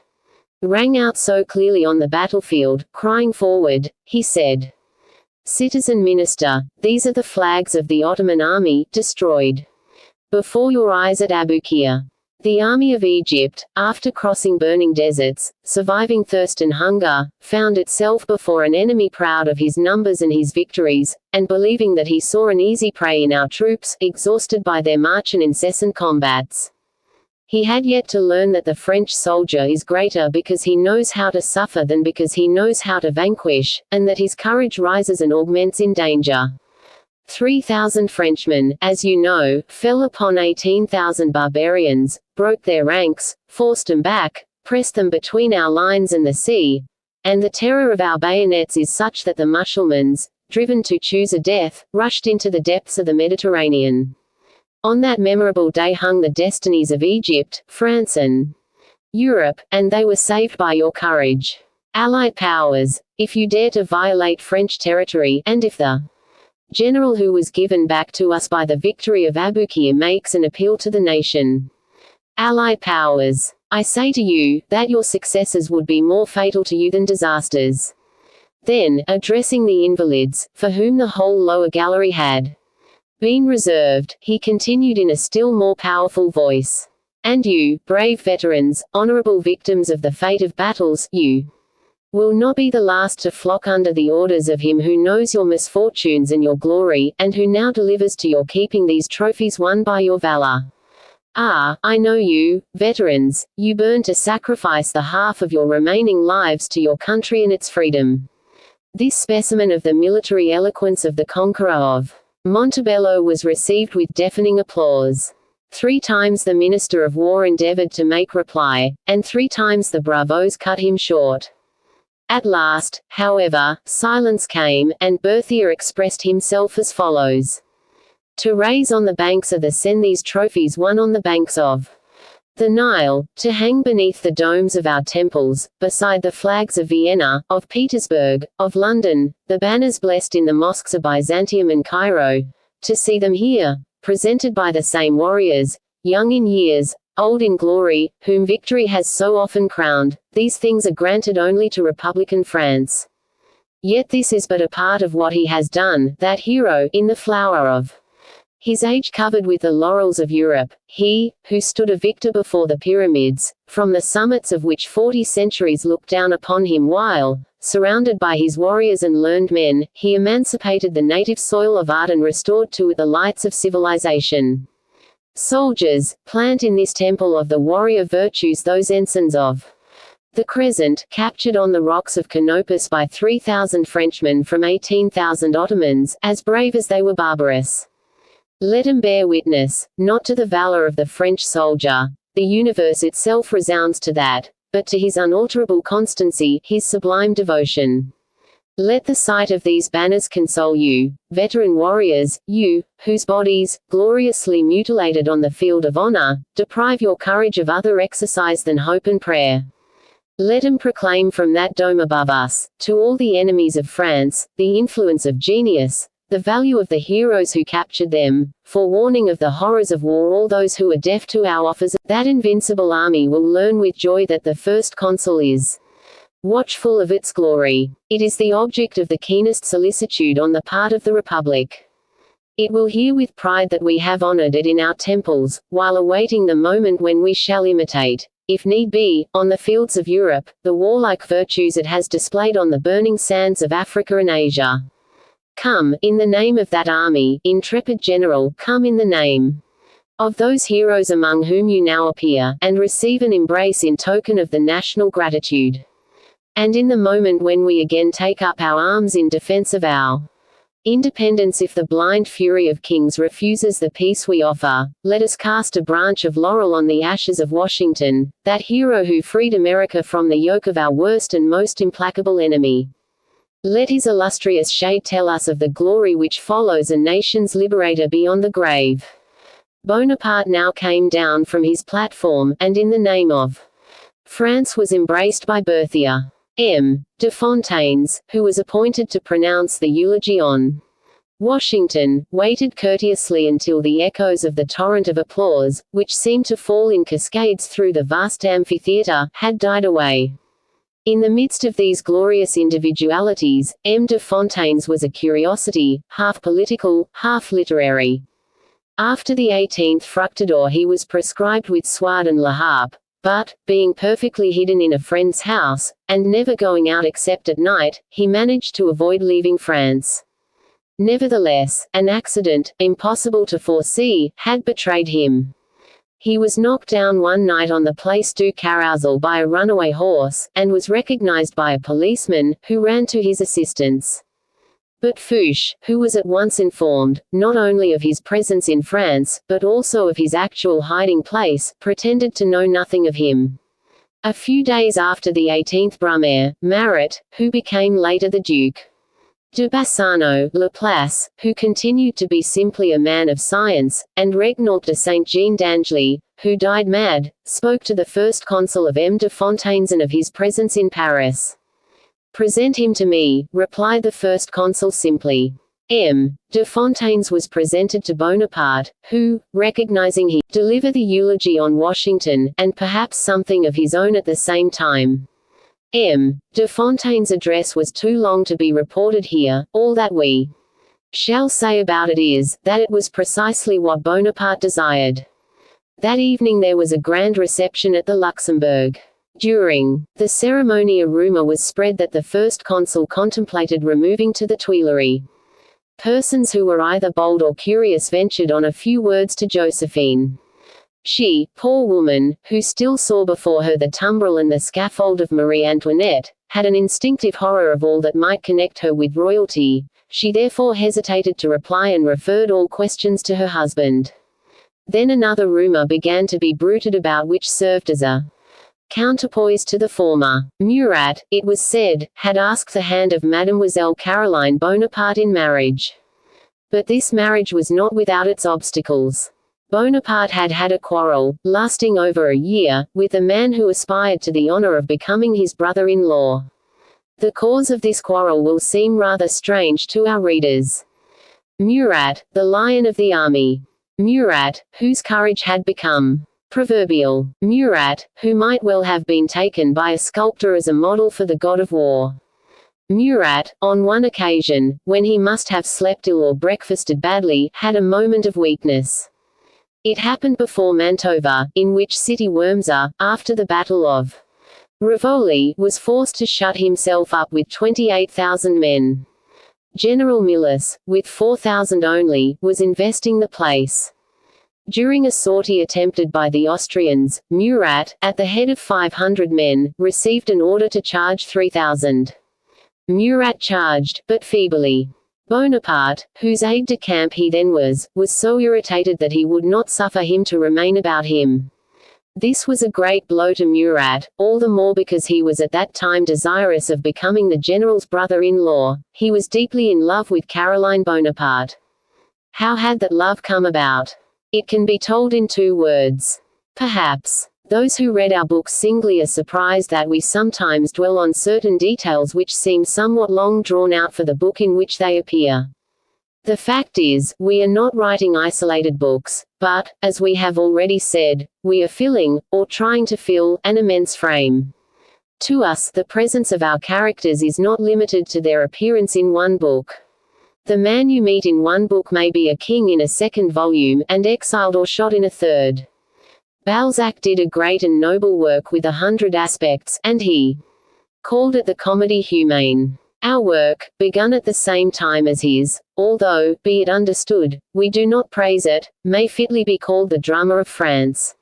rang out so clearly on the battlefield, crying forward, he said, "Citizen Minister, these are the flags of the Ottoman army, destroyed before your eyes at Abukir. The army of Egypt, after crossing burning deserts, surviving thirst and hunger, found itself before an enemy proud of his numbers and his victories, and believing that he saw an easy prey in our troops, exhausted by their march and incessant combats. He had yet to learn that the French soldier is greater because he knows how to suffer than because he knows how to vanquish, and that his courage rises and augments in danger. 3,000 Frenchmen, as you know, fell upon 18,000 barbarians, broke their ranks, forced them back, pressed them between our lines and the sea, and the terror of our bayonets is such that the Mussulmans, driven to choose a death, rushed into the depths of the Mediterranean. On that memorable day hung the destinies of Egypt, France and Europe, and they were saved by your courage. Allied powers, if you dare to violate French territory, and if the general who was given back to us by the victory of Abukir makes an appeal to the nation. Allied powers, I say to you, that your successes would be more fatal to you than disasters." Then, addressing the invalids, for whom the whole lower gallery had been reserved, he continued in a still more powerful voice. "And you, brave veterans, honorable victims of the fate of battles, you will not be the last to flock under the orders of him who knows your misfortunes and your glory, and who now delivers to your keeping these trophies won by your valor. Ah, I know you, veterans, you burn to sacrifice the half of your remaining lives to your country and its freedom." This specimen of the military eloquence of the conqueror of Montebello was received with deafening applause. 3 times the Minister of War endeavored to make reply, and 3 times the bravos cut him short. At last, however, silence came, and Berthier expressed himself as follows: "To raise on the banks of the Seine these trophies won on the banks of the Nile, to hang beneath the domes of our temples, beside the flags of Vienna, of Petersburg, of London, the banners blessed in the mosques of Byzantium and Cairo, to see them here, presented by the same warriors, young in years, old in glory, whom victory has so often crowned, these things are granted only to Republican France. Yet this is but a part of what he has done, that hero, in the flower of his age covered with the laurels of Europe, he, who stood a victor before the pyramids, from the summits of which 40 centuries looked down upon him while, surrounded by his warriors and learned men, he emancipated the native soil of art and restored to it the lights of civilization. Soldiers, plant in this temple of the warrior virtues those ensigns of the Crescent, captured on the rocks of Canopus by 3,000 Frenchmen from 18,000 Ottomans, as brave as they were barbarous. Let them bear witness, not to the valor of the French soldier, the universe itself resounds to that, but to his unalterable constancy, his sublime devotion. Let the sight of these banners console you, veteran warriors, you, whose bodies, gloriously mutilated on the field of honor, deprive your courage of other exercise than hope and prayer. Let them proclaim from that dome above us, to all the enemies of France, the influence of genius, the value of the heroes who captured them, forewarning of the horrors of war all those who are deaf to our offers. That invincible army will learn with joy that the First Consul is watchful of its glory. It is the object of the keenest solicitude on the part of the Republic. It will hear with pride that we have honored it in our temples, while awaiting the moment when we shall imitate, if need be, on the fields of Europe, the warlike virtues it has displayed on the burning sands of Africa and Asia. Come, in the name of that army, intrepid general, come in the name of those heroes among whom you now appear, and receive an embrace in token of the national gratitude. And in the moment when we again take up our arms in defense of our independence, if the blind fury of kings refuses the peace we offer, let us cast a branch of laurel on the ashes of Washington, that hero who freed America from the yoke of our worst and most implacable enemy. Let his illustrious shade tell us of the glory which follows a nation's liberator beyond the grave. Bonaparte now came down from his platform, and in the name of France was embraced by Berthier M. de Fontaines, who was appointed to pronounce the eulogy on Washington, waited courteously until the echoes of the torrent of applause, which seemed to fall in cascades through the vast amphitheatre, had died away. In the midst of these glorious individualities, M. de Fontaines was a curiosity, half political, half literary. After the 18th Fructidor he was prescribed with Suard and La Harpe, but, being perfectly hidden in a friend's house, and never going out except at night, he managed to avoid leaving France. Nevertheless, an accident, impossible to foresee, had betrayed him. He was knocked down one night on the Place du Carousel by a runaway horse, and was recognized by a policeman, who ran to his assistance. But Fouché, who was at once informed, not only of his presence in France, but also of his actual hiding place, pretended to know nothing of him. A few days after the 18th Brumaire, Marat, who became later the Duke de Bassano, Laplace, who continued to be simply a man of science, and Regnault de Saint-Jean d'Angely, who died mad, spoke to the first consul of M. de Fontaines and of his presence in Paris. "Present him to me," replied the first consul simply. M. de Fontaines was presented to Bonaparte, who, recognizing he delivered the eulogy on Washington, and perhaps something of his own at the same time. M. de Fontaine's address was too long to be reported here. All that we shall say about it is, that it was precisely what Bonaparte desired. That evening there was a grand reception at the Luxembourg. During the ceremony a rumor was spread that the first consul contemplated removing to the Tuileries. Persons who were either bold or curious ventured on a few words to Josephine. She, poor woman, who still saw before her the tumbril and the scaffold of Marie Antoinette, had an instinctive horror of all that might connect her with royalty. She therefore hesitated to reply and referred all questions to her husband. Then another rumor began to be bruited about which served as a counterpoise to the former. Murat, it was said, had asked the hand of Mademoiselle Caroline Bonaparte in marriage. But this marriage was not without its obstacles. Bonaparte had had a quarrel, lasting over a year, with a man who aspired to the honor of becoming his brother-in-law. The cause of this quarrel will seem rather strange to our readers. Murat, the lion of the army. Murat, whose courage had become proverbial. Murat, who might well have been taken by a sculptor as a model for the god of war. Murat, on one occasion, when he must have slept ill or breakfasted badly, had a moment of weakness. It happened before Mantova, in which city Wurmser, after the Battle of Rivoli, was forced to shut himself up with 28,000 men. General Millis, with 4,000 only, was investing the place. During a sortie attempted by the Austrians, Murat, at the head of 500 men, received an order to charge 3,000. Murat charged, but feebly. Bonaparte, whose aide-de-camp he then was so irritated that he would not suffer him to remain about him. This was a great blow to Murat, all the more because he was at that time desirous of becoming the general's brother-in-law. He was deeply in love with Caroline Bonaparte. How had that love come about? It can be told in 2 words. Perhaps. Those who read our books singly are surprised that we sometimes dwell on certain details which seem somewhat long drawn out for the book in which they appear. The fact is, we are not writing isolated books, but, as we have already said, we are filling, or trying to fill, an immense frame. To us, the presence of our characters is not limited to their appearance in one book. The man you meet in one book may be a king in a second volume, and exiled or shot in a third. Balzac did a great and noble work with 100 aspects, and he called it the Comédie Humaine. Our work, begun at the same time as his, although, be it understood, we do not praise it, may fitly be called the drama of France.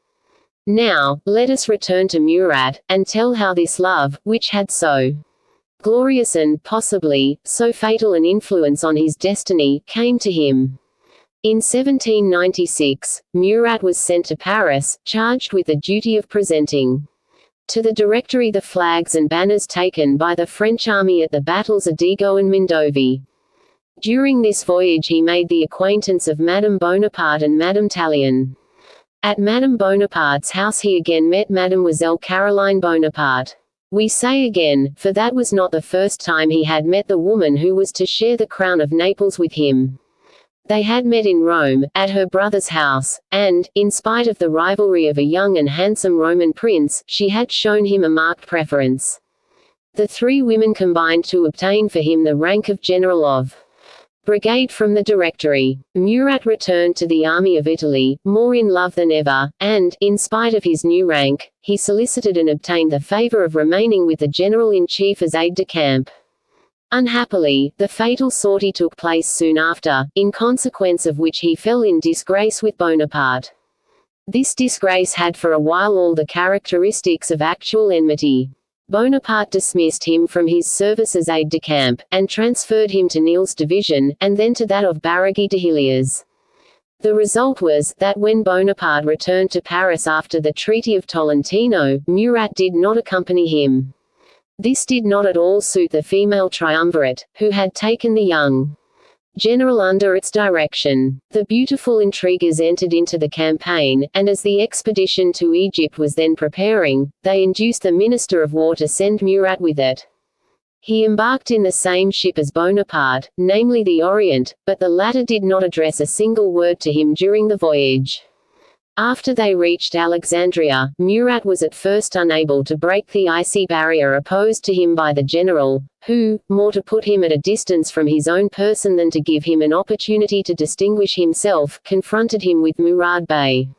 Now, let us return to Murat, and tell how this love, which had so glorious and, possibly, so fatal an influence on his destiny, came to him. In 1796, Murat was sent to Paris, charged with the duty of presenting to the Directory the flags and banners taken by the French army at the battles of Digo and Mondovi. During this voyage he made the acquaintance of Madame Bonaparte and Madame Tallien. At Madame Bonaparte's house he again met Mademoiselle Caroline Bonaparte. We say again, for that was not the first time he had met the woman who was to share the crown of Naples with him. They had met in Rome, at her brother's house, and, in spite of the rivalry of a young and handsome Roman prince, she had shown him a marked preference. The three women combined to obtain for him the rank of General of Brigade from the Directory. Murat returned to the army of Italy, more in love than ever, and, in spite of his new rank, he solicited and obtained the favor of remaining with the General-in-Chief as aide-de-camp. Unhappily, the fatal sortie took place soon after, in consequence of which he fell in disgrace with Bonaparte. This disgrace had for a while all the characteristics of actual enmity. Bonaparte dismissed him from his service as aide-de-camp, and transferred him to Nil's division, and then to that of Barragí de Hilliers. The result was, that when Bonaparte returned to Paris after the Treaty of Tolentino, Murat did not accompany him. This did not at all suit the female triumvirate, who had taken the young general under its direction. The beautiful intriguers entered into the campaign, and as the expedition to Egypt was then preparing, they induced the Minister of War to send Murat with it. He embarked in the same ship as Bonaparte, namely the Orient, but the latter did not address a single word to him during the voyage. After they reached Alexandria, Murat was at first unable to break the icy barrier opposed to him by the general, who, more to put him at a distance from his own person than to give him an opportunity to distinguish himself, confronted him with Murad Bey.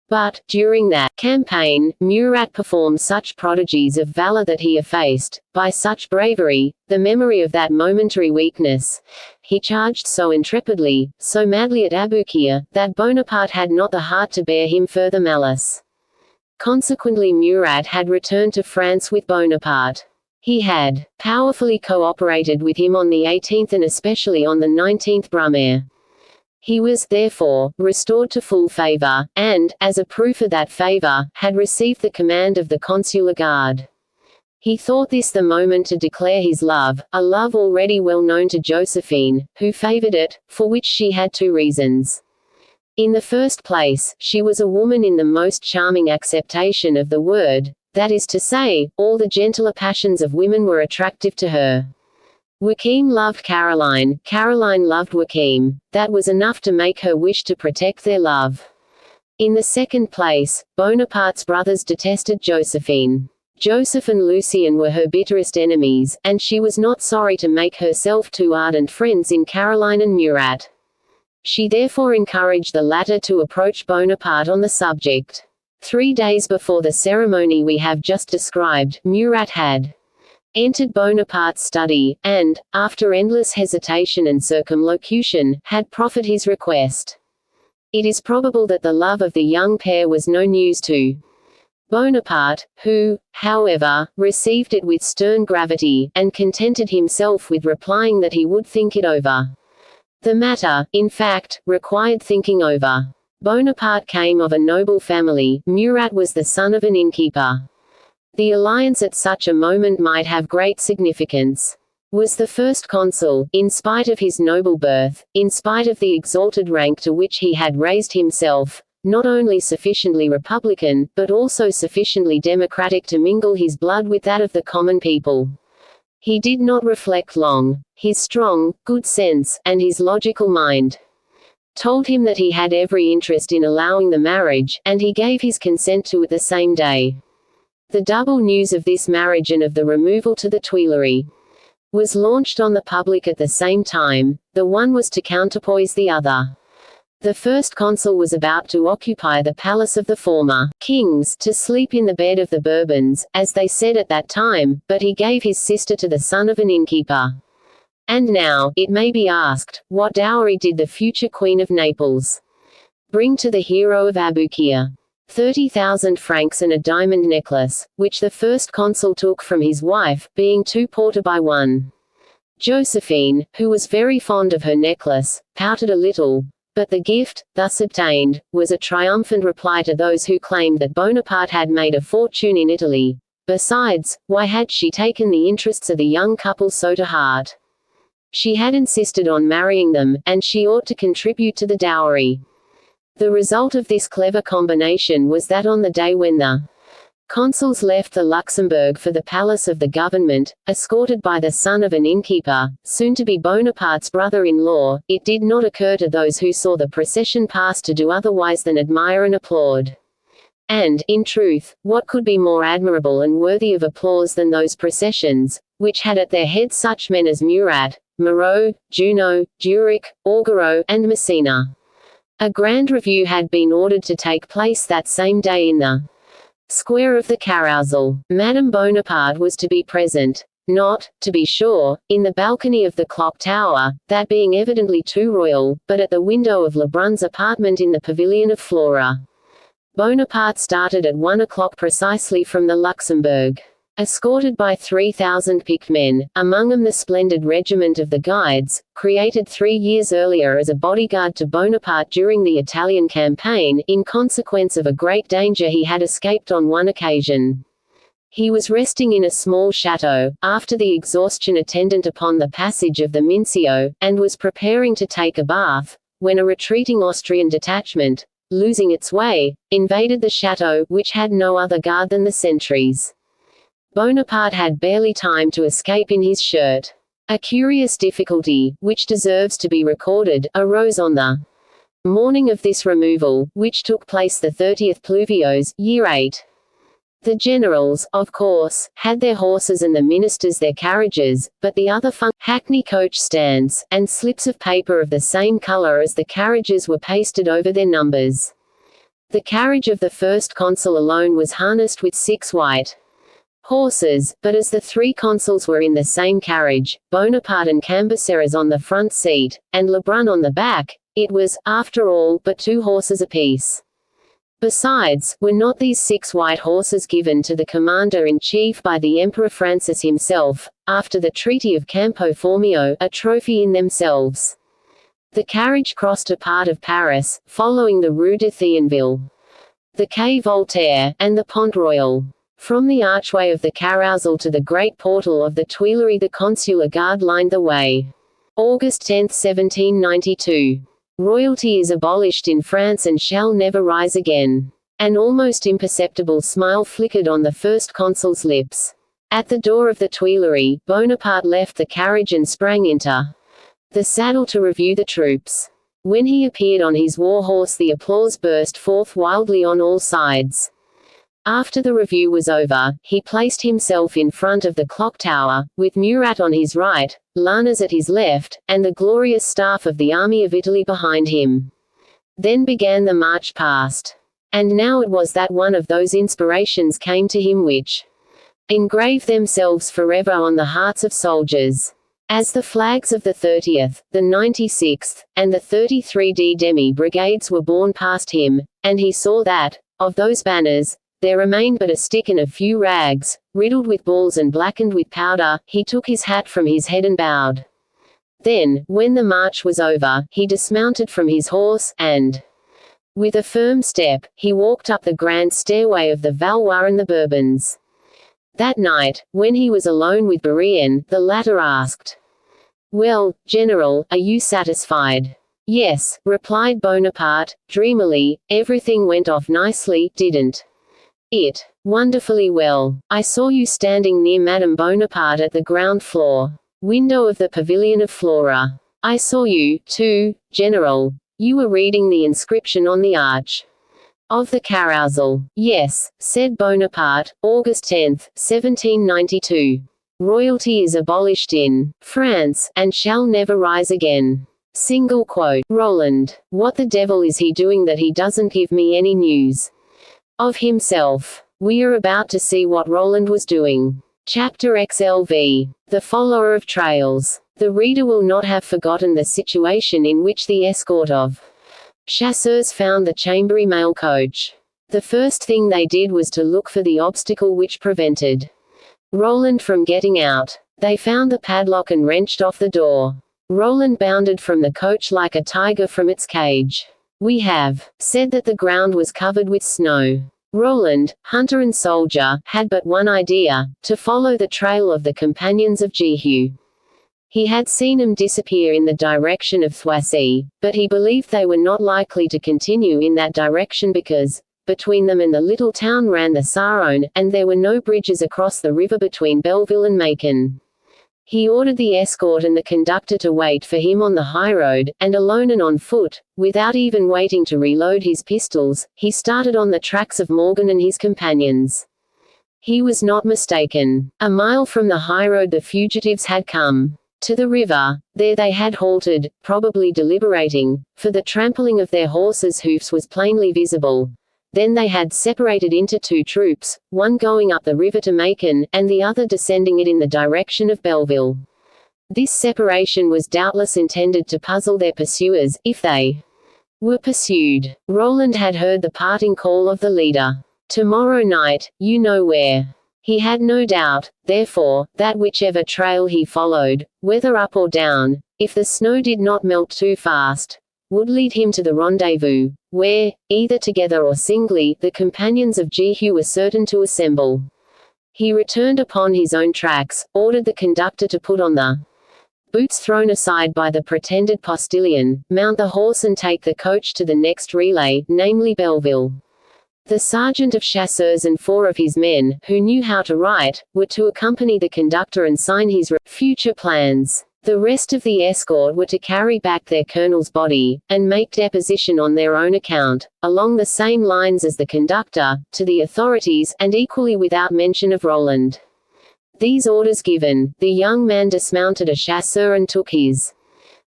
But, during that campaign, Murat performed such prodigies of valor that he effaced, by such bravery, the memory of that momentary weakness. He charged so intrepidly, so madly at Abukir, that Bonaparte had not the heart to bear him further malice. Consequently Murat had returned to France with Bonaparte. He had powerfully cooperated with him on the 18th and especially on the 19th Brumaire. He was, therefore, restored to full favor, and, as a proof of that favor, had received the command of the consular guard. He thought this the moment to declare his love, a love already well known to Josephine, who favored it, for which she had two reasons. In the first place, she was a woman in the most charming acceptation of the word, that is to say, all the gentler passions of women were attractive to her. Joachim loved Caroline, Caroline loved Joachim. That was enough to make her wish to protect their love. In the second place, Bonaparte's brothers detested Josephine. Joseph and Lucien were her bitterest enemies, and she was not sorry to make herself two ardent friends in Caroline and Murat. She therefore encouraged the latter to approach Bonaparte on the subject. 3 days before the ceremony we have just described, Murat had entered Bonaparte's study, and, after endless hesitation and circumlocution, had proffered his request. It is probable that the love of the young pair was no news to Bonaparte, who, however, received it with stern gravity, and contented himself with replying that he would think it over. The matter, in fact, required thinking over. Bonaparte came of a noble family, Murat was the son of an innkeeper. The alliance at such a moment might have great significance. Was the first consul, in spite of his noble birth, in spite of the exalted rank to which he had raised himself, not only sufficiently republican, but also sufficiently democratic to mingle his blood with that of the common people? He did not reflect long. His strong, good sense, and his logical mind told him that he had every interest in allowing the marriage, and he gave his consent to it the same day. The double news of this marriage and of the removal to the Tuileries was launched on the public at the same time. The one was to counterpoise the other. The first consul was about to occupy the palace of the former kings, to sleep in the bed of the Bourbons, as they said at that time, but he gave his sister to the son of an innkeeper. And now, it may be asked, what dowry did the future Queen of Naples bring to the hero of Abukir? 30,000 francs and a diamond necklace, which the first consul took from his wife, being too poor to buy one. Josephine, who was very fond of her necklace, pouted a little, but the gift, thus obtained, was a triumphant reply to those who claimed that Bonaparte had made a fortune in Italy. Besides, why had she taken the interests of the young couple so to heart? She had insisted on marrying them, and she ought to contribute to the dowry. The result of this clever combination was that on the day when the consuls left the Luxembourg for the palace of the government, escorted by the son of an innkeeper, soon to be Bonaparte's brother-in-law, it did not occur to those who saw the procession pass to do otherwise than admire and applaud. And, in truth, what could be more admirable and worthy of applause than those processions, which had at their head such men as Murat, Moreau, Junot, Duric, Augereau, and Messina? A grand review had been ordered to take place that same day in the square of the carousel. Madame Bonaparte was to be present. Not, to be sure, in the balcony of the clock tower, that being evidently too royal, but at the window of Lebrun's apartment in the pavilion of Flora. Bonaparte started at 1 o'clock precisely from the Luxembourg, escorted by 3,000 picked men, among them the splendid regiment of the Guides, created 3 years earlier as a bodyguard to Bonaparte during the Italian campaign, in consequence of a great danger he had escaped on one occasion. He was resting in a small chateau, after the exhaustion attendant upon the passage of the Mincio, and was preparing to take a bath, when a retreating Austrian detachment, losing its way, invaded the chateau, which had no other guard than the sentries. Bonaparte had barely time to escape in his shirt. A curious difficulty, which deserves to be recorded, arose on the morning of this removal, which took place the 30th Pluviose, year 8. The generals, of course, had their horses and the ministers their carriages, but the other hackney coach stands, and slips of paper of the same color as the carriages were pasted over their numbers. The carriage of the first consul alone was harnessed with 6 white horses, but as the 3 consuls were in the same carriage, Bonaparte and Cambaceres on the front seat, and Lebrun on the back, it was, after all, but 2 horses apiece. Besides, were not these 6 white horses given to the commander-in-chief by the Emperor Francis himself, after the Treaty of Campo Formio, a trophy in themselves? The carriage crossed a part of Paris, following the Rue de Thionville, the Quai Voltaire, and the Pont Royal. From the archway of the carousel to the great portal of the Tuileries the consular guard lined the way. August 10, 1792. Royalty is abolished in France and shall never rise again. An almost imperceptible smile flickered on the first consul's lips. At the door of the Tuileries, Bonaparte left the carriage and sprang into the saddle to review the troops. When he appeared on his war horse, the applause burst forth wildly on all sides. After the review was over, he placed himself in front of the clock tower, with Murat on his right, Lanas at his left, and the glorious staff of the army of Italy behind him. Then began the march past. And now it was that one of those inspirations came to him which engrave themselves forever on the hearts of soldiers. As the flags of the 30th, the 96th, and the 33d Demi brigades were borne past him, and he saw that, of those banners, there remained but a stick and a few rags, riddled with balls and blackened with powder, he took his hat from his head and bowed. Then, when the march was over, he dismounted from his horse, and, with a firm step, he walked up the grand stairway of the Valois and the Bourbons. That night, when he was alone with Bourrienne, the latter asked, "Well, General, are you satisfied?" "Yes," replied Bonaparte, dreamily, "everything went off nicely, didn't it? Wonderfully well. I saw you standing near Madame Bonaparte at the ground floor window of the pavilion of Flora. I saw you, too, General. You were reading the inscription on the arch of the carousel." "Yes," said Bonaparte, August 10, 1792. "Royalty is abolished in France, and shall never rise again." Single quote. Roland. What the devil is he doing that he doesn't give me any news of himself? We are about to see what Roland was doing. Chapter XLV. The Follower of Trails. The reader will not have forgotten the situation in which the escort of chasseurs found the Chambery mail coach. The first thing they did was to look for the obstacle which prevented Roland from getting out. They found the padlock and wrenched off the door. Roland bounded from the coach like a tiger from its cage. We have said that the ground was covered with snow. Roland, hunter and soldier, had but one idea: to follow the trail of the companions of Jehu. He had seen them disappear in the direction of Thwassee, but he believed they were not likely to continue in that direction because, between them and the little town ran the Saronne, and there were no bridges across the river between Belleville and Macon. He ordered the escort and the conductor to wait for him on the highroad, and alone and on foot, without even waiting to reload his pistols, he started on the tracks of Morgan and his companions. He was not mistaken. A mile from the highroad the fugitives had come to the river. There they had halted, probably deliberating, for the trampling of their horses' hoofs was plainly visible. Then they had separated into two troops, one going up the river to Macon, and the other descending it in the direction of Belleville. This separation was doubtless intended to puzzle their pursuers, if they were pursued. Roland had heard the parting call of the leader. Tomorrow night, you know where. He had no doubt, therefore, that whichever trail he followed, whether up or down, if the snow did not melt too fast, would lead him to the rendezvous, where, either together or singly, the companions of Jehu were certain to assemble. He returned upon his own tracks, ordered the conductor to put on the boots thrown aside by the pretended postilion, mount the horse and take the coach to the next relay, namely Belleville. The sergeant of chasseurs and 4 of his men, who knew how to write, were to accompany the conductor and sign his future plans. The rest of the escort were to carry back their colonel's body, and make deposition on their own account, along the same lines as the conductor, to the authorities, and equally without mention of Roland. These orders given, the young man dismounted a chasseur and took his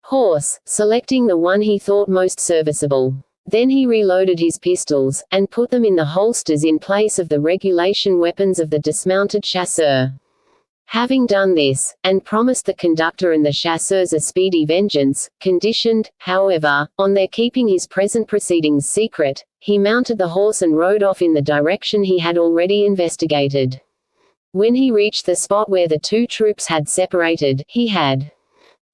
horse, selecting the one he thought most serviceable. Then he reloaded his pistols, and put them in the holsters in place of the regulation weapons of the dismounted chasseur. Having done this, and promised the conductor and the chasseurs a speedy vengeance, conditioned, however, on their keeping his present proceedings secret, he mounted the horse and rode off in the direction he had already investigated. When he reached the spot where the 2 troops had separated, he had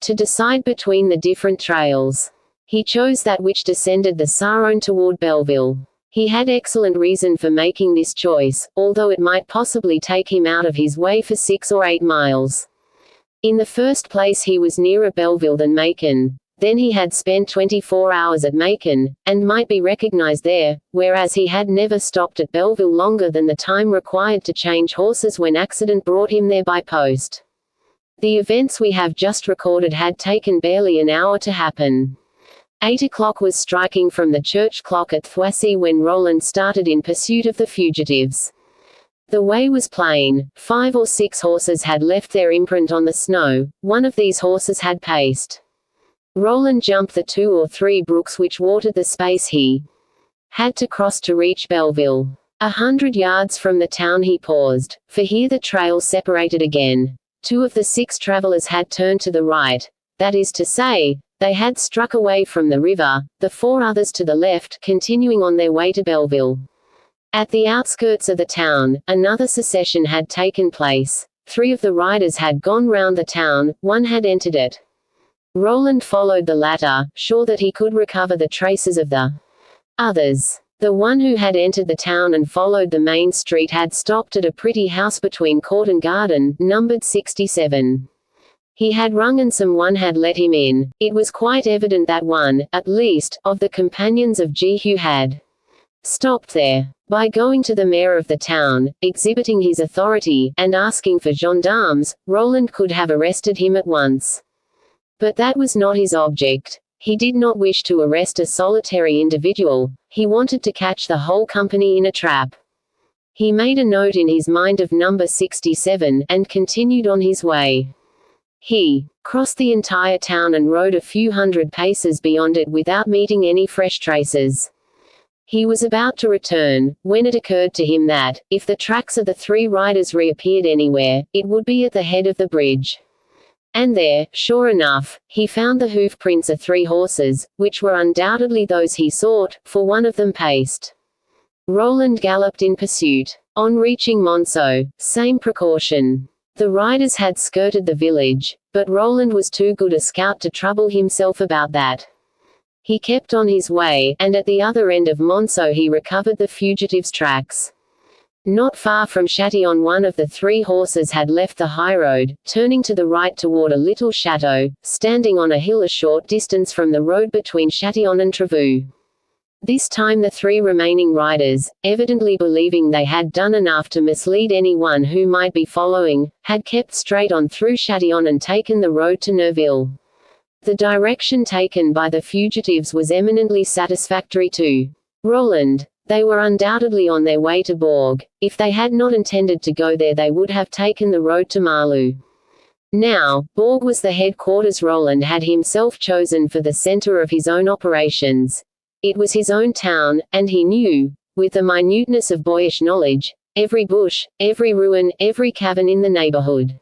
to decide between the different trails. He chose that which descended the Saronne toward Belleville. He had excellent reason for making this choice, although it might possibly take him out of his way for 6 or 8 miles. In the first place he was nearer Belleville than Macon. Then he had spent 24 hours at Macon, and might be recognized there, whereas he had never stopped at Belleville longer than the time required to change horses when accident brought him there by post. The events we have just recorded had taken barely an hour to happen. 8 o'clock was striking from the church clock at Thwassee when Roland started in pursuit of the fugitives. The way was plain. 5 or 6 horses had left their imprint on the snow. One of these horses had paced. Roland jumped the 2 or 3 brooks which watered the space he had to cross to reach Belleville. 100 yards from the town he paused, for here the trail separated again. 2 of the 6 travelers had turned to the right, that is to say, they had struck away from the river, the 4 others to the left, continuing on their way to Belleville. At the outskirts of the town, another secession had taken place. 3 of the riders had gone round the town, 1 had entered it. Roland followed the latter, sure that he could recover the traces of the others. The one who had entered the town and followed the main street had stopped at a pretty house between court and garden, numbered 67. He had rung and someone had let him in. It was quite evident that one, at least, of the companions of Jehu had stopped there. By going to the mayor of the town, exhibiting his authority, and asking for gendarmes, Roland could have arrested him at once. But that was not his object. He did not wish to arrest a solitary individual, he wanted to catch the whole company in a trap. He made a note in his mind of number 67, and continued on his way. He crossed the entire town and rode a few hundred paces beyond it without meeting any fresh traces. He was about to return, when it occurred to him that, if the tracks of the three riders reappeared anywhere, it would be at the head of the bridge. And there, sure enough, he found the hoof prints of three horses, which were undoubtedly those he sought, for one of them paced. Roland galloped in pursuit. On reaching Monceau, same precaution. The riders had skirted the village, but Roland was too good a scout to trouble himself about that. He kept on his way, and at the other end of Monceau he recovered the fugitives' tracks. Not far from Châtillon one of the three horses had left the highroad, turning to the right toward a little chateau, standing on a hill a short distance from the road between Châtillon and Trevoux. This time the three remaining riders, evidently believing they had done enough to mislead anyone who might be following, had kept straight on through Châtillon and taken the road to Neuville. The direction taken by the fugitives was eminently satisfactory to Roland. They were undoubtedly on their way to Bourg. If they had not intended to go there they would have taken the road to Marlou. Now, Bourg was the headquarters Roland had himself chosen for the center of his own operations. It was his own town, and he knew, with the minuteness of boyish knowledge, every bush, every ruin, every cavern in the neighborhood.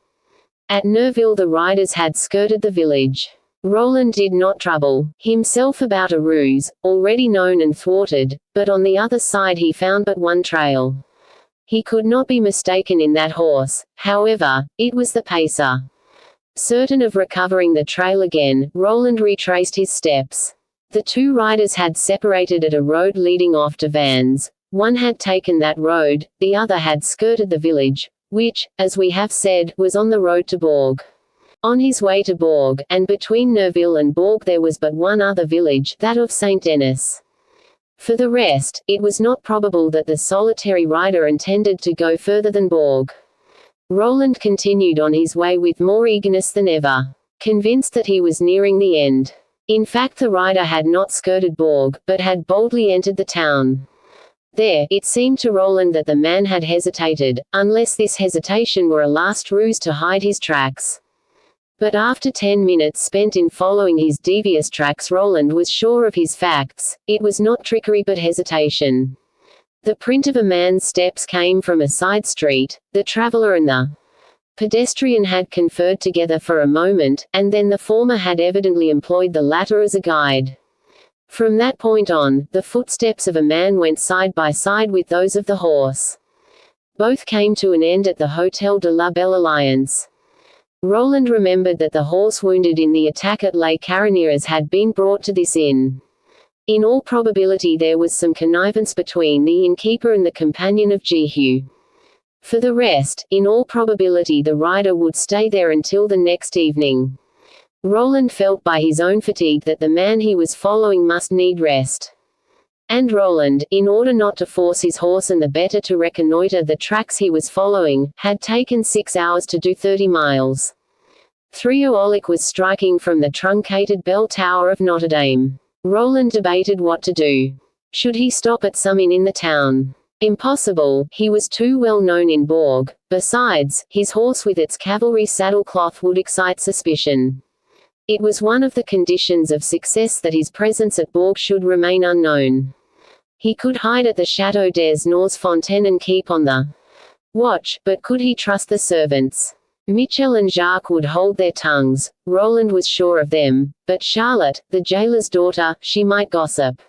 At Neuville the riders had skirted the village. Roland did not trouble himself about a ruse, already known and thwarted, but on the other side he found but one trail. He could not be mistaken in that horse, however, it was the pacer. Certain of recovering the trail again, Roland retraced his steps. The two riders had separated at a road leading off to Vannes. One had taken that road, the other had skirted the village, which, as we have said, was on the road to Bourg. On his way to Bourg, and between Neuville and Bourg there was but one other village, that of Saint-Denis. For the rest, it was not probable that the solitary rider intended to go further than Bourg. Roland continued on his way with more eagerness than ever, convinced that he was nearing the end. In fact the rider had not skirted Bourg, but had boldly entered the town. There, it seemed to Roland that the man had hesitated, unless this hesitation were a last ruse to hide his tracks. But after 10 minutes spent in following his devious tracks Roland was sure of his facts. It was not trickery but hesitation. The print of a man's steps came from a side street. The traveler and the pedestrian had conferred together for a moment, and then the former had evidently employed the latter as a guide. From that point on, the footsteps of a man went side by side with those of the horse. Both came to an end at the Hôtel de la Belle Alliance. Roland remembered that the horse wounded in the attack at Les Carinières had been brought to this inn. In all probability there was some connivance between the innkeeper and the companion of Jehu. For the rest, in all probability the rider would stay there until the next evening. Roland felt by his own fatigue that the man he was following must need rest. And Roland, in order not to force his horse and the better to reconnoiter the tracks he was following, had taken 6 hours to do 30 miles. 3:00 was striking from the truncated bell tower of Notre Dame. Roland debated what to do. Should he stop at some inn in the town? Impossible, he was too well known in Bourg. Besides, his horse with its cavalry saddle-cloth would excite suspicion. It was one of the conditions of success that his presence at Bourg should remain unknown. He could hide at the Château des Nors-Fontaines and keep on the watch, but could he trust the servants? Michel and Jacques would hold their tongues. Roland was sure of them, but Charlotte, the jailer's daughter, she might gossip.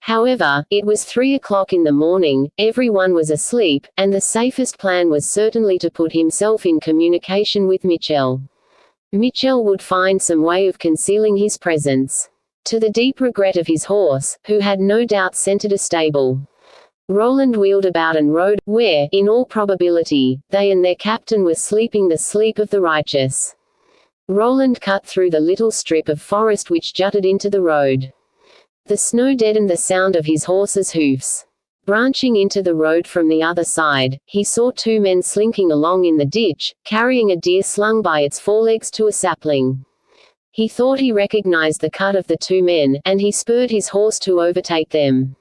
However, it was 3:00 in the morning, everyone was asleep, and the safest plan was certainly to put himself in communication with Michel. Michel would find some way of concealing his presence. To the deep regret of his horse, who had no doubt scented a stable, Roland wheeled about and rode, where, in all probability, they and their captain were sleeping the sleep of the righteous. Roland cut through the little strip of forest which jutted into the road. The snow deadened the sound of his horse's hoofs. Branching into the road from the other side, he saw two men slinking along in the ditch, carrying a deer slung by its forelegs to a sapling. He thought he recognized the cut of the two men, and he spurred his horse to overtake them.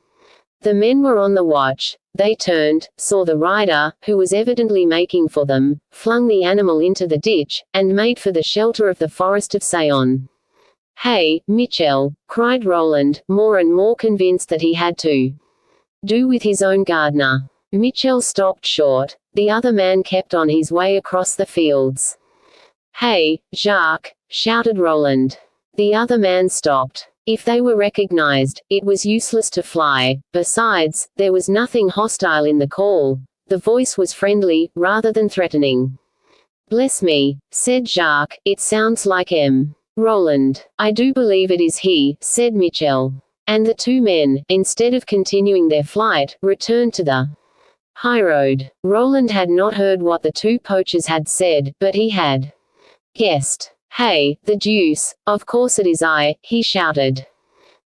The men were on the watch. They turned, saw the rider, who was evidently making for them, flung the animal into the ditch, and made for the shelter of the forest of Sayon. "Hey, Mitchell," cried Roland, more and more convinced that he had to do with his own gardener. Mitchell stopped short. The other man kept on his way across the fields. "Hey, Jacques," shouted Roland. The other man stopped. If they were recognized, it was useless to fly. Besides, there was nothing hostile in the call. The voice was friendly, rather than threatening. "Bless me," said Jacques, "it sounds like M. Roland." "I do believe it is he," said Mitchell. And the two men, instead of continuing their flight, returned to the highroad. Roland had not heard what the two poachers had said, but he had guessed. "Hey, the deuce, of course it is I," he shouted.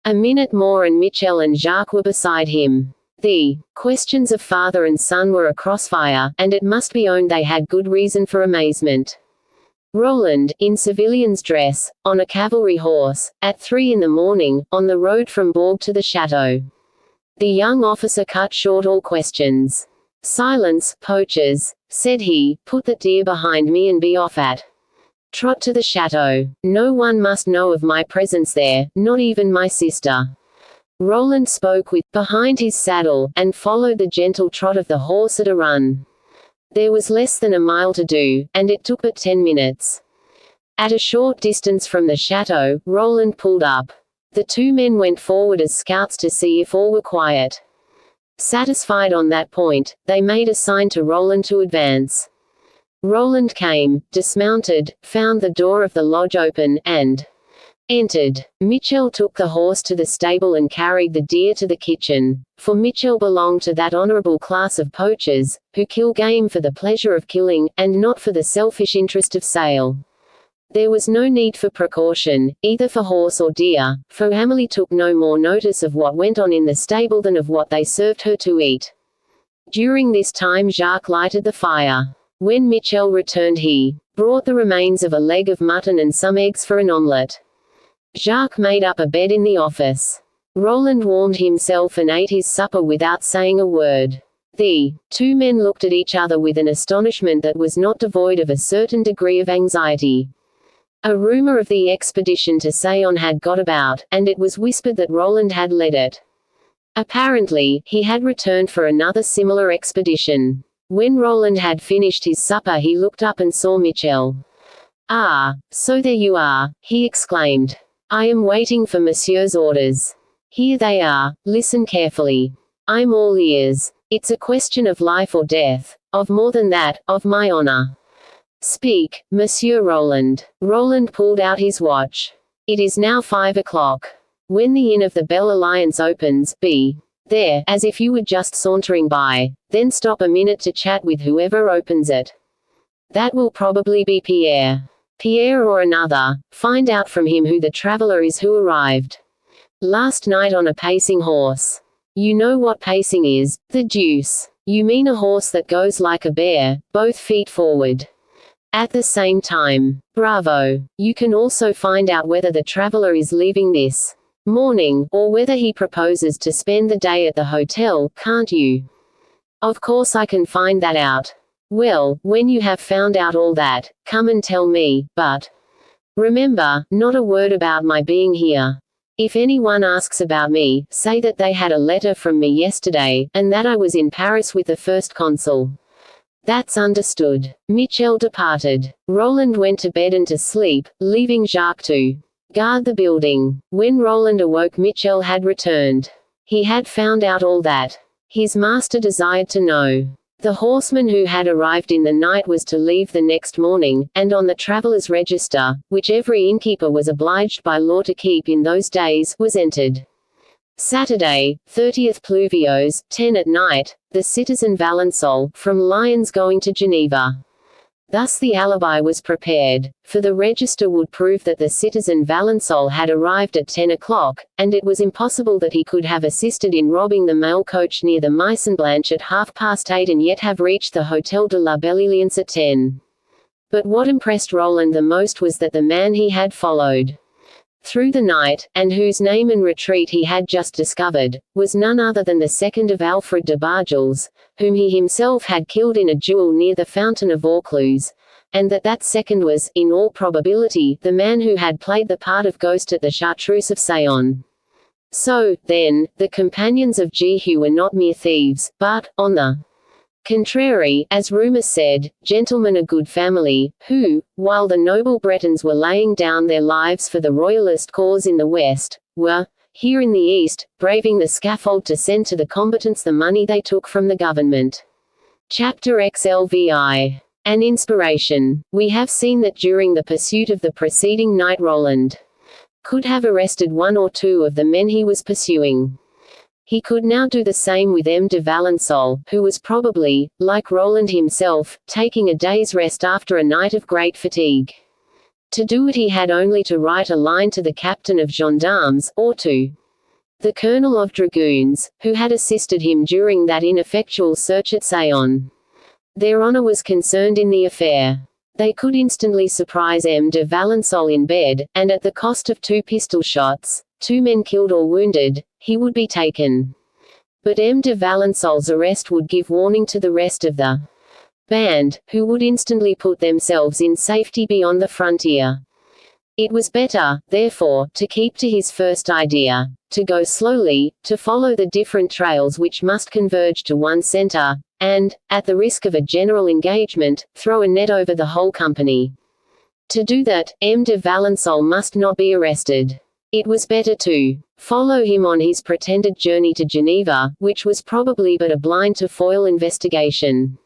A minute more and Mitchell and Jacques were beside him. The questions of father and son were a crossfire, and it must be owned they had good reason for amazement. Roland, in civilian's dress, on a cavalry horse, at 3 in the morning, on the road from Bourg to the chateau. The young officer cut short all questions. "Silence, poachers," said he, "put that deer behind me and be off at trot to the chateau. No one must know of my presence there, not even my sister." Roland spoke with behind his saddle, and followed the gentle trot of the horse at a run. There was less than a mile to do, and it took but 10 minutes. At a short distance from the chateau, Roland pulled up. The two men went forward as scouts to see if all were quiet. Satisfied on that point, they made a sign to Roland to advance. Roland came, dismounted, found the door of the lodge open, and entered. Mitchell took the horse to the stable and carried the deer to the kitchen, for Mitchell belonged to that honorable class of poachers, who kill game for the pleasure of killing, and not for the selfish interest of sale. There was no need for precaution, either for horse or deer, for Amélie took no more notice of what went on in the stable than of what they served her to eat. During this time Jacques lighted the fire. When Mitchell returned he brought the remains of a leg of mutton and some eggs for an omelette. Jacques made up a bed in the office. Roland warmed himself and ate his supper without saying a word. The two men looked at each other with an astonishment that was not devoid of a certain degree of anxiety. A rumor of the expedition to Sayon had got about, and it was whispered that Roland had led it. Apparently, he had returned for another similar expedition. When Roland had finished his supper he looked up and saw Mitchell. "Ah, so there you are," he exclaimed. "I am waiting for Monsieur's orders. Here they are, listen carefully. I'm all ears. It's a question of life or death, of more than that, of my honor. Speak, Monsieur Roland." Roland pulled out his watch. "It is now 5 o'clock. When the Inn of the Belle Alliance opens, be there, as if you were just sauntering by, then stop a minute to chat with whoever opens it. That will probably be Pierre. Pierre or another. Find out from him who the traveler is who arrived last night on a pacing horse. You know what pacing is, the deuce. You mean a horse that goes like a bear, both feet forward at the same time. Bravo. You can also find out whether the traveler is leaving this morning, or whether he proposes to spend the day at the hotel, can't you?" "Of course I can find that out." "Well, when you have found out all that, come and tell me, but remember, not a word about my being here. If anyone asks about me, say that they had a letter from me yesterday, and that I was in Paris with the first consul." "That's understood." Mitchell departed. Roland went to bed and to sleep, leaving Jacques to guard the building. When Roland awoke Mitchell had returned. He had found out all that his master desired to know. The horseman who had arrived in the night was to leave the next morning, and on the traveller's register, which every innkeeper was obliged by law to keep in those days, was entered Saturday, 30th Pluviose, 10 at night, the citizen Valençol, from Lyons going to Geneva. Thus the alibi was prepared, for the register would prove that the citizen Valençol had arrived at 10 o'clock, and it was impossible that he could have assisted in robbing the mail coach near the Maison Blanche at 8:30 and yet have reached the Hôtel de la Belle Alliance at 10. But what impressed Roland the most was that the man he had followed through the night, and whose name and retreat he had just discovered, was none other than the second of Alfred de Bargels, whom he himself had killed in a duel near the Fountain of Vaucluse, and that second was, in all probability, the man who had played the part of ghost at the Chartreuse of Sayon. So, then, the companions of Jehu were not mere thieves, but, on the contrary, as rumor said, gentlemen of good family, who, while the noble Bretons were laying down their lives for the royalist cause in the West, were, here in the East, braving the scaffold to send to the combatants the money they took from the government. Chapter XLVI. An inspiration. We have seen that during the pursuit of the preceding night Roland could have arrested one or two of the men he was pursuing. He could now do the same with M. de Valensole, who was probably, like Roland himself, taking a day's rest after a night of great fatigue. To do it he had only to write a line to the captain of gendarmes, or to the colonel of dragoons, who had assisted him during that ineffectual search at Sayon. Their honor was concerned in the affair. They could instantly surprise M. de Valensole in bed, and at the cost of 2 pistol shots, 2 men killed or wounded, he would be taken. But M. de Valensole's arrest would give warning to the rest of the band, who would instantly put themselves in safety beyond the frontier. It was better, therefore, to keep to his first idea, to go slowly, to follow the different trails which must converge to one center, and, at the risk of a general engagement, throw a net over the whole company. To do that, M. de Valensole must not be arrested. It was better to follow him on his pretended journey to Geneva, which was probably but a blind to foil investigation.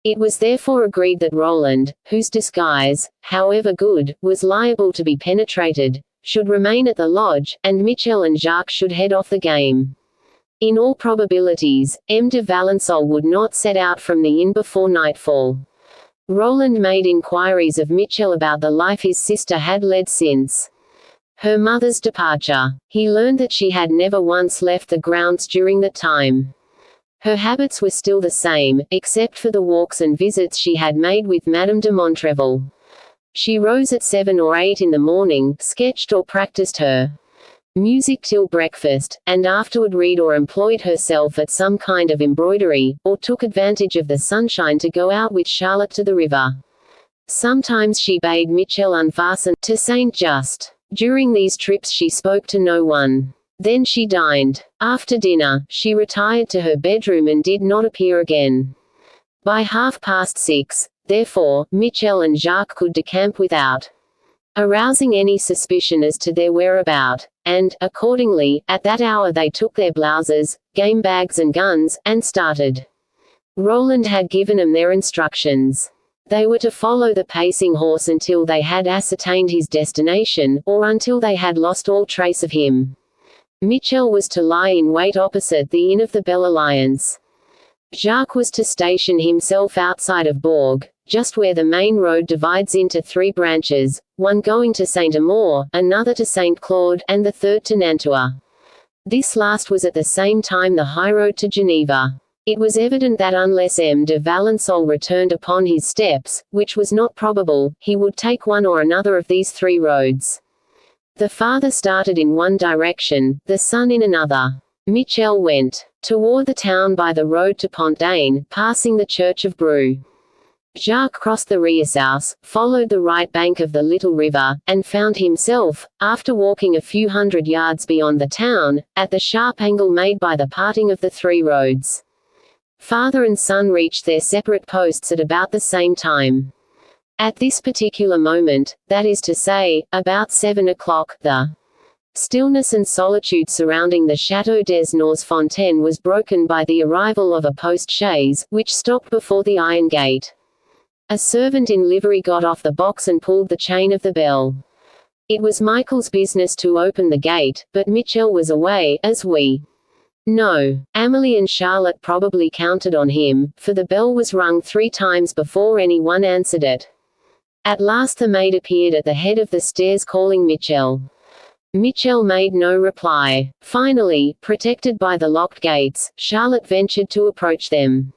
It was therefore agreed that Roland, whose disguise, however good, was liable to be penetrated, should remain at the lodge, and Michel and Jacques should head off the game. In all probabilities, M. de Valensole would not set out from the inn before nightfall. Roland made inquiries of Michel about the life his sister had led since her mother's departure. He learned that she had never once left the grounds during that time. Her habits were still the same, except for the walks and visits she had made with Madame de Montrevel. She rose at 7 or 8 in the morning, sketched or practiced her music till breakfast, and afterward read or employed herself at some kind of embroidery, or took advantage of the sunshine to go out with Charlotte to the river. Sometimes she bade Michel unfasten to Saint Just. During these trips she spoke to no one. Then she dined. After dinner, she retired to her bedroom and did not appear again. By 6:30, therefore, Michel and Jacques could decamp without arousing any suspicion as to their whereabout, and, accordingly, at that hour they took their blouses, game bags and guns, and started. Roland had given them their instructions. They were to follow the pacing horse until they had ascertained his destination, or until they had lost all trace of him. Michel was to lie in wait opposite the Inn of the Belle Alliance. Jacques was to station himself outside of Bourg, just where the main road divides into 3 branches, one going to Saint-Amour, another to Saint-Claude, and the third to Nantua. This last was at the same time the highroad to Geneva. It was evident that unless M. de Valensole returned upon his steps, which was not probable, he would take one or another of these 3 roads. The father started in one direction, the son in another. Michel went toward the town by the road to Pont-d'Ain, passing the church of Bru. Jacques crossed the Riessaus, followed the right bank of the little river, and found himself, after walking a few hundred yards beyond the town, at the sharp angle made by the parting of the 3 roads. Father and son reached their separate posts at about the same time. At this particular moment, that is to say, about 7 o'clock, the stillness and solitude surrounding the Château des Fontaines was broken by the arrival of a post-chaise, which stopped before the iron gate. A servant in livery got off the box and pulled the chain of the bell. It was Michael's business to open the gate, but Michel was away, as we know. Amélie and Charlotte probably counted on him, for the bell was rung 3 times before anyone answered it. At last the maid appeared at the head of the stairs calling Michel. Michel made no reply. Finally, protected by the locked gates, Charlotte ventured to approach them.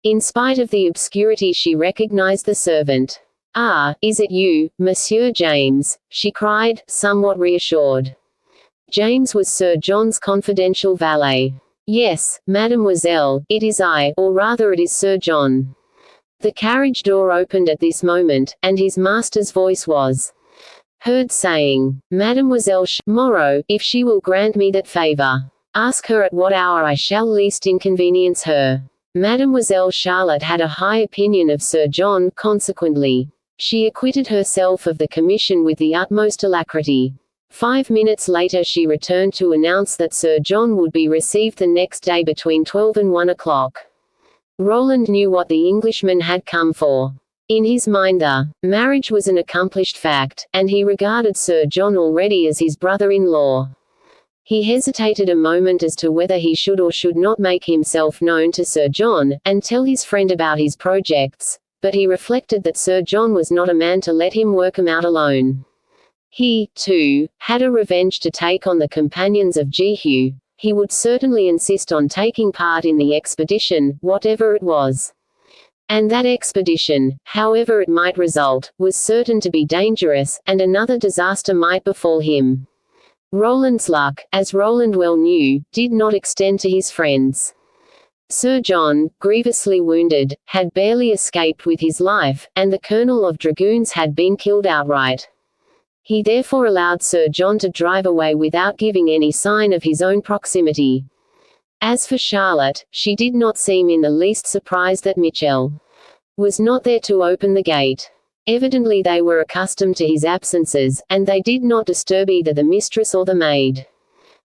In spite of the obscurity she recognized the servant. "Ah, is it you, Monsieur James?" she cried, somewhat reassured. James was Sir John's confidential valet. "Yes, mademoiselle, it is I, or rather it is Sir John." The carriage door opened at this moment, and his master's voice was heard saying, "Mademoiselle Morrow, if she will grant me that favor, ask her at what hour I shall least inconvenience her." Mademoiselle Charlotte had a high opinion of Sir John, consequently, she acquitted herself of the commission with the utmost alacrity. 5 minutes later she returned to announce that Sir John would be received the next day between 12 and 1 o'clock. Roland knew what the Englishman had come for. In his mind the marriage was an accomplished fact, and he regarded Sir John already as his brother-in-law. He hesitated a moment as to whether he should or should not make himself known to Sir John, and tell his friend about his projects, but he reflected that Sir John was not a man to let him work 'em out alone. He, too, had a revenge to take on the companions of Jehu. He would certainly insist on taking part in the expedition, whatever it was. And that expedition, however it might result, was certain to be dangerous, and another disaster might befall him. Roland's luck, as Roland well knew, did not extend to his friends. Sir John, grievously wounded, had barely escaped with his life, and the colonel of dragoons had been killed outright. He therefore allowed Sir John to drive away without giving any sign of his own proximity. As for Charlotte, she did not seem in the least surprised that Mitchell was not there to open the gate. Evidently they were accustomed to his absences, and they did not disturb either the mistress or the maid.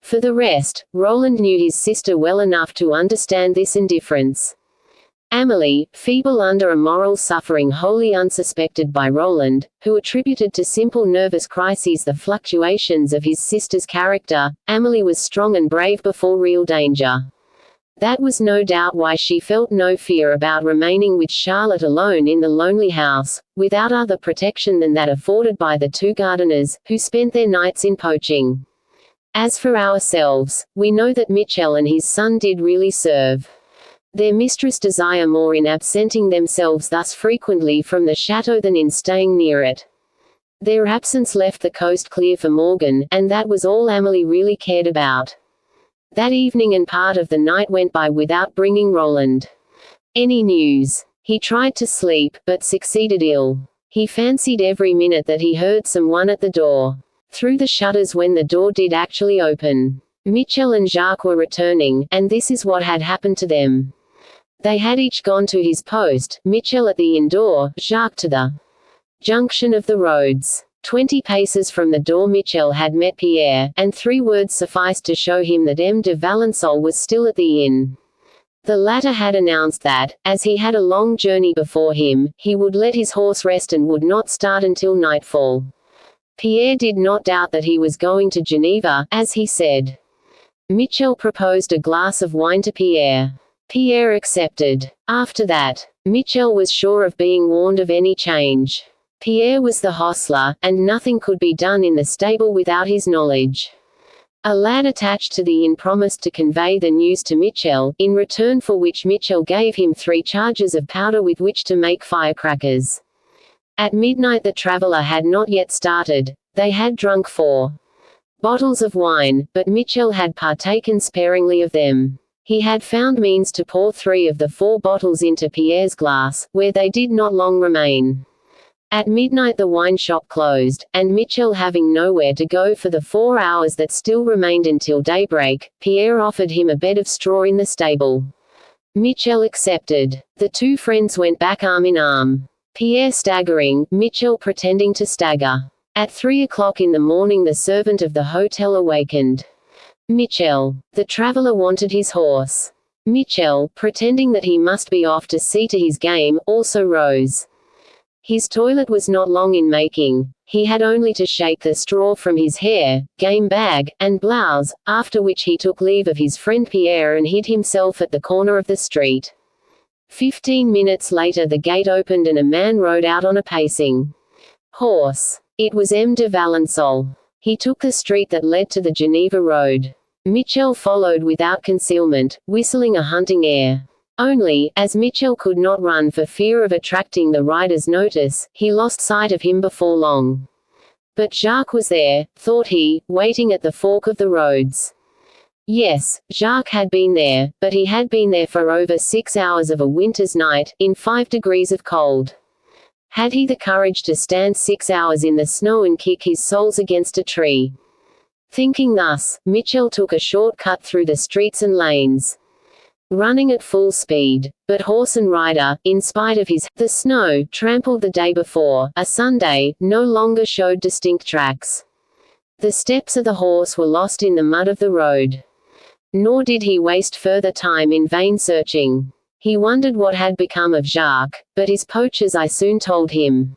For the rest, Roland knew his sister well enough to understand this indifference. Amélie, feeble under a moral suffering wholly unsuspected by Roland, who attributed to simple nervous crises the fluctuations of his sister's character, Amélie was strong and brave before real danger. That was no doubt why she felt no fear about remaining with Charlotte alone in the lonely house, without other protection than that afforded by the two gardeners, who spent their nights in poaching. As for ourselves, we know that Mitchell and his son did really serve their mistress' desire more in absenting themselves thus frequently from the chateau than in staying near it. Their absence left the coast clear for Morgan, and that was all Amélie really cared about. That evening and part of the night went by without bringing Roland any news. He tried to sleep, but succeeded ill. He fancied every minute that he heard someone at the door, through the shutters when the door did actually open. Mitchell and Jacques were returning, and this is what had happened to them. They had each gone to his post, Mitchell at the inn door, Jacques to the junction of the roads. 20 paces from the door Mitchell had met Pierre, and 3 words sufficed to show him that M. de Valençol was still at the inn. The latter had announced that, as he had a long journey before him, he would let his horse rest and would not start until nightfall. Pierre did not doubt that he was going to Geneva, as he said. Mitchell proposed a glass of wine to Pierre. Pierre accepted. After that, Mitchell was sure of being warned of any change. Pierre was the hostler, and nothing could be done in the stable without his knowledge. A lad attached to the inn promised to convey the news to Mitchell, in return for which Mitchell gave him 3 charges of powder with which to make firecrackers. At midnight the traveller had not yet started. They had drunk 4 bottles of wine, but Mitchell had partaken sparingly of them. He had found means to pour 3 of the 4 bottles into Pierre's glass, where they did not long remain. At midnight the wine shop closed, and Mitchell having nowhere to go for the 4 hours that still remained until daybreak, Pierre offered him a bed of straw in the stable. Mitchell accepted. The 2 friends went back arm in arm. Pierre staggering, Mitchell pretending to stagger. At 3 o'clock in the morning the servant of the hotel awakened Mitchell. The traveller wanted his horse. Mitchell, pretending that he must be off to see to his game, also rose. His toilet was not long in making. He had only to shake the straw from his hair, game bag, and blouse, after which he took leave of his friend Pierre and hid himself at the corner of the street. 15 minutes later the gate opened and a man rode out on a pacing horse. It was M. de Valençol. He took the street that led to the Geneva road. Mitchell followed without concealment, whistling a hunting air. Only, as Mitchell could not run for fear of attracting the rider's notice, he lost sight of him before long. But Jacques was there, thought he, waiting at the fork of the roads. Yes, Jacques had been there, but he had been there for over 6 hours of a winter's night, in 5 degrees of cold. Had he the courage to stand 6 hours in the snow and kick his soles against a tree? Thinking thus, Mitchell took a short cut through the streets and lanes, running at full speed. But horse and rider, in spite of the snow, trampled the day before, a Sunday, no longer showed distinct tracks. The steps of the horse were lost in the mud of the road. Nor did he waste further time in vain searching. He wondered what had become of Jacques, but his poachers I soon told him.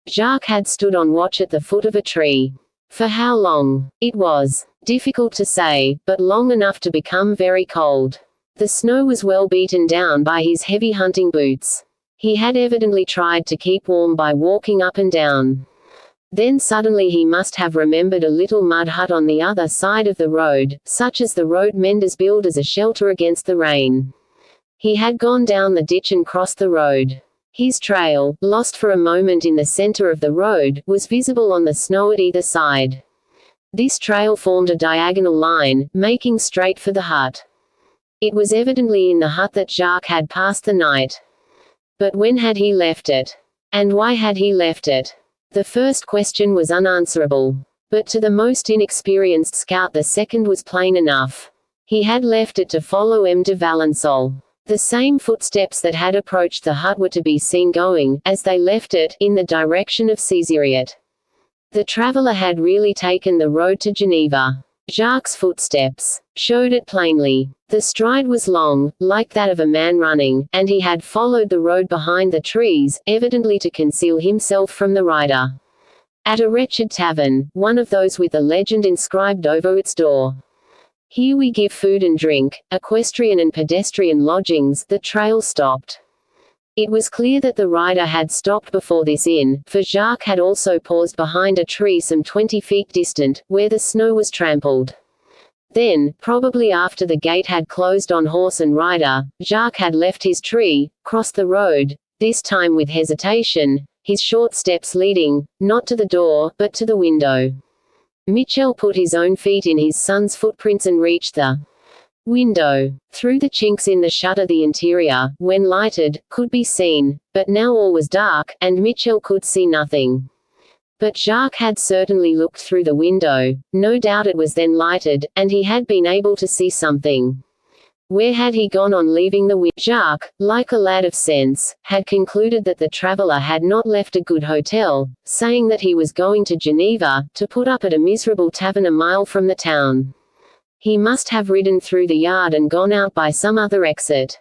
Jacques had stood on watch at the foot of a tree. For how long? It was difficult to say, but long enough to become very cold. The snow was well beaten down by his heavy hunting boots. He had evidently tried to keep warm by walking up and down. Then suddenly he must have remembered a little mud hut on the other side of the road, such as the road menders build as a shelter against the rain. He had gone down the ditch and crossed the road. His trail, lost for a moment in the center of the road, was visible on the snow at either side. This trail formed a diagonal line, making straight for the hut. It was evidently in the hut that Jacques had passed the night. But when had he left it? And why had he left it? The first question was unanswerable. But to the most inexperienced scout the second was plain enough. He had left it to follow M. de Valensole. The same footsteps that had approached the hut were to be seen going, as they left it, in the direction of Cesariet. The traveler had really taken the road to Geneva. Jacques' footsteps showed it plainly. The stride was long, like that of a man running, and he had followed the road behind the trees, evidently to conceal himself from the rider. At a wretched tavern, one of those with a legend inscribed over its door, "Here we give food and drink, equestrian and pedestrian lodgings," the trail stopped. It was clear that the rider had stopped before this inn, for Jacques had also paused behind a tree some 20 feet distant, where the snow was trampled. Then, probably after the gate had closed on horse and rider, Jacques had left his tree, crossed the road, this time with hesitation, his short steps leading, not to the door, but to the window. Mitchell put his own feet in his son's footprints and reached the window. Through the chinks in the shutter the interior, when lighted, could be seen, but now all was dark, and Mitchell could see nothing. But Jacques had certainly looked through the window, no doubt it was then lighted, and he had been able to see something. Where had he gone on leaving the window? Jacques, like a lad of sense, had concluded that the traveler had not left a good hotel, saying that he was going to Geneva, to put up at a miserable tavern a mile from the town. He must have ridden through the yard and gone out by some other exit.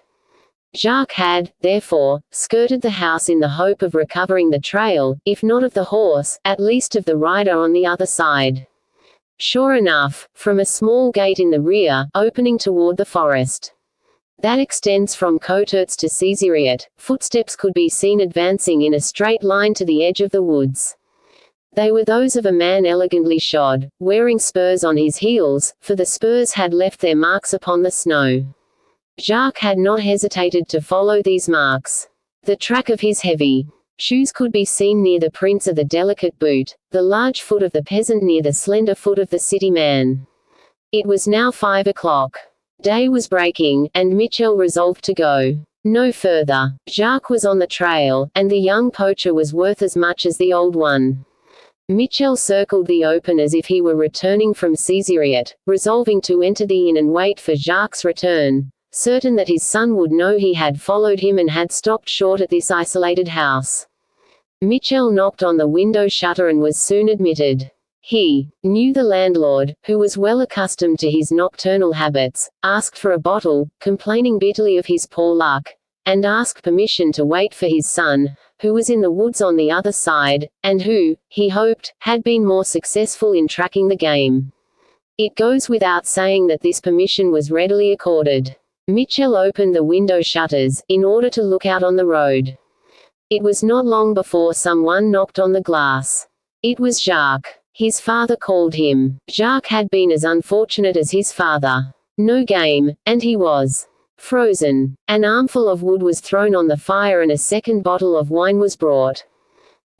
Jacques had, therefore, skirted the house in the hope of recovering the trail, if not of the horse, at least of the rider on the other side. Sure enough, from a small gate in the rear, opening toward the forest that extends from Coteurts to Cesariet, footsteps could be seen advancing in a straight line to the edge of the woods. They were those of a man elegantly shod, wearing spurs on his heels, for the spurs had left their marks upon the snow. Jacques had not hesitated to follow these marks. The track of his heavy shoes could be seen near the prints of the delicate boot, the large foot of the peasant near the slender foot of the city man. It was now 5 o'clock. Day was breaking, and Mitchell resolved to go no further. Jacques was on the trail, and the young poacher was worth as much as the old one. Mitchell circled the open as if he were returning from Cesariet, resolving to enter the inn and wait for Jacques' return, certain that his son would know he had followed him and had stopped short at this isolated house. Mitchell knocked on the window shutter and was soon admitted. He knew the landlord, who was well accustomed to his nocturnal habits, asked for a bottle, complaining bitterly of his poor luck, and asked permission to wait for his son, who was in the woods on the other side, and who, he hoped, had been more successful in tracking the game. It goes without saying that this permission was readily accorded. Mitchell opened the window shutters, in order to look out on the road. It was not long before someone knocked on the glass. It was Jacques. His father called him. Jacques had been as unfortunate as his father. No game, and he was frozen. An armful of wood was thrown on the fire and a second bottle of wine was brought.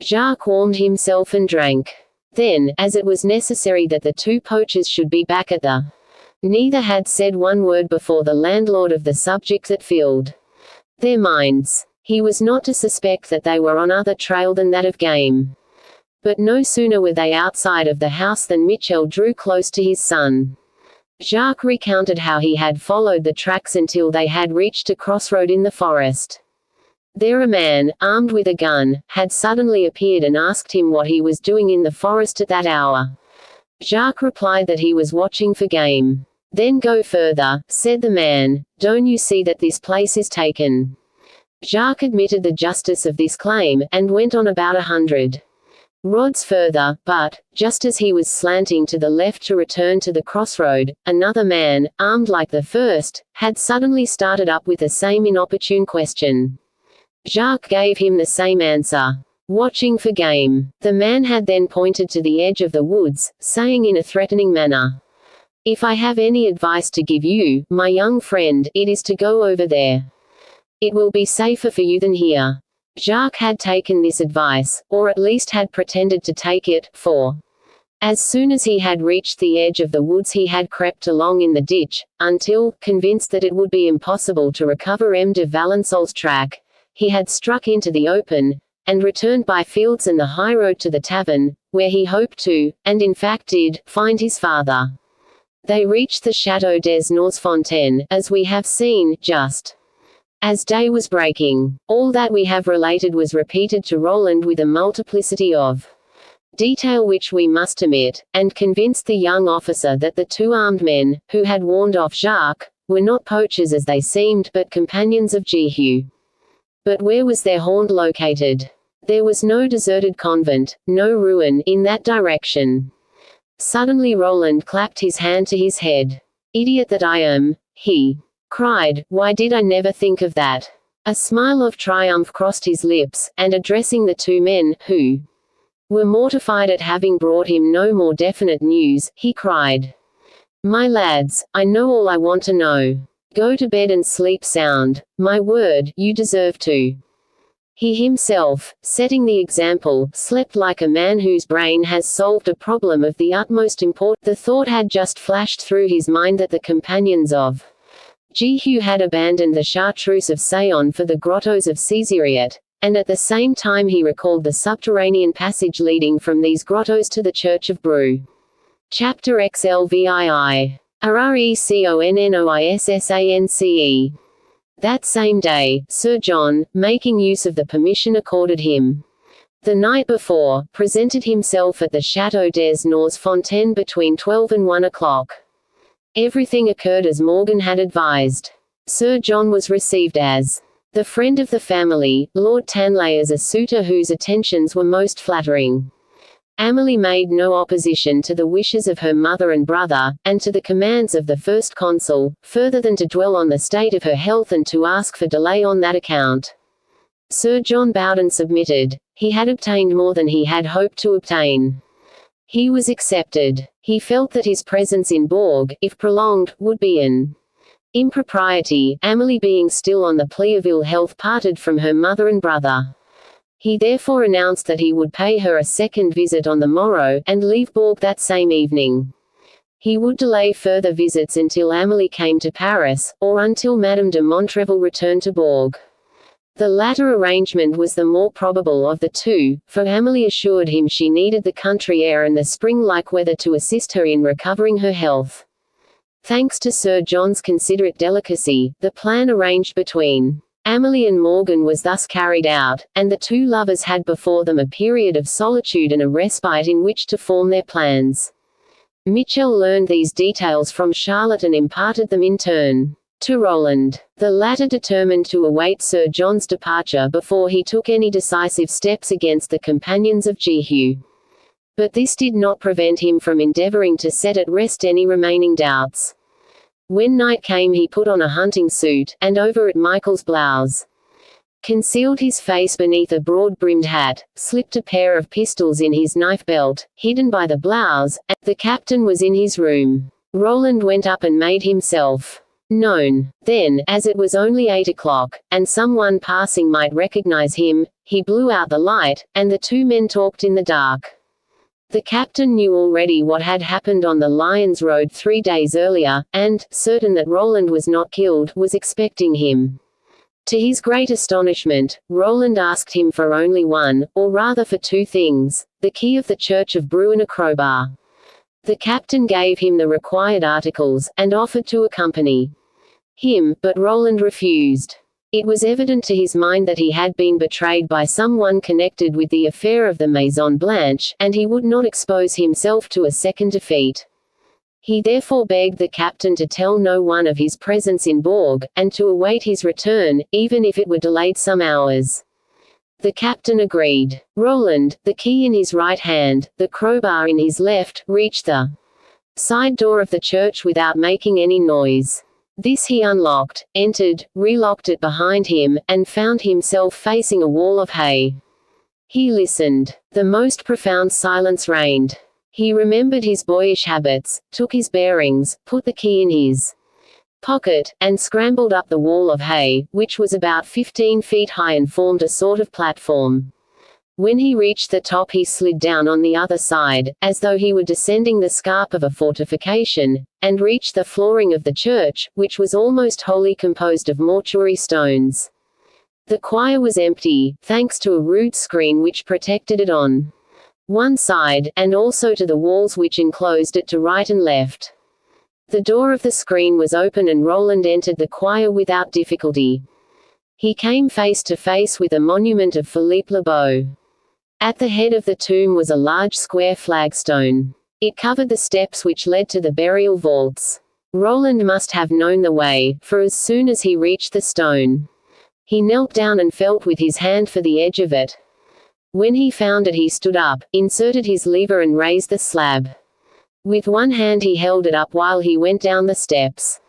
Jacques warmed himself and drank. Then, as it was necessary that the two poachers should be back at the neither had said one word before the landlord of the subject that filled their minds. He was not to suspect that they were on other trail than that of game. But no sooner were they outside of the house than Michel drew close to his son. Jacques recounted how he had followed the tracks until they had reached a crossroad in the forest. There a man, armed with a gun, had suddenly appeared and asked him what he was doing in the forest at that hour. Jacques replied that he was watching for game. Then go further, said the man. Don't you see that this place is taken? Jacques admitted the justice of this claim, and went on about 100 rods further, but, just as he was slanting to the left to return to the crossroad, another man, armed like the first, had suddenly started up with the same inopportune question. Jacques gave him the same answer. Watching for game. The man had then pointed to the edge of the woods, saying in a threatening manner, "If I have any advice to give you, my young friend, it is to go over there. It will be safer for you than here." Jacques had taken this advice, or at least had pretended to take it, for as soon as he had reached the edge of the woods he had crept along in the ditch, until, convinced that it would be impossible to recover M. de Valençol's track, he had struck into the open, and returned by fields and the high road to the tavern, where he hoped to, and in fact did, find his father. They reached the Château des Fontaines, as we have seen, just as day was breaking. All that we have related was repeated to Roland with a multiplicity of detail which we must omit, and convinced the young officer that the two armed men, who had warned off Jacques, were not poachers as they seemed but companions of Jehu. But where was their haunt located? There was no deserted convent, no ruin, in that direction. Suddenly Roland clapped his hand to his head. "Idiot that I am," he cried, "why did I never think of that?" A smile of triumph crossed his lips, and addressing the two men, who were mortified at having brought him no more definite news, he cried, "My lads, I know all I want to know. Go to bed and sleep sound. My word, you deserve to." He himself, setting the example, slept like a man whose brain has solved a problem of the utmost importance. The thought had just flashed through his mind that the companions of Jehu had abandoned the Chartreuse of Sayon for the grottos of Cesariot, and at the same time he recalled the subterranean passage leading from these grottos to the Church of Bru. Chapter XLVII. RRECONNOISSANCE. That same day, Sir John, making use of the permission accorded him the night before, presented himself at the Château des Fontaines between 12 and 1 o'clock. Everything occurred as Morgan had advised. Sir John was received as the friend of the family, Lord Tanley as a suitor whose attentions were most flattering. Amélie made no opposition to the wishes of her mother and brother, and to the commands of the first consul, further than to dwell on the state of her health and to ask for delay on that account. Sir John bowed and submitted. He had obtained more than he had hoped to obtain. He was accepted. He felt that his presence in Bourg, if prolonged, would be an impropriety, Amélie being still on the plea of ill health parted from her mother and brother. He therefore announced that he would pay her a second visit on the morrow, and leave Bourg that same evening. He would delay further visits until Amélie came to Paris, or until Madame de Montrevel returned to Bourg. The latter arrangement was the more probable of the two, for Amélie assured him she needed the country air and the spring-like weather to assist her in recovering her health. Thanks to Sir John's considerate delicacy, the plan arranged between Amélie and Morgan was thus carried out, and the two lovers had before them a period of solitude and a respite in which to form their plans. Michel learned these details from Charlotte and imparted them in turn to Roland. The latter determined to await Sir John's departure before he took any decisive steps against the companions of Jehu. But this did not prevent him from endeavoring to set at rest any remaining doubts. When night came he put on a hunting suit, and over it Michael's blouse, concealed his face beneath a broad-brimmed hat, slipped a pair of pistols in his knife belt, hidden by the blouse, and the captain was in his room. Roland went up and made himself known. Then, as it was only 8 o'clock, and someone passing might recognize him, he blew out the light, and the two men talked in the dark. The captain knew already what had happened on the Lions Road 3 days earlier, and, certain that Roland was not killed, was expecting him. To his great astonishment, Roland asked him for only one, or rather for two things: the key of the church of Brew and a crowbar. The captain gave him the required articles, and offered to accompany him, but Roland refused. It was evident to his mind that he had been betrayed by someone connected with the affair of the Maison Blanche, and he would not expose himself to a second defeat. He therefore begged the captain to tell no one of his presence in Bourg, and to await his return, even if it were delayed some hours. The captain agreed. Roland, the key in his right hand, the crowbar in his left, reached the side door of the church without making any noise. This he unlocked, entered, relocked it behind him, and found himself facing a wall of hay. He listened. The most profound silence reigned. He remembered his boyish habits, took his bearings, put the key in his pocket, and scrambled up the wall of hay, which was about 15 feet high and formed a sort of platform. When he reached the top he slid down on the other side, as though he were descending the scarp of a fortification, and reached the flooring of the church, which was almost wholly composed of mortuary stones. The choir was empty, thanks to a rude screen which protected it on one side, and also to the walls which enclosed it to right and left. The door of the screen was open and Roland entered the choir without difficulty. He came face to face with a monument of Philippe le Beau. At the head of the tomb was a large square flagstone. It covered the steps which led to the burial vaults. Roland must have known the way, for as soon as he reached the stone, he knelt down and felt with his hand for the edge of it. When he found it he stood up, inserted his lever and raised the slab. With one hand he held it up while he went down the steps.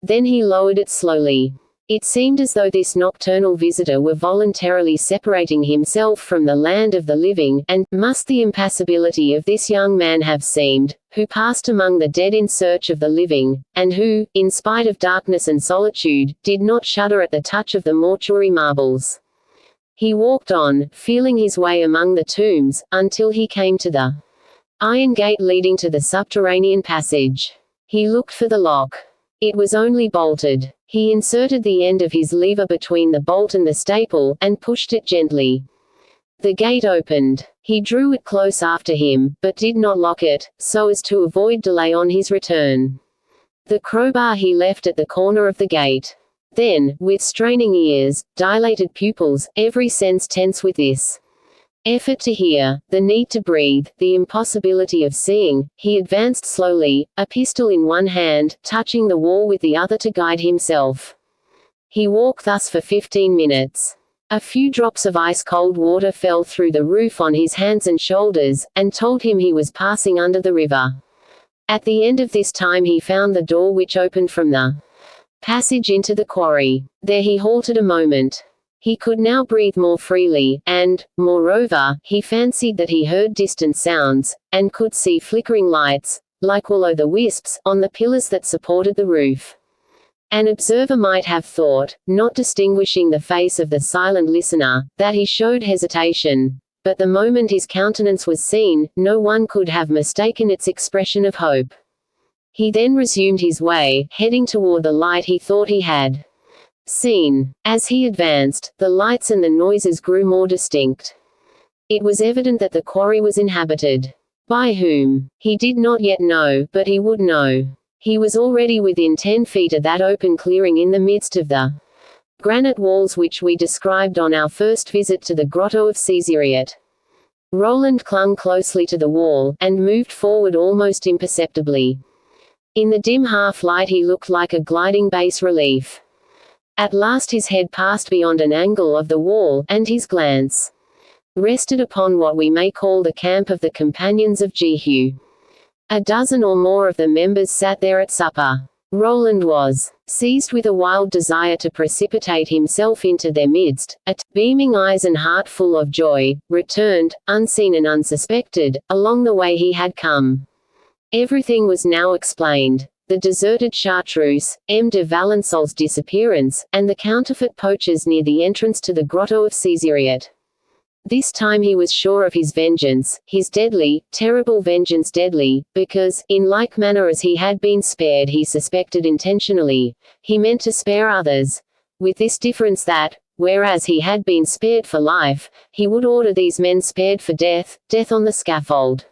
Then he lowered it slowly. It seemed as though this nocturnal visitor were voluntarily separating himself from the land of the living, and must the impassibility of this young man have seemed, who passed among the dead in search of the living, and who, in spite of darkness and solitude, did not shudder at the touch of the mortuary marbles. He walked on, feeling his way among the tombs, until he came to the iron gate leading to the subterranean passage. He looked for the lock. It was only bolted. He inserted the end of his lever between the bolt and the staple, and pushed it gently. The gate opened. He drew it close after him, but did not lock it, so as to avoid delay on his return. The crowbar he left at the corner of the gate. Then, with straining ears, dilated pupils, every sense tense with this effort to hear, the need to breathe, the impossibility of seeing, he advanced slowly, a pistol in one hand, touching the wall with the other to guide himself. He walked thus for 15 minutes. A few drops of ice-cold water fell through the roof on his hands and shoulders, and told him he was passing under the river. At the end of this time he found the door which opened from the passage into the quarry. There he halted a moment. He could now breathe more freely, and, moreover, he fancied that he heard distant sounds, and could see flickering lights, like will-o'-the-wisps, on the pillars that supported the roof. An observer might have thought, not distinguishing the face of the silent listener, that he showed hesitation, but the moment his countenance was seen, no one could have mistaken its expression of hope. He then resumed his way, heading toward the light he thought he had seen. As he advanced, the lights and the noises grew more distinct. It was evident that the quarry was inhabited. By whom? He did not yet know, but he would know. He was already within 10 feet of that open clearing in the midst of the granite walls which we described on our first visit to the grotto of Cesariot. Roland clung closely to the wall, and moved forward almost imperceptibly. In the dim half-light he looked like a gliding bas-relief. At last his head passed beyond an angle of the wall, and his glance rested upon what we may call the camp of the companions of Jehu. A dozen or more of the members sat there at supper. Roland was seized with a wild desire to precipitate himself into their midst, beaming eyes and heart full of joy, returned, unseen and unsuspected, along the way he had come. Everything was now explained. the deserted Chartreuse, M. de Valençol's disappearance, and the counterfeit poachers near the entrance to the grotto of Caesariot. This time he was sure of his vengeance, his deadly, terrible vengeance, deadly, because, in like manner as he had been spared, he suspected intentionally, he meant to spare others, with this difference that, whereas he had been spared for life, he would order these men spared for death, death on the scaffold.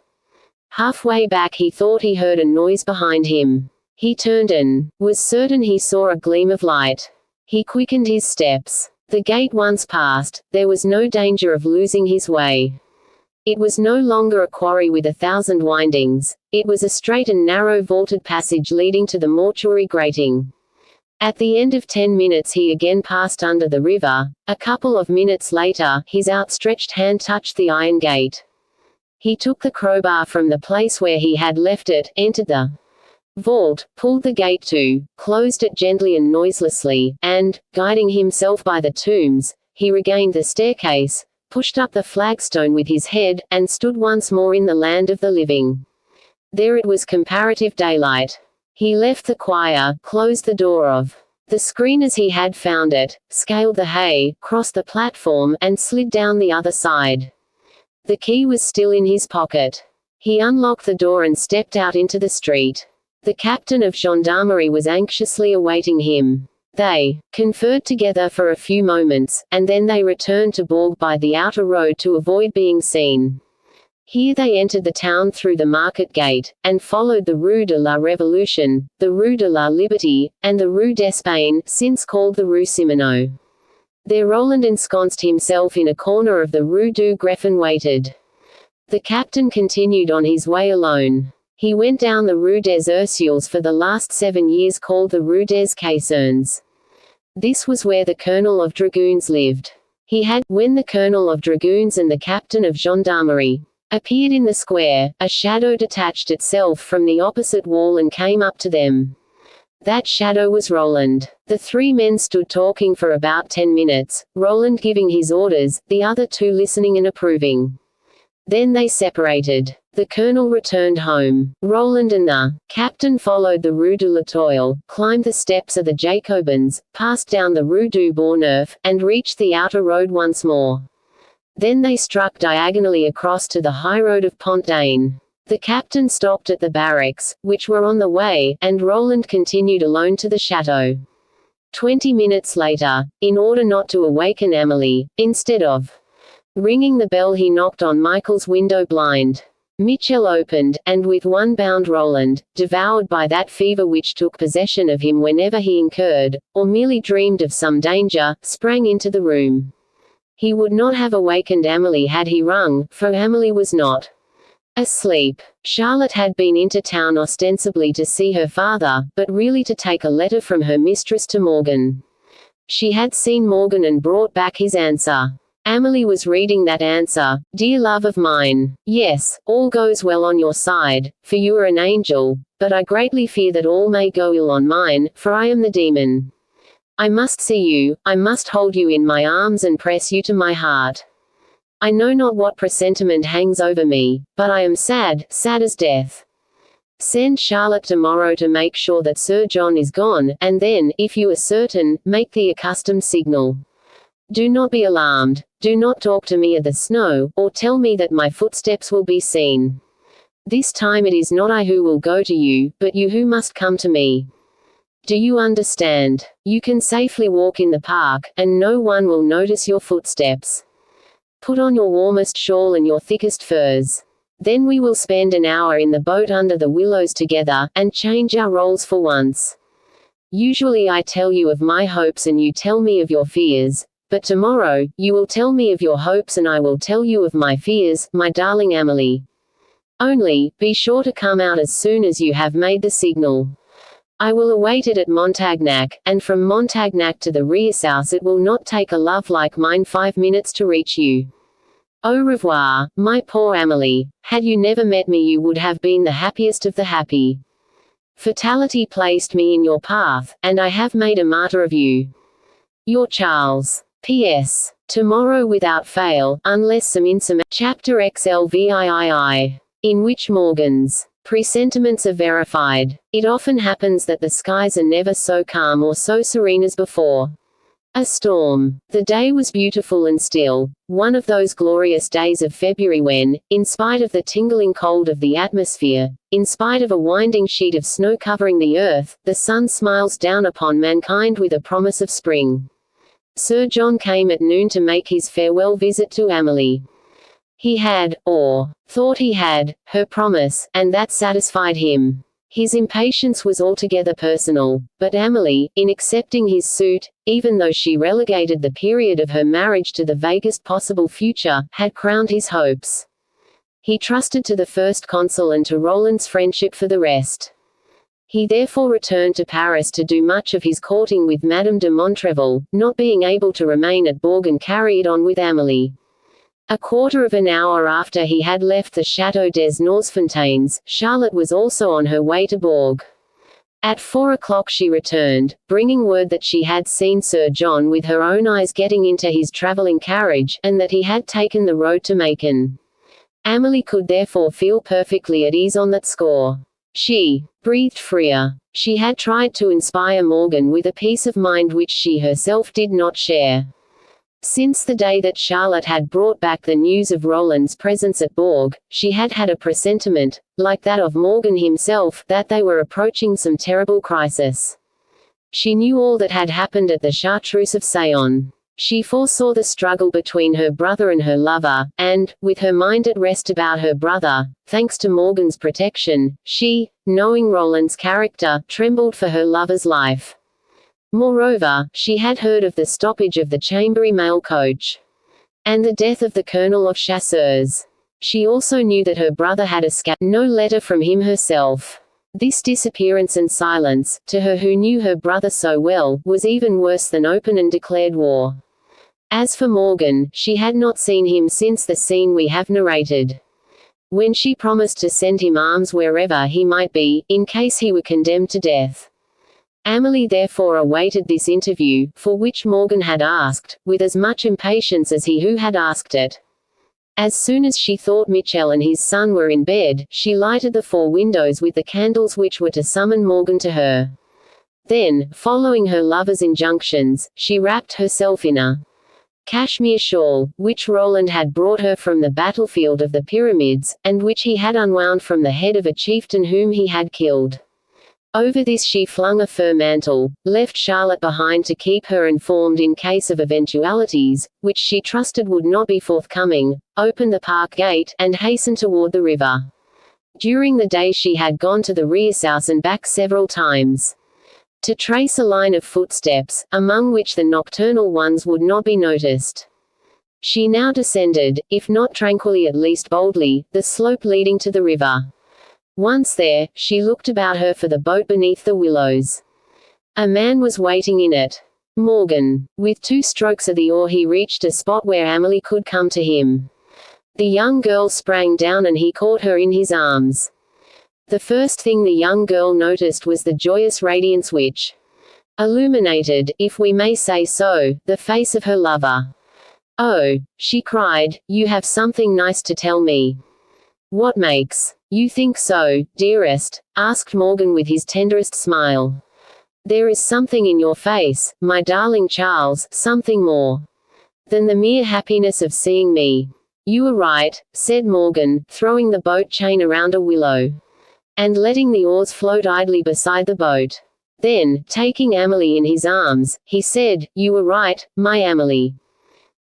Halfway back he thought he heard a noise behind him. He turned and was certain he saw a gleam of light. He quickened his steps. The gate once passed, there was no danger of losing his way. It was no longer a quarry with 1,000 windings, it was a straight and narrow vaulted passage leading to the mortuary grating. At the end of 10 minutes he again passed under the river. A couple of minutes later, his outstretched hand touched the iron gate. He took the crowbar from the place where he had left it, entered the vault, pulled the gate to, closed it gently and noiselessly, and, guiding himself by the tombs, he regained the staircase, pushed up the flagstone with his head, and stood once more in the land of the living. There it was comparative daylight. He left the choir, closed the door of the screen as he had found it, scaled the hay, crossed the platform, and slid down the other side. The key was still in his pocket. He unlocked the door and stepped out into the street. The captain of gendarmerie was anxiously awaiting him. They conferred together for a few moments, and then they returned to Bourg by the outer road to avoid being seen. Here they entered the town through the market gate, and followed the Rue de la Révolution, the Rue de la Liberté, and the Rue d'Espagne, since called the Rue Simoneau. There Roland ensconced himself in a corner of the Rue du Greffe and waited. The captain continued on his way alone. He went down the Rue des Ursules for the last 7 years, called the Rue des Casernes. This was where the colonel of dragoons lived. He had, when the colonel of dragoons and the captain of gendarmerie appeared in the square, a shadow detached itself from the opposite wall and came up to them. That shadow was Roland. The 3 men stood talking for about 10 minutes, Roland giving his orders, the other 2 listening and approving. Then they separated. The colonel returned home. Roland and the captain followed the Rue de la Toile, climbed the steps of the Jacobins, passed down the Rue du Bourgneuf, and reached the outer road once more. Then they struck diagonally across to the high road of Pont-d'Ain. The captain stopped at the barracks, which were on the way, and Roland continued alone to the chateau. 20 minutes later, in order not to awaken Amélie, instead of ringing the bell he knocked on Michael's window blind. Michel opened, and with one bound Roland, devoured by that fever which took possession of him whenever he incurred, or merely dreamed of some danger, sprang into the room. He would not have awakened Amélie had he rung, for Amélie was not asleep. Charlotte had been into town ostensibly to see her father, but really to take a letter from her mistress to Morgan. She had seen Morgan and brought back his answer. Amélie was reading that answer. Dear love of mine, yes, all goes well on your side, for you are an angel, but I greatly fear that all may go ill on mine, for I am the demon. I must see you, I must hold you in my arms and press you to my heart. I know not what presentiment hangs over me, but I am sad, sad as death. Send Charlotte tomorrow to make sure that Sir John is gone, and then, if you are certain, make the accustomed signal. Do not be alarmed, do not talk to me of the snow, or tell me that my footsteps will be seen. This time it is not I who will go to you, but you who must come to me. Do you understand? You can safely walk in the park, and no one will notice your footsteps. Put on your warmest shawl and your thickest furs. Then we will spend an hour in the boat under the willows together, and change our roles for once. Usually I tell you of my hopes and you tell me of your fears, but tomorrow, you will tell me of your hopes and I will tell you of my fears, my darling Amélie. Only, be sure to come out as soon as you have made the signal. I will await it at Montagnac, and from Montagnac to the Rieussous it will not take a love like mine 5 minutes to reach you. Au revoir, my poor Amélie. Had you never met me you would have been the happiest of the happy. Fatality placed me in your path, and I have made a martyr of you. Your Charles. P.S. Tomorrow without fail, unless some Chapter XLVIII. In which Morgan's Presentiments are verified. It often happens that the skies are never so calm or so serene as before a storm. The day was beautiful and still, one of those glorious days of February when, in spite of the tingling cold of the atmosphere, in spite of a winding sheet of snow covering the earth, the sun smiles down upon mankind with a promise of spring. Sir John came at noon to make his farewell visit to Amelie. He had, or thought he had, her promise, and that satisfied him. His impatience was altogether personal, but Amelie, in accepting his suit, even though she relegated the period of her marriage to the vaguest possible future, had crowned his hopes. He trusted to the First Consul and to Roland's friendship for the rest. He therefore returned to Paris to do much of his courting with Madame de Montrevel, not being able to remain at Bourg and carry it on with Amelie. A quarter of an hour after he had left the Château des Norsfontaines, Charlotte was also on her way to Bourg. At 4 o'clock she returned, bringing word that she had seen Sir John with her own eyes getting into his travelling carriage, and that he had taken the road to Macon. Amelie could therefore feel perfectly at ease on that score. She breathed freer. She had tried to inspire Morgan with a peace of mind which she herself did not share. Since the day that Charlotte had brought back the news of Roland's presence at Bourg, she had had a presentiment, like that of Morgan himself, that they were approaching some terrible crisis. She knew all that had happened at the Chartreuse of Sayon. She foresaw the struggle between her brother and her lover, and, with her mind at rest about her brother, thanks to Morgan's protection, she, knowing Roland's character, trembled for her lover's life. Moreover, she had heard of the stoppage of the Chambéry mail coach and the death of the colonel of chasseurs. She also knew that her brother had escaped. No letter from him herself. This disappearance and silence, to her who knew her brother so well, was even worse than open and declared war. As for Morgan, she had not seen him since the scene we have narrated. When she promised to send him arms wherever he might be, in case he were condemned to death. Amelie therefore awaited this interview, for which Morgan had asked, with as much impatience as he who had asked it. As soon as she thought Michel and his son were in bed, she lighted the 4 windows with the candles which were to summon Morgan to her. Then, following her lover's injunctions, she wrapped herself in a cashmere shawl, which Roland had brought her from the battlefield of the Pyramids, and which he had unwound from the head of a chieftain whom he had killed. Over this she flung a fur mantle, left Charlotte behind to keep her informed in case of eventualities, which she trusted would not be forthcoming, opened the park gate, and hastened toward the river. During the day she had gone to the Rieshaus and back several times, to trace a line of footsteps, among which the nocturnal ones would not be noticed. She now descended, if not tranquilly at least boldly, the slope leading to the river. Once there, she looked about her for the boat beneath the willows. A man was waiting in it. Morgan. With 2 strokes of the oar he reached a spot where Amelie could come to him. The young girl sprang down and he caught her in his arms. The first thing the young girl noticed was the joyous radiance which illuminated, if we may say so, the face of her lover. "Oh," she cried, "you have something nice to tell me." "What makes you think so, dearest?" asked Morgan with his tenderest smile. "There is something in your face, my darling Charles, something more than the mere happiness of seeing me." "You are right," said Morgan, throwing the boat chain around a willow, and letting the oars float idly beside the boat. Then, taking Amelie in his arms, he said, "You are right, my Amelie.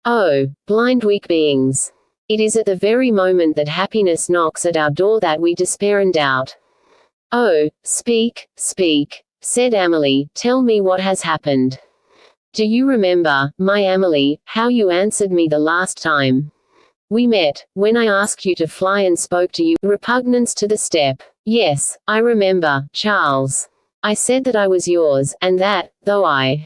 Oh, blind weak beings! It is at the very moment that happiness knocks at our door that we despair and doubt." "Oh, speak, speak," said Amelie, "tell me what has happened. Do you remember, my Amelie, how you answered me the last time we met, when I asked you to fly and spoke to you, repugnance to the step? Yes, I remember, Charles. I said that I was yours, and that, though I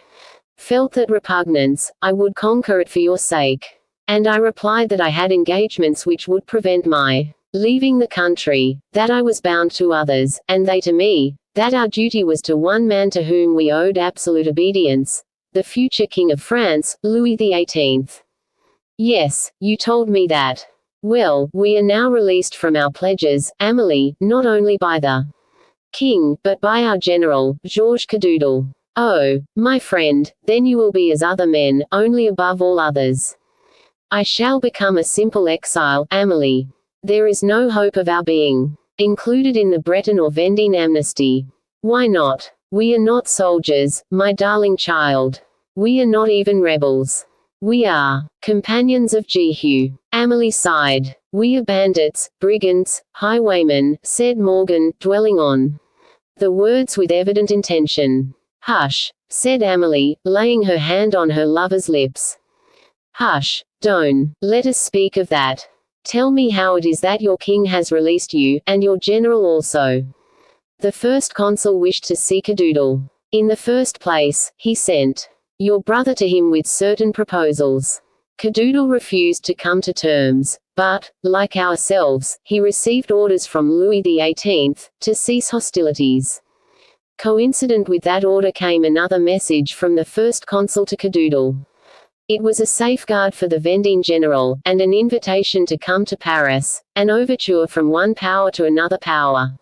felt that repugnance, I would conquer it for your sake. And I replied that I had engagements which would prevent my leaving the country, that I was bound to others, and they to me, that our duty was to one man to whom we owed absolute obedience, the future King of France, Louis XVIII. Yes, you told me that. Well, we are now released from our pledges, Amelie, not only by the king, but by our general, Georges Cadoudal. Oh, my friend, then you will be as other men, only above all others. I shall become a simple exile, Amelie. There is no hope of our being included in the Breton or Vendine amnesty. Why not? We are not soldiers, my darling child. We are not even rebels. We are companions of Jehu. Amelie sighed. We are bandits, brigands, highwaymen, said Morgan, dwelling on the words with evident intention. Hush, said Amelie, laying her hand on her lover's lips. Hush, don't let us speak of that. Tell me how it is that your king has released you, and your general also. The first consul wished to see Cadoudal. In the first place, he sent your brother to him with certain proposals. Cadoudal refused to come to terms, but, like ourselves, he received orders from Louis XVIII to cease hostilities. Coincident with that order came another message from the first consul to Cadoudal. It was a safeguard for the Vendine general, and an invitation to come to Paris, an overture from one power to another power.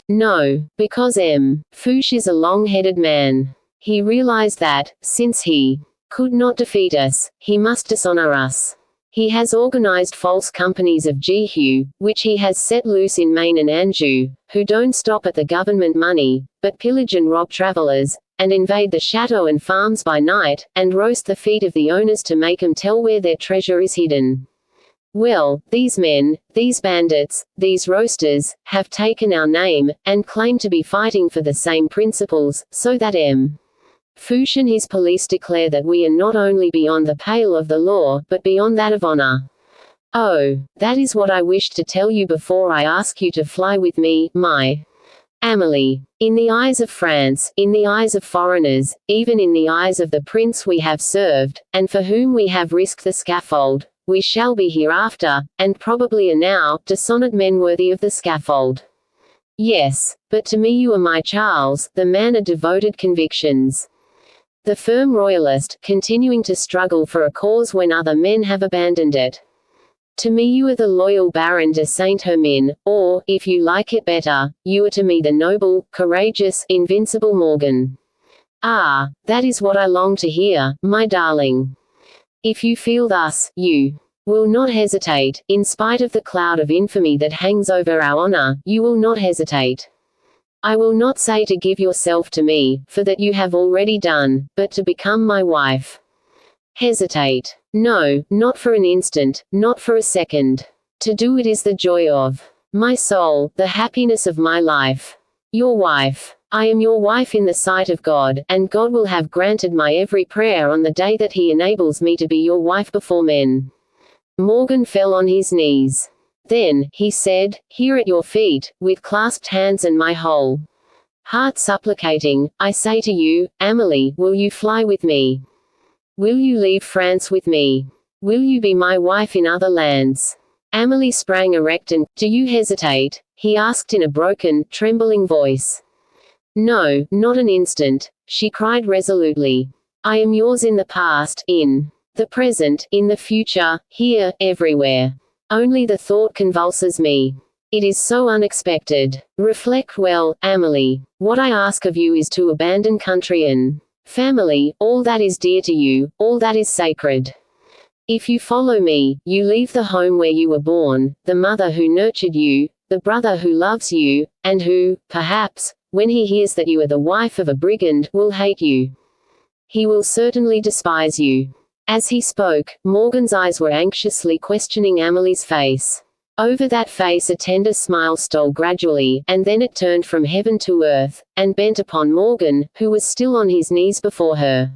No, because Fouché is a long-headed man. He realized that, since he could not defeat us, he must dishonor us. He has organized false companies of jehu, which he has set loose in Maine and Anjou, who don't stop at the government money, but pillage and rob travelers, and invade the chateau and farms by night, and roast the feet of the owners to make 'em tell where their treasure is hidden. Well, these men, these bandits, these roasters, have taken our name, and claim to be fighting for the same principles, so that Fouché and his police declare that we are not only beyond the pale of the law, but beyond that of honor. Oh, that is what I wished to tell you before I ask you to fly with me, my Amelie. In the eyes of France, in the eyes of foreigners, even in the eyes of the prince we have served, and for whom we have risked the scaffold, we shall be hereafter, and probably are now, dishonored men worthy of the scaffold. Yes, but to me you are my Charles, the man of devoted convictions. The firm royalist, continuing to struggle for a cause when other men have abandoned it. To me you are the loyal Baron de Saint-Hermin, or, if you like it better, you are to me the noble, courageous, invincible Morgan. Ah, that is what I long to hear, my darling. If you feel thus, you will not hesitate, in spite of the cloud of infamy that hangs over our honor, you will not hesitate. I will not say to give yourself to me, for that you have already done, but to become my wife. Hesitate. No, not for an instant, not for a second. To do it is the joy of my soul, the happiness of my life. Your wife. I am your wife in the sight of God, and God will have granted my every prayer on the day that He enables me to be your wife before men. Morgan fell on his knees. Then, he said, here at your feet, with clasped hands and my whole heart supplicating, I say to you, Amelie, will you fly with me? Will you leave France with me? Will you be my wife in other lands? Amelie sprang erect and, do you hesitate? He asked in a broken, trembling voice. No, not an instant, she cried resolutely. I am yours in the past, in the present, in the future, here, everywhere. Only the thought convulses me. It is so unexpected. Reflect well, Amelie. What I ask of you is to abandon country and family, all that is dear to you, all that is sacred. If you follow me, you leave the home where you were born, the mother who nurtured you, the brother who loves you, and who, perhaps, when he hears that you are the wife of a brigand, will hate you. He will certainly despise you. As he spoke, Morgan's eyes were anxiously questioning Amelie's face. Over that face a tender smile stole gradually, and then it turned from heaven to earth, and bent upon Morgan, who was still on his knees before her.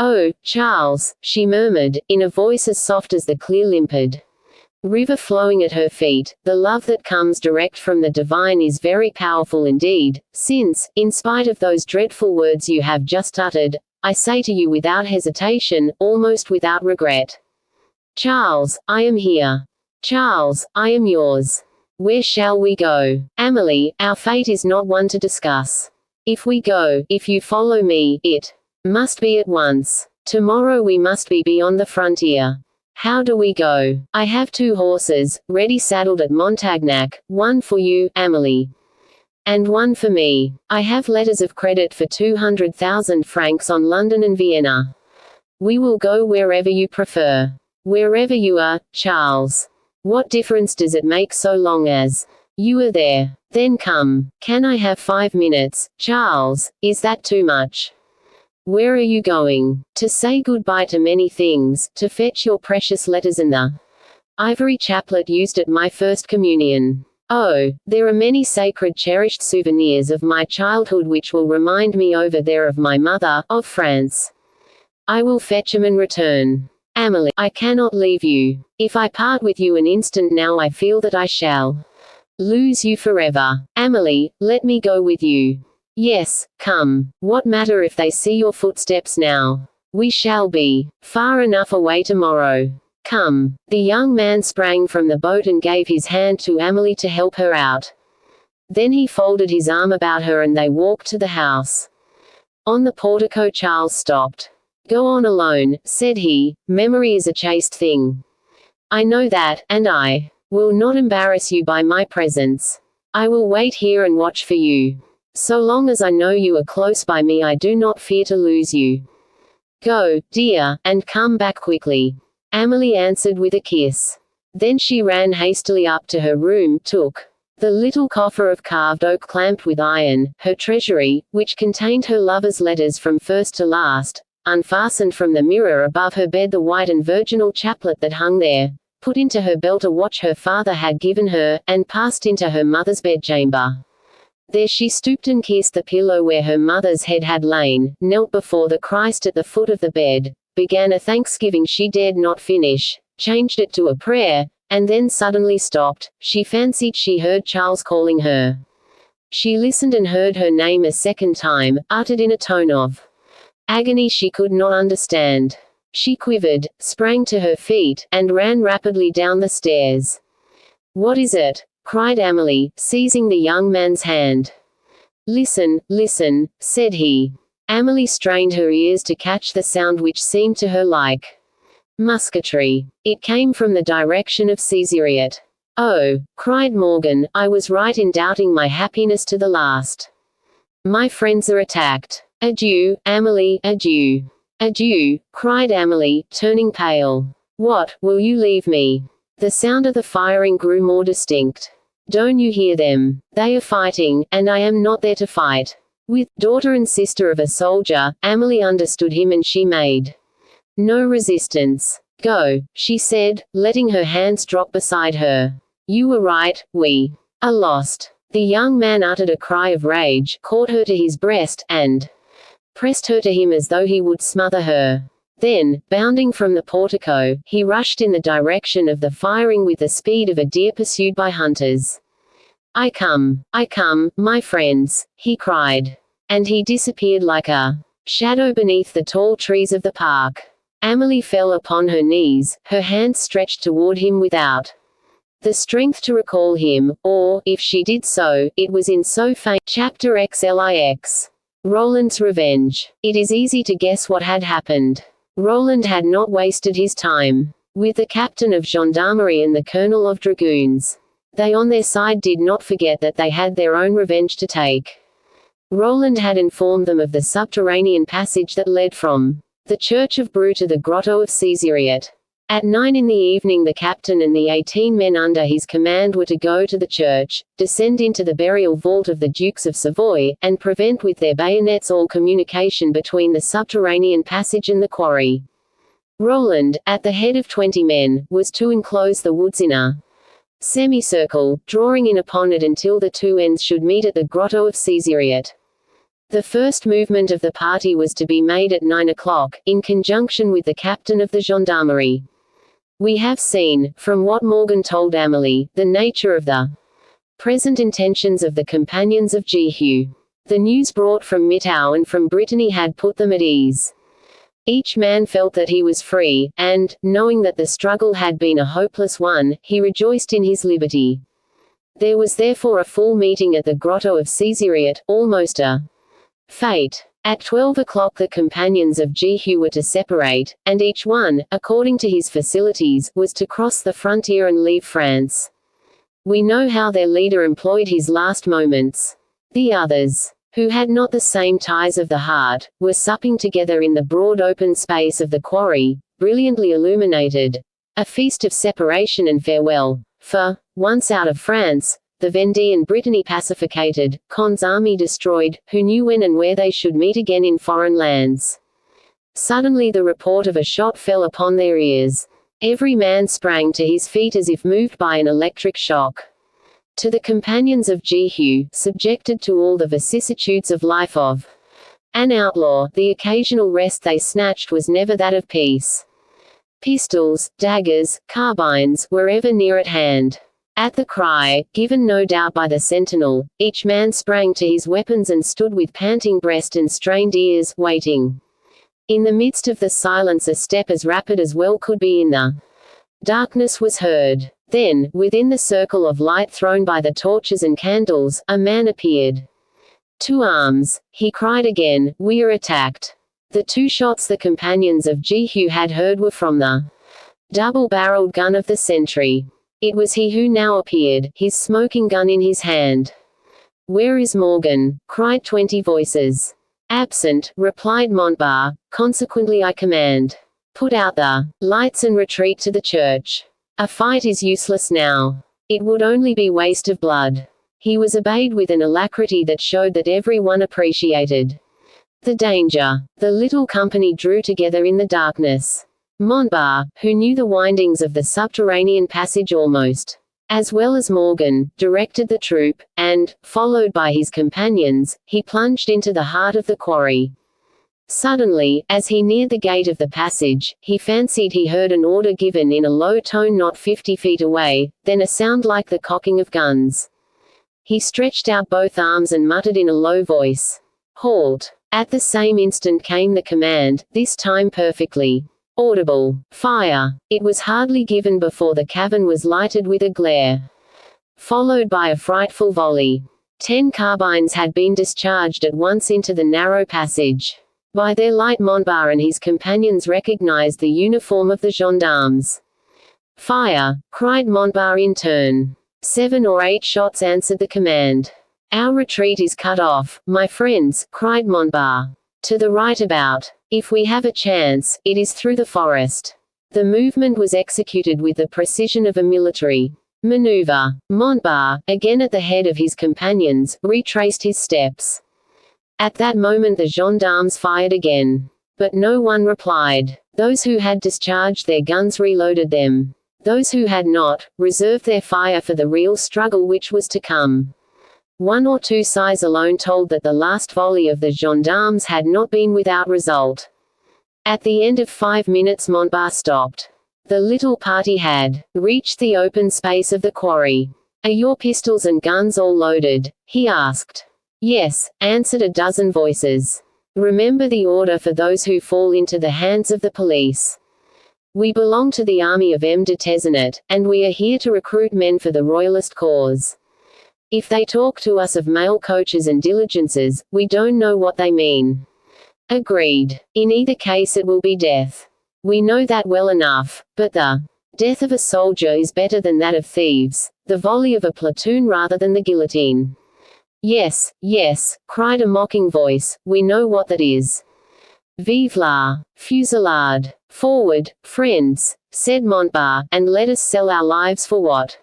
Oh, Charles, she murmured, in a voice as soft as the clear limpid river flowing at her feet, the love that comes direct from the divine is very powerful indeed, since, in spite of those dreadful words you have just uttered, I say to you without hesitation, almost without regret. Charles, I am here. Charles, I am yours. Where shall we go? Amelie, our fate is not one to discuss. If we go, if you follow me, it must be at once. Tomorrow we must be beyond the frontier. How do we go? I have 2 horses, ready saddled at Montagnac, one for you, Amelie. And one for me. I have letters of credit for 200,000 francs on London and Vienna. We will go wherever you prefer. Wherever you are, Charles. What difference does it make so long as you are there? Then come. Can I have 5 minutes, Charles? Is that too much? Where are you going? To say goodbye to many things, to fetch your precious letters and the ivory chaplet used at my first communion. Oh, there are many sacred cherished souvenirs of my childhood which will remind me over there of my mother, of France. I will fetch 'em and return. Amelie, I cannot leave you. If I part with you an instant now I feel that I shall lose you forever. Amelie, let me go with you. Yes, come. What matter if they see your footsteps now? We shall be far enough away tomorrow. Come. The young man sprang from the boat and gave his hand to Amelie to help her out. Then he folded his arm about her and they walked to the house. On the portico Charles stopped. Go on alone, said he. Memory is a chaste thing. I know that, and I will not embarrass you by my presence. I will wait here and watch for you. So long as I know you are close by me I do not fear to lose you. Go, dear, and come back quickly. Amelie answered with a kiss. Then she ran hastily up to her room, took the little coffer of carved oak clamped with iron, her treasury, which contained her lover's letters from first to last, unfastened from the mirror above her bed the white and virginal chaplet that hung there, put into her belt a watch her father had given her, and passed into her mother's bedchamber. There she stooped and kissed the pillow where her mother's head had lain, knelt before the Christ at the foot of the bed, began a thanksgiving she dared not finish, changed it to a prayer, and then suddenly stopped. She fancied she heard Charles calling her. She listened and heard her name a second time, uttered in a tone of agony she could not understand. She quivered, sprang to her feet, and ran rapidly down the stairs. What is it? Cried Amelie, seizing the young man's hand. Listen, listen, said he. Amelie strained her ears to catch the sound which seemed to her like musketry. It came from the direction of Caesariot. Oh, cried Morgan, I was right in doubting my happiness to the last. My friends are attacked. Adieu, Amelie, adieu. Adieu, cried Amelie, turning pale. What, will you leave me? The sound of the firing grew more distinct. Don't you hear them? They are fighting, and I am not there to fight. With daughter and sister of a soldier, Amelie understood him and she made no resistance. Go, she said, letting her hands drop beside her. You were right, we are lost. The young man uttered a cry of rage, caught her to his breast, and pressed her to him as though he would smother her. Then, bounding from the portico, he rushed in the direction of the firing with the speed of a deer pursued by hunters. I come, my friends, he cried. And he disappeared like a shadow beneath the tall trees of the park. Amelie fell upon her knees, her hands stretched toward him without the strength to recall him, or, if she did so, it was in so faint. Chapter XLIX. Roland's revenge. It is easy to guess what had happened. Roland had not wasted his time with the captain of gendarmerie and the colonel of dragoons. They on their side did not forget that they had their own revenge to take. Roland had informed them of the subterranean passage that led from the church of Bru to the grotto of Caesariot. At 9 in the evening the captain and the 18 men under his command were to go to the church, descend into the burial vault of the Dukes of Savoy, and prevent with their bayonets all communication between the subterranean passage and the quarry. Roland, at the head of 20 men, was to enclose the woods in a semicircle, drawing in upon it until the two ends should meet at the grotto of Caesariot. The first movement of the party was to be made at 9 o'clock, in conjunction with the captain of the gendarmerie. We have seen, from what Morgan told Amelie, the nature of the present intentions of the companions of Jehu. The news brought from Mitau and from Brittany had put them at ease. Each man felt that he was free, and, knowing that the struggle had been a hopeless one, he rejoiced in his liberty. There was therefore a full meeting at the grotto of Caesariot, almost a fete. At 12 o'clock the companions of Jehu were to separate, and each one, according to his facilities, was to cross the frontier and leave France. We know how their leader employed his last moments. The others, who had not the same ties of the heart, were supping together in the broad open space of the quarry, brilliantly illuminated, a feast of separation and farewell, for, once out of France, the Vendée and Brittany pacificated, Con's army destroyed, who knew when and where they should meet again in foreign lands? Suddenly the report of a shot fell upon their ears. Every man sprang to his feet as if moved by an electric shock. To the companions of Jehu, subjected to all the vicissitudes of life of an outlaw, the occasional rest they snatched was never that of peace. Pistols, daggers, carbines, were ever near at hand. At the cry, given no doubt by the sentinel, each man sprang to his weapons and stood with panting breast and strained ears, waiting. In the midst of the silence a step as rapid as well could be in the darkness was heard. Then, within the circle of light thrown by the torches and candles, a man appeared. "To arms!" he cried again, "we are attacked." The two shots the companions of Jehu had heard were from the double-barreled gun of the sentry. It was he who now appeared, his smoking gun in his hand. "Where is Morgan?" cried 20 voices. "Absent," replied Montbar, "consequently I command. Put out the lights and retreat to the church. A fight is useless now. It would only be waste of blood." He was obeyed with an alacrity that showed that every one appreciated the danger. The little company drew together in the darkness. Montbar, who knew the windings of the subterranean passage almost as well as Morgan, directed the troop, and, followed by his companions, he plunged into the heart of the quarry. Suddenly, as he neared the gate of the passage, he fancied he heard an order given in a low tone not 50 feet away, then a sound like the cocking of guns. He stretched out both arms and muttered in a low voice, "Halt!" At the same instant came the command, this time perfectly audible, "Fire!" It was hardly given before the cavern was lighted with a glare, followed by a frightful volley. 10 carbines had been discharged at once into the narrow passage. By their light Montbar and his companions recognized the uniform of the gendarmes. "Fire!" cried Montbar in turn. 7 or 8 shots answered the command. "Our retreat is cut off, my friends," cried Montbar. "To the right about. If we have a chance, it is through the forest." The movement was executed with the precision of a military maneuver. Montbar, again at the head of his companions, retraced his steps. At that moment the gendarmes fired again. But no one replied. Those who had discharged their guns reloaded them. Those who had not, reserved their fire for the real struggle which was to come. 1 or 2 sighs alone told that the last volley of the gendarmes had not been without result. At the end of 5 minutes Montbar stopped. The little party had reached the open space of the quarry. "Are your pistols and guns all loaded?" he asked. "Yes," answered a dozen voices. "Remember the order for those who fall into the hands of the police. We belong to the army of M. de Tezenet, and we are here to recruit men for the royalist cause. If they talk to us of mail coaches and diligences, we don't know what they mean." "Agreed. In either case it will be death. We know that well enough, but the death of a soldier is better than that of thieves, the volley of a platoon rather than the guillotine." "Yes, yes," cried a mocking voice, "we know what that is. Vive la fusillade! Forward, friends," said Montbar, "and let us sell our lives for what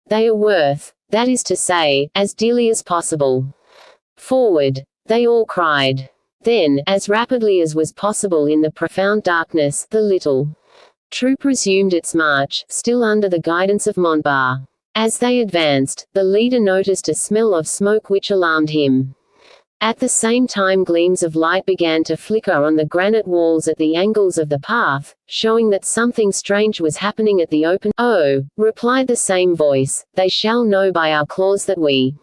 they are worth, that is to say, as dearly as possible. Forward!" they all cried. Then, as rapidly as was possible in the profound darkness, the little troop resumed its march, still under the guidance of Montbar. As they advanced, the leader noticed a smell of smoke which alarmed him. At the same time gleams of light began to flicker on the granite walls at the angles of the path, showing that something strange was happening at the open. "Oh," replied the same voice, "they shall know by our claws that we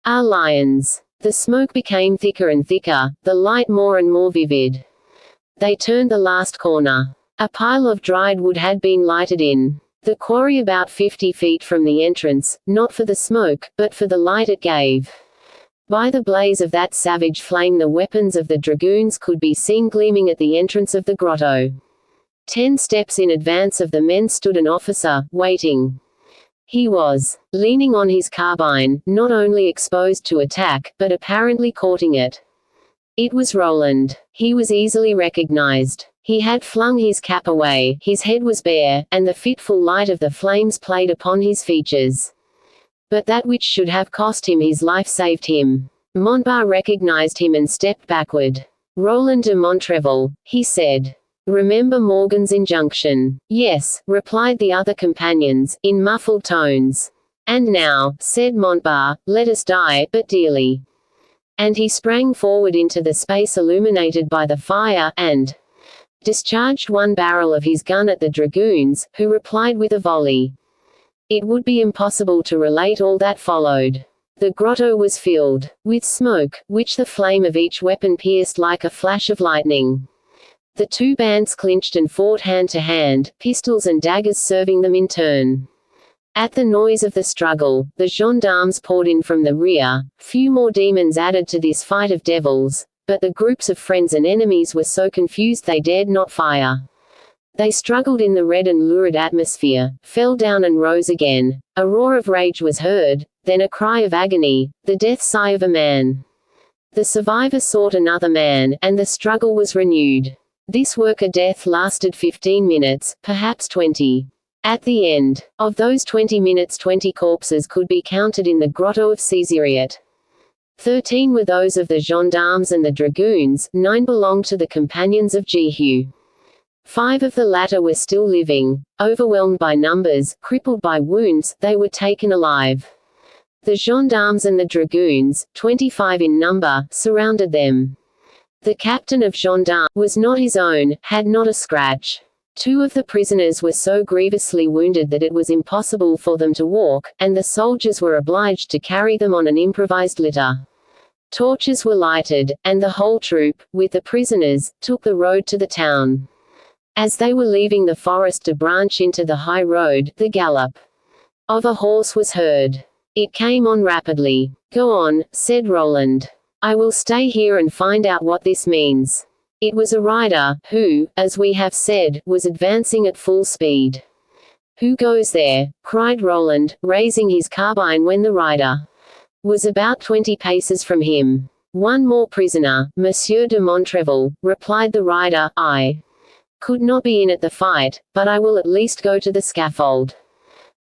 are lions." The smoke became thicker and thicker, the light more and more vivid. They turned the last corner. A pile of dried wood had been lighted in the quarry about 50 feet from the entrance, not for the smoke, but for the light it gave. By the blaze of that savage flame the weapons of the dragoons could be seen gleaming at the entrance of the grotto. 10 steps in advance of the men stood an officer, waiting. He was leaning on his carbine, not only exposed to attack, but apparently courting it. It was Roland. He was easily recognized. He had flung his cap away, his head was bare, and the fitful light of the flames played upon his features. But that which should have cost him his life saved him. Montbar recognized him and stepped backward. "Roland de Montrevel," he said. "Remember Morgan's injunction." "Yes," replied the other companions, in muffled tones. "And now," said Montbar, "let us die, but dearly." And he sprang forward into the space illuminated by the fire, and discharged one barrel of his gun at the dragoons, who replied with a volley. It would be impossible to relate all that followed. The grotto was filled with smoke, which the flame of each weapon pierced like a flash of lightning. The two bands clinched and fought hand to hand, pistols and daggers serving them in turn. At the noise of the struggle, the gendarmes poured in from the rear. Few more demons added to this fight of devils, but the groups of friends and enemies were so confused they dared not fire. They struggled in the red and lurid atmosphere, fell down and rose again. A roar of rage was heard, then a cry of agony, the death sigh of a man. The survivor sought another man, and the struggle was renewed. This work of death lasted 15 minutes, perhaps 20. At the end of those 20 minutes 20 corpses could be counted in the grotto of Cesariot. 13 were those of the gendarmes and the dragoons, 9 belonged to the companions of Jehu. 5 of the latter were still living. Overwhelmed by numbers, crippled by wounds, they were taken alive. The gendarmes and the dragoons, 25 in number, surrounded them. The captain of gendarmes was not his own, had not a scratch. 2 of the prisoners were so grievously wounded that it was impossible for them to walk, and the soldiers were obliged to carry them on an improvised litter. Torches were lighted, and the whole troop, with the prisoners, took the road to the town. As they were leaving the forest to branch into the high road, the gallop of a horse was heard. It came on rapidly. "Go on," said Roland. "I will stay here and find out what this means." It was a rider, who, as we have said, was advancing at full speed. "Who goes there?" cried Roland, raising his carbine when the rider was about 20 paces from him. "One more prisoner, Monsieur de Montrevel," replied the rider. "I could not be in at the fight, but I will at least go to the scaffold."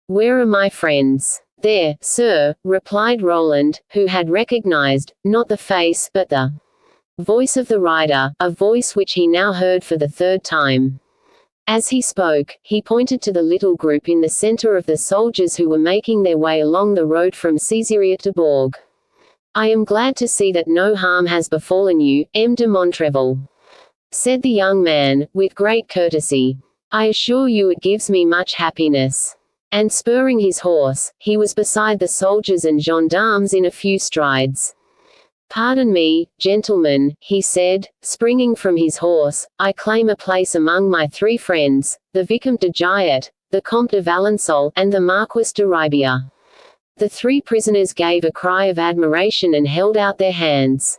"Where are my friends?" "There, sir," replied Roland, who had recognized, not the face, but the voice of the rider, a voice which he now heard for the 3rd time. As he spoke, he pointed to the little group in the center of the soldiers who were making their way along the road from Cesarea to Bourg. "I am glad to see that no harm has befallen you, M. de Montrevel," said the young man, with great courtesy. "I assure you it gives me much happiness." And spurring his horse, he was beside the soldiers and gendarmes in a few strides. "Pardon me, gentlemen," he said, springing from his horse, "I claim a place among my 3 friends, the Vicomte de Giot, the Comte de Valençol, and the Marquis de Ribier." The 3 prisoners gave a cry of admiration and held out their hands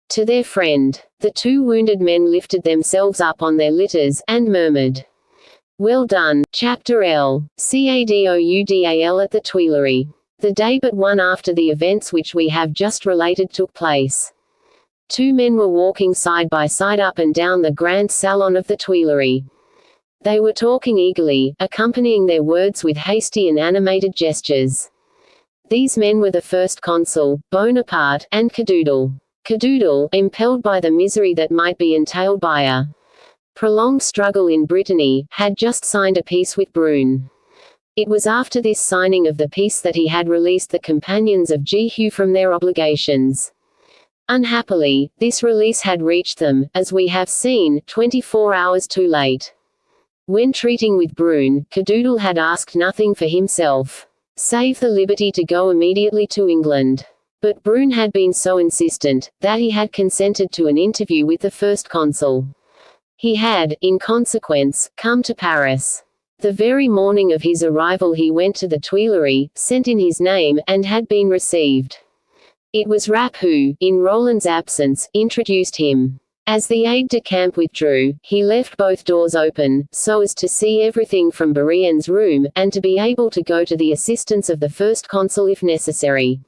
to their friend. The 2 wounded men lifted themselves up on their litters, and murmured, "Well done." Chapter L. Cadoudal at the Tuileries. The day but one after the events which we have just related took place. 2 men were walking side by side up and down the grand salon of the Tuileries. They were talking eagerly, accompanying their words with hasty and animated gestures. These men were the first consul, Bonaparte, and Cadoudal. Cadoudal, impelled by the misery that might be entailed by a prolonged struggle in Brittany, had just signed a peace with Brune. It was after this signing of the peace that he had released the companions of Jehu from their obligations. Unhappily, this release had reached them, as we have seen, 24 hours too late. When treating with Brune, Cadoudal had asked nothing for himself, save the liberty to go immediately to England. But Brune had been so insistent, that he had consented to an interview with the first consul. He had, in consequence, come to Paris. The very morning of his arrival he went to the Tuileries, sent in his name, and had been received. It was Rapp who, in Roland's absence, introduced him. As the aide-de-camp withdrew, he left both doors open, so as to see everything from Bourrienne's room, and to be able to go to the assistance of the first consul if necessary.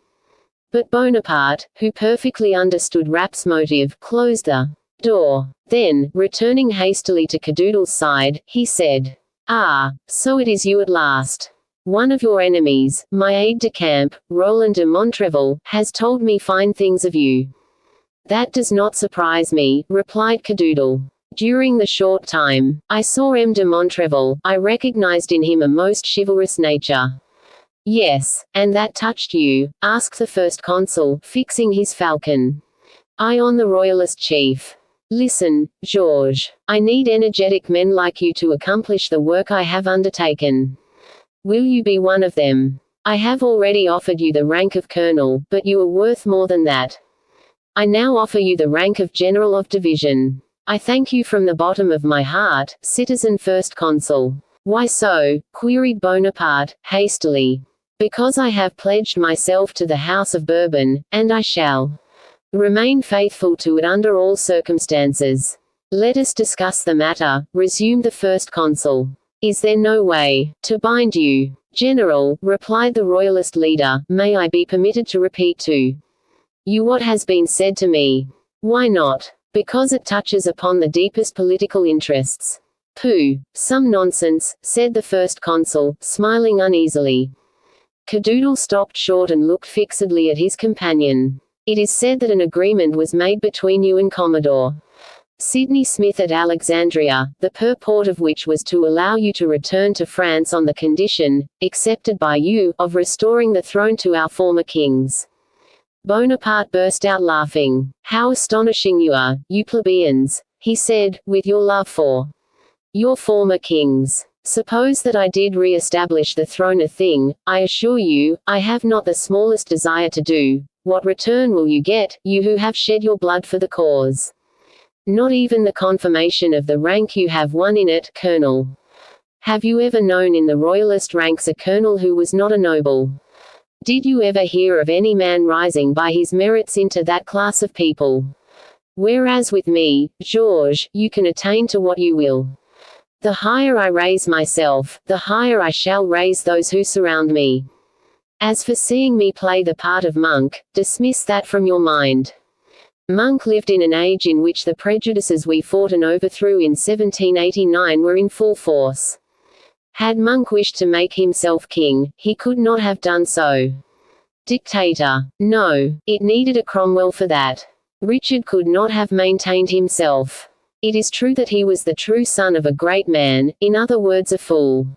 But Bonaparte, who perfectly understood Rapp's motive, closed the door. Then, returning hastily to Cadoudal's side, he said, "Ah, so it is you at last. One of your enemies, my aide-de-camp, Roland de Montrevel, has told me fine things of you." "That does not surprise me," replied Cadoudal. "During the short time I saw M. de Montrevel, I recognized in him a most chivalrous nature." "Yes, and that touched you?" asked the first consul, fixing his falcon eye on the royalist chief. "Listen, Georges. I need energetic men like you to accomplish the work I have undertaken. Will you be one of them? I have already offered you the rank of colonel, but you are worth more than that. I now offer you the rank of general of division. I thank you from the bottom of my heart, citizen first consul." "Why so?" queried Bonaparte, hastily. "Because I have pledged myself to the House of Bourbon, and I shall remain faithful to it under all circumstances." "Let us discuss the matter," resumed the first consul. "Is there no way to bind you?" "General," replied the royalist leader, "may I be permitted to repeat to you what has been said to me?" "Why not?" "Because it touches upon the deepest political interests." "Pooh! Some nonsense," said the first consul, smiling uneasily. Cadoudal stopped short and looked fixedly at his companion. "It is said that an agreement was made between you and Commodore Sidney Smith at Alexandria, the purport of which was to allow you to return to France on the condition, accepted by you, of restoring the throne to our former kings." Bonaparte burst out laughing. "How astonishing you are, you plebeians," he said, "with your love for your former kings. Suppose that I did re-establish the throne, a thing, I assure you, I have not the smallest desire to do. What return will you get, you who have shed your blood for the cause? Not even the confirmation of the rank you have won in it, colonel. Have you ever known in the royalist ranks a colonel who was not a noble? Did you ever hear of any man rising by his merits into that class of people? Whereas with me, Georges, you can attain to what you will. The higher I raise myself, the higher I shall raise those who surround me. As for seeing me play the part of monk, dismiss that from your mind. Monk lived in an age in which the prejudices we fought and overthrew in 1789 were in full force. Had Monk wished to make himself king, he could not have done so. Dictator? No, it needed a Cromwell for that. Richard could not have maintained himself. It is true that he was the true son of a great man, in other words a fool.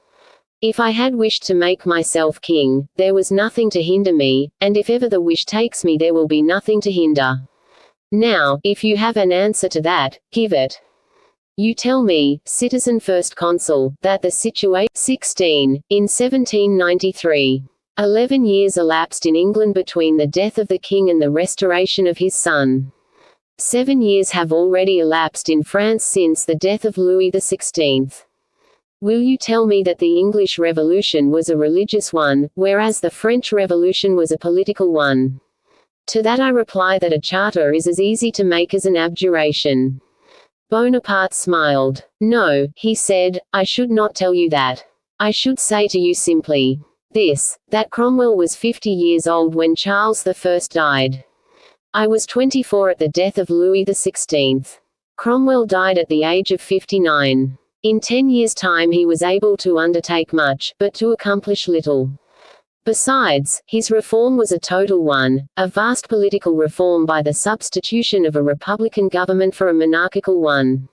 If I had wished to make myself king, there was nothing to hinder me, and if ever the wish takes me there will be nothing to hinder. Now, if you have an answer to that, give it. You tell me, citizen first consul, that the situation 16. In 1793. 11 years elapsed in England between the death of the king and the restoration of his son. 7 years have already elapsed in France since the death of Louis XVI. Will you tell me that the English Revolution was a religious one, whereas the French Revolution was a political one? To that I reply that a charter is as easy to make as an abjuration. Bonaparte smiled. No, he said, I should not tell you that. I should say to you simply this, that Cromwell was 50 years old when Charles I died. I was 24 at the death of Louis XVI. Cromwell died at the age of 59. In 10 years' time he was able to undertake much, but to accomplish little. Besides, his reform was a total one, a vast political reform by the substitution of a republican government for a monarchical one.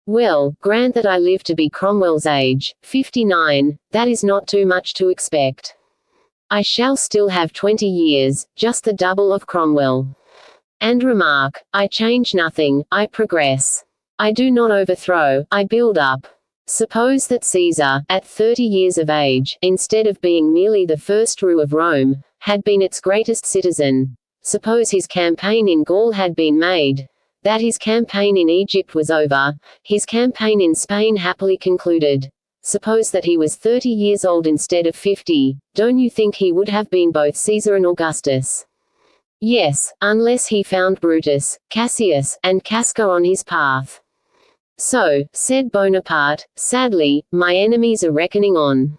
Well, grant that I live to be Cromwell's age, 59, that is not too much to expect. I shall still have 20 years, just the double of Cromwell. And remark, I change nothing, I progress. I do not overthrow, I build up. Suppose that Caesar, at 30 years of age, instead of being merely the first roux of Rome, had been its greatest citizen. Suppose his campaign in Gaul had been made. That his campaign in Egypt was over, his campaign in Spain happily concluded. Suppose that he was 30 years old instead of 50, don't you think he would have been both Caesar and Augustus? Yes, unless he found Brutus, Cassius, and Casca on his path. So, said Bonaparte, sadly, my enemies are reckoning on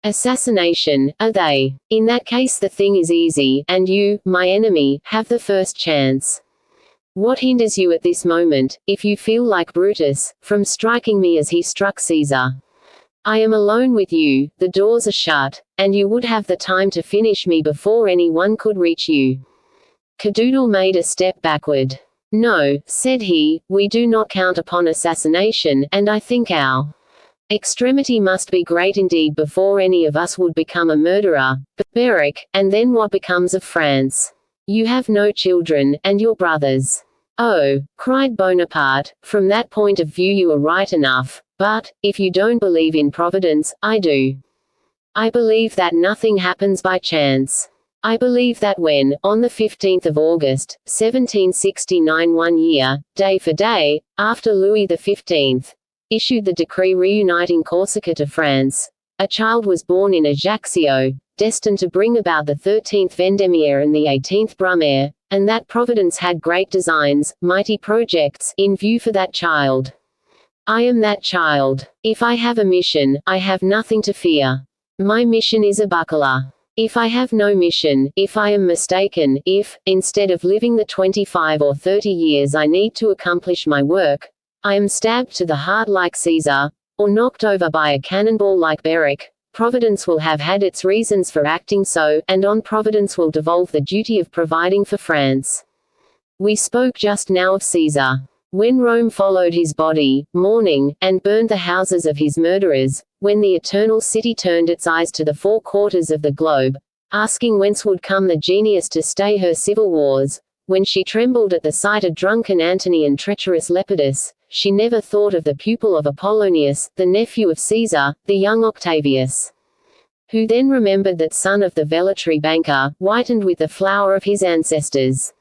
assassination, are they? In that case the thing is easy, and you, my enemy, have the first chance. What hinders you at this moment, if you feel like Brutus, from striking me as he struck Caesar? I am alone with you, the doors are shut, and you would have the time to finish me before anyone could reach you. Cadoodle made a step backward. No, said he, we do not count upon assassination, and I think our extremity must be great indeed before any of us would become a murderer. Beric, and then what becomes of France? You have no children, and your brothers. Oh, cried Bonaparte, from that point of view you are right enough, but, if you don't believe in Providence, I do. I believe that nothing happens by chance. I believe that when, on the 15th of August, 1769 1 year, day for day, after Louis XV issued the decree reuniting Corsica to France, a child was born in Ajaccio, destined to bring about the 13th Vendemiaire and the 18th Brumaire, and that Providence had great designs, mighty projects, in view for that child. I am that child. If I have a mission, I have nothing to fear. My mission is a buckler. If I have no mission, if I am mistaken, if, instead of living the 25 or 30 years I need to accomplish my work, I am stabbed to the heart like Caesar, or knocked over by a cannonball like Beric, Providence will have had its reasons for acting so, and on Providence will devolve the duty of providing for France. We spoke just now of Caesar. When Rome followed his body, mourning, and burned the houses of his murderers, when the eternal city turned its eyes to the four quarters of the globe, asking whence would come the genius to stay her civil wars, when she trembled at the sight of drunken Antony and treacherous Lepidus, she never thought of the pupil of Apollonius, the nephew of Caesar, the young Octavius. Who then remembered that son of the velatory banker, whitened with the flower of his ancestors?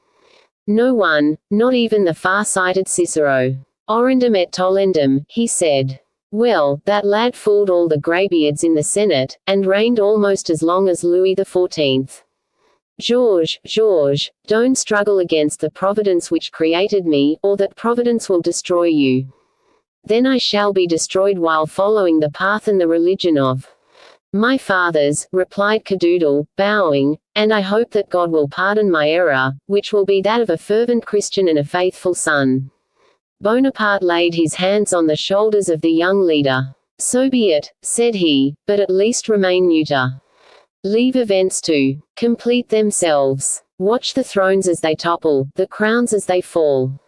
No one, not even the far-sighted Cicero. Orendum et tollendum, he said. Well, that lad fooled all the greybeards in the Senate, and reigned almost as long as Louis XIV. George, don't struggle against the Providence which created me, or that Providence will destroy you. Then I shall be destroyed while following the path and the religion of my fathers, replied Cadoodle, bowing, and I hope that God will pardon my error, which will be that of a fervent Christian and a faithful son. Bonaparte laid his hands on the shoulders of the young leader. So be it, said he, but at least remain neuter. Leave events to complete themselves. Watch the thrones as they topple, the crowns as they fall.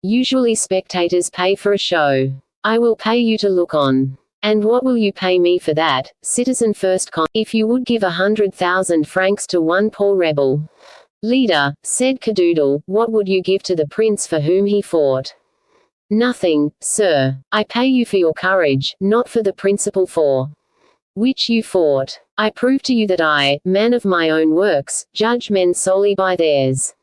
Usually spectators pay for a show. I will pay you to look on. And what will you pay me for that, citizen first con? If you would give 100,000 francs to one poor rebel leader, said Cadoodle, what would you give to the prince for whom he fought? Nothing, sir. I pay you for your courage, not for the principle for which you fought. I prove to you that I, man of my own works, judge men solely by theirs.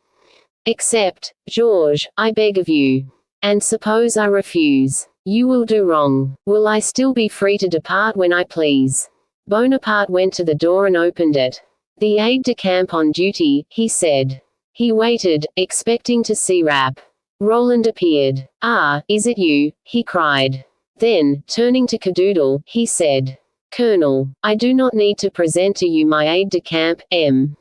Accept, George, I beg of you. And suppose I refuse? You will do wrong. Will I still be free to depart when I please? Bonaparte went to the door and opened it. The aide-de-camp on duty, he said. He waited, expecting to see Rapp. Roland appeared. Ah, is it you? He cried. Then, turning to Cadoodle, he said, Colonel, I do not need to present to you my aide-de-camp, M.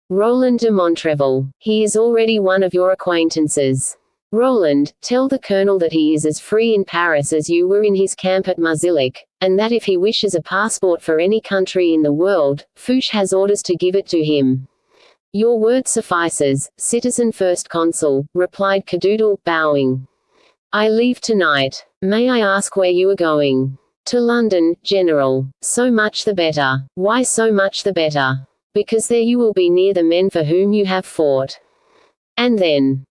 Roland de Montrevel. He is already one of your acquaintances. Roland, tell the colonel that he is as free in Paris as you were in his camp at Marzilic, and that if he wishes a passport for any country in the world, Fouché has orders to give it to him. Your word suffices, citizen first consul, replied Cadoodle, bowing. I leave tonight. May I ask where you are going? To London, General. So much the better. Why so much the better? Because there you will be near the men for whom you have fought. And then,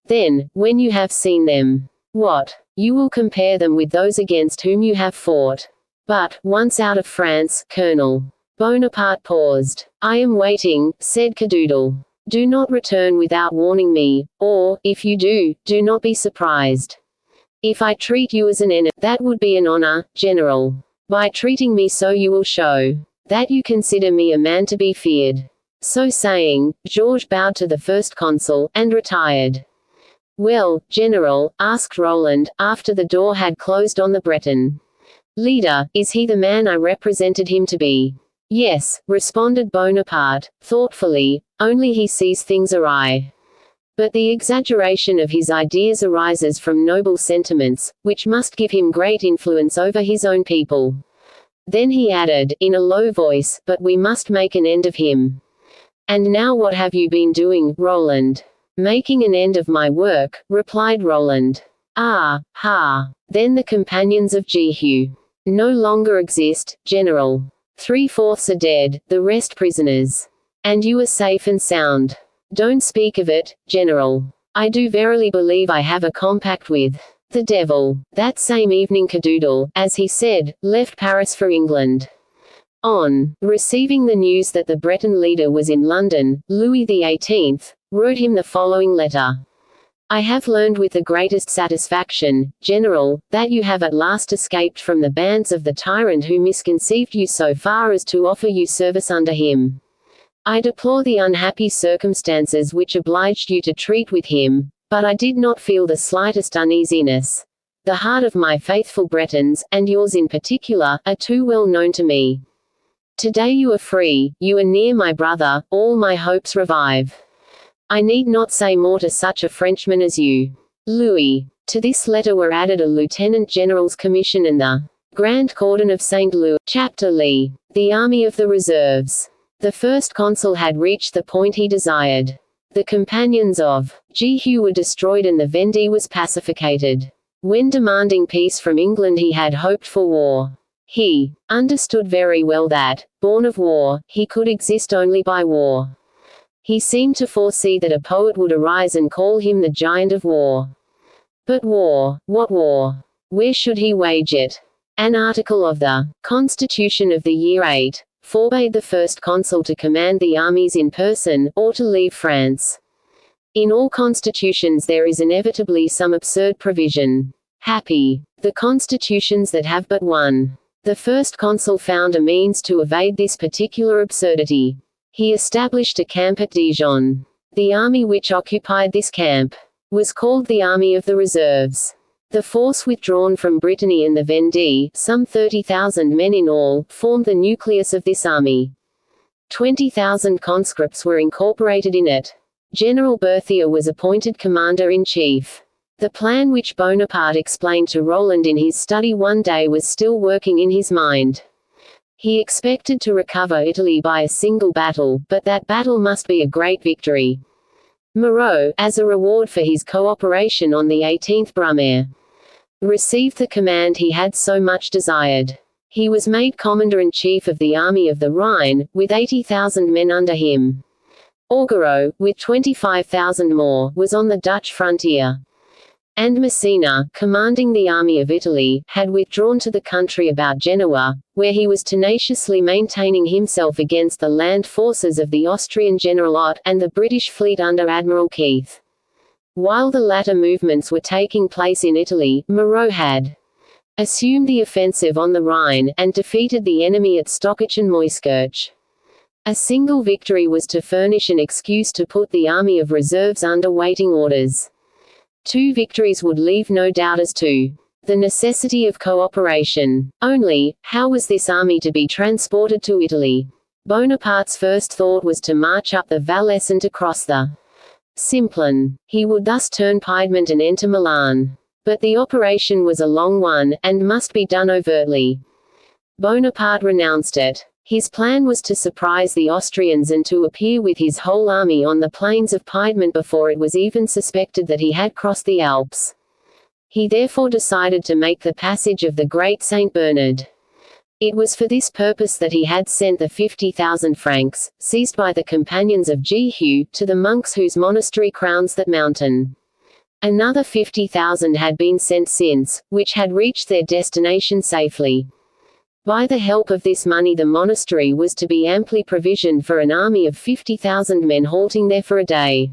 when you have seen them, what? You will compare them with those against whom you have fought. But, once out of France, Colonel. Bonaparte paused. I am waiting, said Cadoodle. Do not return without warning me, or, if you do, do not be surprised. If I treat you as an enemy, that would be an honor, General. By treating me so you will show that you consider me a man to be feared. So saying, Georges bowed to the first consul, and retired. "Well, General," asked Roland, after the door had closed on the Breton leader, "is he the man I represented him to be?" "Yes," responded Bonaparte, thoughtfully, "only he sees things awry. But the exaggeration of his ideas arises from noble sentiments, which must give him great influence over his own people." Then he added, in a low voice, "But we must make an end of him." "And now what have you been doing, Roland?" "Making an end of my work," replied Roland. "Ah, ha! Then the companions of Jehu no longer exist, General. 3/4 are dead, the rest prisoners. And you are safe and sound." "Don't speak of it, General. I do verily believe I have a compact with the devil." That same evening Cadoudal, as he said, left Paris for England. On receiving the news that the Breton leader was in London, Louis XVIII wrote him the following letter. "I have learned with the greatest satisfaction, General, that you have at last escaped from the bands of the tyrant who misconceived you so far as to offer you service under him. I deplore the unhappy circumstances which obliged you to treat with him, but I did not feel the slightest uneasiness. The heart of my faithful Bretons, and yours in particular, are too well known to me. Today you are free, you are near my brother, all my hopes revive. I need not say more to such a Frenchman as you. Louis." To this letter were added a lieutenant general's commission and the Grand Cordon of St. Louis. Chapter Lee. The Army of the Reserves. The first consul had reached the point he desired. The companions of Jehu were destroyed and the Vendée was pacificated. When demanding peace from England he had hoped for war. He understood very well that, born of war, he could exist only by war. He seemed to foresee that a poet would arise and call him the giant of war. But war, what war? Where should he wage it? An article of the Constitution of the year 8 forbade the first consul to command the armies in person, or to leave France. In all constitutions there is inevitably some absurd provision. Happy the constitutions that have but one. The first consul found a means to evade this particular absurdity. He established a camp at Dijon. The army which occupied this camp was called the Army of the Reserves. The force withdrawn from Brittany and the Vendée, some 30,000 men in all, formed the nucleus of this army. 20,000 conscripts were incorporated in it. General Berthier was appointed commander-in-chief. The plan which Bonaparte explained to Roland in his study one day was still working in his mind. He expected to recover Italy by a single battle, but that battle must be a great victory. Moreau, as a reward for his cooperation on the 18th Brumaire, received the command he had so much desired. He was made commander-in-chief of the Army of the Rhine, with 80,000 men under him. Augereau, with 25,000 more, was on the Dutch frontier. And Messina, commanding the army of Italy, had withdrawn to the country about Genoa, where he was tenaciously maintaining himself against the land forces of the Austrian General Ott, and the British fleet under Admiral Keith. While the latter movements were taking place in Italy, Moreau had assumed the offensive on the Rhine, and defeated the enemy at Stockach and Moiskirch. A single victory was to furnish an excuse to put the army of reserves under waiting orders. 2 victories would leave no doubt as to the necessity of cooperation. Only, how was this army to be transported to Italy? Bonaparte's first thought was to march up the Valais and to cross the Simplon. He would thus turn Piedmont and enter Milan. But the operation was a long one, and must be done overtly. Bonaparte renounced it. His plan was to surprise the Austrians and to appear with his whole army on the plains of Piedmont before it was even suspected that he had crossed the Alps. He therefore decided to make the passage of the Great St. Bernard. It was for this purpose that he had sent the 50,000 francs, seized by the companions of Jehu, to the monks whose monastery crowns that mountain. Another 50,000 had been sent since, which had reached their destination safely. By the help of this money the monastery was to be amply provisioned for an army of 50,000 men halting there for a day.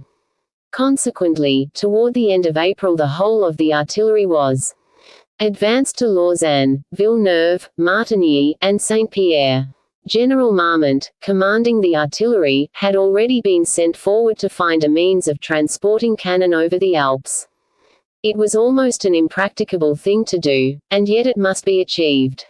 Consequently, toward the end of April the whole of the artillery was advanced to Lausanne, Villeneuve, Martigny, and Saint-Pierre. General Marmont, commanding the artillery, had already been sent forward to find a means of transporting cannon over the Alps. It was almost an impracticable thing to do, and yet it must be achieved.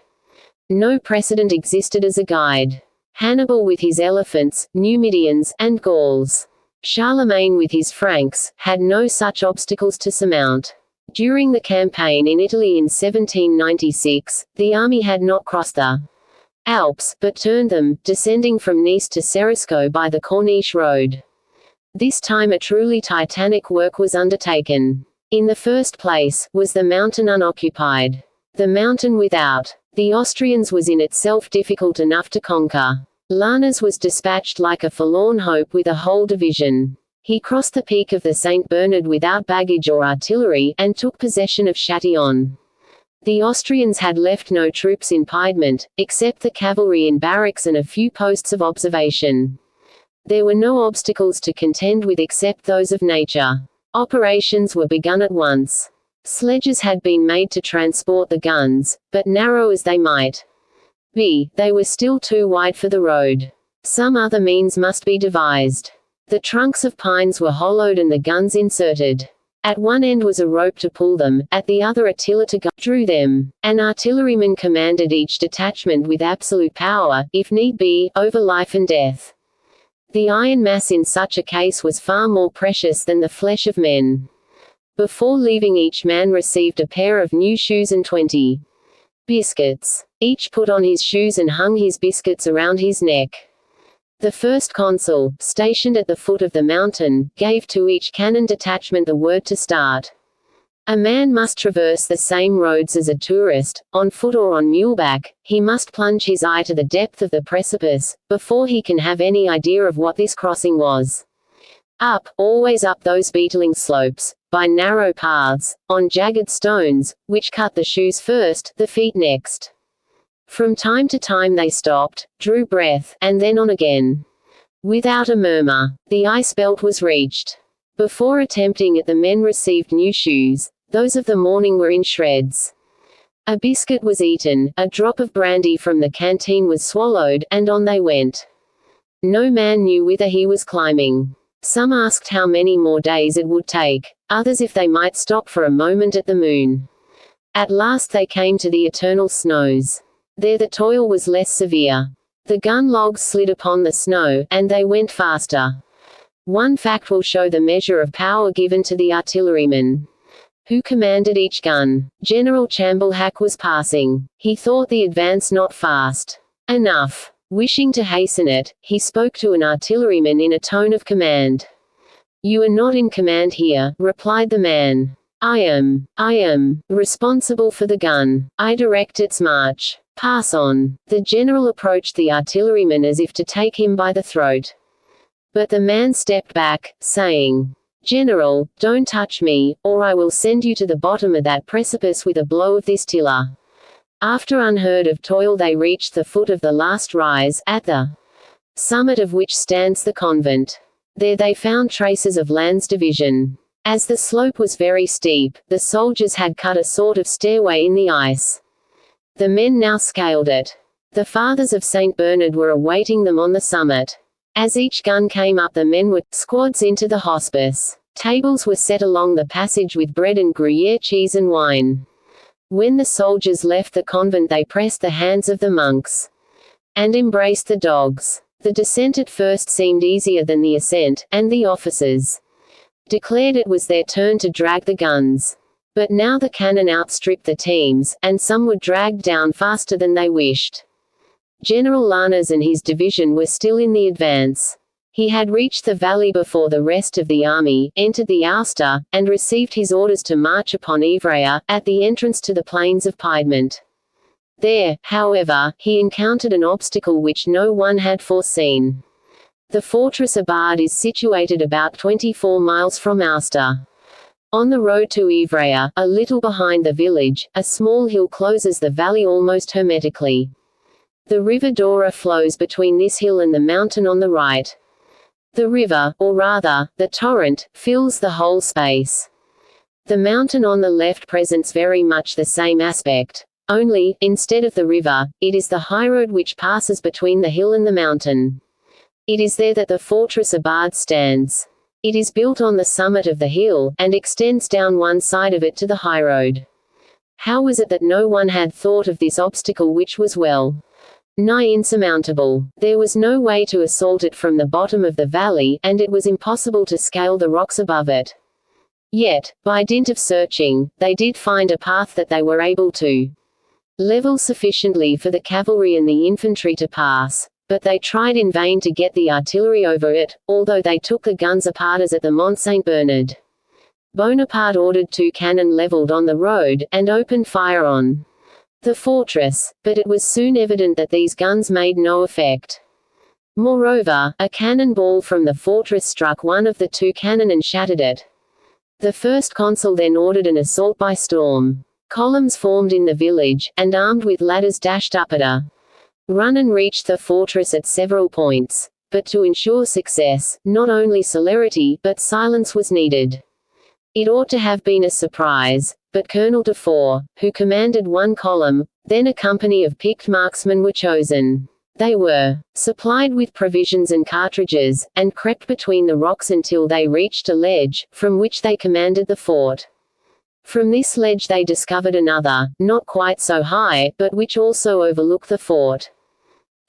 No precedent existed as a guide. Hannibal with his elephants, Numidians, and Gauls. Charlemagne with his Franks, had no such obstacles to surmount. During the campaign in Italy in 1796, the army had not crossed the Alps, but turned them, descending from Nice to Ceresco by the Corniche road. This time a truly titanic work was undertaken. In the first place, was the mountain unoccupied. The mountain without the Austrians was in itself difficult enough to conquer. Lannes was dispatched like a forlorn hope with a whole division. He crossed the peak of the St. Bernard without baggage or artillery, and took possession of Châtillon. The Austrians had left no troops in Piedmont, except the cavalry in barracks and a few posts of observation. There were no obstacles to contend with except those of nature. Operations were begun at once. Sledges had been made to transport the guns, but narrow as they might be, they were still too wide for the road. Some other means must be devised. The trunks of pines were hollowed and the guns inserted. At one end was a rope to pull them, at the other a tiller to drew them. An artilleryman commanded each detachment with absolute power, if need be, over life and death. The iron mass in such a case was far more precious than the flesh of men. Before leaving, each man received a pair of new shoes and 20 biscuits. Each put on his shoes and hung his biscuits around his neck. The first consul, stationed at the foot of the mountain, gave to each cannon detachment the word to start. A man must traverse the same roads as a tourist, on foot or on muleback. He must plunge his eye to the depth of the precipice, before he can have any idea of what this crossing was. Up, always up those beetling slopes, by narrow paths, on jagged stones, which cut the shoes first, the feet next. From time to time they stopped, drew breath, and then on again. Without a murmur. The ice belt was reached. Before attempting it, the men received new shoes. Those of the morning were in shreds. A biscuit was eaten, a drop of brandy from the canteen was swallowed, and on they went. No man knew whither he was climbing. Some asked how many more days it would take, others if they might stop for a moment at the moon. At last they came to the eternal snows. There the toil was less severe. The gun logs slid upon the snow, and they went faster. One fact will show the measure of power given to the artilleryman. Who commanded each gun? General Chamblhack was passing. He thought the advance not fast enough. Wishing to hasten it, he spoke to an artilleryman in a tone of command. "You are not in command here," replied the man. I am responsible for the gun. I direct its march. Pass on." The general approached the artilleryman as if to take him by the throat. But the man stepped back, saying, "General, don't touch me, or I will send you to the bottom of that precipice with a blow of this tiller." After unheard of toil they reached the foot of the last rise, at the summit of which stands the convent. There they found traces of Lannes' division. As the slope was very steep, the soldiers had cut a sort of stairway in the ice. The men now scaled it. The Fathers of St. Bernard were awaiting them on the summit. As each gun came up, the men were squads into the hospice. Tables were set along the passage with bread and Gruyere cheese and wine. When the soldiers left the convent they pressed the hands of the monks and embraced the dogs. The descent at first seemed easier than the ascent, and the officers declared it was their turn to drag the guns. But now the cannon outstripped the teams, and some were dragged down faster than they wished. General Lannes and his division were still in the advance. He had reached the valley before the rest of the army, entered the Auster, and received his orders to march upon Ivrea, at the entrance to the plains of Piedmont. There, however, he encountered an obstacle which no one had foreseen. The fortress Abad is situated about 24 miles from Auster. On the road to Ivrea, a little behind the village, a small hill closes the valley almost hermetically. The river Dora flows between this hill and the mountain on the right. The river, or rather, the torrent, fills the whole space. The mountain on the left presents very much the same aspect. Only, instead of the river, it is the highroad which passes between the hill and the mountain. It is there that the fortress Abad stands. It is built on the summit of the hill, and extends down one side of it to the highroad. How was it that no one had thought of this obstacle, which was well nigh insurmountable? There was no way to assault it from the bottom of the valley, and it was impossible to scale the rocks above it. Yet, by dint of searching, they did find a path that they were able to level sufficiently for the cavalry and the infantry to pass, but they tried in vain to get the artillery over it, although they took the guns apart as at the Mont Saint Bernard. Bonaparte ordered 2 cannon leveled on the road, and opened fire on the fortress, but it was soon evident that these guns made no effect. Moreover, a cannon ball from the fortress struck one of the 2 cannon and shattered it. The first consul then ordered an assault by storm. Columns formed in the village, and armed with ladders dashed up at a run and reached the fortress at several points. But to ensure success, not only celerity, but silence was needed. It ought to have been a surprise, but Colonel Dufour, who commanded one column, then a company of picked marksmen were chosen. They were supplied with provisions and cartridges, and crept between the rocks until they reached a ledge, from which they commanded the fort. From this ledge they discovered another, not quite so high, but which also overlooked the fort.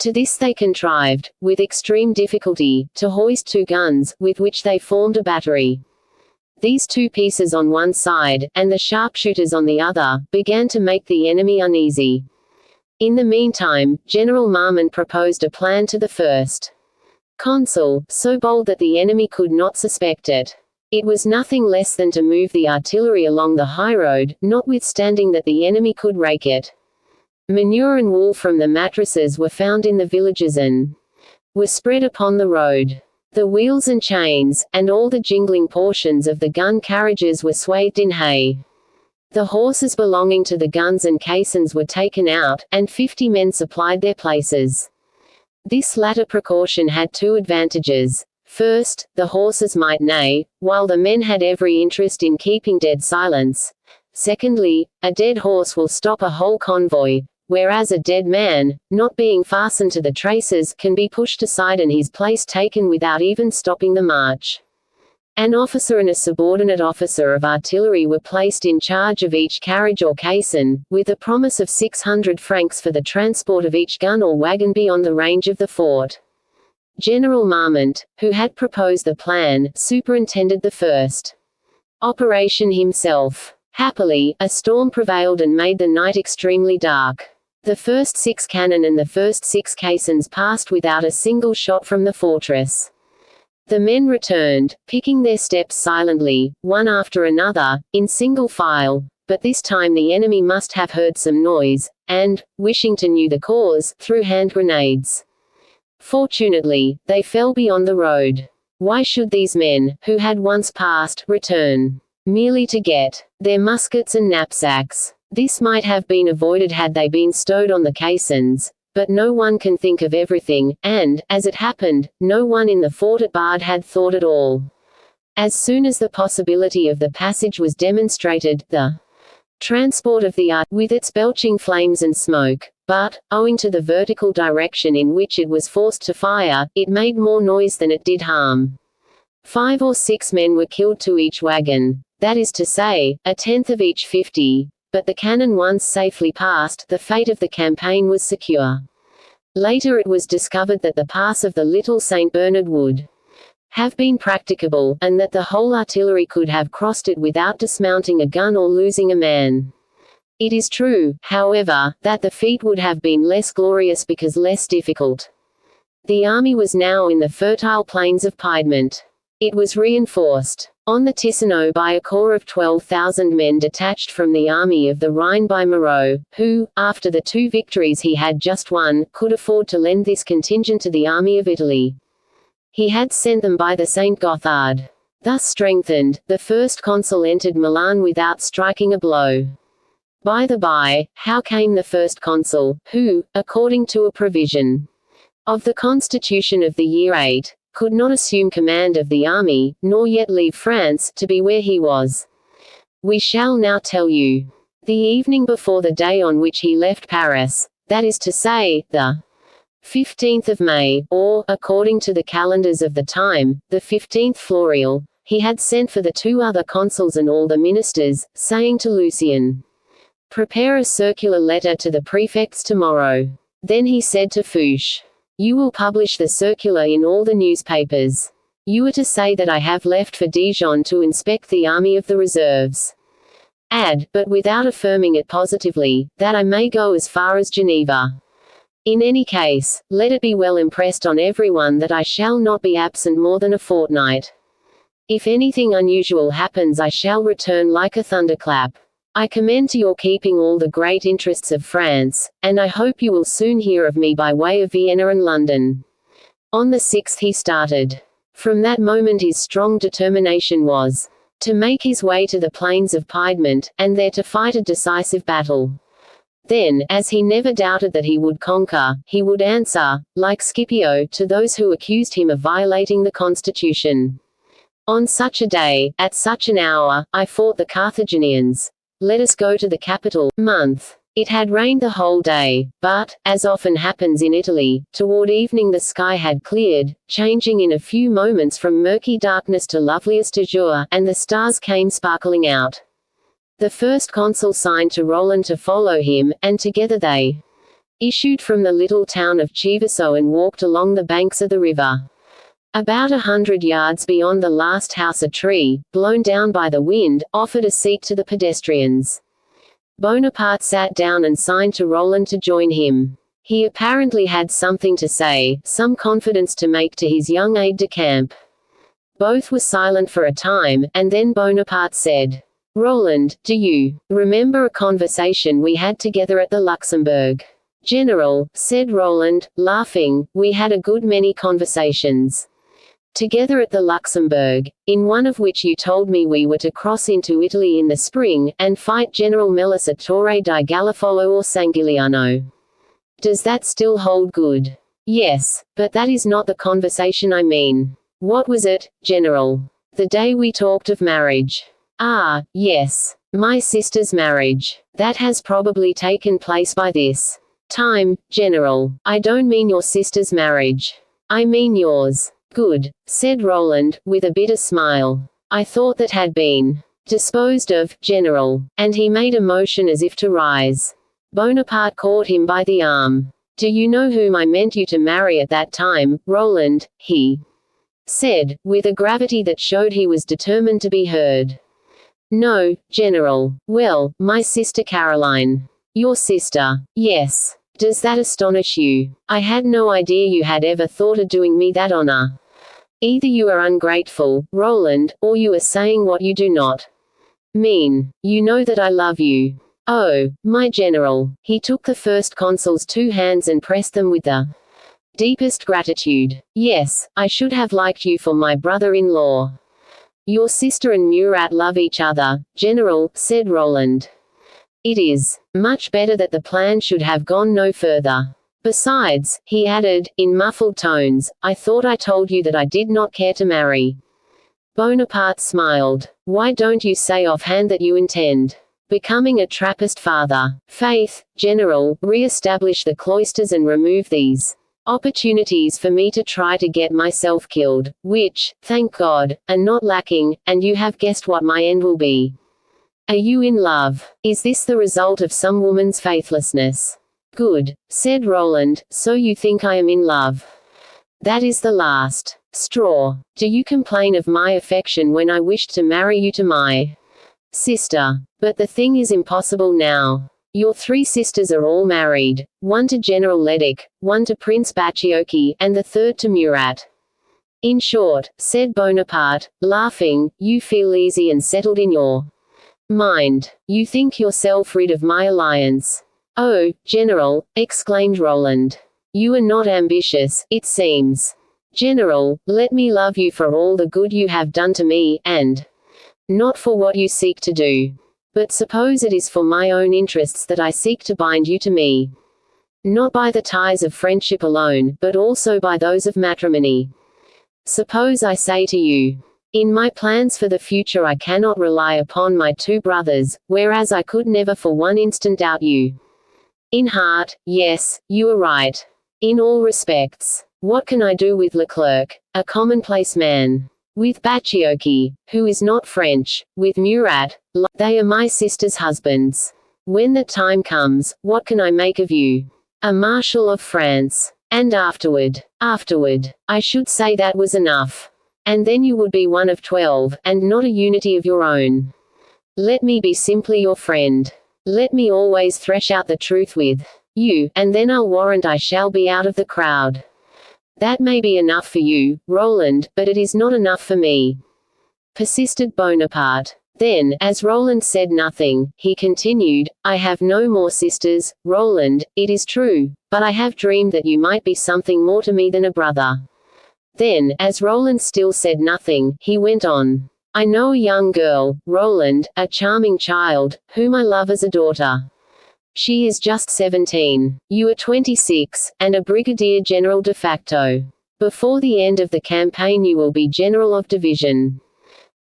To this they contrived, with extreme difficulty, to hoist 2 guns, with which they formed a battery. These 2 pieces on one side, and the sharpshooters on the other, began to make the enemy uneasy. In the meantime, General Marmont proposed a plan to the first consul, so bold that the enemy could not suspect it. It was nothing less than to move the artillery along the highroad, notwithstanding that the enemy could rake it. Manure and wool from the mattresses were found in the villages and were spread upon the road. The wheels and chains, and all the jingling portions of the gun carriages were swathed in hay. The horses belonging to the guns and caissons were taken out, and 50 men supplied their places. This latter precaution had 2 advantages. First, the horses might neigh, while the men had every interest in keeping dead silence. Secondly, a dead horse will stop a whole convoy, whereas a dead man, not being fastened to the traces, can be pushed aside and his place taken without even stopping the march. An officer and a subordinate officer of artillery were placed in charge of each carriage or caisson, with a promise of 600 francs for the transport of each gun or wagon beyond the range of the fort. General Marmont, who had proposed the plan, superintended the first operation himself. Happily, a storm prevailed and made the night extremely dark. The first 6 cannon and the first 6 caissons passed without a single shot from the fortress. The men returned, picking their steps silently, one after another, in single file, but this time the enemy must have heard some noise, and, wishing to know the cause, threw hand grenades. Fortunately, they fell beyond the road. Why should these men, who had once passed, return? Merely to get their muskets and knapsacks. This might have been avoided had they been stowed on the caissons, but no one can think of everything, and, as it happened, no one in the fort at Bard had thought at all. As soon as the possibility of the passage was demonstrated, the transport of the with its belching flames and smoke, but, owing to the vertical direction in which it was forced to fire, it made more noise than it did harm. 5 or 6 men were killed to each wagon, that is to say, a tenth of each 50. But the cannon once safely passed, the fate of the campaign was secure. Later it was discovered that the pass of the Little St. Bernard would have been practicable, and that the whole artillery could have crossed it without dismounting a gun or losing a man. It is true, however, that the feat would have been less glorious because less difficult. The army was now in the fertile plains of Piedmont. It was reinforced on the Ticino by a corps of 12,000 men detached from the army of the Rhine by Moreau, who, after the 2 victories he had just won, could afford to lend this contingent to the army of Italy. He had sent them by the St. Gothard. Thus strengthened, the first consul entered Milan without striking a blow. By the by, how came the first consul, who, according to a provision of the Constitution of the year 8, could not assume command of the army, nor yet leave France, to be where he was? We shall now tell you. the evening before the day on which he left Paris, that is to say, the 15th of May, or, according to the calendars of the time, the 15th Floreal, he had sent for the 2 other consuls and all the ministers, saying to Lucien, "Prepare a circular letter to the prefects tomorrow." Then he said to Fouché, "You will publish the circular in all the newspapers. You are to say that I have left for Dijon to inspect the army of the reserves. Add, but without affirming it positively, that I may go as far as Geneva. In any case, let it be well impressed on everyone that I shall not be absent more than a fortnight. If anything unusual happens, I shall return like a thunderclap. I commend to your keeping all the great interests of France, and I hope you will soon hear of me by way of Vienna and London." On the 6th he started. From that moment his strong determination was to make his way to the plains of Piedmont, and there to fight a decisive battle. Then, as he never doubted that he would conquer, he would answer, like Scipio, to those who accused him of violating the constitution. "On such a day, at such an hour, I fought the Carthaginians. Let us go to the capital." Month. It had rained the whole day, but, as often happens in Italy, toward evening the sky had cleared, changing in a few moments from murky darkness to loveliest azure, and the stars came sparkling out. The first consul signed to Roland to follow him, and together they issued from the little town of Chivasso and walked along the banks of the river. About 100 yards beyond the last house a tree, blown down by the wind, offered a seat to the pedestrians. Bonaparte sat down and signed to Roland to join him. He apparently had something to say, some confidence to make to his young aide-de-camp. Both were silent for a time, and then Bonaparte said, "Roland, do you remember a conversation we had together at the Luxembourg?" "General," said Roland, laughing, "we had a good many conversations together at the Luxembourg, in one of which you told me we were to cross into Italy in the spring, and fight General Melas at Torre di Galafolo or Sangigliano. Does that still hold good?" "Yes, but that is not the conversation I mean." "What was it, General?" "The day we talked of marriage." "Ah, yes. My sister's marriage. That has probably taken place by this time, General." "I don't mean your sister's marriage. I mean yours." "Good," said Roland, with a bitter smile. "I thought that had been disposed of, General." And he made a motion as if to rise. Bonaparte caught him by the arm. "Do you know whom I meant you to marry at that time, Roland?" he said, with a gravity that showed he was determined to be heard. "No, General." "Well, my sister Caroline." "Your sister?" "Yes. Does that astonish you? I had no idea you had ever thought of doing me that honor. Either you are ungrateful, Roland, or you are saying what you do not mean. You know that I love you." "Oh, my General." He took the first consul's 2 hands and pressed them with the deepest gratitude. "Yes, I should have liked you for my brother-in-law." "Your sister and Murat love each other, General," said Roland. "It is much better that the plan should have gone no further. Besides," he added, in muffled tones, "I thought I told you that I did not care to marry." Bonaparte smiled. "Why don't you say offhand that you intend becoming a Trappist father? Faith, General, re-establish the cloisters and remove these opportunities for me to try to get myself killed, which, thank God, are not lacking, and you have guessed what my end will be. Are you in love? Is this the result of some woman's faithlessness?" "Good," said Roland, "so you think I am in love. That is the last straw. Do you complain of my affection when I wished to marry you to my sister? But the thing is impossible now. Your 3 sisters are all married, one to General Leduc, one to Prince Bacciochi, and the third to Murat. In short," said Bonaparte, laughing, "you feel easy and settled in your mind. You think yourself rid of my alliance." "Oh, General," exclaimed Roland. "You are not ambitious, it seems. General, let me love you for all the good you have done to me, and not for what you seek to do. But suppose it is for my own interests that I seek to bind you to me. Not by the ties of friendship alone, but also by those of matrimony. Suppose I say to you, In my plans for the future I cannot rely upon my two brothers, whereas I could never for one instant doubt you. In heart, yes, you are right. In all respects. What can I do with Leclerc, a commonplace man? With Bacciocchi, who is not French, with Murat, they are my sister's husbands. When the time comes, what can I make of you? A Marshal of France. And afterward, I should say that was enough. And then you would be one of 12, and not a unity of your own. Let me be simply your friend. Let me always thresh out the truth with you, and then I'll warrant I shall be out of the crowd. That may be enough for you, Roland, but it is not enough for me. Persisted Bonaparte. Then, as Roland said nothing, he continued, I have no more sisters, Roland, it is true, but I have dreamed that you might be something more to me than a brother. Then, as Roland still said nothing, he went on. I know a young girl, Roland, a charming child, whom I love as a daughter. She is just 17. You are 26, and a brigadier general de facto. Before the end of the campaign you will be general of division.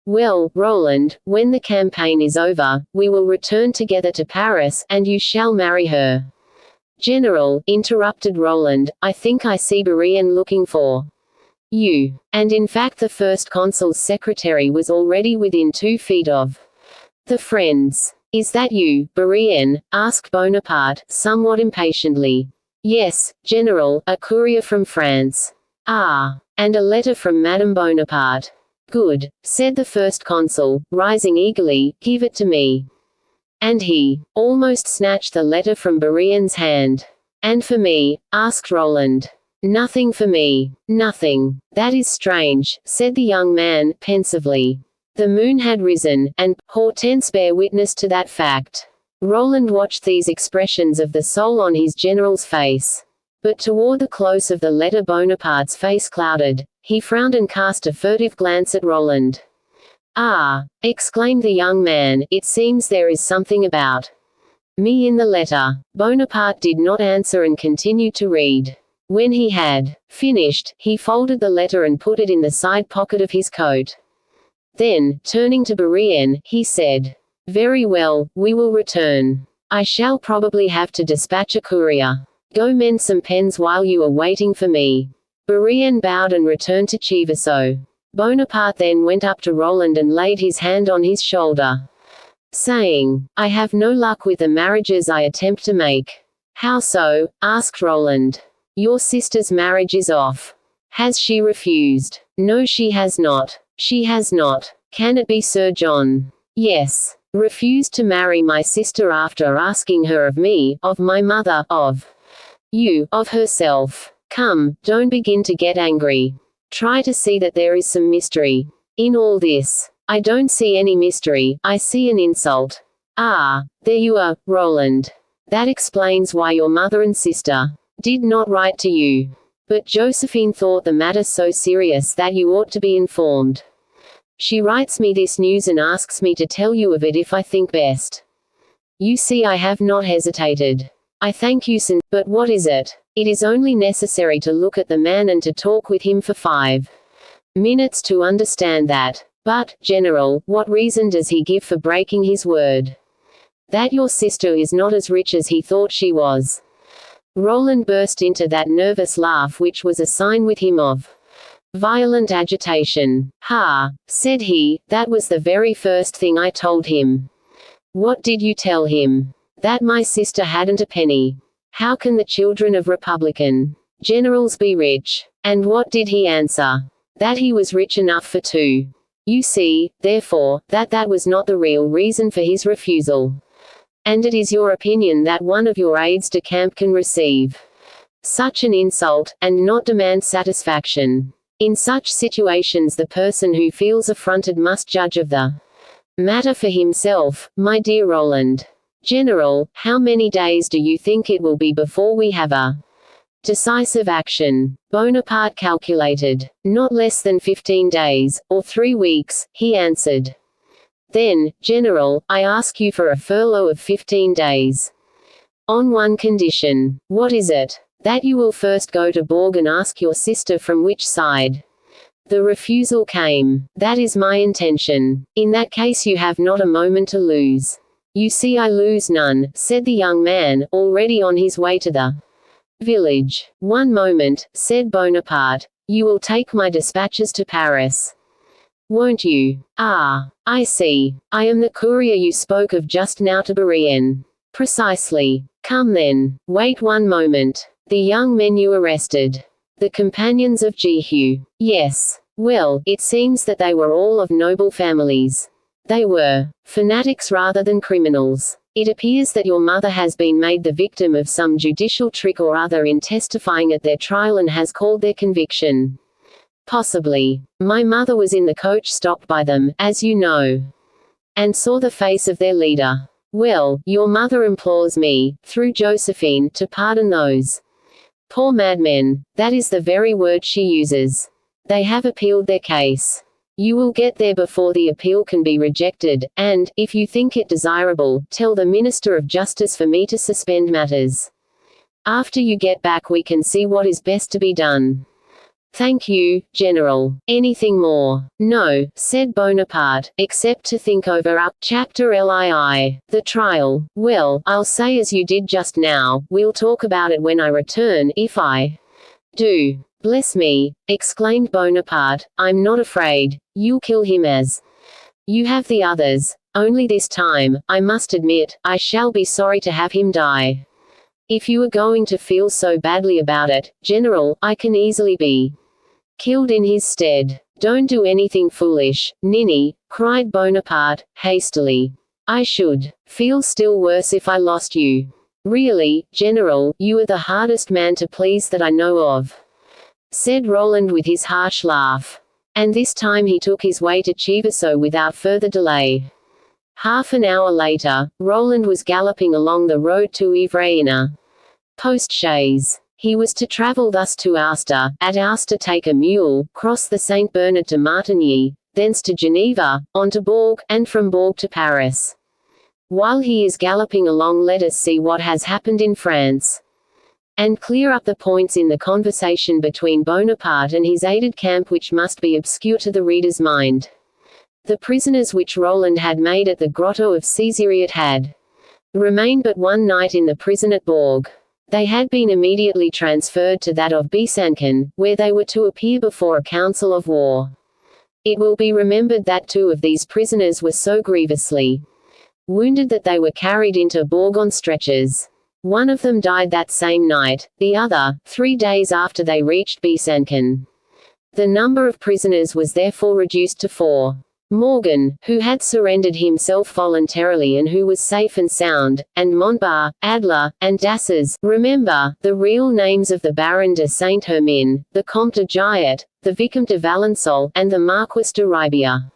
Well, Roland, when the campaign is over, we will return together to Paris, and you shall marry her. General, interrupted Roland, I think I see Bourrienne looking for you. And in fact the first consul's secretary was already within 2 feet of the friends. Is that you, Bourrienne? Asked Bonaparte, somewhat impatiently. Yes, General, a courier from France. Ah, and a letter from Madame Bonaparte. Good, said the first consul, rising eagerly, give it to me. And he almost snatched the letter from Bourrienne's hand. And for me? Asked Roland. Nothing for me. Nothing. That is strange, said the young man, pensively. The moon had risen, and Hortense bare witness to that fact. Roland watched these expressions of the soul on his general's face. But toward the close of the letter Bonaparte's face clouded. He frowned and cast a furtive glance at Roland. Ah! Exclaimed the young man, it seems there is something about me in the letter. Bonaparte did not answer and continued to read. When he had finished, he folded the letter and put it in the side pocket of his coat. Then, turning to Bourrienne, he said, very well, we will return. I shall probably have to dispatch a courier. Go mend some pens while you are waiting for me. Bourrienne bowed and returned to Chivasso. Bonaparte then went up to Roland and laid his hand on his shoulder, saying, I have no luck with the marriages I attempt to make. How so? Asked Roland. Your sister's marriage is off. Has she refused? No, she has not. She has not. Can it be Sir John? Yes. Refused to marry my sister after asking her of me, of my mother, of you, of herself. Come, don't begin to get angry. Try to see that there is some mystery in all this. I don't see any mystery, I see an insult. Ah, there you are, Roland. That explains why your mother and sister did not write to you. But Josephine thought the matter so serious that you ought to be informed. She writes me this news and asks me to tell you of it if I think best. You see I have not hesitated. I thank you, but what is it? It is only necessary to look at the man and to talk with him for 5 minutes to understand that. But, General, what reason does he give for breaking his word? That your sister is not as rich as he thought she was. Roland burst into that nervous laugh which was a sign with him of violent agitation. Ha, said he, that was the very first thing I told him. What did you tell him? That my sister hadn't a penny. How can the children of Republican generals be rich? And what did he answer? That he was rich enough for 2. You see, therefore, that was not the real reason for his refusal. And it is your opinion that one of your aides-de-camp can receive such an insult, and not demand satisfaction. In such situations the person who feels affronted must judge of the matter for himself, my dear Roland. General, how many days do you think it will be before we have a decisive action? Bonaparte calculated. Not less than 15 days, or 3 weeks, he answered. Then, General, I ask you for a furlough of 15 days. On one condition. What is it? That you will first go to Bourg and ask your sister from which side The refusal came. "That is my intention. In that case you have not a moment to lose." "You see I lose none," said the young man, already on his way to the village. "One moment," said Bonaparte. "You will take my dispatches to Paris, won't you?" "Ah, I see. I am the courier you spoke of just now to Brienne." "Precisely. Come then. Wait one moment. The young men you arrested. The companions of Jehu." "Yes. Well, it seems that they were all of noble families." "They were fanatics rather than criminals. It appears that your mother has been made the victim of some judicial trick or other in testifying at their trial and has called their conviction." "Possibly. My mother was in the coach stopped by them, as you know, and saw the face of their leader." "Well, your mother implores me, through Josephine, to pardon those poor madmen. That is the very word she uses. They have appealed their case. You will get there before the appeal can be rejected, and, if you think it desirable, tell the Minister of Justice for me to suspend matters. After you get back we can see what is best to be done." "Thank you, General. Anything more?" "No," said Bonaparte, "except to think over up. Chapter LII. The trial. Well, I'll say as you did just now, we'll talk about it when I return, if I do." "Bless me," exclaimed Bonaparte, "I'm not afraid. You'll kill him as you have the others. Only this time, I must admit, I shall be sorry to have him die. If you are going to feel so badly about it, General, I can easily be killed in his stead." "Don't do anything foolish, Ninny," cried Bonaparte, hastily. "I should feel still worse if I lost you. Really, General, you are the hardest man to please that I know of," said Roland with his harsh laugh. And this time he took his way to Chivasso without further delay. Half an hour later, Roland was galloping along the road to Ivry in a post-chaise. He was to travel thus to Aosta, at Aosta take a mule, cross the St. Bernard to Martigny, thence to Geneva, on to Bourg, and from Bourg to Paris. While he is galloping along, let us see what has happened in France, and clear up the points in the conversation between Bonaparte and his aide-de-camp which must be obscure to the reader's mind. The prisoners which Roland had made at the grotto of Cesariot had remained but one night in the prison at Bourg. They had been immediately transferred to that of Besancon, where they were to appear before a council of war. It will be remembered that 2 of these prisoners were so grievously wounded that they were carried into Bourg on stretchers. One of them died that same night, the other, 3 days after they reached Besancon. The number of prisoners was therefore reduced to 4. Morgan, who had surrendered himself voluntarily and who was safe and sound, and Montbar, Adler, and Dasses, remember, the real names of the Baron de Saint-Hermin, the Comte de Giot, the Vicomte de Valençol, and the Marquis de Ribier.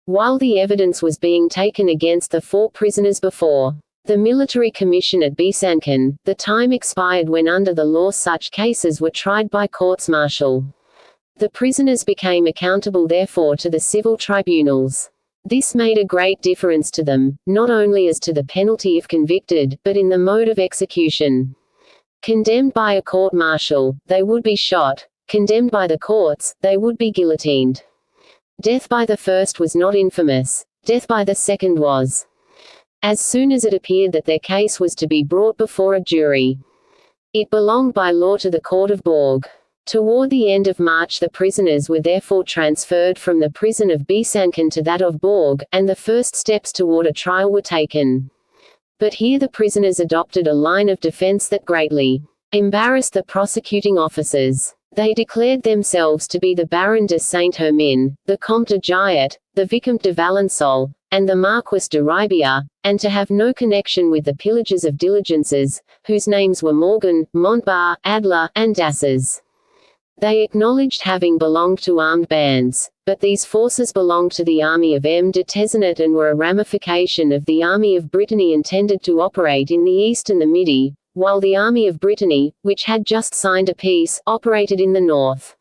While the evidence was being taken against the 4 prisoners before the military commission at Besancon, the time expired when under the law such cases were tried by courts-martial. The prisoners became accountable therefore to the civil tribunals. This made a great difference to them, not only as to the penalty if convicted, but in the mode of execution. Condemned by a court-martial, they would be shot. Condemned by the courts, they would be guillotined. Death by the first was not infamous. Death by the second was. As soon as it appeared that their case was to be brought before a jury, it belonged by law to the court of Bourg. Toward the end of March the prisoners were therefore transferred from the prison of Besancon to that of Bourg, and the first steps toward a trial were taken. But here the prisoners adopted a line of defense that greatly embarrassed the prosecuting officers. They declared themselves to be the Baron de Saint-Hermin, the Comte de Giot, the Vicomte de Valençol, and the Marquis de Ribier, and to have no connection with the pillagers of diligences, whose names were Morgan, Montbar, Adler, and Dasses. They acknowledged having belonged to armed bands, but these forces belonged to the army of M. de Tezenet and were a ramification of the army of Brittany intended to operate in the east and the Midi, while the army of Brittany, which had just signed a peace, operated in the north.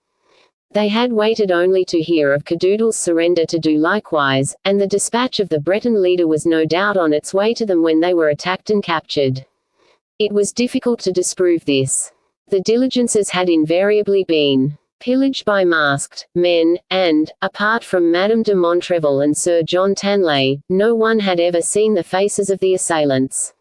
They had waited only to hear of Cadoudal's surrender to do likewise, and the dispatch of the Breton leader was no doubt on its way to them when they were attacked and captured. It was difficult to disprove this. The diligences had invariably been pillaged by masked men, and, apart from Madame de Montrevel and Sir John Tanley, no one had ever seen the faces of the assailants.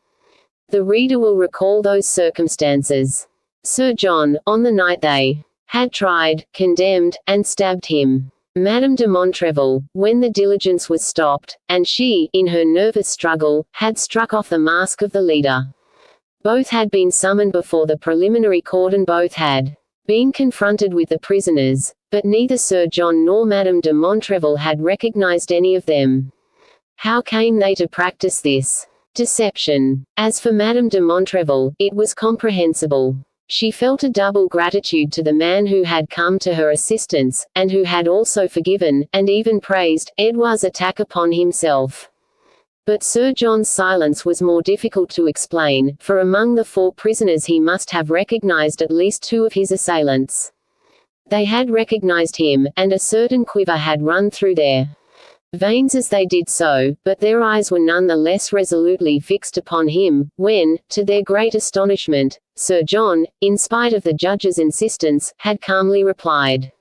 The reader will recall those circumstances. Sir John, on the night they had tried, condemned, and stabbed him. Madame de Montrevel, when the diligence was stopped, and she, in her nervous struggle, had struck off the mask of the leader. Both had been summoned before the preliminary court and both had been confronted with the prisoners, but neither Sir John nor Madame de Montrevel had recognized any of them. How came they to practice this deception? As for Madame de Montrevel, it was comprehensible. She felt a double gratitude to the man who had come to her assistance, and who had also forgiven, and even praised, Edouard's attack upon himself. But Sir John's silence was more difficult to explain, for among the 4 prisoners he must have recognized at least 2 of his assailants. They had recognized him, and a certain quiver had run through their veins as they did so, but their eyes were none the less resolutely fixed upon him, when, to their great astonishment, Sir John, in spite of the judge's insistence, had calmly replied,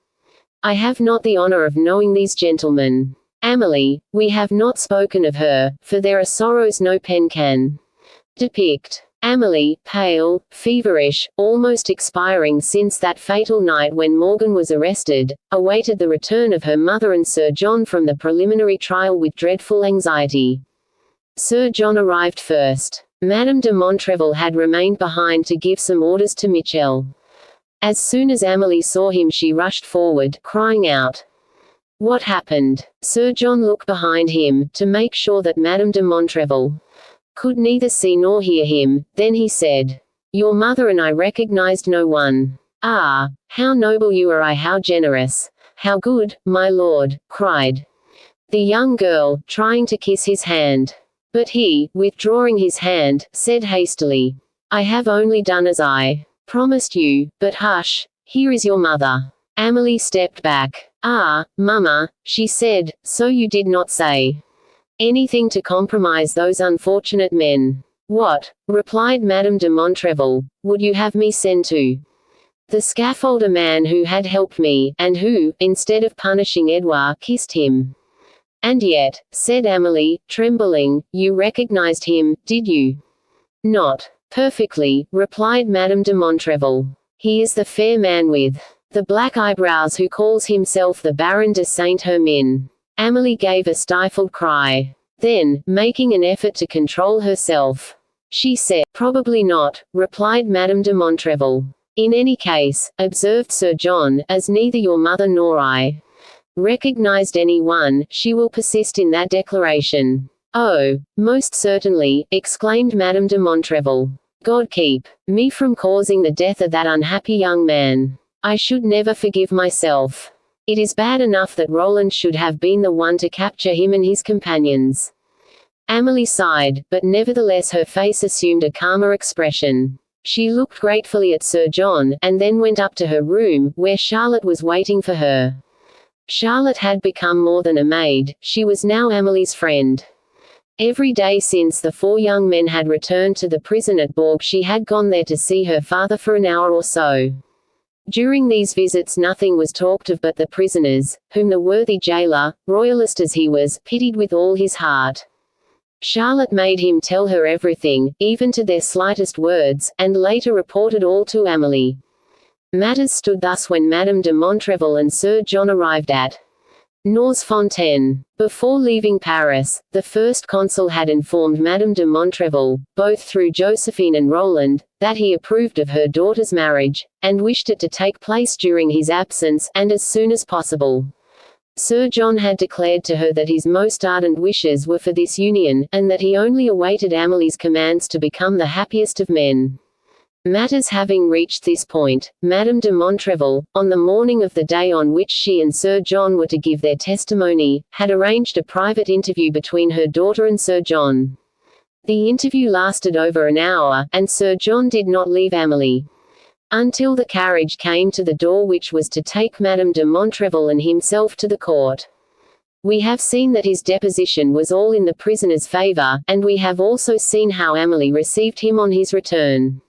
"I have not the honor of knowing these gentlemen. Amelie, we have not spoken of her, for there are sorrows no pen can depict." Amelie, pale, feverish, almost expiring since that fatal night when Morgan was arrested, awaited the return of her mother and Sir John from the preliminary trial with dreadful anxiety. Sir John arrived first. Madame de Montrevel had remained behind to give some orders to Michel. As soon as Amelie saw him she rushed forward, crying out, "What happened?" Sir John looked behind him, to make sure that Madame de Montrevel could neither see nor hear him, then he said, "Your mother and I recognized no one." "Ah, how noble you are, how generous, how good, my lord," cried the young girl, trying to kiss his hand. But he, withdrawing his hand, said hastily, "I have only done as I promised you, but hush, here is your mother." Amelie stepped back. "Ah, Mama," she said, "so you did not say anything to compromise those unfortunate men." "What," replied Madame de Montrevel, "would you have me send to the scaffold a man who had helped me, and who, instead of punishing Edouard, kissed him?" "And yet," said Amelie, trembling, "you recognized him, did you not?" "Perfectly," replied Madame de Montrevel. "He is the fair man with the black eyebrows who calls himself the Baron de Saint-Hermin." Amelie gave a stifled cry. Then, making an effort to control herself, she said, "Probably not," replied Madame de Montrevel. "In any case," observed Sir John, "as neither your mother nor I recognized any one, she will persist in that declaration." "Oh, most certainly," exclaimed Madame de Montrevel. "God keep me from causing the death of that unhappy young man. I should never forgive myself. It is bad enough that Roland should have been the one to capture him and his companions." Amelie sighed, but nevertheless her face assumed a calmer expression. She looked gratefully at Sir John, and then went up to her room, where Charlotte was waiting for her. Charlotte had become more than a maid, she was now Amelie's friend. Every day since the 4 young men had returned to the prison at Bourg she had gone there to see her father for an hour or so. During these visits nothing was talked of but the prisoners, whom the worthy jailer, royalist as he was, pitied with all his heart. Charlotte made him tell her everything, even to their slightest words, and later reported all to Amelie. Matters stood thus when Madame de Montrevel and Sir John arrived at Norsfontaine. Before leaving Paris, the first consul had informed Madame de Montrevel, both through Josephine and Roland, that he approved of her daughter's marriage, and wished it to take place during his absence, and as soon as possible. Sir John had declared to her that his most ardent wishes were for this union, and that he only awaited Amelie's commands to become the happiest of men. Matters having reached this point, Madame de Montrevel, on the morning of the day on which she and Sir John were to give their testimony, had arranged a private interview between her daughter and Sir John. The interview lasted over an hour, and Sir John did not leave Amelie until the carriage came to the door which was to take Madame de Montrevel and himself to the court. We have seen that his deposition was all in the prisoner's favor, and we have also seen how Amelie received him on his return.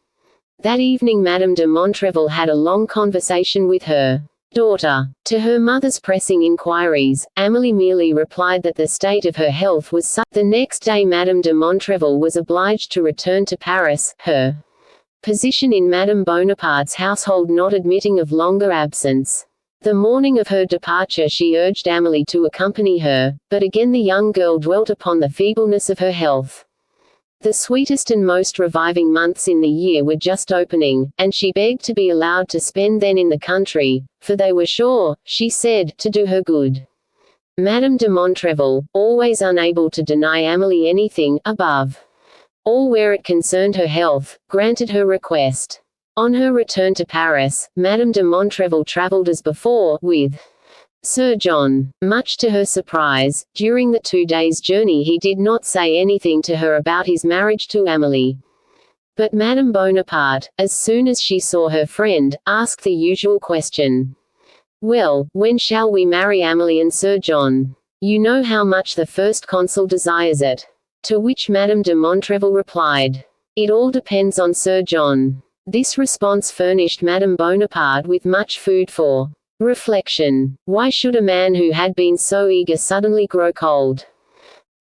That evening Madame de Montrevel had a long conversation with her daughter. To her mother's pressing inquiries, Amélie merely replied that the state of her health was such. The next day Madame de Montrevel was obliged to return to Paris, her position in Madame Bonaparte's household not admitting of longer absence. The morning of her departure she urged Amélie to accompany her, but again the young girl dwelt upon the feebleness of her health. The sweetest and most reviving months in the year were just opening, and she begged to be allowed to spend them in the country, for they were sure, she said, to do her good. Madame de Montrevel, always unable to deny Amélie anything, above all where it concerned her health, granted her request. On her return to Paris, Madame de Montrevel travelled as before, with Sir John. Much to her surprise, during the 2 days' journey he did not say anything to her about his marriage to Amélie. But Madame Bonaparte, as soon as she saw her friend, asked the usual question. "Well, when shall we marry Amélie and Sir John? You know how much the First Consul desires it." To which Madame de Montrevel replied, "It all depends on Sir John." This response furnished Madame Bonaparte with much food for reflection. Why should a man who had been so eager suddenly grow cold?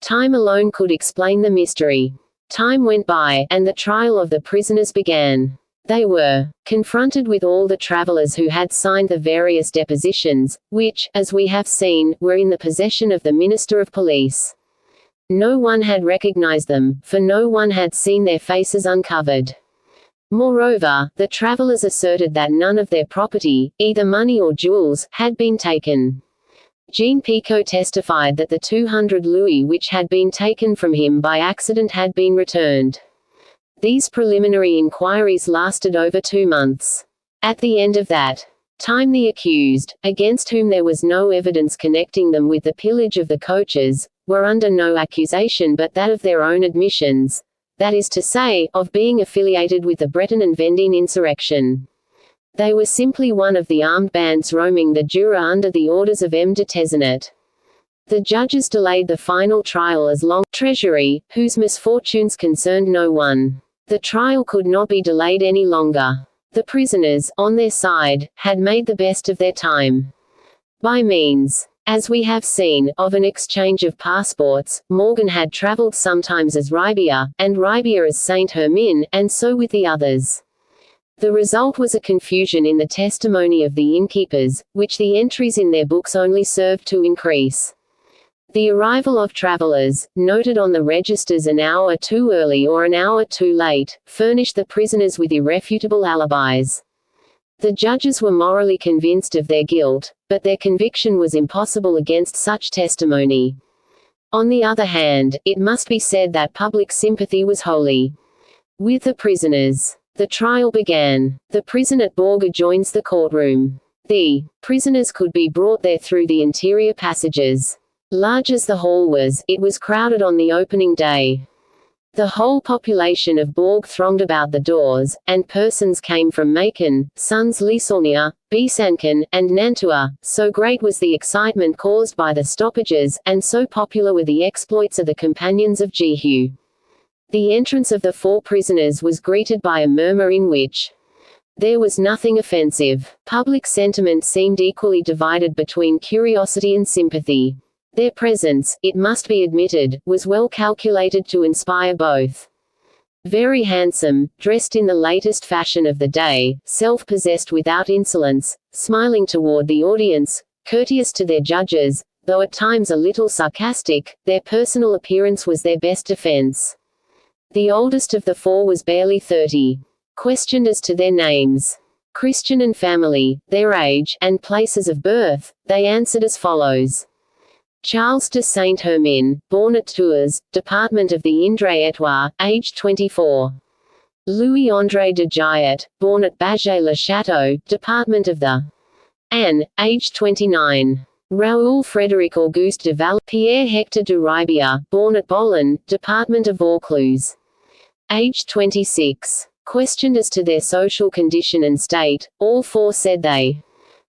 Time alone could explain the mystery. Time went by, and the trial of the prisoners began. They were confronted with all the travelers who had signed the various depositions, which, as we have seen, were in the possession of the Minister of Police. No one had recognized them, for no one had seen their faces uncovered. Moreover, the travelers asserted that none of their property, either money or jewels, had been taken. Jean Picot testified that the 200 louis which had been taken from him by accident had been returned. These preliminary inquiries lasted over 2 months. At the end of that time the accused, against whom there was no evidence connecting them with the pillage of the coaches, were under no accusation but that of their own admissions, that is to say, of being affiliated with the Breton and Vendin insurrection. They were simply one of the armed bands roaming the Jura under the orders of M. de Tezenet. The judges delayed the final trial as long Treasury, whose misfortunes concerned no one. The trial could not be delayed any longer. The prisoners, on their side, had made the best of their time. By means, as we have seen, of an exchange of passports, Morgan had travelled sometimes as Ribier, and Ribier as Saint-Hermin, and so with the others. The result was a confusion in the testimony of the innkeepers, which the entries in their books only served to increase. The arrival of travellers, noted on the registers an hour too early or an hour too late, furnished the prisoners with irrefutable alibis. The judges were morally convinced of their guilt, but their conviction was impossible against such testimony. On the other hand, it must be said that public sympathy was wholly with the prisoners. The trial began. The prison at Bourg adjoins the courtroom. The prisoners could be brought there through the interior passages. Large as the hall was, it was crowded on the opening day. The whole population of Bourg thronged about the doors, and persons came from Macon, Sens-Lisaunier, Besançon, and Nantua. So great was the excitement caused by the stoppages, and so popular were the exploits of the companions of Jehu. The entrance of the 4 prisoners was greeted by a murmur in which there was nothing offensive. Public sentiment seemed equally divided between curiosity and sympathy. Their presence, it must be admitted, was well calculated to inspire both. Very handsome, dressed in the latest fashion of the day, self-possessed without insolence, smiling toward the audience, courteous to their judges, though at times a little sarcastic, their personal appearance was their best defense. The oldest of the 4 was barely 30. Questioned as to their names, Christian and family, their age, and places of birth, they answered as follows. Charles de Saint-Hermin, born at Tours, Department of the Indre-et-Loire, aged 24. Louis-André de Giat, born at Bagé-le-Château, Department of the Aisne, aged 29. Raoul Frédéric Auguste de Val, Pierre Hector de Ribier, born at Bolin, Department of Vaucluse, aged 26. Questioned as to their social condition and state, all 4 said they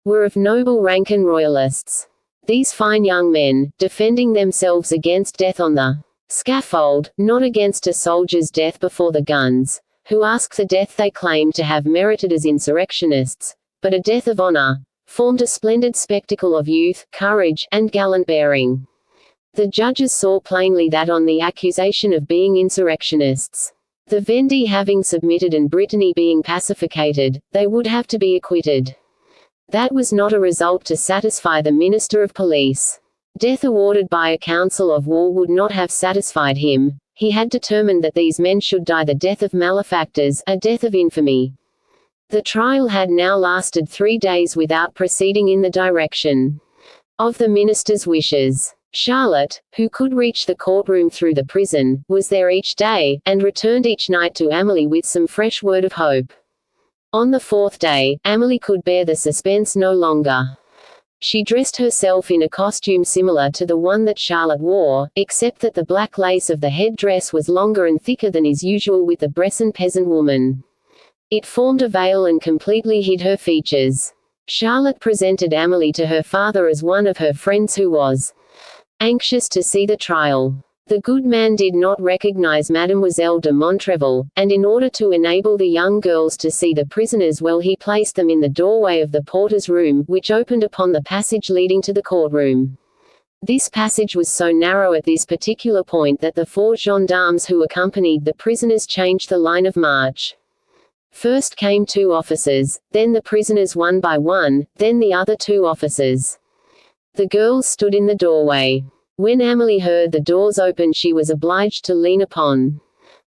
were of noble rank and royalists. These fine young men, defending themselves against death on the scaffold, not against a soldier's death before the guns, who asked the death they claimed to have merited as insurrectionists, but a death of honor, formed a splendid spectacle of youth, courage, and gallant bearing. The judges saw plainly that on the accusation of being insurrectionists, the Vendée having submitted and Brittany being pacificated, they would have to be acquitted. That was not a result to satisfy the Minister of Police. Death awarded by a council of war would not have satisfied him. He had determined that these men should die the death of malefactors, a death of infamy. The trial had now lasted 3 days without proceeding in the direction of the minister's wishes. Charlotte, who could reach the courtroom through the prison, was there each day, and returned each night to Amélie with some fresh word of hope. On the 4th day, Amélie could bear the suspense no longer. She dressed herself in a costume similar to the one that Charlotte wore, except that the black lace of the head-dress was longer and thicker than is usual with the Bressan peasant woman. It formed a veil and completely hid her features. Charlotte presented Amélie to her father as one of her friends who was anxious to see the trial. The good man did not recognize Mademoiselle de Montrevel, and in order to enable the young girls to see the prisoners well he placed them in the doorway of the porter's room, which opened upon the passage leading to the courtroom. This passage was so narrow at this particular point that the 4 gendarmes who accompanied the prisoners changed the line of march. First came 2 officers, then the prisoners one by one, then the other 2 officers. The girls stood in the doorway. When Amélie heard the doors open she was obliged to lean upon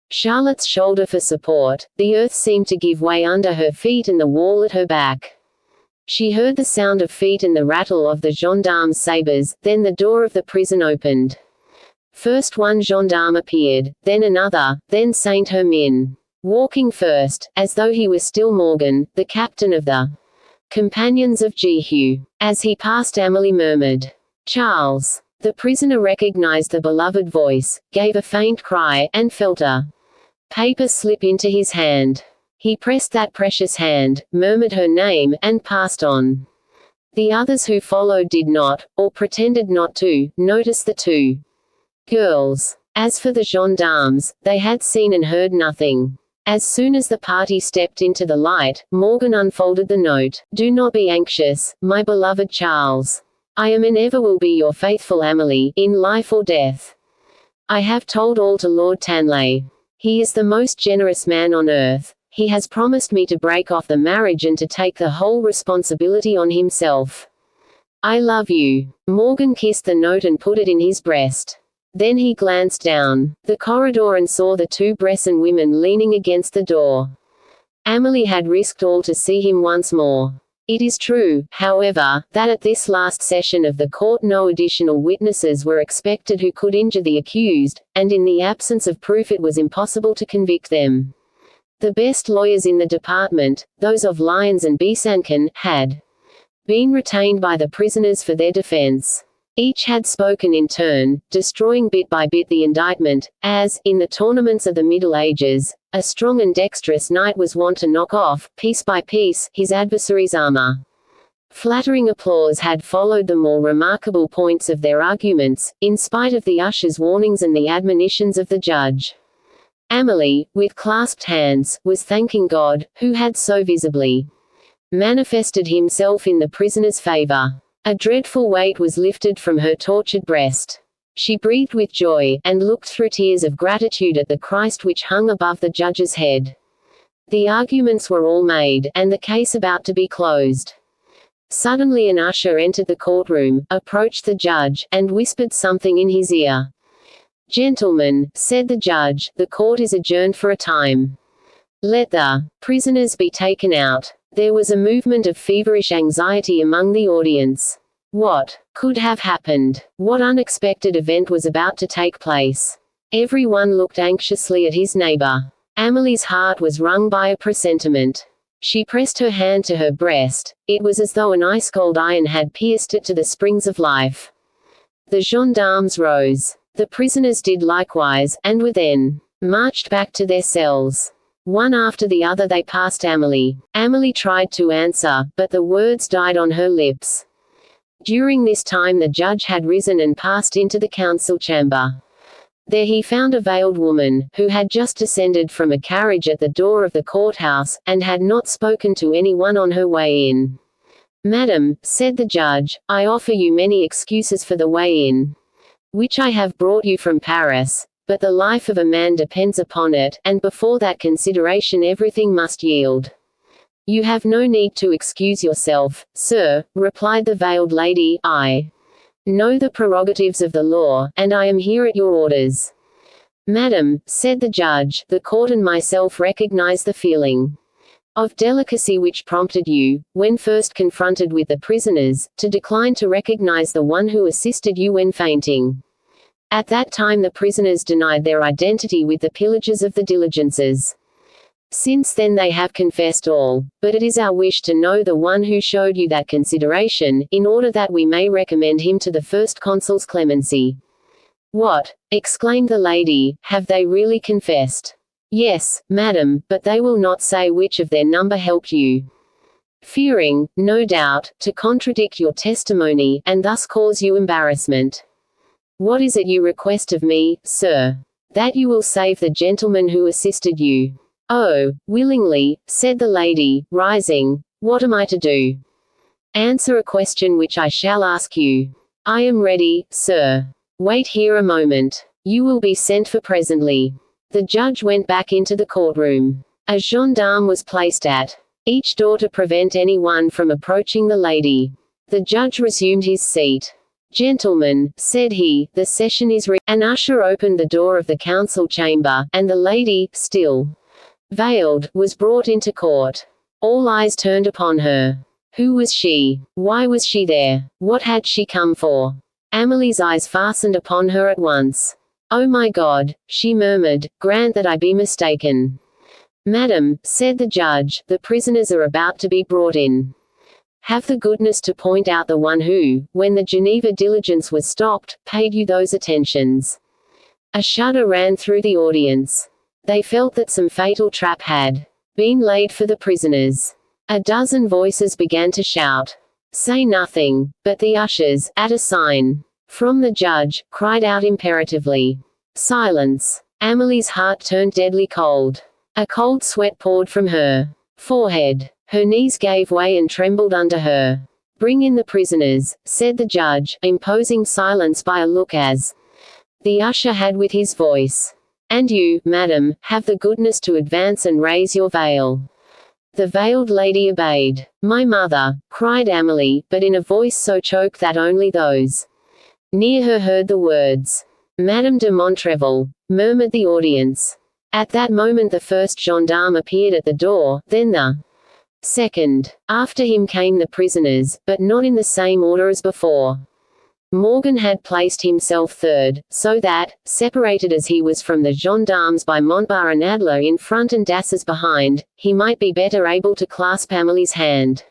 Charlotte's shoulder for support. The earth seemed to give way under her feet and the wall at her back. She heard the sound of feet and the rattle of the gendarmes' sabres, then the door of the prison opened. First one gendarme appeared, then another, then Saint-Hermin. Walking first, as though he was still Morgan, the captain of the companions of Jehu. As he passed Amélie murmured, "Charles." The prisoner recognized the beloved voice, gave a faint cry, and felt a paper slip into his hand. He pressed that precious hand, murmured her name, and passed on. The others who followed did not, or pretended not to, notice the 2 girls. As for the gendarmes, they had seen and heard nothing. As soon as the party stepped into the light, Morgan unfolded the note. "Do not be anxious, my beloved Charles. I am and ever will be your faithful Amélie, in life or death. I have told all to Lord Tanlay. He is the most generous man on earth. He has promised me to break off the marriage and to take the whole responsibility on himself. I love you." Morgan kissed the note and put it in his breast. Then he glanced down the corridor and saw the 2 Bressan women leaning against the door. Amélie had risked all to see him once more. It is true, however, that at this last session of the court no additional witnesses were expected who could injure the accused, and in the absence of proof it was impossible to convict them. The best lawyers in the department, those of Lyons and Besançon, had been retained by the prisoners for their defense. Each had spoken in turn, destroying bit by bit the indictment, as, in the tournaments of the Middle Ages, a strong and dexterous knight was wont to knock off, piece by piece, his adversary's armor. Flattering applause had followed the more remarkable points of their arguments, in spite of the usher's warnings and the admonitions of the judge. Amélie, with clasped hands, was thanking God, who had so visibly manifested himself in the prisoner's favor. A dreadful weight was lifted from her tortured breast. She breathed with joy, and looked through tears of gratitude at the Christ which hung above the judge's head. The arguments were all made, and the case about to be closed. Suddenly an usher entered the courtroom, approached the judge, and whispered something in his ear. "Gentlemen," said the judge, "the court is adjourned for a time. Let the prisoners be taken out." There was a movement of feverish anxiety among the audience. What could have happened? What unexpected event was about to take place? Every one looked anxiously at his neighbor. Amélie's heart was wrung by a presentiment. She pressed her hand to her breast. It was as though an ice-cold iron had pierced it to the springs of life. The gendarmes rose. The prisoners did likewise, and were then marched back to their cells. One after the other they passed Amélie. Amélie tried to answer, but the words died on her lips. During this time the judge had risen and passed into the council chamber. There he found a veiled woman, who had just descended from a carriage at the door of the courthouse, and had not spoken to anyone on her way in. Madam, said the judge, I offer you many excuses for the way in which I have brought you from Paris, but the life of a man depends upon it, and before that consideration everything must yield. You have no need to excuse yourself, sir, replied the veiled lady. I know the prerogatives of the law, and I am here at your orders. Madam, said the judge, the court and myself recognize the feeling of delicacy which prompted you, when first confronted with the prisoners, to decline to recognize the one who assisted you when fainting. At that time the prisoners denied their identity with the pillagers of the diligences. Since then they have confessed all, but it is our wish to know the one who showed you that consideration, in order that we may recommend him to the first consul's clemency. What? Exclaimed the lady, have they really confessed? Yes, madam, but they will not say which of their number helped you. Fearing, no doubt, to contradict your testimony, and thus cause you embarrassment. What is it you request of me, sir? That you will save the gentleman who assisted you. Oh, willingly, said the lady, rising. What am I to do? Answer a question which I shall ask you. I am ready, sir. Wait here a moment. You will be sent for presently. The judge went back into the courtroom. A gendarme was placed at each door to prevent anyone from approaching the lady. The judge resumed his seat. Gentlemen, said he, the session is An usher opened the door of the council chamber, and the lady, still veiled, was brought into court. All eyes turned upon her. Who was she? Why was she there? What had she come for? Amelie's eyes fastened upon her at once. Oh my God, she murmured, grant that I be mistaken. Madam, said the judge, the prisoners are about to be brought in. Have the goodness to point out the one who, when the Geneva diligence was stopped, paid you those attentions. A shudder ran through the audience. They felt that some fatal trap had been laid for the prisoners. A dozen voices began to shout. Say nothing, but the ushers, at a sign from the judge, cried out imperatively. Silence. Amelie's heart turned deadly cold. A cold sweat poured from her forehead. Her knees gave way and trembled under her. Bring in the prisoners, said the judge, imposing silence by a look as the usher had with his voice. And you, madam, have the goodness to advance and raise your veil. The veiled lady obeyed. My mother, cried Amelie, but in a voice so choked that only those near her heard the words. Madame de Montrevel, murmured the audience. At that moment the first gendarme appeared at the door, then the second. After him came the prisoners, but not in the same order as before. Morgan had placed himself third, so that, separated as he was from the gendarmes by Montbar and Adler in front and Dasses behind, he might be better able to clasp Amelie's hand.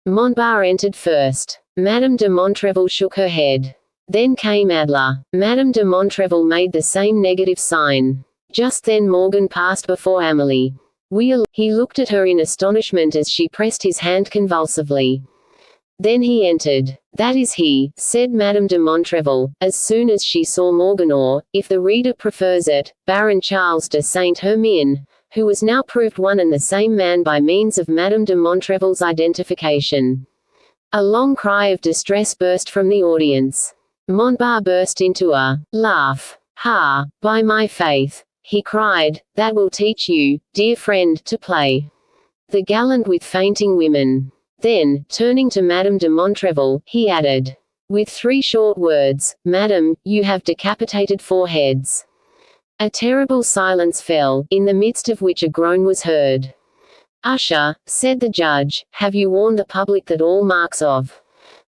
Montbar entered first. Madame de Montrevel shook her head. Then came Adler. Madame de Montrevel made the same negative sign. Just then Morgan passed before Amelie. He looked at her in astonishment as she pressed his hand convulsively. Then he entered. That is he, said Madame de Montrevel, as soon as she saw Morgan, or, if the reader prefers it, Baron Charles de Saint-Hermine, who was now proved one and the same man by means of Madame de Montrevel's identification. A long cry of distress burst from the audience. Montbar burst into a laugh. Ha! By my faith, he cried, that will teach you, dear friend, to play the gallant with fainting women. Then, turning to Madame de Montrevel, he added, with 3 short words, Madame, you have decapitated 4 heads. A terrible silence fell, in the midst of which a groan was heard. Usher, said the judge, have you warned the public that all marks of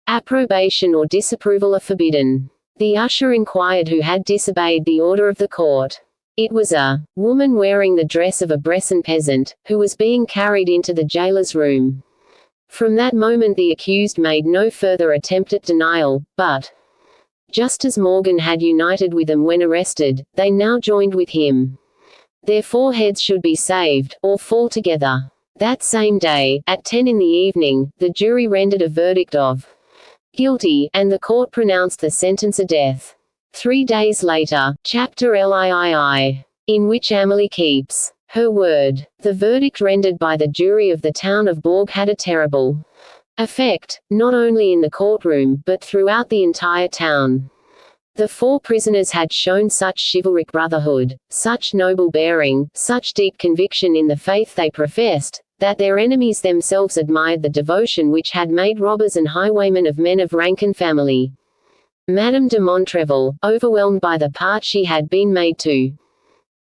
approbation or disapproval are forbidden? The usher inquired who had disobeyed the order of the court. It was a woman wearing the dress of a Bressan peasant, who was being carried into the jailer's room. From that moment the accused made no further attempt at denial, but, just as Morgan had united with them when arrested, they now joined with him. Their 4 heads should be saved, or fall together. That same day, at 10 in the evening, the jury rendered a verdict of guilty, and the court pronounced the sentence of death. 3 days later, Chapter LIII, in which Amelie keeps her word. The verdict rendered by the jury of the town of Bourg had a terrible effect, not only in the courtroom, but throughout the entire town. The four prisoners had shown such chivalric brotherhood, such noble bearing, such deep conviction in the faith they professed, that their enemies themselves admired the devotion which had made robbers and highwaymen of men of rank and family. Madame de Montrevel, overwhelmed by the part she had been made to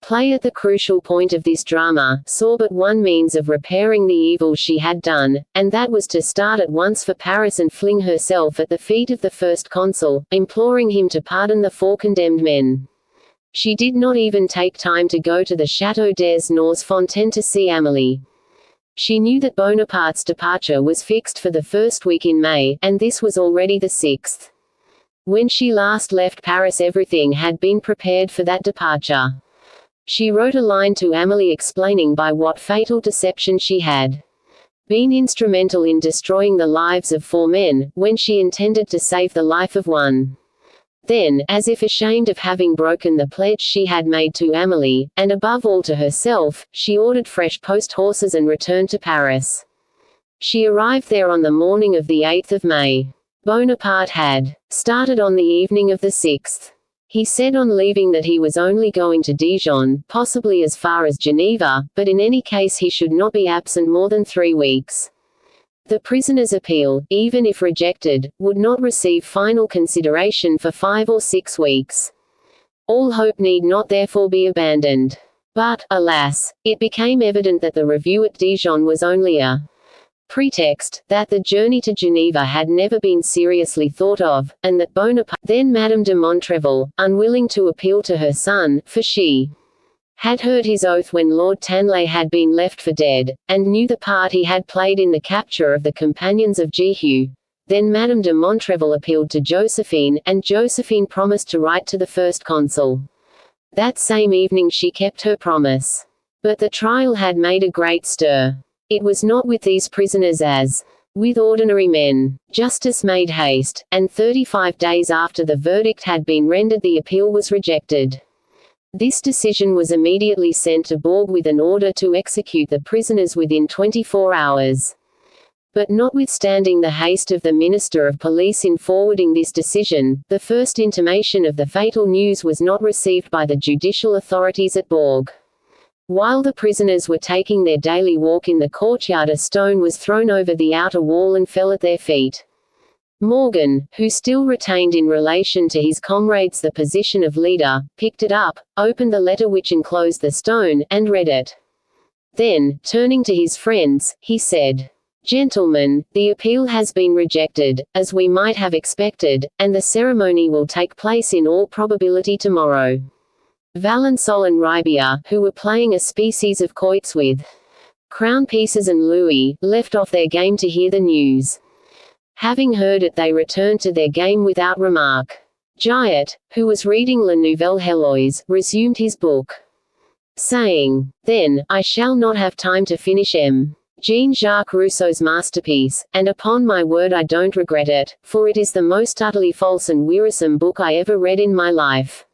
play at the crucial point of this drama, saw but one means of repairing the evil she had done, and that was to start at once for Paris and fling herself at the feet of the first consul, imploring him to pardon the four condemned men. She did not even take time to go to the Château des Fontaines to see Amélie. She knew that Bonaparte's departure was fixed for the first week in May, and this was already the 6th. When she last left Paris, everything had been prepared for that departure. She wrote a line to Amélie explaining by what fatal deception she had been instrumental in destroying the lives of 4 men, when she intended to save the life of one. Then, as if ashamed of having broken the pledge she had made to Amélie, and above all to herself, she ordered fresh post-horses and returned to Paris. She arrived there on the morning of the 8th of May. Bonaparte had started on the evening of the 6th. He said on leaving that he was only going to Dijon, possibly as far as Geneva, but in any case he should not be absent more than 3 weeks. The prisoner's appeal, even if rejected, would not receive final consideration for 5 or 6 weeks. All hope need not therefore be abandoned. But, alas, it became evident that the review at Dijon was only a pretext, that the journey to Geneva had never been seriously thought of, and that Bonaparte, then Madame de Montrevel, unwilling to appeal to her son, for she had heard his oath when Lord Tanlay had been left for dead, and knew the part he had played in the capture of the companions of Jehu. Then Madame de Montrevel appealed to Josephine, and Josephine promised to write to the first consul. That same evening she kept her promise. But the trial had made a great stir. It was not with these prisoners as with ordinary men. Justice made haste, and 35 days after the verdict had been rendered the appeal was rejected. This decision was immediately sent to Bourg with an order to execute the prisoners within 24 hours. But notwithstanding the haste of the Minister of Police in forwarding this decision, the first intimation of the fatal news was not received by the judicial authorities at Bourg. While the prisoners were taking their daily walk in the courtyard, a stone was thrown over the outer wall and fell at their feet. Morgan, who still retained in relation to his comrades the position of leader, picked it up, opened the letter which enclosed the stone, and read it. Then, turning to his friends, he said, "Gentlemen, the appeal has been rejected, as we might have expected, and the ceremony will take place in all probability tomorrow." Valençol and Ribier, who were playing a species of quoits with crown pieces and louis, left off their game to hear the news. Having heard it, they returned to their game without remark. Giot, who was reading La Nouvelle Heloise, resumed his book, saying, "Then, I shall not have time to finish M. Jean-Jacques Rousseau's masterpiece, and upon my word I don't regret it, for it is the most utterly false and wearisome book I ever read in my life."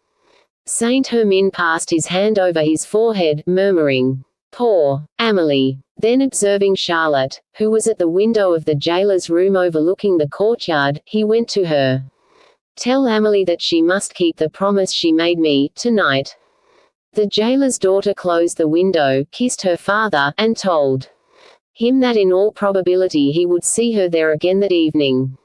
Saint-Hermin passed his hand over his forehead, murmuring, "Poor Amélie." Then observing Charlotte, who was at the window of the jailer's room overlooking the courtyard, he went to her. "Tell Amélie that she must keep the promise she made me, tonight." The jailer's daughter closed the window, kissed her father, and told him that in all probability he would see her there again that evening.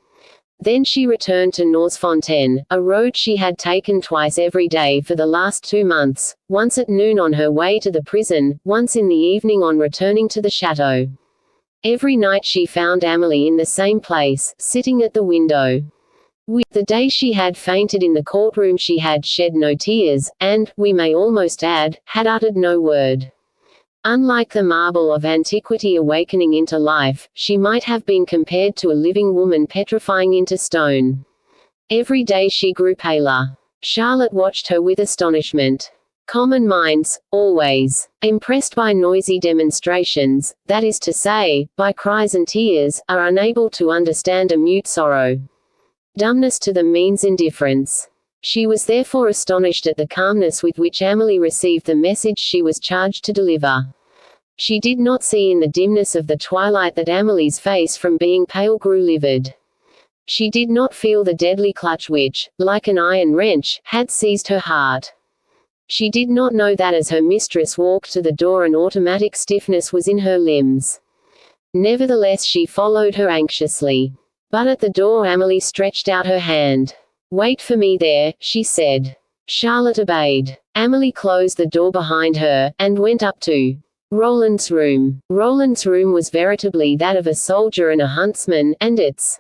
Then she returned to Norsfontaine, a road she had taken twice every day for the last 2 months, once at noon on her way to the prison, once in the evening on returning to the chateau. Every night she found Amélie in the same place, sitting at the window. The day she had fainted in the courtroom she had shed no tears, and, we may almost add, had uttered no word. Unlike the marble of antiquity awakening into life, she might have been compared to a living woman petrifying into stone. Every day she grew paler. Charlotte watched her with astonishment. Common minds, always impressed by noisy demonstrations, that is to say, by cries and tears, are unable to understand a mute sorrow. Dumbness to them means indifference. She was therefore astonished at the calmness with which Amélie received the message she was charged to deliver. She did not see in the dimness of the twilight that Amelie's face from being pale grew livid. She did not feel the deadly clutch which, like an iron wrench, had seized her heart. She did not know that as her mistress walked to the door an automatic stiffness was in her limbs. Nevertheless she followed her anxiously. But at the door Amelie stretched out her hand. "Wait for me there," she said. Charlotte obeyed. Amelie closed the door behind her, and went up to Roland's room. Roland's room was veritably that of a soldier and a huntsman, and its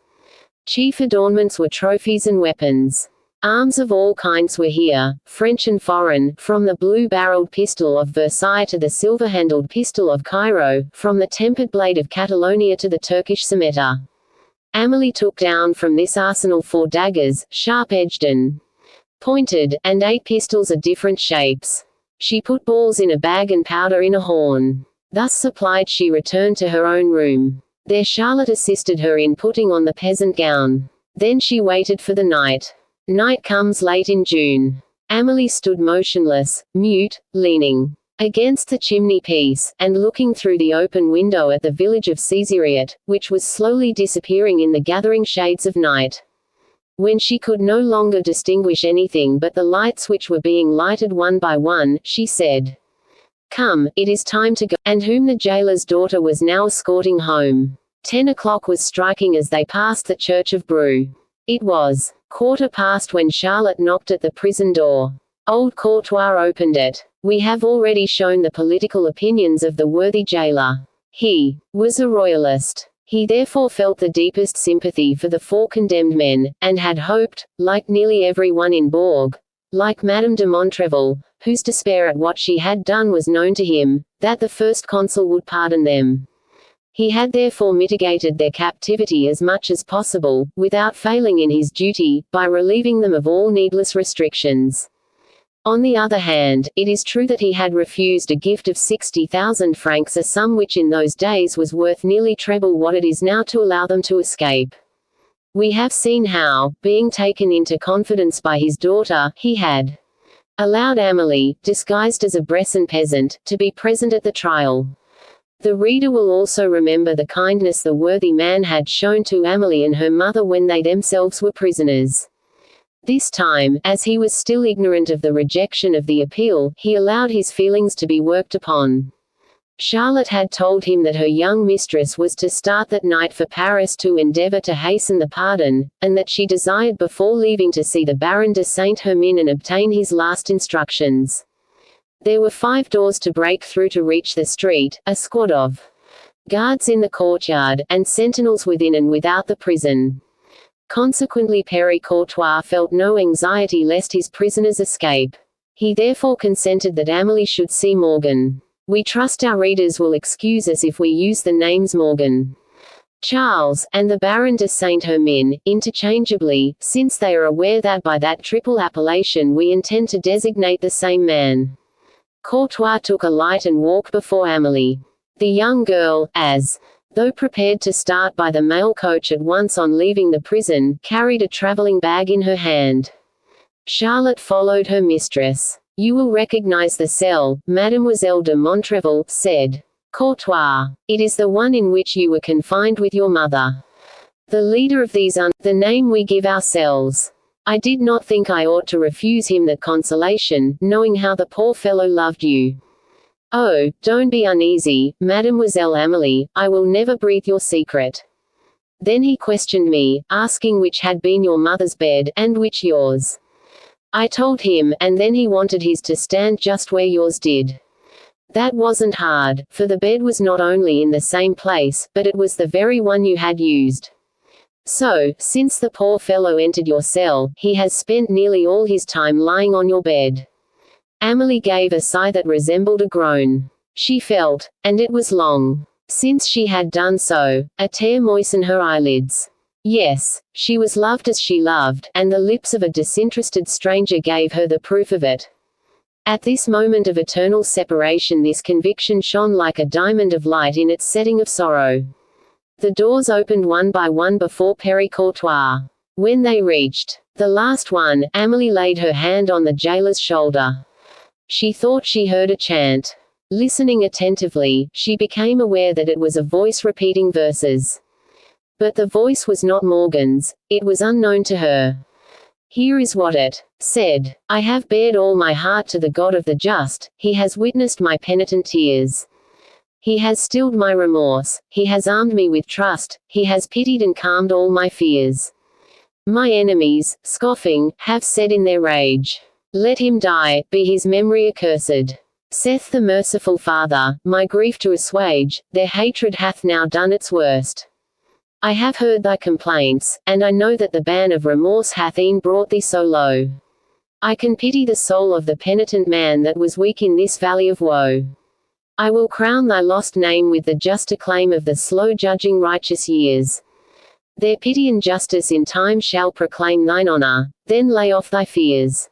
chief adornments were trophies and weapons. Arms of all kinds were here, French and foreign, from the blue-barreled pistol of Versailles to the silver-handled pistol of Cairo, from the tempered blade of Catalonia to the Turkish scimitar. Amelie took down from this arsenal 4 daggers, sharp-edged and pointed, and 8 pistols of different shapes. She put balls in a bag and powder in a horn. Thus supplied she returned to her own room. There Charlotte assisted her in putting on the peasant gown. Then she waited for the night. Night comes late in June. Amelie stood motionless, mute, leaning against the chimney-piece, and looking through the open window at the village of Cesariot, which was slowly disappearing in the gathering shades of night. When she could no longer distinguish anything but the lights which were being lighted one by one, she said, "Come, it is time to go," and whom the jailer's daughter was now escorting home. 10 o'clock was striking as they passed the church of Bru. It was 1:15 when Charlotte knocked at the prison door. Old Courtois opened it. We have already shown the political opinions of the worthy jailer. He was a royalist. He therefore felt the deepest sympathy for the 4 condemned men, and had hoped, like nearly every one in Bourg, like Madame de Montrevel, whose despair at what she had done was known to him, that the first consul would pardon them. He had therefore mitigated their captivity as much as possible, without failing in his duty, by relieving them of all needless restrictions. On the other hand, it is true that he had refused a gift of 60,000 francs, a sum which in those days was worth nearly treble what it is now, to allow them to escape. We have seen how, being taken into confidence by his daughter, he had allowed Amelie, disguised as a Bressan peasant, to be present at the trial. The reader will also remember the kindness the worthy man had shown to Amelie and her mother when they themselves were prisoners. This time, as he was still ignorant of the rejection of the appeal, he allowed his feelings to be worked upon. Charlotte had told him that her young mistress was to start that night for Paris to endeavour to hasten the pardon, and that she desired before leaving to see the Baron de Saint-Hermin and obtain his last instructions. There were 5 doors to break through to reach the street, a squad of guards in the courtyard, and sentinels within and without the prison. Consequently Père Courtois felt no anxiety lest his prisoners escape. He therefore consented that Amelie should see Morgan. We trust our readers will excuse us if we use the names Morgan, Charles, and the Baron de Saint-Hermin, interchangeably, since they are aware that by that triple appellation we intend to designate the same man. Courtois took a light and walked before Amelie. The young girl, as though prepared to start by the mail coach at once on leaving the prison, carried a travelling bag in her hand. Charlotte followed her mistress. "You will recognize the cell," Mademoiselle de Montrevel said. "Courtois. It is the one in which you were confined with your mother. The leader of these the name we give ourselves. I did not think I ought to refuse him that consolation, knowing how the poor fellow loved you. Oh, don't be uneasy, Mademoiselle Amélie, I will never breathe your secret." Then he questioned me, asking which had been your mother's bed, and which yours. I told him, and then he wanted his to stand just where yours did. That wasn't hard, for the bed was not only in the same place, but it was the very one you had used. So, since the poor fellow entered your cell, he has spent nearly all his time lying on your bed. Amélie gave a sigh that resembled a groan. She felt, and it was long since she had done so, a tear moisten her eyelids. Yes, she was loved as she loved, and the lips of a disinterested stranger gave her the proof of it. At this moment of eternal separation this conviction shone like a diamond of light in its setting of sorrow. The doors opened one by one before Père Courtois. When they reached the last one, Amélie laid her hand on the jailer's shoulder. She thought she heard a chant. Listening attentively, she became aware that it was a voice repeating verses. But the voice was not Morgan's, it was unknown to her. Here is what it said. I have bared all my heart to the God of the just, he has witnessed my penitent tears. He has stilled my remorse, he has armed me with trust, he has pitied and calmed all my fears. My enemies, scoffing, have said in their rage, let him die, be his memory accursed. Saith the merciful Father, my grief to assuage, their hatred hath now done its worst. I have heard thy complaints, and I know that the ban of remorse hath e'en brought thee so low. I can pity the soul of the penitent man that was weak in this valley of woe. I will crown thy lost name with the just acclaim of the slow-judging righteous years. Their pity and justice in time shall proclaim thine honor, then lay off thy fears.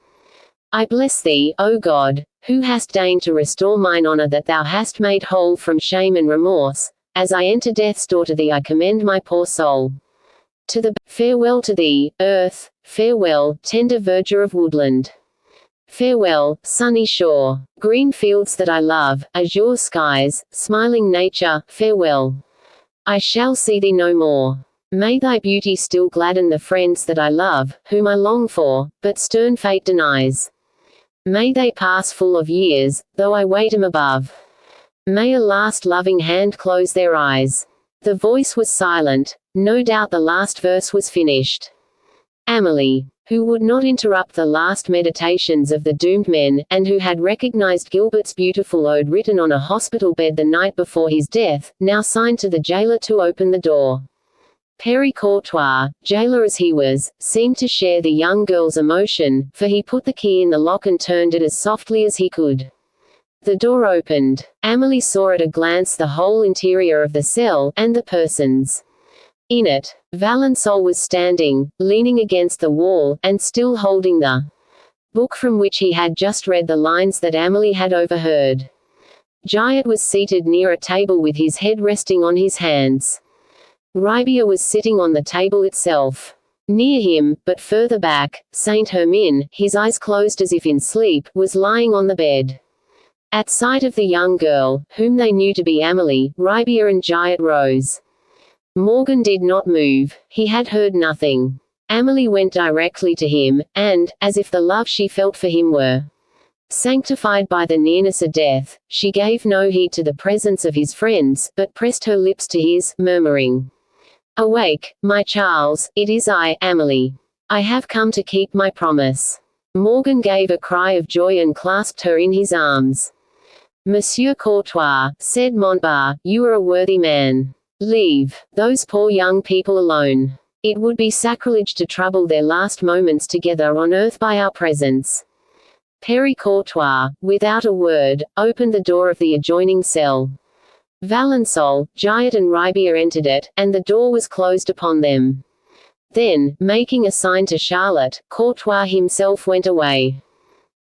I bless thee, O God, who hast deigned to restore mine honor that thou hast made whole from shame and remorse. As I enter death's door to thee I commend my poor soul. To the farewell to thee, earth, farewell, tender verdure of woodland. Farewell, sunny shore, green fields that I love, azure skies, smiling nature, farewell. I shall see thee no more. May thy beauty still gladden the friends that I love, whom I long for, but stern fate denies. May they pass full of years, though I wait 'em above. May a last loving hand close their eyes. The voice was silent, no doubt the last verse was finished. Amelie, who would not interrupt the last meditations of the doomed men, and who had recognized Gilbert's beautiful ode written on a hospital bed the night before his death, now signed to the jailer to open the door. Père Courtois, jailer as he was, seemed to share the young girl's emotion, for he put the key in the lock and turned it as softly as he could. The door opened. Amelie saw at a glance the whole interior of the cell, and the persons in it. Valençol was standing, leaning against the wall, and still holding the book from which he had just read the lines that Amelie had overheard. Giot was seated near a table with his head resting on his hands. Ribier was sitting on the table itself. Near him, but further back, Saint Hermine, his eyes closed as if in sleep, was lying on the bed. At sight of the young girl, whom they knew to be Amelie, Ribier and Giot rose. Morgan did not move, he had heard nothing. Amelie went directly to him, and, as if the love she felt for him were sanctified by the nearness of death, she gave no heed to the presence of his friends, but pressed her lips to his, murmuring, "Awake, my Charles, it is I, Amelie. I have come to keep my promise." Morgan gave a cry of joy and clasped her in his arms. "Monsieur Courtois," said Montbar, "you are a worthy man. Leave those poor young people alone. It would be sacrilege to trouble their last moments together on earth by our presence." Père Courtois, without a word, opened the door of the adjoining cell. Valençol, Giot and Ribier entered it, and the door was closed upon them. Then, making a sign to Charlotte, Courtois himself went away.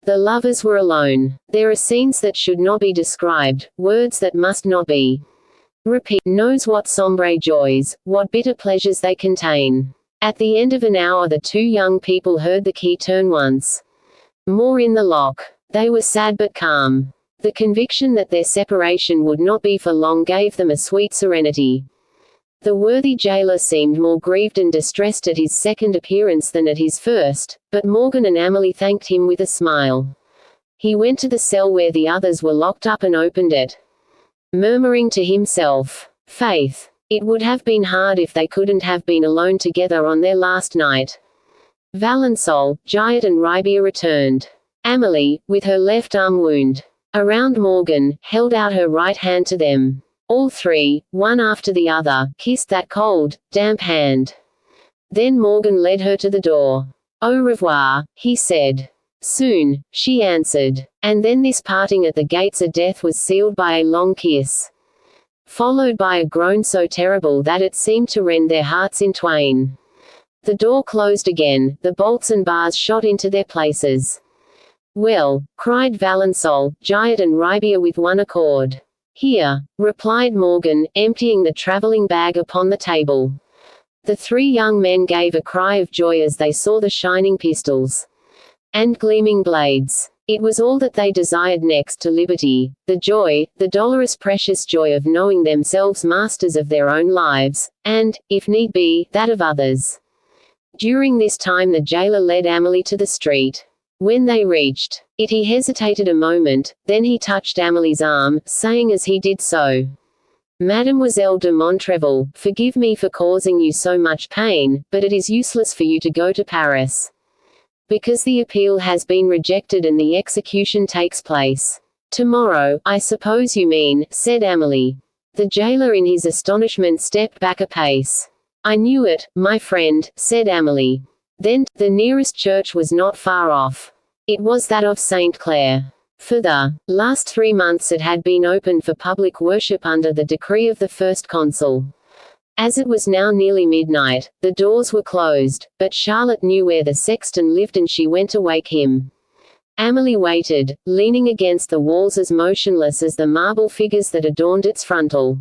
The lovers were alone. There are scenes that should not be described, words that must not be repeated. Knows what sombre joys, what bitter pleasures they contain. At the end of an hour the two young people heard the key turn once more in the lock. They were sad but calm. The conviction that their separation would not be for long gave them a sweet serenity. The worthy jailer seemed more grieved and distressed at his second appearance than at his first, but Morgan and Amelie thanked him with a smile. He went to the cell where the others were locked up and opened it, murmuring to himself, "Faith, it would have been hard if they couldn't have been alone together on their last night." Valençol, Giot and Ribier returned. Amelie, with her left arm wound around Morgan, held out her right hand to them. All three, one after the other, kissed that cold, damp hand. Then Morgan led her to the door. "Au revoir," he said. "Soon," she answered. And then this parting at the gates of death was sealed by a long kiss, followed by a groan so terrible that it seemed to rend their hearts in twain. The door closed again, the bolts and bars shot into their places. "Well," cried Valençol, Giot and Ribier with one accord. "Here," replied Morgan, emptying the traveling bag upon the table. The three young men gave a cry of joy as they saw the shining pistols and gleaming blades. It was all that they desired next to liberty, the joy, the dolorous precious joy of knowing themselves masters of their own lives, and, if need be, that of others. During this time the jailer led Amelie to the street. When they reached it he hesitated a moment, then he touched Amelie's arm, saying as he did so, "Mademoiselle de Montrevel, forgive me for causing you so much pain, but it is useless for you to go to Paris. Because the appeal has been rejected and the execution takes place tomorrow, I suppose you mean," said Amelie. The jailer in his astonishment stepped back a pace. "I knew it, my friend," said Amelie. Then, the nearest church was not far off. It was that of St. Clair. For the last 3 months it had been open for public worship under the decree of the first consul. As it was now nearly midnight, the doors were closed, but Charlotte knew where the sexton lived and she went to wake him. Amelie waited, leaning against the walls as motionless as the marble figures that adorned its frontal.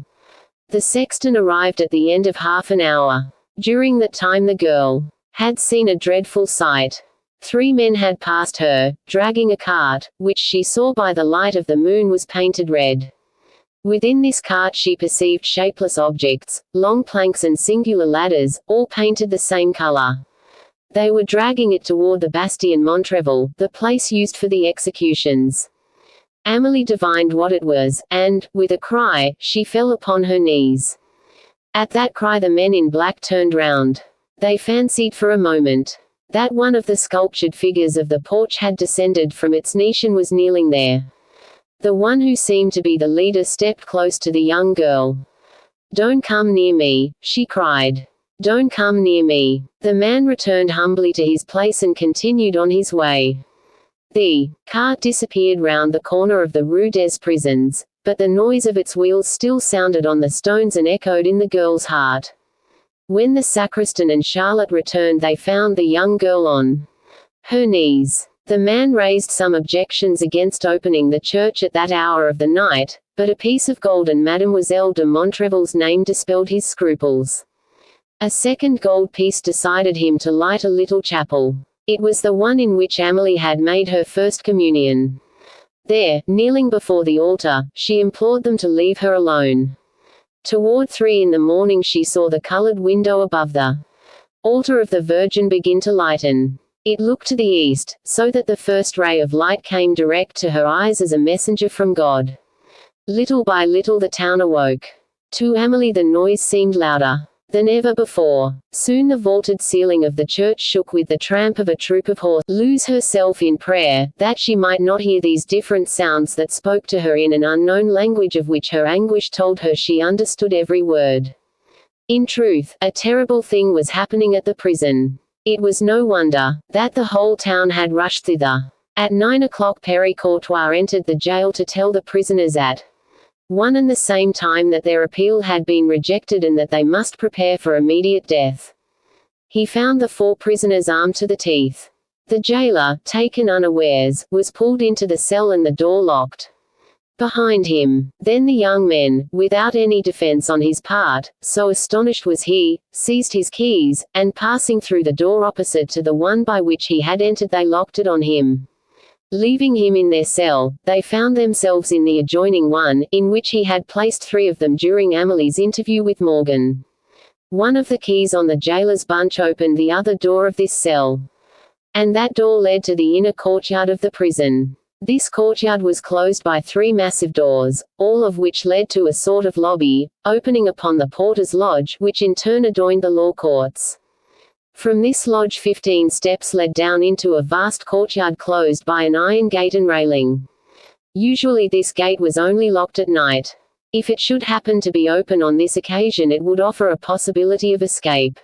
The sexton arrived at the end of half an hour. During that time the girl had seen a dreadful sight. 3 men had passed her, dragging a cart, which she saw by the light of the moon was painted red. Within this cart she perceived shapeless objects, long planks and singular ladders, all painted the same color. They were dragging it toward the Bastion Montrevel, the place used for the executions. Amelie divined what it was, and, with a cry, she fell upon her knees. At that cry the men in black turned round. They fancied for a moment that one of the sculptured figures of the porch had descended from its niche and was kneeling there. The one who seemed to be the leader stepped close to the young girl. "Don't come near me," she cried. "Don't come near me." The man returned humbly to his place and continued on his way. The cart disappeared round the corner of the Rue des Prisons, but the noise of its wheels still sounded on the stones and echoed in the girl's heart. When the sacristan and Charlotte returned they found the young girl on her knees. The man raised some objections against opening the church at that hour of the night, but a piece of gold and Mademoiselle de Montrevel's name dispelled his scruples. A second gold piece decided him to light a little chapel. It was the one in which Amelie had made her first communion. There, kneeling before the altar, she implored them to leave her alone. Toward 3 in the morning she saw the colored window above the altar of the Virgin begin to lighten. It looked to the east, so that the first ray of light came direct to her eyes as a messenger from God. Little by little the town awoke. To Amelie the noise seemed louder than ever before. Soon the vaulted ceiling of the church shook with the tramp of a troop of horse. Lose herself in prayer, that she might not hear these different sounds that spoke to her in an unknown language of which her anguish told her she understood every word. In truth, a terrible thing was happening at the prison. It was no wonder that the whole town had rushed thither. At 9 o'clock Perry Courtois entered the jail to tell the prisoners at one and the same time that their appeal had been rejected and that they must prepare for immediate death. He found the 4 prisoners armed to the teeth. The jailer, taken unawares, was pulled into the cell and the door locked behind him. Then the young men, without any defense on his part, so astonished was he, seized his keys, and passing through the door opposite to the one by which he had entered they locked it on him. Leaving him in their cell, they found themselves in the adjoining one, in which he had placed 3 of them during Amelie's interview with Morgan. One of the keys on the jailer's bunch opened the other door of this cell. And that door led to the inner courtyard of the prison. This courtyard was closed by 3 massive doors, all of which led to a sort of lobby, opening upon the porter's lodge, which in turn adjoined the law courts. From this lodge 15 steps led down into a vast courtyard closed by an iron gate and railing. Usually this gate was only locked at night. If it should happen to be open on this occasion it would offer a possibility of escape.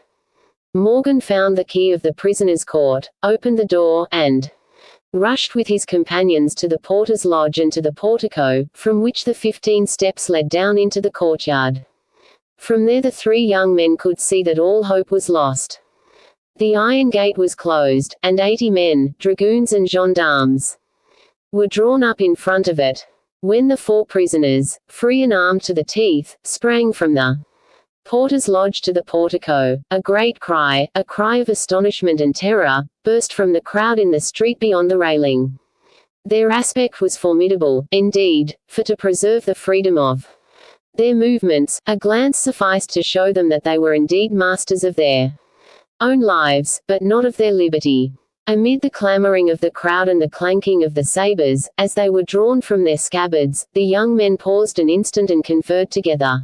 Morgan found the key of the prisoner's court, opened the door, and rushed with his companions to the porter's lodge and to the portico, from which the 15 steps led down into the courtyard. From there the 3 young men could see that all hope was lost. The iron gate was closed, and 80 men, dragoons and gendarmes, were drawn up in front of it. When the 4 prisoners, free and armed to the teeth, sprang from the porter's lodge to the portico, a great cry, a cry of astonishment and terror, burst from the crowd in the street beyond the railing. Their aspect was formidable, indeed, for to preserve the freedom of their movements, a glance sufficed to show them that they were indeed masters of their own lives, but not of their liberty. Amid the clamoring of the crowd and the clanking of the sabers, as they were drawn from their scabbards, the young men paused an instant and conferred together.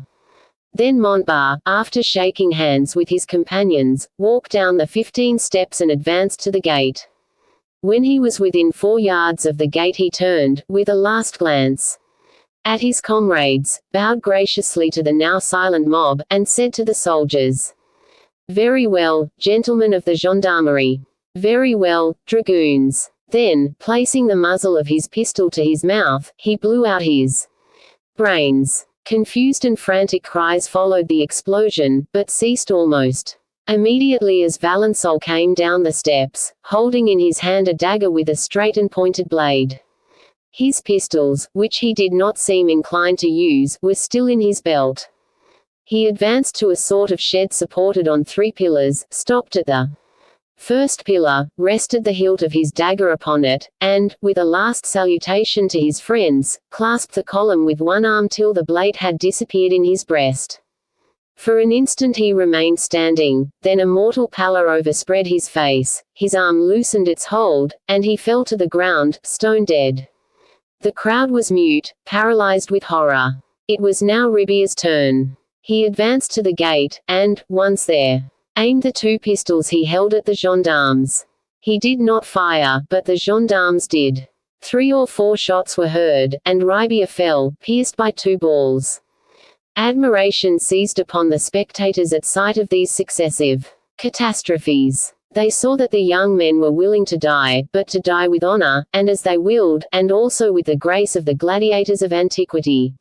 Then Montbar, after shaking hands with his companions, walked down the 15 steps and advanced to the gate. When he was within 4 yards of the gate he turned, with a last glance at his comrades, bowed graciously to the now silent mob, and said to the soldiers, "Very well, gentlemen of the gendarmerie. Very well, dragoons." Then, placing the muzzle of his pistol to his mouth, he blew out his brains. Confused and frantic cries followed the explosion, but ceased almost immediately as Valensole came down the steps, holding in his hand a dagger with a straight and pointed blade. His pistols, which he did not seem inclined to use, were still in his belt. He advanced to a sort of shed supported on 3 pillars, stopped at the first pillar, rested the hilt of his dagger upon it, and, with a last salutation to his friends, clasped the column with one arm till the blade had disappeared in his breast. For an instant he remained standing, then a mortal pallor overspread his face, his arm loosened its hold, and he fell to the ground, stone dead. The crowd was mute, paralyzed with horror. It was now Ribier's turn. He advanced to the gate, and, once there, aimed the 2 pistols he held at the gendarmes. He did not fire, but the gendarmes did. 3 or 4 shots were heard, and Ribier fell, pierced by 2 balls. Admiration seized upon the spectators at sight of these successive catastrophes. They saw that the young men were willing to die, but to die with honor, and as they willed, and also with the grace of the gladiators of antiquity.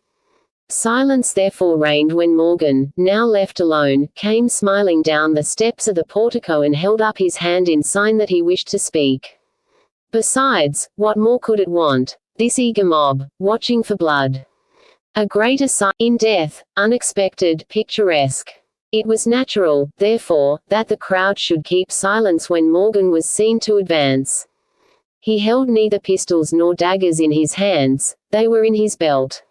Silence therefore reigned when Morgan, now left alone, came smiling down the steps of the portico and held up his hand in sign that he wished to speak. Besides, what more could it want? This eager mob, watching for blood. A greater sight, in death, unexpected, picturesque. It was natural, therefore, that the crowd should keep silence when Morgan was seen to advance. He held neither pistols nor daggers in his hands, they were in his belt.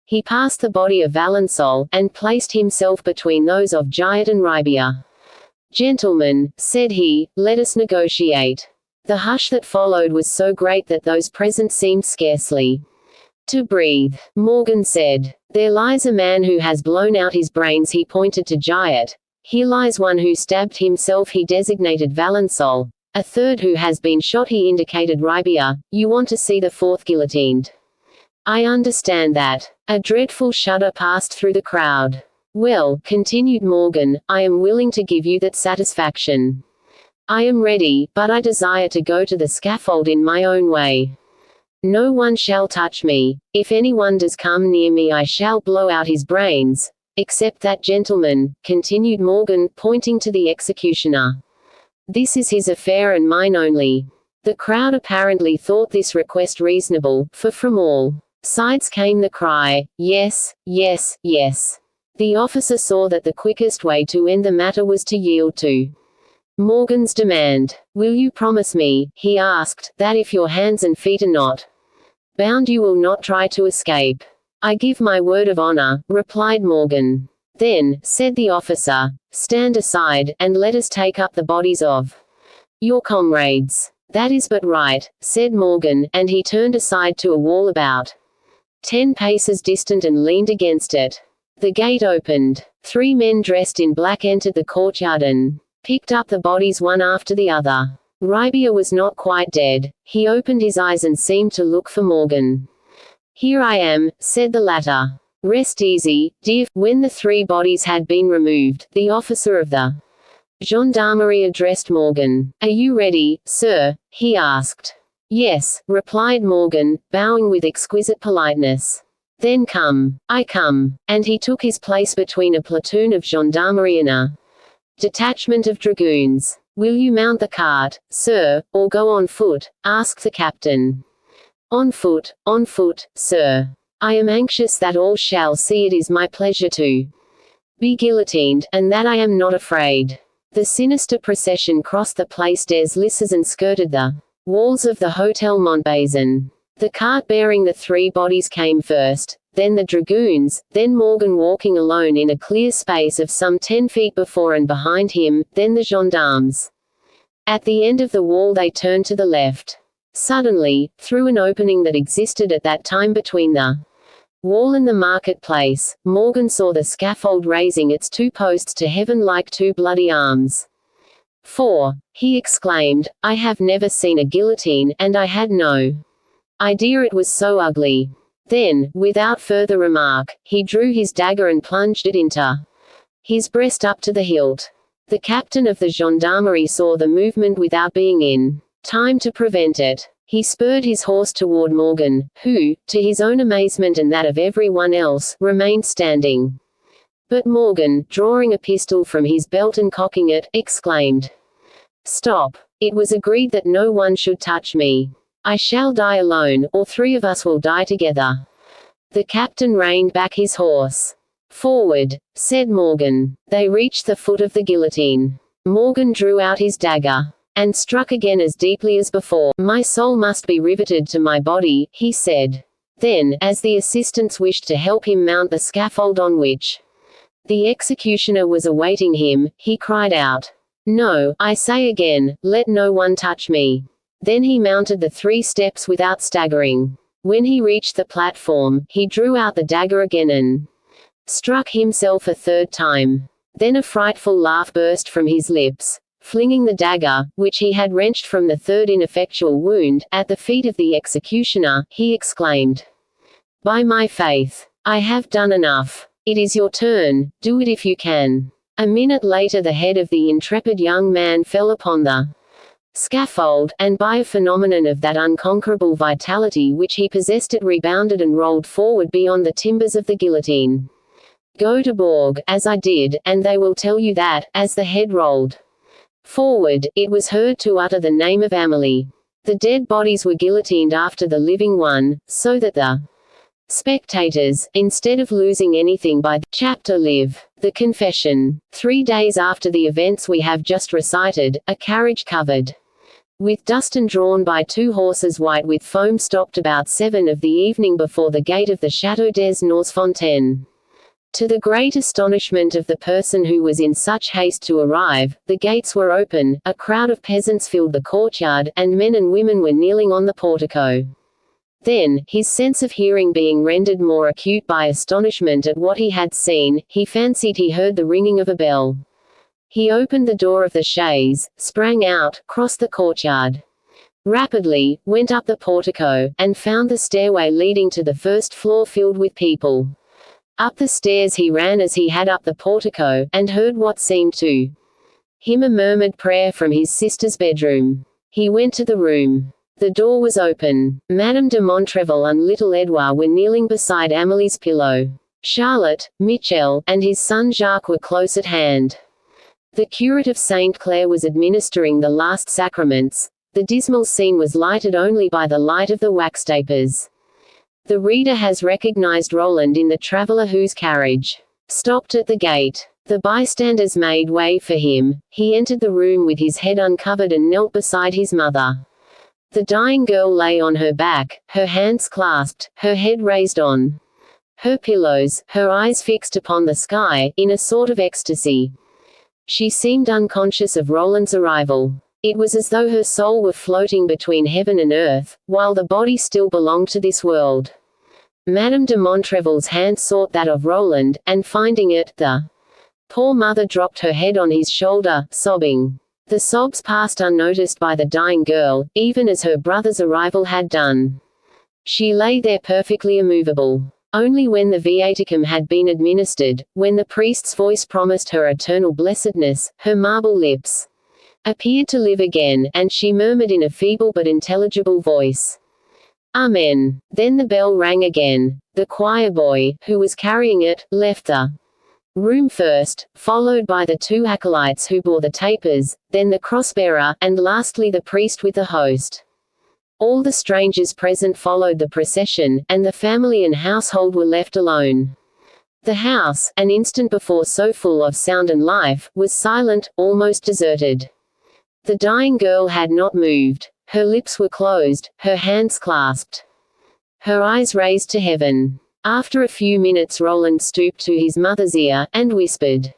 He passed the body of Valensole, and placed himself between those of Giot and Ribier. "Gentlemen," said he, "let us negotiate." The hush that followed was so great that those present seemed scarcely to breathe. Morgan said, "There lies a man who has blown out his brains." He pointed to Giot. "Here lies one who stabbed himself." He designated Valensole. "A third who has been shot." He indicated Ribier. "You want to see the 4th guillotined." "I understand that." A dreadful shudder passed through the crowd. "Well," continued Morgan, "I am willing to give you that satisfaction. I am ready, but I desire to go to the scaffold in my own way. No one shall touch me. If anyone does come near me I shall blow out his brains. Except that gentleman," continued Morgan, pointing to the executioner. "This is his affair and mine only." The crowd apparently thought this request reasonable, for from all sides came the cry, "Yes, yes, yes." The officer saw that the quickest way to end the matter was to yield to Morgan's demand. "Will you promise me," he asked, "that if your hands and feet are not bound you will not try to escape?" "I give my word of honor," replied Morgan. "Then," said the officer, "stand aside, and let us take up the bodies of your comrades." "That is but right," said Morgan, and he turned aside to a wall about 10 paces distant and leaned against it. The gate opened. 3 men dressed in black entered the courtyard and picked up the bodies one after the other. Ribier was not quite dead. He opened his eyes and seemed to look for Morgan. "Here I am," said the latter. "Rest easy, dear." When the 3 bodies had been removed, the officer of the gendarmerie addressed Morgan. "Are you ready, sir?" he asked. "Yes," replied Morgan, bowing with exquisite politeness. "Then come." "I come." And he took his place between a platoon of gendarmerie and a detachment of dragoons. "Will you mount the cart, sir, or go on foot?" asked the captain. On foot, sir. I am anxious that all shall see it is my pleasure to be guillotined, and that I am not afraid." The sinister procession crossed the Place des Lys and skirted the walls of the Hotel Montbazon. The cart bearing the 3 bodies came first, then the dragoons, then Morgan walking alone in a clear space of some 10 feet before and behind him, then the gendarmes. At the end of the wall they turned to the left. Suddenly, through an opening that existed at that time between the wall and the marketplace, Morgan saw the scaffold raising its 2 posts to heaven like 2 bloody arms. "For," he exclaimed, "I have never seen a guillotine, and I had no idea it was so ugly." Then, without further remark, he drew his dagger and plunged it into his breast up to the hilt. The captain of the gendarmerie saw the movement without being in time to prevent it. He spurred his horse toward Morgan, who, to his own amazement and that of everyone else, remained standing. But Morgan, drawing a pistol from his belt and cocking it, exclaimed, "Stop! It was agreed that no one should touch me. I shall die alone, or 3 of us will die together." The captain reined back his horse. "Forward," said Morgan. They reached the foot of the guillotine. Morgan drew out his dagger and struck again as deeply as before. "My soul must be riveted to my body," he said. Then, as the assistants wished to help him mount the scaffold on which the executioner was awaiting him, he cried out, "No, I say again, let no one touch me." Then he mounted the 3 steps without staggering. When he reached the platform, he drew out the dagger again and struck himself a 3rd time. Then a frightful laugh burst from his lips. Flinging the dagger, which he had wrenched from the 3rd ineffectual wound, at the feet of the executioner, he exclaimed, "By my faith! I have done enough. It is your turn, do it if you can." A minute later the head of the intrepid young man fell upon the scaffold, and by a phenomenon of that unconquerable vitality which he possessed it rebounded and rolled forward beyond the timbers of the guillotine. Go to Bourg, as I did, and they will tell you that, as the head rolled forward, it was heard to utter the name of Amélie. The dead bodies were guillotined after the living one, so that the spectators, instead of losing anything by the chapter live. The confession. 3 days after the events we have just recited, a carriage covered with dust and drawn by 2 horses white with foam stopped about 7 of the evening before the gate of the Château des Norsfontaines. To the great astonishment of the person who was in such haste to arrive, the gates were open, a crowd of peasants filled the courtyard, and men and women were kneeling on the portico. Then, his sense of hearing being rendered more acute by astonishment at what he had seen, he fancied he heard the ringing of a bell. He opened the door of the chaise, sprang out, crossed the courtyard rapidly, went up the portico, and found the stairway leading to the 1st floor filled with people. Up the stairs he ran as he had up the portico, and heard what seemed to him a murmured prayer from his sister's bedroom. He went to the room. The door was open. Madame de Montrevel and little Edouard were kneeling beside Amélie's pillow. Charlotte, Michel, and his son Jacques were close at hand. The curate of Saint Clair was administering the last sacraments. The dismal scene was lighted only by the light of the wax tapers. The reader has recognized Roland in the traveller whose carriage stopped at the gate. The bystanders made way for him. He entered the room with his head uncovered and knelt beside his mother. The dying girl lay on her back, her hands clasped, her head raised on her pillows, her eyes fixed upon the sky, in a sort of ecstasy. She seemed unconscious of Roland's arrival. It was as though her soul were floating between heaven and earth, while the body still belonged to this world. Madame de Montrevel's hand sought that of Roland, and finding it, the poor mother dropped her head on his shoulder, sobbing. The sobs passed unnoticed by the dying girl, even as her brother's arrival had done. She lay there perfectly immovable. Only when the viaticum had been administered, when the priest's voice promised her eternal blessedness, her marble lips appeared to live again, and she murmured in a feeble but intelligible voice, "Amen." Then the bell rang again. The choir boy, who was carrying it, left the room first, followed by the 2 acolytes who bore the tapers, then the cross-bearer, and lastly the priest with the host. All the strangers present followed the procession, and the family and household were left alone. The house, an instant before so full of sound and life, was silent, almost deserted. The dying girl had not moved. Her lips were closed, her hands clasped. her eyes raised to heaven. After a few minutes Roland stooped to his mother's ear, and whispered,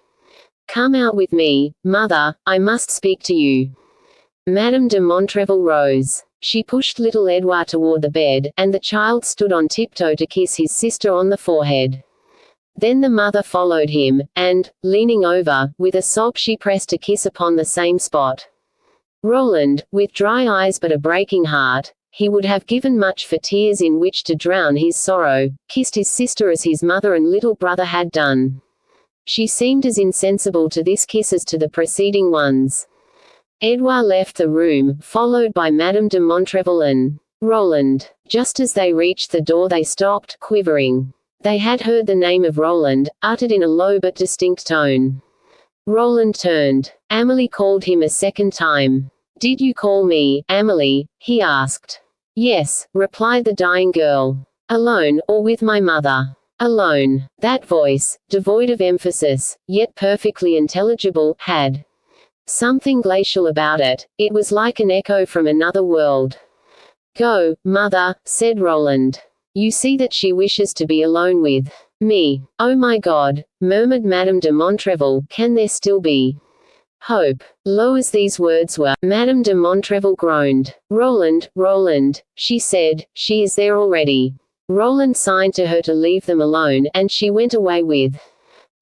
"Come out with me, mother, I must speak to you." Madame de Montrevel rose. She pushed little Edouard toward the bed, and the child stood on tiptoe to kiss his sister on the forehead. Then the mother followed him, and, leaning over, with a sob she pressed a kiss upon the same spot. Roland, with dry eyes but a breaking heart, he would have given much for tears in which to drown his sorrow, kissed his sister as his mother and little brother had done. She seemed as insensible to this kiss as to the preceding ones. Edouard left the room, followed by Madame de Montrevel and Roland. Just as they reached the door they stopped, quivering. They had heard the name of Roland, uttered in a low but distinct tone. Roland turned. Amélie called him a second time. "Did you call me, Amélie?" he asked. "Yes," replied the dying girl. "Alone, or with my mother?" "Alone." That voice, devoid of emphasis, yet perfectly intelligible, had something glacial about it. It was like an echo from another world. "Go, mother," said Roland. "You see that she wishes to be alone with me." "Oh my God," murmured Madame de Montrevel, "can there still be hope?" Low as these words were, Madame de Montrevel groaned. "Roland, Roland," she said, "she is there already." Roland signed to her to leave them alone, and she went away with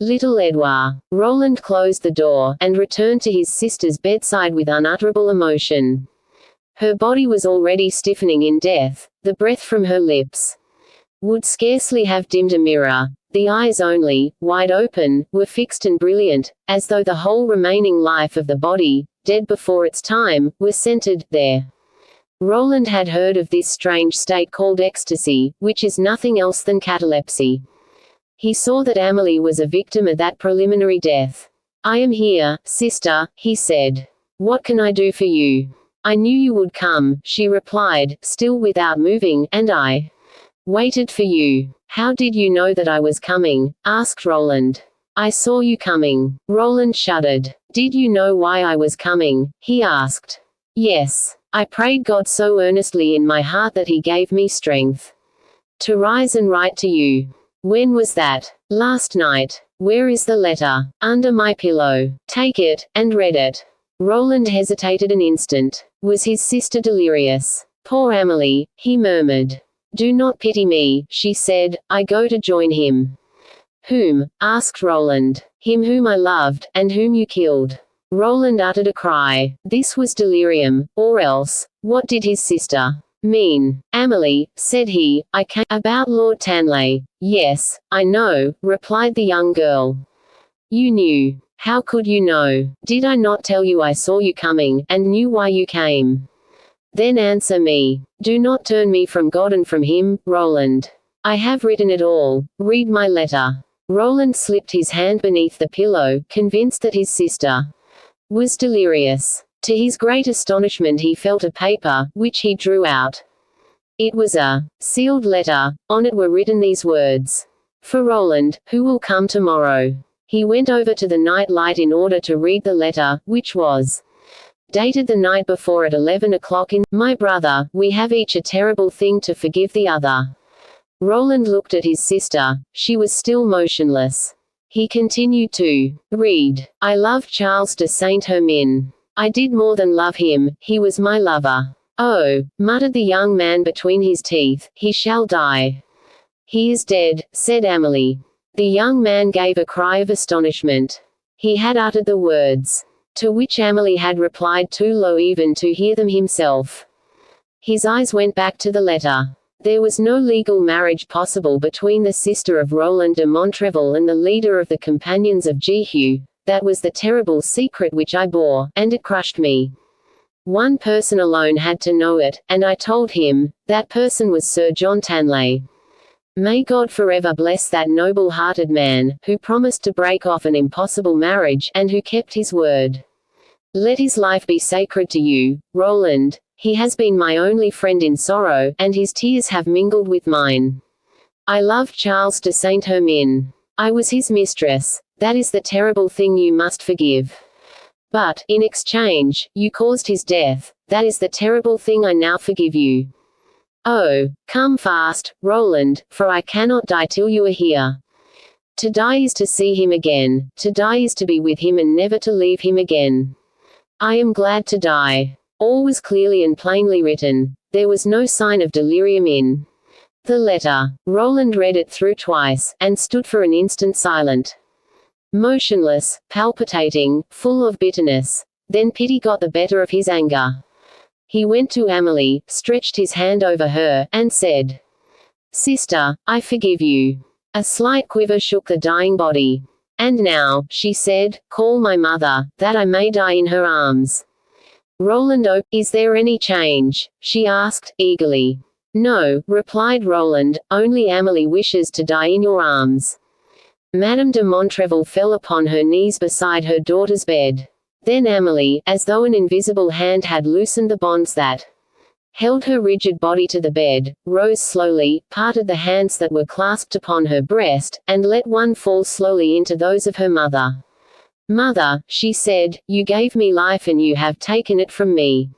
little Edouard. Roland closed the door, and returned to his sister's bedside with unutterable emotion. Her body was already stiffening in death. The breath from her lips would scarcely have dimmed a mirror. The eyes only, wide open, were fixed and brilliant, as though the whole remaining life of the body, dead before its time, were centered there. Roland had heard of this strange state called ecstasy, which is nothing else than catalepsy. He saw that Amélie was a victim of that preliminary death. "I am here, sister," he said. "What can I do for you?" "I knew you would come," she replied, still without moving, "and I waited for you." "How did you know that I was coming?" asked Roland. "I saw you coming." Roland shuddered. "Did you know why I was coming?" he asked. "Yes. I prayed God so earnestly in my heart that he gave me strength to rise and write to you." "When was that?" "Last night." "Where is the letter?" "Under my pillow." "Take it, and read it." Roland hesitated an instant. Was his sister delirious? "Poor Amélie," he murmured. "Do not pity me," she said, "I go to join him." "Whom?" asked Roland. "Him whom I loved, and whom you killed." Roland uttered a cry. This was delirium, or else, what did his sister mean? "Amélie," said he, "I came about Lord Tanley." "Yes, I know," replied the young girl. "You knew. How could you know? Did I not tell you I saw you coming, and knew why you came? Then answer me. Do not turn me from God and from him, Roland. I have written it all. Read my letter." Roland slipped his hand beneath the pillow, convinced that his sister was delirious. To his great astonishment he felt a paper, which he drew out. It was a sealed letter. On it were written these words: "For Roland, who will come tomorrow." He went over to the night light in order to read the letter, which was dated the night before at 11 o'clock in, "My brother, we have each a terrible thing to forgive the other." Roland looked at his sister. She was still motionless. He continued to read. "I loved Charles de Saint-Hermin. I did more than love him, he was my lover." "Oh," muttered the young man between his teeth, "he shall die." "He is dead," said Amélie. The young man gave a cry of astonishment. He had uttered the words, to which Amélie had replied too low even to hear them himself. His eyes went back to the letter. There was no legal marriage possible between the sister of Roland de Montrevel and the leader of the companions of Jehu. That was the terrible secret which I bore, and it crushed me. One person alone had to know it, and I told him. That person was Sir John Tanley. May God forever bless that noble-hearted man, who promised to break off an impossible marriage, and who kept his word. Let his life be sacred to you, Roland. He has been my only friend in sorrow, and his tears have mingled with mine. I loved Charles de Saint-Hermin. I was his mistress. That is the terrible thing you must forgive. But, in exchange, you caused his death. That is the terrible thing I now forgive you. Oh, come fast, Roland, for I cannot die till you are here. To die is to see him again, to die is to be with him and never to leave him again. I am glad to die. All was clearly and plainly written. There was no sign of delirium in the letter. Roland read it through twice, and stood for an instant silent. Motionless, palpitating, full of bitterness. Then pity got the better of his anger. He went to Amelie, stretched his hand over her, and said, "Sister, I forgive you." A slight quiver shook the dying body. "And now," she said, "call my mother, that I may die in her arms." Roland is there any change?" she asked, eagerly. "No," replied Roland, "only Amelie wishes to die in your arms." Madame de Montrevel fell upon her knees beside her daughter's bed. Then Amelie, as though an invisible hand had loosened the bonds that held her rigid body to the bed, rose slowly, parted the hands that were clasped upon her breast, and let one fall slowly into those of her mother. "Mother," she said, "you gave me life and you have taken it from me.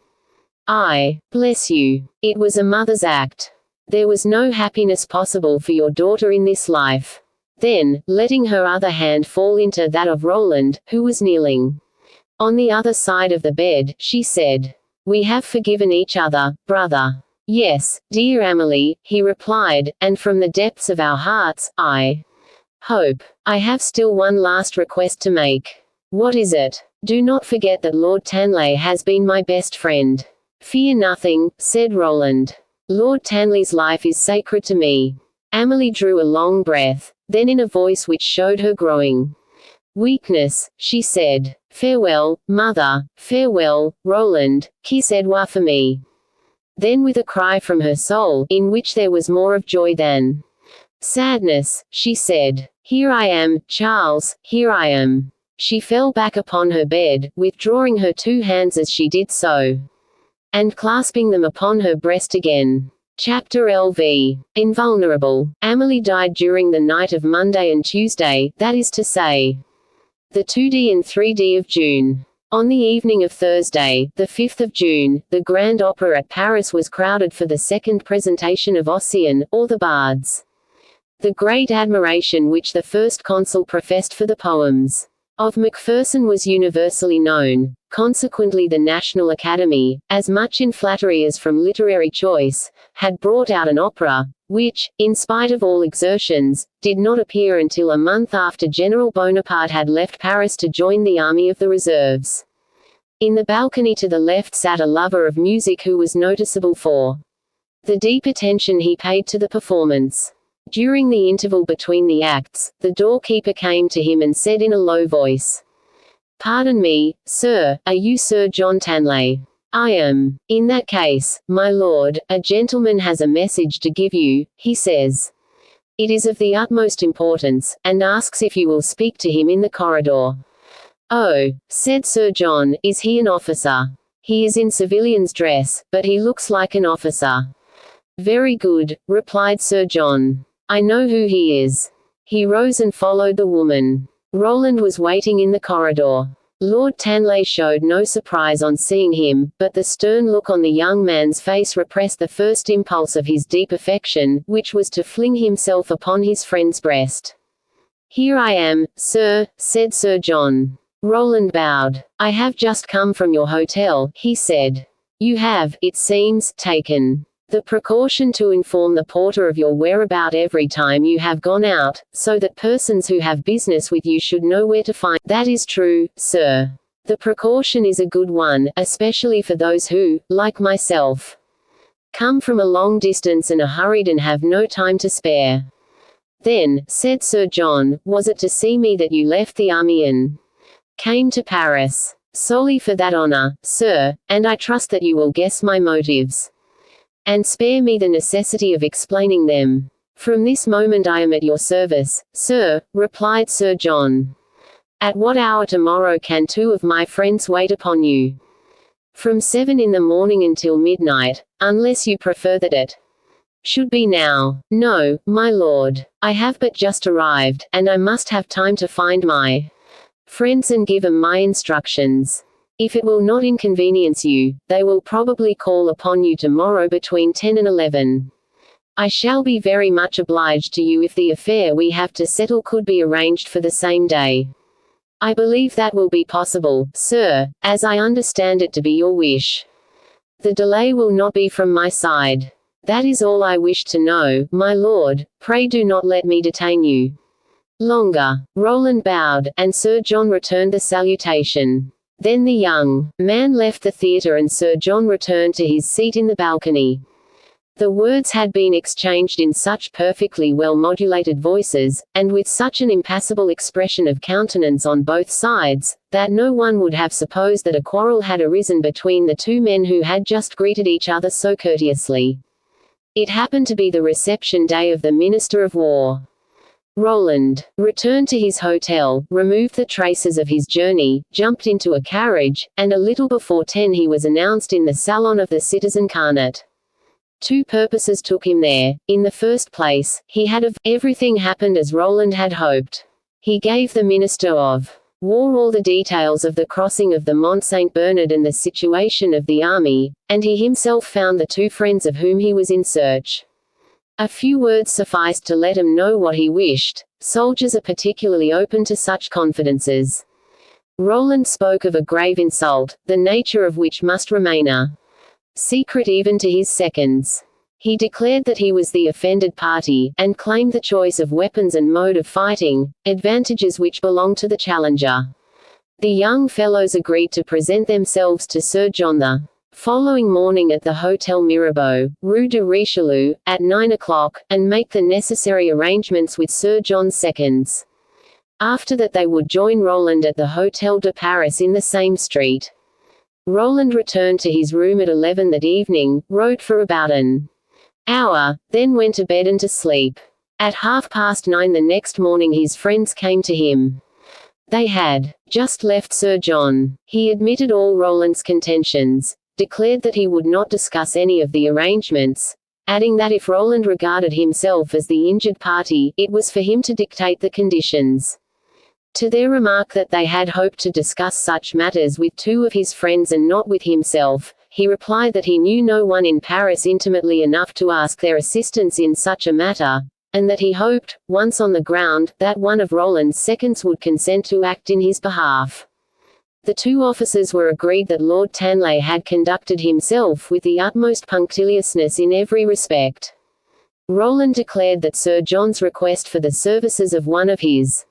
I bless you." It was a mother's act. There was no happiness possible for your daughter in this life. Then, letting her other hand fall into that of Roland, who was kneeling on the other side of the bed, she said, "We have forgiven each other, brother." "Yes, dear Amelie," he replied, "and from the depths of our hearts, I hope. I have still one last request to make." "What is it?" "Do not forget that Lord Tanley has been my best friend." "Fear nothing," said Roland. "Lord Tanley's life is sacred to me." Amelie drew a long breath. Then in a voice which showed her growing weakness, she said, "Farewell, mother, farewell, Roland, kiss Edouard for me." Then with a cry from her soul, in which there was more of joy than sadness, she said, "Here I am, Charles, here I am." She fell back upon her bed, withdrawing her two hands as she did so, and clasping them upon her breast again. Chapter LV. Invulnerable. Amelie died during the night of Monday and Tuesday, that is to say, the 2d and 3d of June. On the evening of Thursday, the 5th of June, the Grand Opera at Paris was crowded for the second presentation of Ossian, or the Bards. The great admiration which the First Consul professed for the poems of Macpherson was universally known. Consequently the National Academy, as much in flattery as from literary choice, had brought out an opera, which, in spite of all exertions, did not appear until a month after General Bonaparte had left Paris to join the army of the reserves. In the balcony to the left sat a lover of music who was noticeable for the deep attention he paid to the performance. During the interval between the acts, the doorkeeper came to him and said in a low voice, "Pardon me, sir, are you Sir John Tanley?" "I am." "In that case, my lord, a gentleman has a message to give you, he says. It is of the utmost importance, and asks if you will speak to him in the corridor." "Oh," said Sir John, "is he an officer?" "He is in civilian's dress, but he looks like an officer." "Very good," replied Sir John. "I know who he is." He rose and followed the woman. Roland was waiting in the corridor. Lord Tanley showed no surprise on seeing him, but the stern look on the young man's face repressed the first impulse of his deep affection, which was to fling himself upon his friend's breast. "Here I am, sir," said Sir John. Roland bowed. "I have just come from your hotel," he said. "You have, it seems, taken the precaution to inform the porter of your whereabout every time you have gone out, so that persons who have business with you should know where to find." "That is true, sir. The precaution is a good one, especially for those who, like myself, come from a long distance and are hurried and have no time to spare." "Then," said Sir John, "was it to see me that you left the army and came to Paris?" "Solely for that honor, sir, and I trust that you will guess my motives and spare me the necessity of explaining them." "From this moment I am at your service, sir," replied Sir John. "At what hour tomorrow can two of my friends wait upon you?" "From 7 in the morning until midnight, unless you prefer that it should be now." "No, my lord. I have but just arrived, and I must have time to find my friends and give 'em my instructions." If it will not inconvenience you, they will probably call upon you tomorrow between 10 and 11. I shall be very much obliged to you if the affair we have to settle could be arranged for the same day. I believe that will be possible, sir, as I understand it to be your wish. The delay will not be from my side. That is all I wish to know, my lord. Pray do not let me detain you longer. Roland bowed, and Sir John returned the salutation. Then the young man left the theatre and Sir John returned to his seat in the balcony. The words had been exchanged in such perfectly well-modulated voices, and with such an impassible expression of countenance on both sides, that no one would have supposed that a quarrel had arisen between the two men who had just greeted each other so courteously. It happened to be the reception day of the Minister of War. Roland returned to his hotel, removed the traces of his journey, jumped into a carriage, and a little before 10 he was announced in the salon of the citizen Carnot. Two purposes took him there. In the first place, everything happened as Roland had hoped. He gave the Minister of War all the details of the crossing of the Mont Saint Bernard and the situation of the army, and he himself found the two friends of whom he was in search. A few words sufficed to let him know what he wished. Soldiers are particularly open to such confidences. Roland spoke of a grave insult, the nature of which must remain a secret even to his seconds. He declared that he was the offended party, and claimed the choice of weapons and mode of fighting, advantages which belonged to the challenger. The young fellows agreed to present themselves to Sir John the following morning at the Hotel Mirabeau, Rue de Richelieu, at 9 o'clock, and make the necessary arrangements with Sir John's seconds. After that they would join Roland at the Hôtel de Paris in the same street. Roland returned to his room at 11 that evening, wrote for about an hour, then went to bed and to sleep. At 9:30 the next morning his friends came to him. They had just left Sir John. He admitted all Roland's contentions, declared that he would not discuss any of the arrangements, adding that if Roland regarded himself as the injured party, it was for him to dictate the conditions. To their remark that they had hoped to discuss such matters with two of his friends and not with himself, he replied that he knew no one in Paris intimately enough to ask their assistance in such a matter, and that he hoped, once on the ground, that one of Roland's seconds would consent to act in his behalf. The two officers were agreed that Lord Tanley had conducted himself with the utmost punctiliousness in every respect. Roland declared that Sir John's request for the services of one of his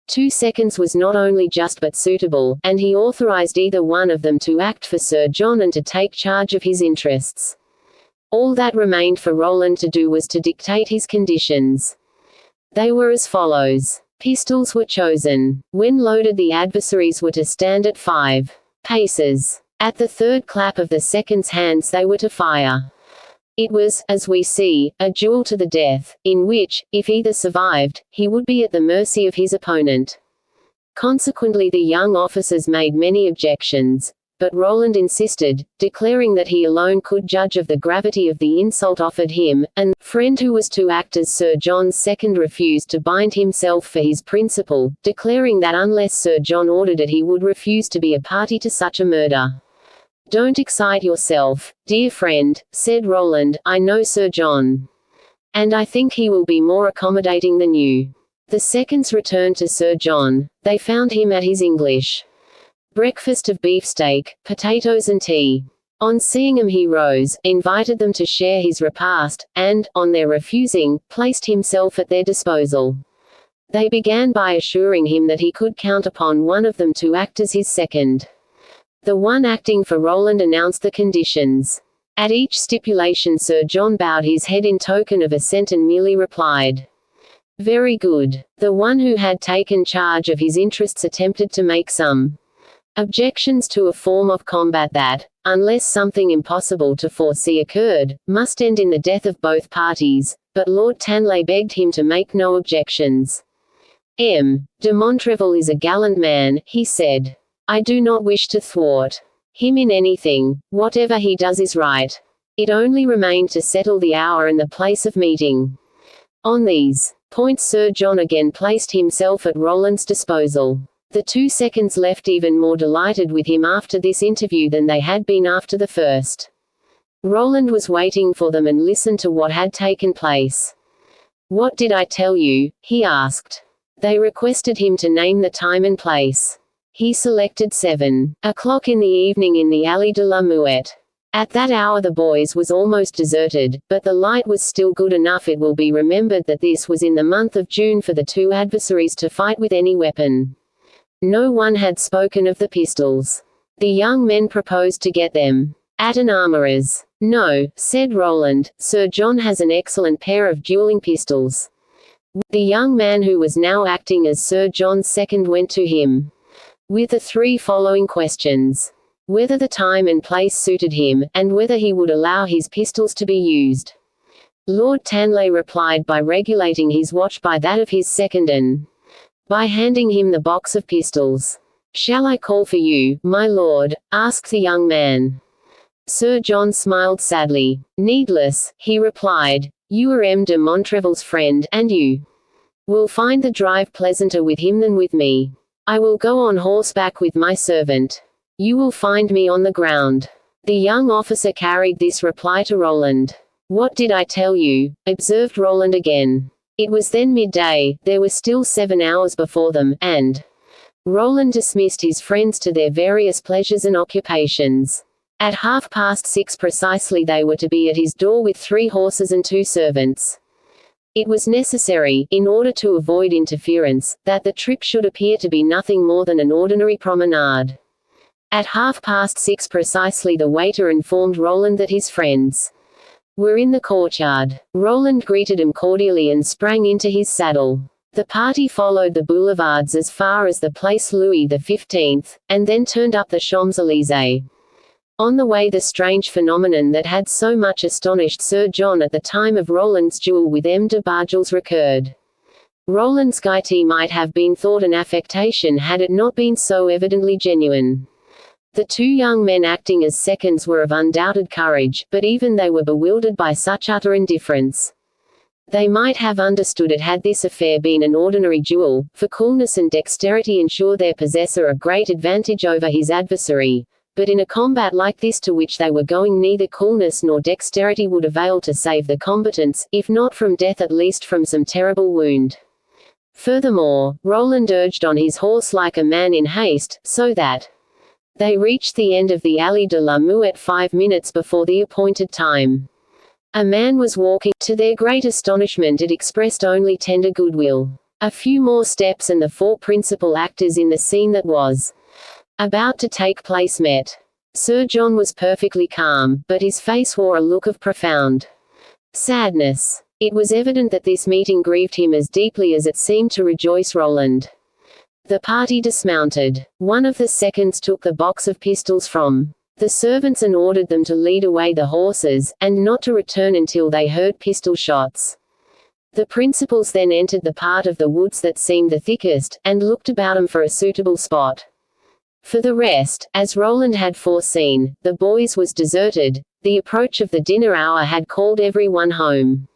two seconds was not only just but suitable, and he authorized either one of them to act for Sir John and to take charge of his interests. All that remained for Roland to do was to dictate his conditions. They were as follows. Pistols were chosen. When loaded the adversaries were to stand at 5 paces. At the third clap of the second's hands they were to fire. It was, as we see, a duel to the death, in which, if either survived, he would be at the mercy of his opponent. Consequently the young officers made many objections, but Roland insisted, declaring that he alone could judge of the gravity of the insult offered him, and the friend who was to act as Sir John's second refused to bind himself for his principle, declaring that unless Sir John ordered it he would refuse to be a party to such a murder. "Don't excite yourself, dear friend," said Roland, "I know Sir John. And I think he will be more accommodating than you." The seconds returned to Sir John. They found him at his English breakfast of beefsteak, potatoes and tea. On seeing them he rose, invited them to share his repast, and, on their refusing, placed himself at their disposal. They began by assuring him that he could count upon one of them to act as his second. The one acting for Roland announced the conditions. At each stipulation Sir John bowed his head in token of assent and merely replied, "Very good." The one who had taken charge of his interests attempted to make some objections to a form of combat that, unless something impossible to foresee occurred, must end in the death of both parties, but Lord Tanley begged him to make no objections. "M. de Montrevel is a gallant man," he said. "I do not wish to thwart him in anything. Whatever he does is right. It only remained to settle the hour and the place of meeting." On these points Sir John again placed himself at Roland's disposal. The 2 seconds left even more delighted with him after this interview than they had been after the first. Roland was waiting for them and listened to what had taken place. "What did I tell you?" he asked. They requested him to name the time and place. He selected 7:00 in the evening in the Allée de la Muette. At that hour the boys was almost deserted, but the light was still good enough. It will be remembered that this was in the month of June for the two adversaries to fight with any weapon. No one had spoken of the pistols. The young men proposed to get them at an armourer's. "No," said Roland, "Sir John has an excellent pair of dueling pistols." The young man who was now acting as Sir John's second went to him with the 3 following questions: whether the time and place suited him, and whether he would allow his pistols to be used. Lord Tanley replied by regulating his watch by that of his second and by handing him the box of pistols. "Shall I call for you, my lord?" asked the young man. Sir John smiled sadly. "Needless," he replied. "You are M. de Montrevel's friend, and you will find the drive pleasanter with him than with me. I will go on horseback with my servant. You will find me on the ground." The young officer carried this reply to Roland. "What did I tell you?" observed Roland again. It was then midday, there were still 7 hours before them, and Roland dismissed his friends to their various pleasures and occupations. At 6:30 precisely they were to be at his door with 3 horses and 2 servants. It was necessary, in order to avoid interference, that the trip should appear to be nothing more than an ordinary promenade. At 6:30 precisely the waiter informed Roland that his friends were in the courtyard. Roland greeted him cordially and sprang into his saddle. The party followed the boulevards as far as the Place Louis XV, and then turned up the Champs-Élysées. On the way the strange phenomenon that had so much astonished Sir John at the time of Roland's duel with M. de Bargels recurred. Roland's gaiety might have been thought an affectation had it not been so evidently genuine. The 2 young men acting as seconds were of undoubted courage, but even they were bewildered by such utter indifference. They might have understood it had this affair been an ordinary duel, for coolness and dexterity ensure their possessor a great advantage over his adversary, but in a combat like this to which they were going neither coolness nor dexterity would avail to save the combatants, if not from death at least from some terrible wound. Furthermore, Roland urged on his horse like a man in haste, so that they reached the end of the Allée de la Muette 5 minutes before the appointed time. A man was walking. To their great astonishment it expressed only tender goodwill. A few more steps and the 4 principal actors in the scene that was about to take place met. Sir John was perfectly calm, but his face wore a look of profound sadness. It was evident that this meeting grieved him as deeply as it seemed to rejoice Roland. The party dismounted. One of the seconds took the box of pistols from the servants and ordered them to lead away the horses, and not to return until they heard pistol shots. The principals then entered the part of the woods that seemed the thickest, and looked about them for a suitable spot. For the rest, as Roland had foreseen, the boys was deserted. The approach of the dinner hour had called everyone home.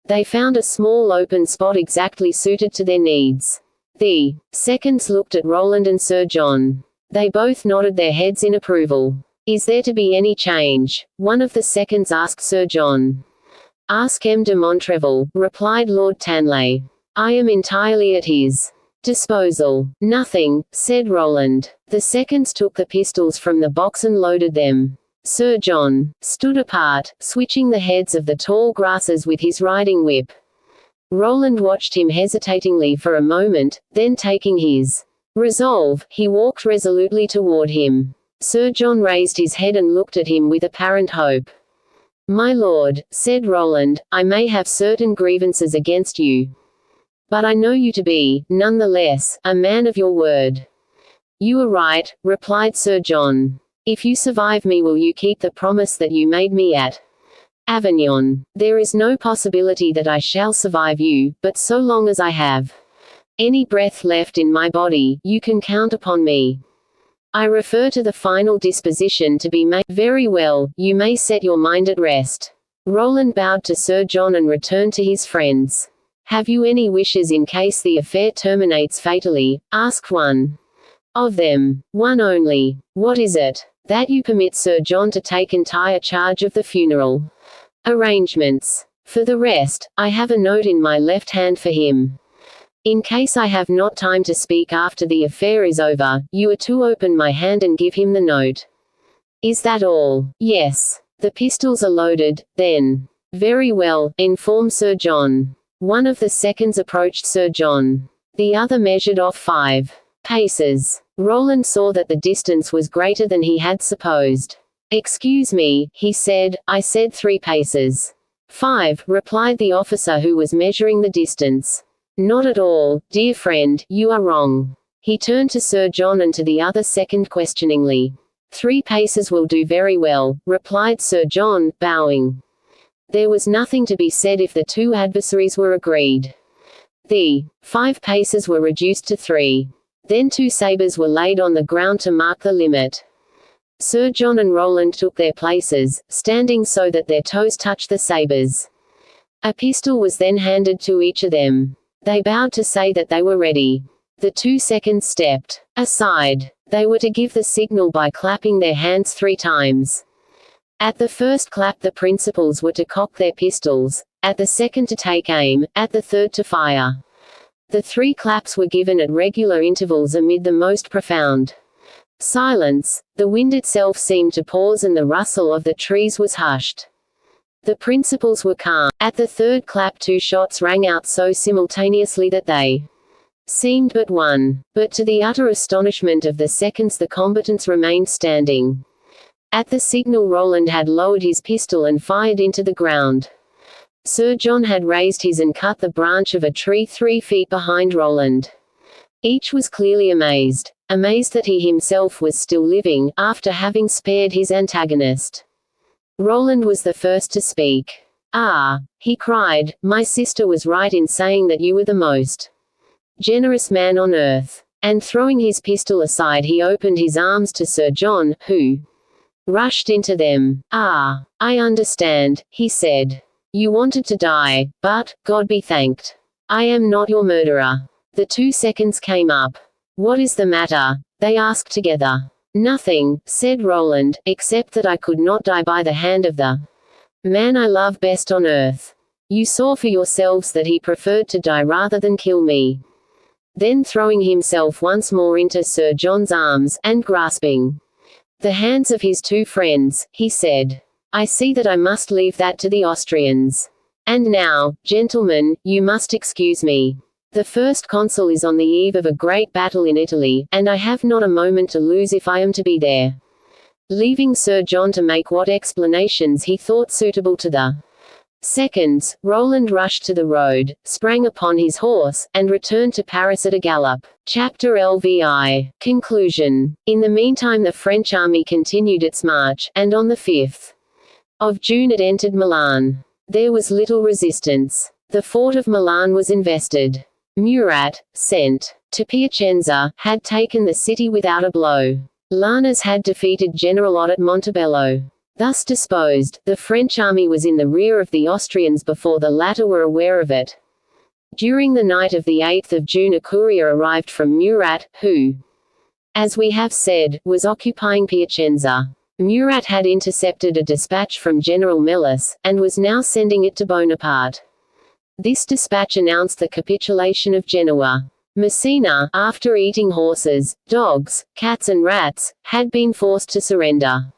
They found a small open spot exactly suited to their needs. The seconds looked at Roland and Sir John. They both nodded their heads in approval. "Is there to be any change?" one of the seconds asked Sir John. "Ask M. de Montrevel," replied Lord Tanley. "I am entirely at his disposal." "Nothing," said Roland. The seconds took the pistols from the box and loaded them. Sir John stood apart, switching the heads of the tall grasses with his riding whip. Roland watched him hesitatingly for a moment, then taking his resolve, he walked resolutely toward him. Sir John raised his head and looked at him with apparent hope. "My lord," said Roland, "I may have certain grievances against you. But I know you to be, none the less, a man of your word." "You are right," replied Sir John. "If you survive me, will you keep the promise that you made me at Avignon? There is no possibility that I shall survive you, but so long as I have any breath left in my body, you can count upon me. I refer to the final disposition to be made." "Very well, you may set your mind at rest." Roland bowed to Sir John and returned to his friends. "Have you any wishes in case the affair terminates fatally?" asked one. Of them, one only. What is it? That you permit Sir John to take entire charge of the funeral arrangements. For the rest, I have a note in my left hand for him. In case I have not time to speak after the affair is over, you are to open my hand and give him the note. Is that all? Yes. The pistols are loaded, then. Very well, informed Sir John. One of the seconds approached Sir John. The other measured off 5 paces. Roland saw that the distance was greater than he had supposed. Excuse me, he said, I said 3 paces. 5, replied the officer who was measuring the distance. Not at all, dear friend, you are wrong. He turned to Sir John and to the other second questioningly. 3 paces will do very well, replied Sir John, bowing. There was nothing to be said if the 2 adversaries were agreed. The 5 paces were reduced to 3. Then 2 sabres were laid on the ground to mark the limit. Sir John and Roland took their places, standing so that their toes touched the sabres. A pistol was then handed to each of them. They bowed to say that they were ready. The 2 seconds stepped aside. They were to give the signal by clapping their hands 3 times. At the first clap the principals were to cock their pistols, at the second to take aim, at the third to fire. The 3 claps were given at regular intervals amid the most profound silence. The wind itself seemed to pause and the rustle of the trees was hushed. The principals were calm. At the third clap 2 shots rang out so simultaneously that they seemed but one. But to the utter astonishment of the seconds the combatants remained standing. At the signal Roland had lowered his pistol and fired into the ground. Sir John had raised his and cut the branch of a tree 3 feet behind Roland. Each was clearly amazed that he himself was still living, after having spared his antagonist. Roland was the first to speak. Ah, he cried, my sister was right in saying that you were the most generous man on earth. And throwing his pistol aside he opened his arms to Sir John, who rushed into them. Ah, I understand, he said. You wanted to die, but, God be thanked, I am not your murderer. The 2 seconds came up. What is the matter? They asked together. Nothing, said Roland, except that I could not die by the hand of the man I love best on earth. You saw for yourselves that he preferred to die rather than kill me. Then throwing himself once more into Sir John's arms, and grasping the hands of his 2 friends, he said, I see that I must leave that to the Austrians. And now, gentlemen, you must excuse me. The First Consul is on the eve of a great battle in Italy, and I have not a moment to lose if I am to be there. Leaving Sir John to make what explanations he thought suitable to the seconds, Roland rushed to the road, sprang upon his horse, and returned to Paris at a gallop. Chapter LVI. Conclusion. In the meantime the French army continued its march, and on the 5th of June it entered Milan. There was little resistance. The fort of Milan was invested. Murat, sent to Piacenza, had taken the city without a blow. Lanes had defeated General Ott at Montebello. Thus disposed, the French army was in the rear of the Austrians before the latter were aware of it. During the night of the 8th of June a courier arrived from Murat, who, as we have said, was occupying Piacenza. Murat had intercepted a dispatch from General Melis, and was now sending it to Bonaparte. This dispatch announced the capitulation of Genoa. Messina, after eating horses, dogs, cats and rats, had been forced to surrender.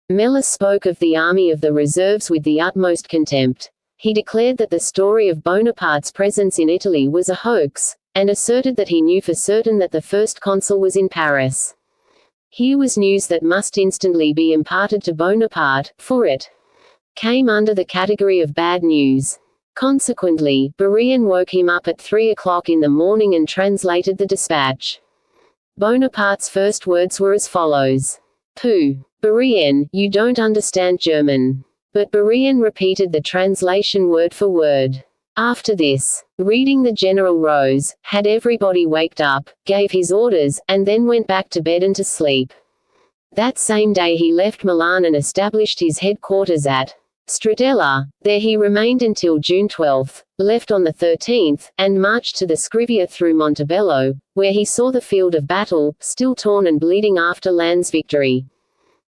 Melis spoke of the army of the reserves with the utmost contempt. He declared that the story of Bonaparte's presence in Italy was a hoax, and asserted that he knew for certain that the First Consul was in Paris. Here was news that must instantly be imparted to Bonaparte, for it came under the category of bad news. Consequently, Bourrienne woke him up at 3 o'clock in the morning and translated the dispatch. Bonaparte's first words were as follows. Pooh, Bourrienne, you don't understand German. But Bourrienne repeated the translation word for word. After this, reading the general rose, had everybody waked up, gave his orders, and then went back to bed and to sleep. That same day he left Milan and established his headquarters at Stradella. There he remained until June 12, left on the 13th, and marched to the Scrivia through Montebello, where he saw the field of battle, still torn and bleeding after Lannes' victory.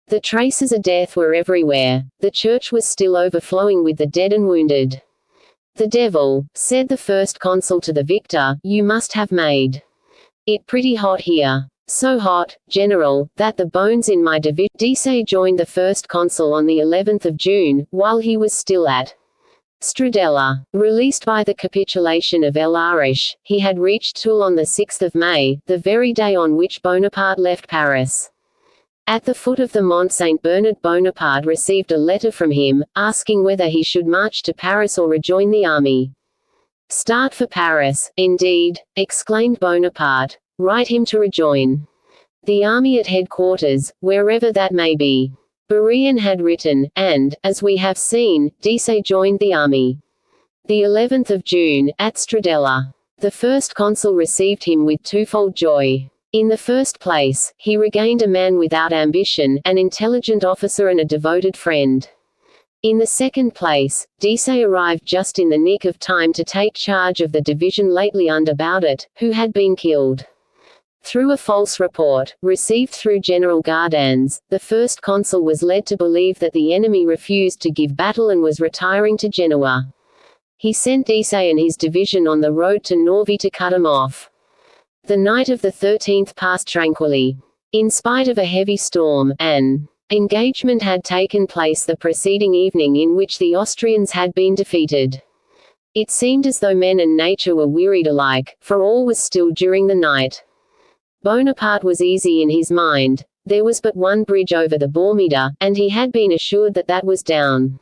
The traces of death were everywhere. The church was still overflowing with the dead and wounded. "The devil," said the first consul to the victor, "you must have made it pretty hot here. So hot, General, that the bones in my division." Desaix joined the first consul on the 11th of June, while he was still at Stradella. Released by the capitulation of El Arish, he had reached Toul on the 6th of May, the very day on which Bonaparte left Paris. At the foot of the Mont Saint Bernard, Bonaparte received a letter from him, asking whether he should march to Paris or rejoin the army. "Start for Paris, indeed," exclaimed Bonaparte. "Write him to rejoin the army at headquarters, wherever that may be." Bourrienne had written, and, as we have seen, Desaix joined the army. The 11th of June, at Stradella. The first consul received him with twofold joy. In the first place, he regained a man without ambition, an intelligent officer and a devoted friend. In the second place, Desaix arrived just in the nick of time to take charge of the division lately under Baudet, who had been killed. Through a false report, received through General Gardans, the first consul was led to believe that the enemy refused to give battle and was retiring to Genoa. He sent Desaix and his division on the road to Norvy to cut him off. The night of the 13th passed tranquilly. In spite of a heavy storm, an engagement had taken place the preceding evening in which the Austrians had been defeated. It seemed as though men and nature were wearied alike, for all was still during the night. Bonaparte was easy in his mind. There was but one bridge over the Bormida, and he had been assured that that was down.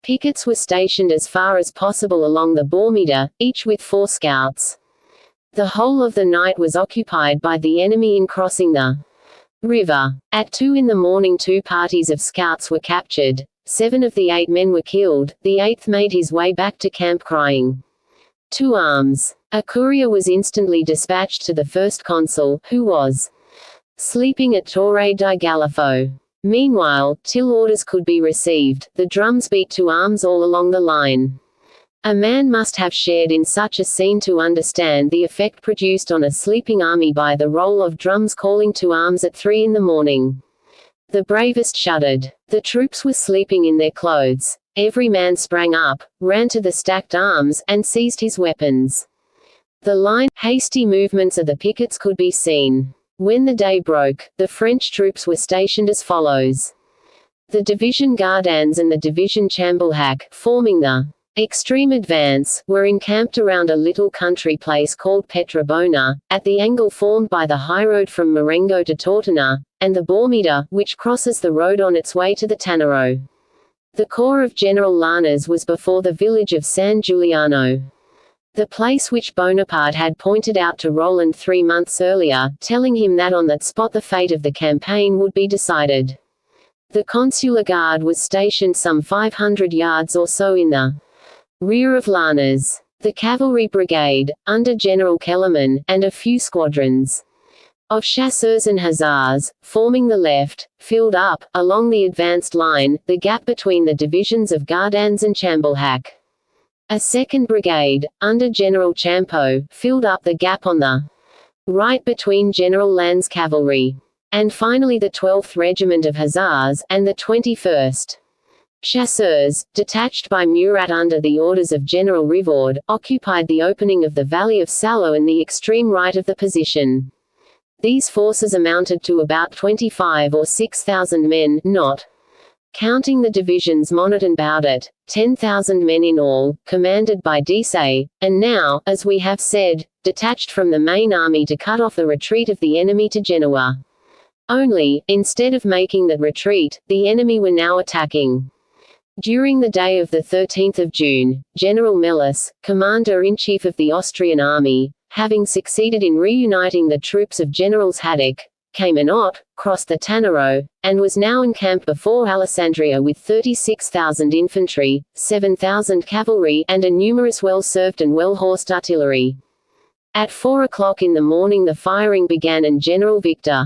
Pickets were stationed as far as possible along the Bormida, each with 4 scouts. The whole of the night was occupied by the enemy in crossing the river. At 2 in the morning 2 parties of scouts were captured. 7 of the 8 men were killed. The 8th made his way back to camp crying, "To arms." A courier was instantly dispatched to the first consul, who was sleeping at Torre di Galifo. Meanwhile, till orders could be received, the drums beat to arms all along the line. A man must have shared in such a scene to understand the effect produced on a sleeping army by the roll of drums calling to arms at 3 in the morning. The bravest shuddered. The troops were sleeping in their clothes. Every man sprang up, ran to the stacked arms, and seized his weapons. The hasty movements of the pickets could be seen. When the day broke, the French troops were stationed as follows. The Division Gardans and the Division Chambalhac, forming the extreme advance, were encamped around a little country place called Petrobona, at the angle formed by the highroad from Marengo to Tortona, and the Bormida, which crosses the road on its way to the Tanaro. The corps of General Lannes was before the village of San Giuliano, the place which Bonaparte had pointed out to Roland 3 months earlier, telling him that on that spot the fate of the campaign would be decided. The consular guard was stationed some 500 yards or so in the rear of Lannes. The cavalry brigade, under General Kellerman, and a few squadrons of chasseurs and hussars, forming the left, filled up, along the advanced line, the gap between the divisions of Gardans and Chambalhac. A second brigade, under General Champeau, filled up the gap on the right between General Lannes' cavalry. And finally the 12th Regiment of Hussars, and the 21st Chasseurs, detached by Murat under the orders of General Rivard, occupied the opening of the valley of Sallo and the extreme right of the position. These forces amounted to about 25 or 6,000 men, not counting the divisions Monnet and Baudet, 10,000 men in all, commanded by Desaix, and now, as we have said, detached from the main army to cut off the retreat of the enemy to Genoa. Only, instead of making that retreat, the enemy were now attacking. During the day of the 13th of June, General Melas, commander-in-chief of the Austrian army, having succeeded in reuniting the troops of Generals Haddock, Camenot, crossed the Tanaro, and was now encamped before Alessandria with 36,000 infantry, 7,000 cavalry, and a numerous well-served and well-horsed artillery. At 4 o'clock in the morning the firing began and General Victor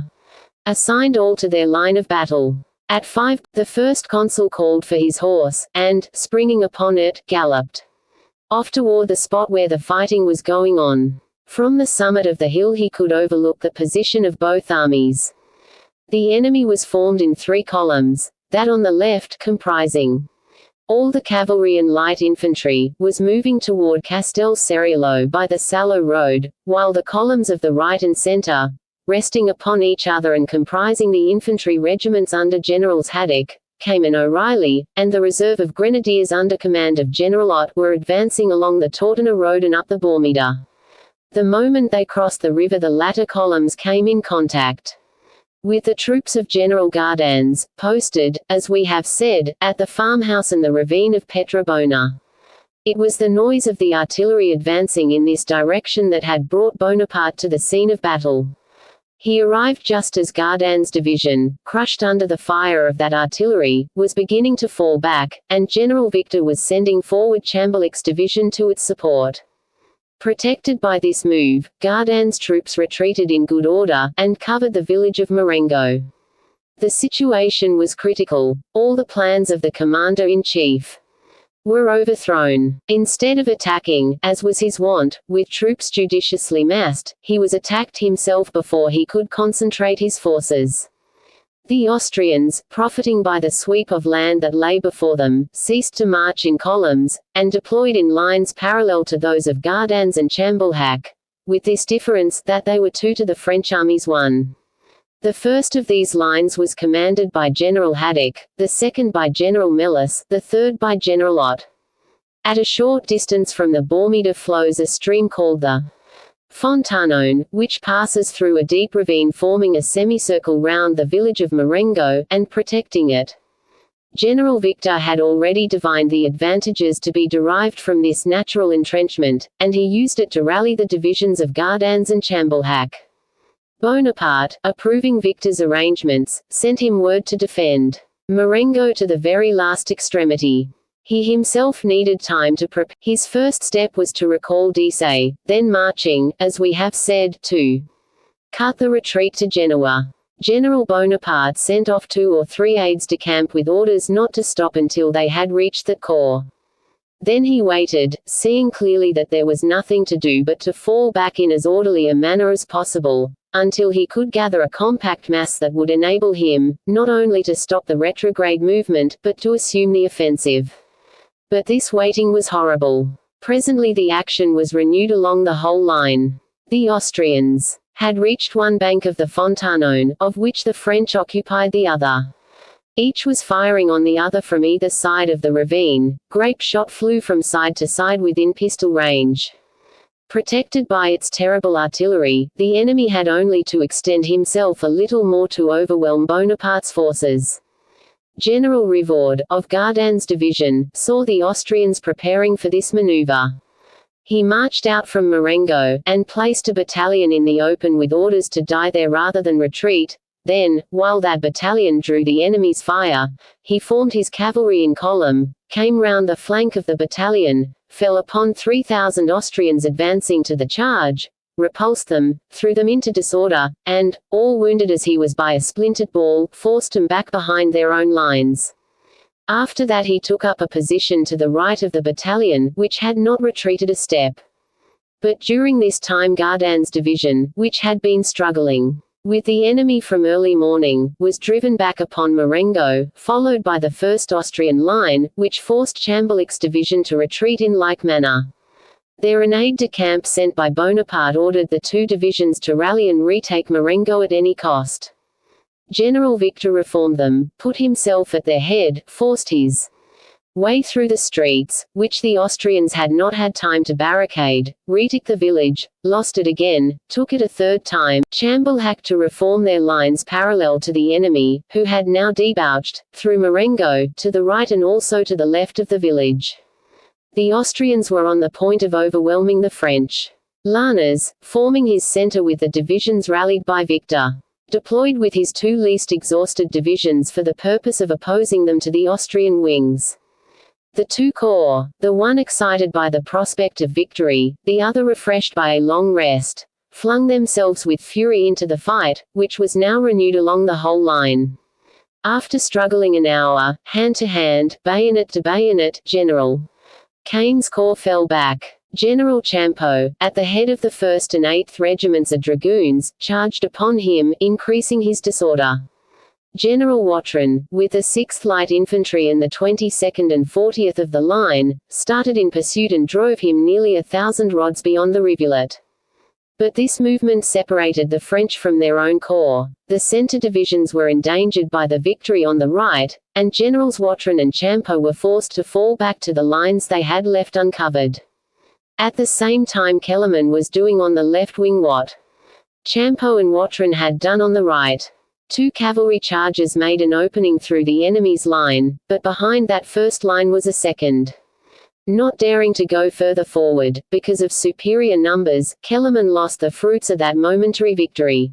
assigned all to their line of battle. At 5, the first consul called for his horse, and, springing upon it, galloped off toward the spot where the fighting was going on. From the summit of the hill he could overlook the position of both armies. The enemy was formed in 3 columns, that on the left, comprising all the cavalry and light infantry, was moving toward Castel Ceriolo by the Salo road, while the columns of the right and center, resting upon each other and comprising the infantry regiments under Generals Haddock, Cayman and O'Reilly, and the reserve of grenadiers under command of General Ott, were advancing along the Tortona road and up the Bormida. The moment they crossed the river, the latter columns came in contact with the troops of General Gardans, posted, as we have said, at the farmhouse and the ravine of Petrobona. It was the noise of the artillery advancing in this direction that had brought Bonaparte to the scene of battle. He arrived just as Gardan's division, crushed under the fire of that artillery, was beginning to fall back, and General Victor was sending forward Chamberlain's division to its support. Protected by this move, Gardan's troops retreated in good order, and covered the village of Marengo. The situation was critical. All the plans of the commander-in-chief were overthrown. Instead of attacking, as was his wont, with troops judiciously massed, he was attacked himself before he could concentrate his forces. The Austrians, profiting by the sweep of land that lay before them, ceased to march in columns, and deployed in lines parallel to those of Gardans and Chamberlain, with this difference, that they were 2 to the French army's 1. The first of these lines was commanded by General Haddock, the second by General Melis, the third by General Ott. At a short distance from the Bormida flows a stream called the Fontanone, which passes through a deep ravine forming a semicircle round the village of Marengo, and protecting it. General Victor had already divined the advantages to be derived from this natural entrenchment, and he used it to rally the divisions of Gardans and Chamberlain. Bonaparte, approving Victor's arrangements, sent him word to defend Marengo to the very last extremity. He himself needed time to prepare. His first step was to recall Dissay, then marching, as we have said, to cut the retreat to Genoa. General Bonaparte sent off 2 or 3 aides-de-camp with orders not to stop until they had reached that corps. Then he waited, seeing clearly that there was nothing to do but to fall back in as orderly a manner as possible, until he could gather a compact mass that would enable him, not only to stop the retrograde movement, but to assume the offensive. But this waiting was horrible. Presently the action was renewed along the whole line. The Austrians had reached one bank of the Fontanone, of which the French occupied the other. Each was firing on the other from either side of the ravine. Grape shot flew from side to side within pistol range. Protected by its terrible artillery, the enemy had only to extend himself a little more to overwhelm Bonaparte's forces. General Rivard, of Gardan's division, saw the Austrians preparing for this maneuver. He marched out from Marengo, and placed a battalion in the open with orders to die there rather than retreat. Then, while that battalion drew the enemy's fire, he formed his cavalry in column, came round the flank of the battalion, fell upon 3,000 Austrians advancing to the charge, repulsed them, threw them into disorder, and, all wounded as he was by a splintered ball, forced them back behind their own lines. After that he took up a position to the right of the battalion, which had not retreated a step. But during this time Gardan's division, which had been struggling with the enemy from early morning, was driven back upon Marengo, followed by the 1st Austrian line, which forced Chamberlain's division to retreat in like manner. Their aide-de-camp sent by Bonaparte ordered the 2 divisions to rally and retake Marengo at any cost. General Victor reformed them, put himself at their head, forced his way through the streets, which the Austrians had not had time to barricade, retook the village, lost it again, took it a 3rd time, Chamberlain to reform their lines parallel to the enemy, who had now debouched, through Marengo, to the right and also to the left of the village. The Austrians were on the point of overwhelming the French. Lanes, forming his centre with the divisions rallied by Victor, deployed with his 2 least exhausted divisions for the purpose of opposing them to the Austrian wings. The 2 corps, the one excited by the prospect of victory, the other refreshed by a long rest, flung themselves with fury into the fight, which was now renewed along the whole line. After struggling an hour, hand to hand, bayonet to bayonet, General Kane's corps fell back. General Champeau, at the head of the 1st and 8th Regiments of Dragoons, charged upon him, increasing his disorder. General Watrin, with the 6th Light Infantry and the 22nd and 40th of the line, started in pursuit and drove him nearly 1,000 rods beyond the rivulet. But this movement separated the French from their own corps. The centre divisions were endangered by the victory on the right, and Generals Watrin and Champeau were forced to fall back to the lines they had left uncovered. At the same time Kellerman was doing on the left wing what Champeau and Watrin had done on the right. 2 cavalry charges made an opening through the enemy's line, but behind that first line was a second. Not daring to go further forward, because of superior numbers, Kellerman lost the fruits of that momentary victory.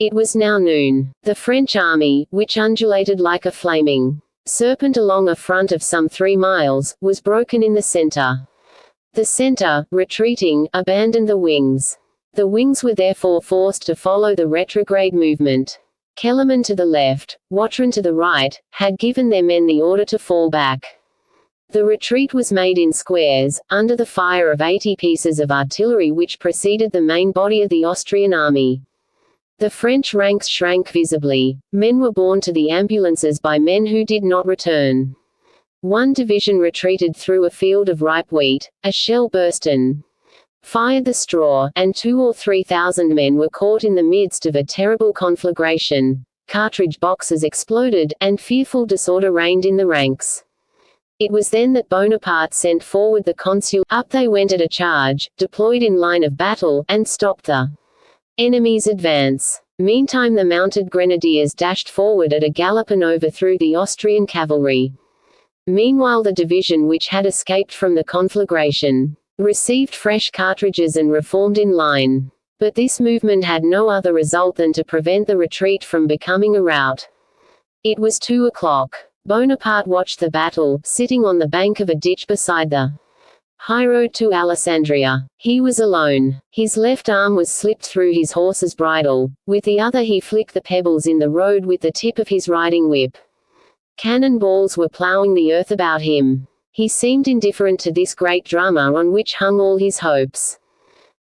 It was now noon. The French army, which undulated like a flaming serpent along a front of some 3 miles, was broken in the center. The center, retreating, abandoned the wings. The wings were therefore forced to follow the retrograde movement. Kellerman to the left, Watrin to the right, had given their men the order to fall back. The retreat was made in squares, under the fire of 80 pieces of artillery which preceded the main body of the Austrian army. The French ranks shrank visibly. Men were borne to the ambulances by men who did not return. 1 division retreated through a field of ripe wheat. A shell burst and fired the straw, and 2,000 or 3,000 men were caught in the midst of a terrible conflagration. Cartridge boxes exploded, and fearful disorder reigned in the ranks. It was then that Bonaparte sent forward the consul. Up they went at a charge, deployed in line of battle, and stopped the enemy's advance. Meantime the mounted grenadiers dashed forward at a gallop and overthrew the Austrian cavalry. Meanwhile the division which had escaped from the conflagration received fresh cartridges and reformed in line. But this movement had no other result than to prevent the retreat from becoming a rout. It was 2 o'clock. Bonaparte watched the battle, sitting on the bank of a ditch beside the highroad to Alessandria. He was alone. His left arm was slipped through his horse's bridle. With the other he flicked the pebbles in the road with the tip of his riding whip. Cannon balls were ploughing the earth about him. He seemed indifferent to this great drama on which hung all his hopes.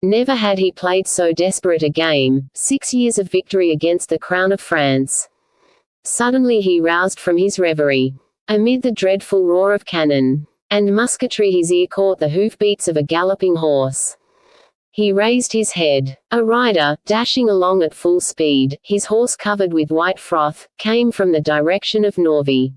Never had he played so desperate a game. 6 years of victory against the crown of France. Suddenly he roused from his reverie. Amid the dreadful roar of cannon and musketry his ear caught the hoof-beats of a galloping horse. He raised his head. A rider, dashing along at full speed, his horse covered with white froth, came from the direction of Norvy.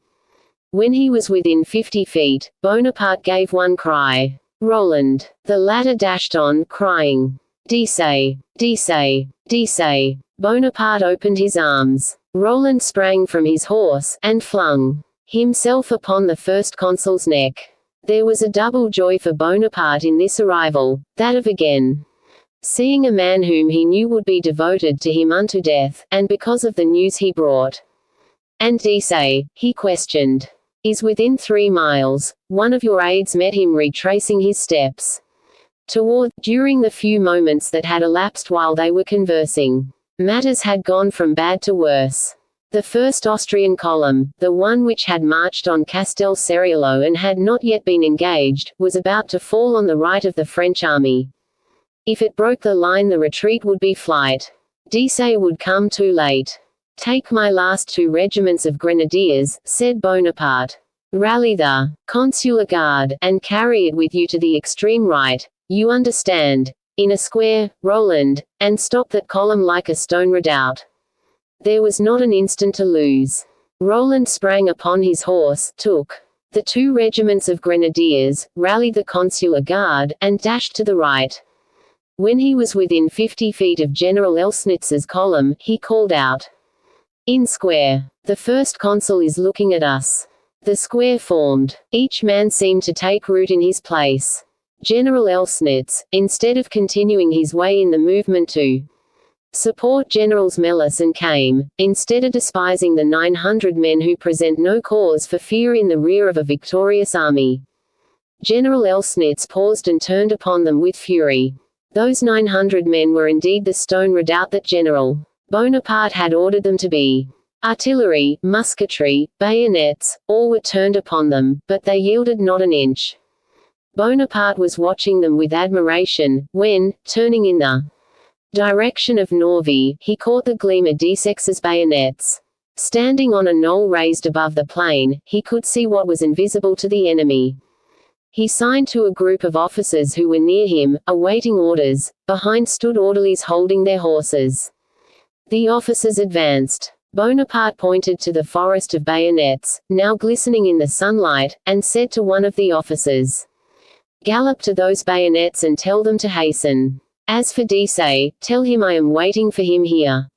When he was within 50 feet, Bonaparte gave one cry. Roland. The latter dashed on, crying, "Dissay! Dissay! Dissay!" Bonaparte opened his arms. Roland sprang from his horse, and flung himself upon the first consul's neck. There was a double joy for Bonaparte in this arrival, that of again seeing a man whom he knew would be devoted to him unto death, and because of the news he brought. "And Dissay," he questioned, "is within 3 miles. One of your aides met him retracing his steps toward." During the few moments that had elapsed while they were conversing, matters had gone from bad to worse. The first Austrian column, the one which had marched on Castel Ceriolo and had not yet been engaged, was about to fall on the right of the French army. If it broke the line the retreat would be flight. Dissay would come too late. "Take my last 2 regiments of grenadiers," said Bonaparte. "Rally the consular guard, and carry it with you to the extreme right. You understand. In a square, Roland, and stop that column like a stone redoubt." There was not an instant to lose. Roland sprang upon his horse, took the 2 regiments of grenadiers, rallied the consular guard, and dashed to the right. When he was within 50 feet of General Elsnitz's column, he called out, "In square. The first consul is looking at us." The square formed. Each man seemed to take root in his place. General Elsnitz, instead of continuing his way in the movement to support Generals Melas and Kame, instead of despising the 900 men who present no cause for fear in the rear of a victorious army. General Elsnitz paused and turned upon them with fury. Those 900 men were indeed the stone redoubt that General Bonaparte had ordered them to be. Artillery, musketry, bayonets, all were turned upon them, but they yielded not an inch. Bonaparte was watching them with admiration, when, turning in the direction of Norvy, he caught the gleam of d'Essex's bayonets. Standing on a knoll raised above the plain, he could see what was invisible to the enemy. He signed to a group of officers who were near him, awaiting orders. Behind stood orderlies holding their horses. The officers advanced. Bonaparte pointed to the forest of bayonets, now glistening in the sunlight, and said to one of the officers, "Gallop to those bayonets and tell them to hasten. As for d'Essey, tell him I am waiting for him here."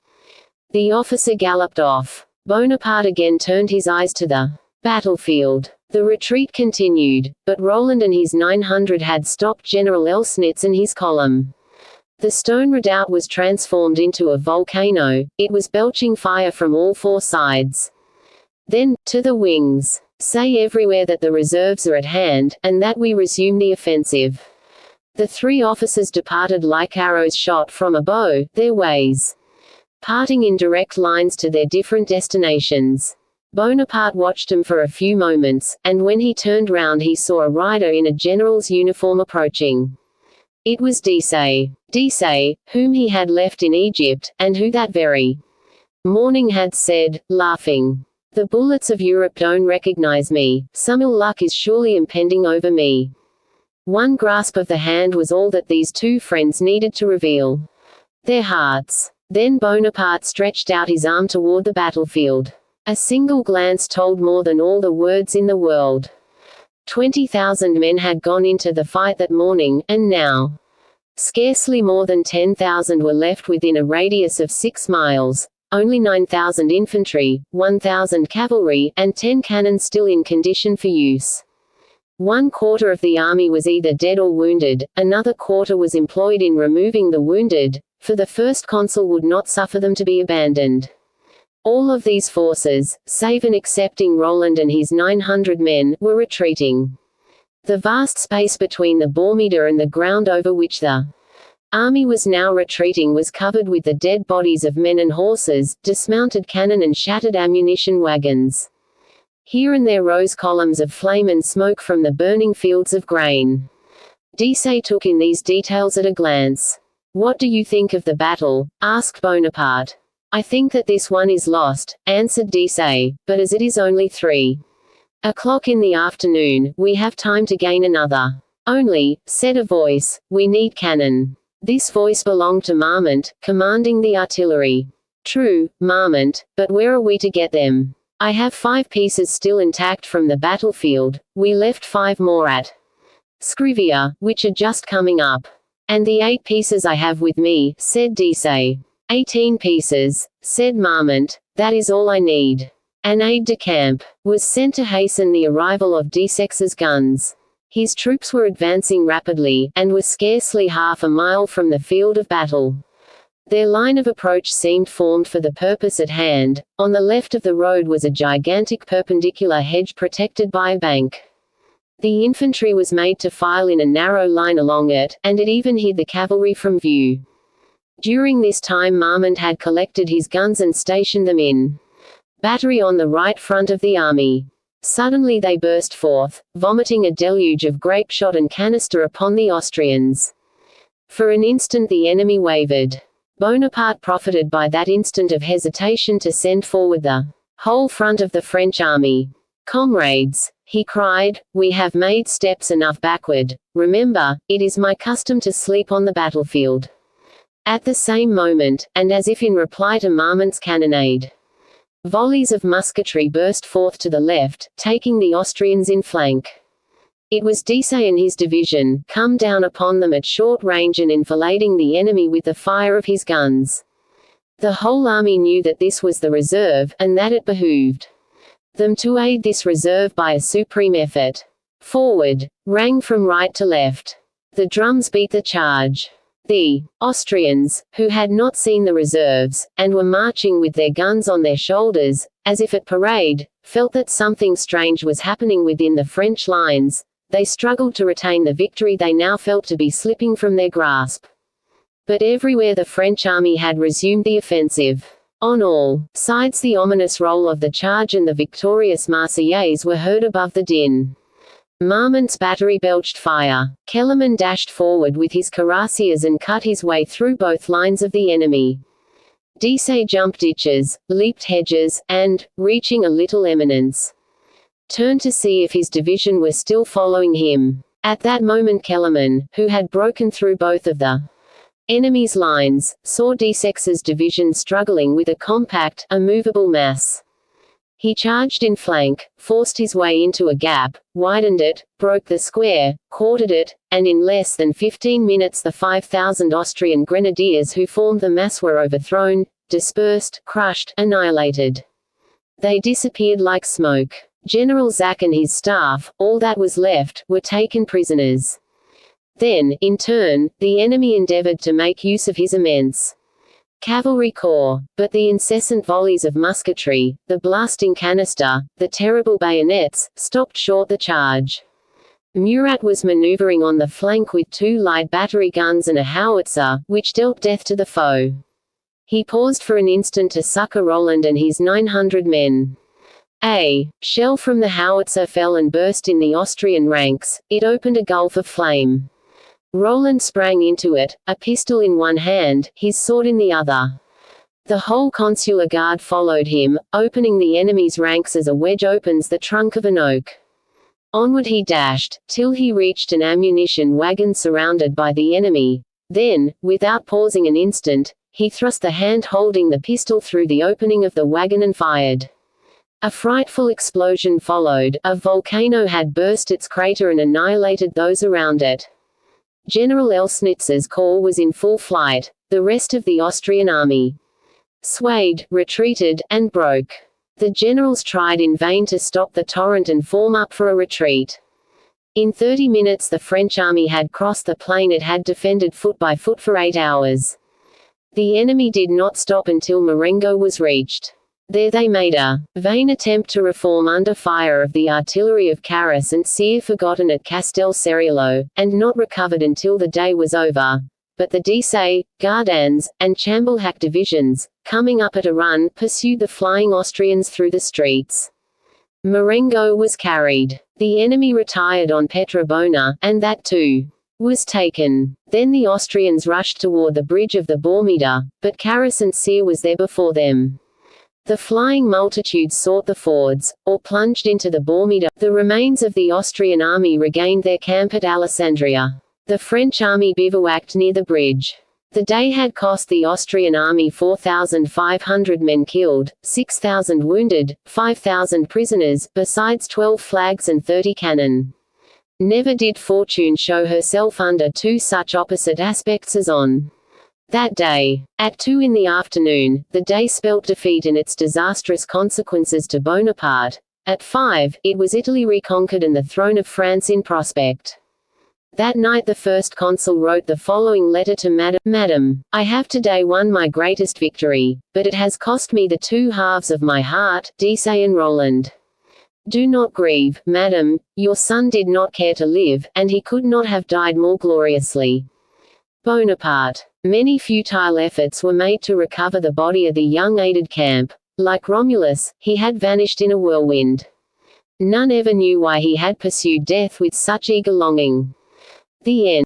The officer galloped off. Bonaparte again turned his eyes to the battlefield. The retreat continued, but Roland and his 900 had stopped General Elsnitz and his column. The stone redoubt was transformed into a volcano, it was belching fire from all four sides. Then, to the wings. Say everywhere that the reserves are at hand, and that we resume the offensive. The three officers departed like arrows shot from a bow, their ways parting in direct lines to their different destinations. Bonaparte watched them for a few moments, and when he turned round he saw a rider in a general's uniform approaching. It was d'Essey. D'Essey, whom he had left in Egypt, and who that very morning had said, laughing, "The bullets of Europe don't recognize me, some ill luck is surely impending over me." One grasp of the hand was all that these two friends needed to reveal their hearts. Then Bonaparte stretched out his arm toward the battlefield. A single glance told more than all the words in the world. 20,000 men had gone into the fight that morning, and now scarcely more than 10,000 were left within a radius of 6 miles. Only 9,000 infantry, 1,000 cavalry, and 10 cannon still in condition for use. 1/4 of the army was either dead or wounded, another quarter was employed in removing the wounded, for the first consul would not suffer them to be abandoned. All of these forces, save and excepting Roland and his 900 men, were retreating. The vast space between the Bormida and the ground over which the army was now retreating was covered with the dead bodies of men and horses, dismounted cannon and shattered ammunition wagons. Here and there rose columns of flame and smoke from the burning fields of grain. D'Essey took in these details at a glance. "What do you think of the battle?" asked Bonaparte. "I think that this one is lost," answered d'Essey, "but as it is only 3 o'clock in the afternoon, we have time to gain another." "Only," said a voice, "we need cannon." This voice belonged to Marmont, commanding the artillery. "True, Marmont, but where are we to get them? I have 5 pieces still intact from the battlefield, we left 5 more at Scrivia, which are just coming up. And the 8 pieces I have with me," said d'Essey. 18 pieces, said Marmont, "that is all I need." An aide-de-camp was sent to hasten the arrival of d'Essex's guns. His troops were advancing rapidly, and were scarcely half a mile from the field of battle. Their line of approach seemed formed for the purpose at hand. On the left of the road was a gigantic perpendicular hedge protected by a bank. The infantry was made to file in a narrow line along it, and it even hid the cavalry from view. During this time Marmont had collected his guns and stationed them in battery on the right front of the army. Suddenly they burst forth, vomiting a deluge of grape shot and canister upon the Austrians. For an instant the enemy wavered. Bonaparte profited by that instant of hesitation to send forward the whole front of the French army. "Comrades," he cried, "we have made steps enough backward. Remember, it is my custom to sleep on the battlefield." At the same moment, and as if in reply to Marmont's cannonade, volleys of musketry burst forth to the left, taking the Austrians in flank. It was d'Essey and his division, come down upon them at short range and enfilading the enemy with the fire of his guns. The whole army knew that this was the reserve, and that it behooved them to aid this reserve by a supreme effort. "Forward!" rang from right to left. The drums beat the charge. The Austrians, who had not seen the reserves, and were marching with their guns on their shoulders, as if at parade, felt that something strange was happening within the French lines. They struggled to retain the victory they now felt to be slipping from their grasp. But everywhere the French army had resumed the offensive. On all sides the ominous roll of the charge and the victorious Marseillaise were heard above the din. Marmont's battery belched fire. Kellerman dashed forward with his cuirassiers and cut his way through both lines of the enemy. Desaix jumped ditches, leaped hedges, and, reaching a little eminence, turned to see if his division were still following him. At that moment Kellerman, who had broken through both of the enemy's lines, saw Desaix's division struggling with a compact, immovable mass. He charged in flank, forced his way into a gap, widened it, broke the square, quartered it, and in less than 15 minutes the 5,000 Austrian grenadiers who formed the mass were overthrown, dispersed, crushed, annihilated. They disappeared like smoke. General Zach and his staff, all that was left, were taken prisoners. Then, in turn, the enemy endeavored to make use of his immense cavalry corps, but the incessant volleys of musketry, the blasting canister, the terrible bayonets, stopped short the charge. Murat was maneuvering on the flank with 2 light battery guns and a howitzer, which dealt death to the foe. He paused for an instant to succor Roland and his 900 men. A shell from the howitzer fell and burst in the Austrian ranks. It opened a gulf of flame. Roland sprang into it, a pistol in one hand, his sword in the other. The whole consular guard followed him, opening the enemy's ranks as a wedge opens the trunk of an oak. Onward he dashed, till he reached an ammunition wagon surrounded by the enemy. Then, without pausing an instant, he thrust the hand holding the pistol through the opening of the wagon and fired. A frightful explosion followed. A volcano had burst its crater and annihilated those around it. General Elsnitz's corps was in full flight. The rest of the Austrian army swayed, retreated, and broke. The generals tried in vain to stop the torrent and form up for a retreat. In 30 minutes the French army had crossed the plain it had defended foot by foot for 8 hours. The enemy did not stop until Marengo was reached. There they made a vain attempt to reform under fire of the artillery of Carus and Cyr, forgotten at Castel Ceriolo, and not recovered until the day was over. But the Desaix, Gardans, and Chambelhac divisions, coming up at a run, pursued the flying Austrians through the streets. Marengo was carried. The enemy retired on Petrobona, and that too was taken. Then the Austrians rushed toward the bridge of the Bormida, but Carus and Cyr was there before them. The flying multitude sought the fords, or plunged into the Bormida. The remains of the Austrian army regained their camp at Alessandria. The French army bivouacked near the bridge. The day had cost the Austrian army 4,500 men killed, 6,000 wounded, 5,000 prisoners, besides 12 flags and 30 cannon. Never did fortune show herself under 2 such opposite aspects as on that day. At 2 in the afternoon, the day spelt defeat and its disastrous consequences to Bonaparte. At 5, it was Italy reconquered and the throne of France in prospect. That night the first consul wrote the following letter to Madam, I have today won my greatest victory, but it has cost me the 2 halves of my heart, Desaix and Roland. Do not grieve, Madam, your son did not care to live, and he could not have died more gloriously. Bonaparte. Many futile efforts were made to recover the body of the young aide-de-camp. Like Romulus, he had vanished in a whirlwind. None ever knew why he had pursued death with such eager longing. The end.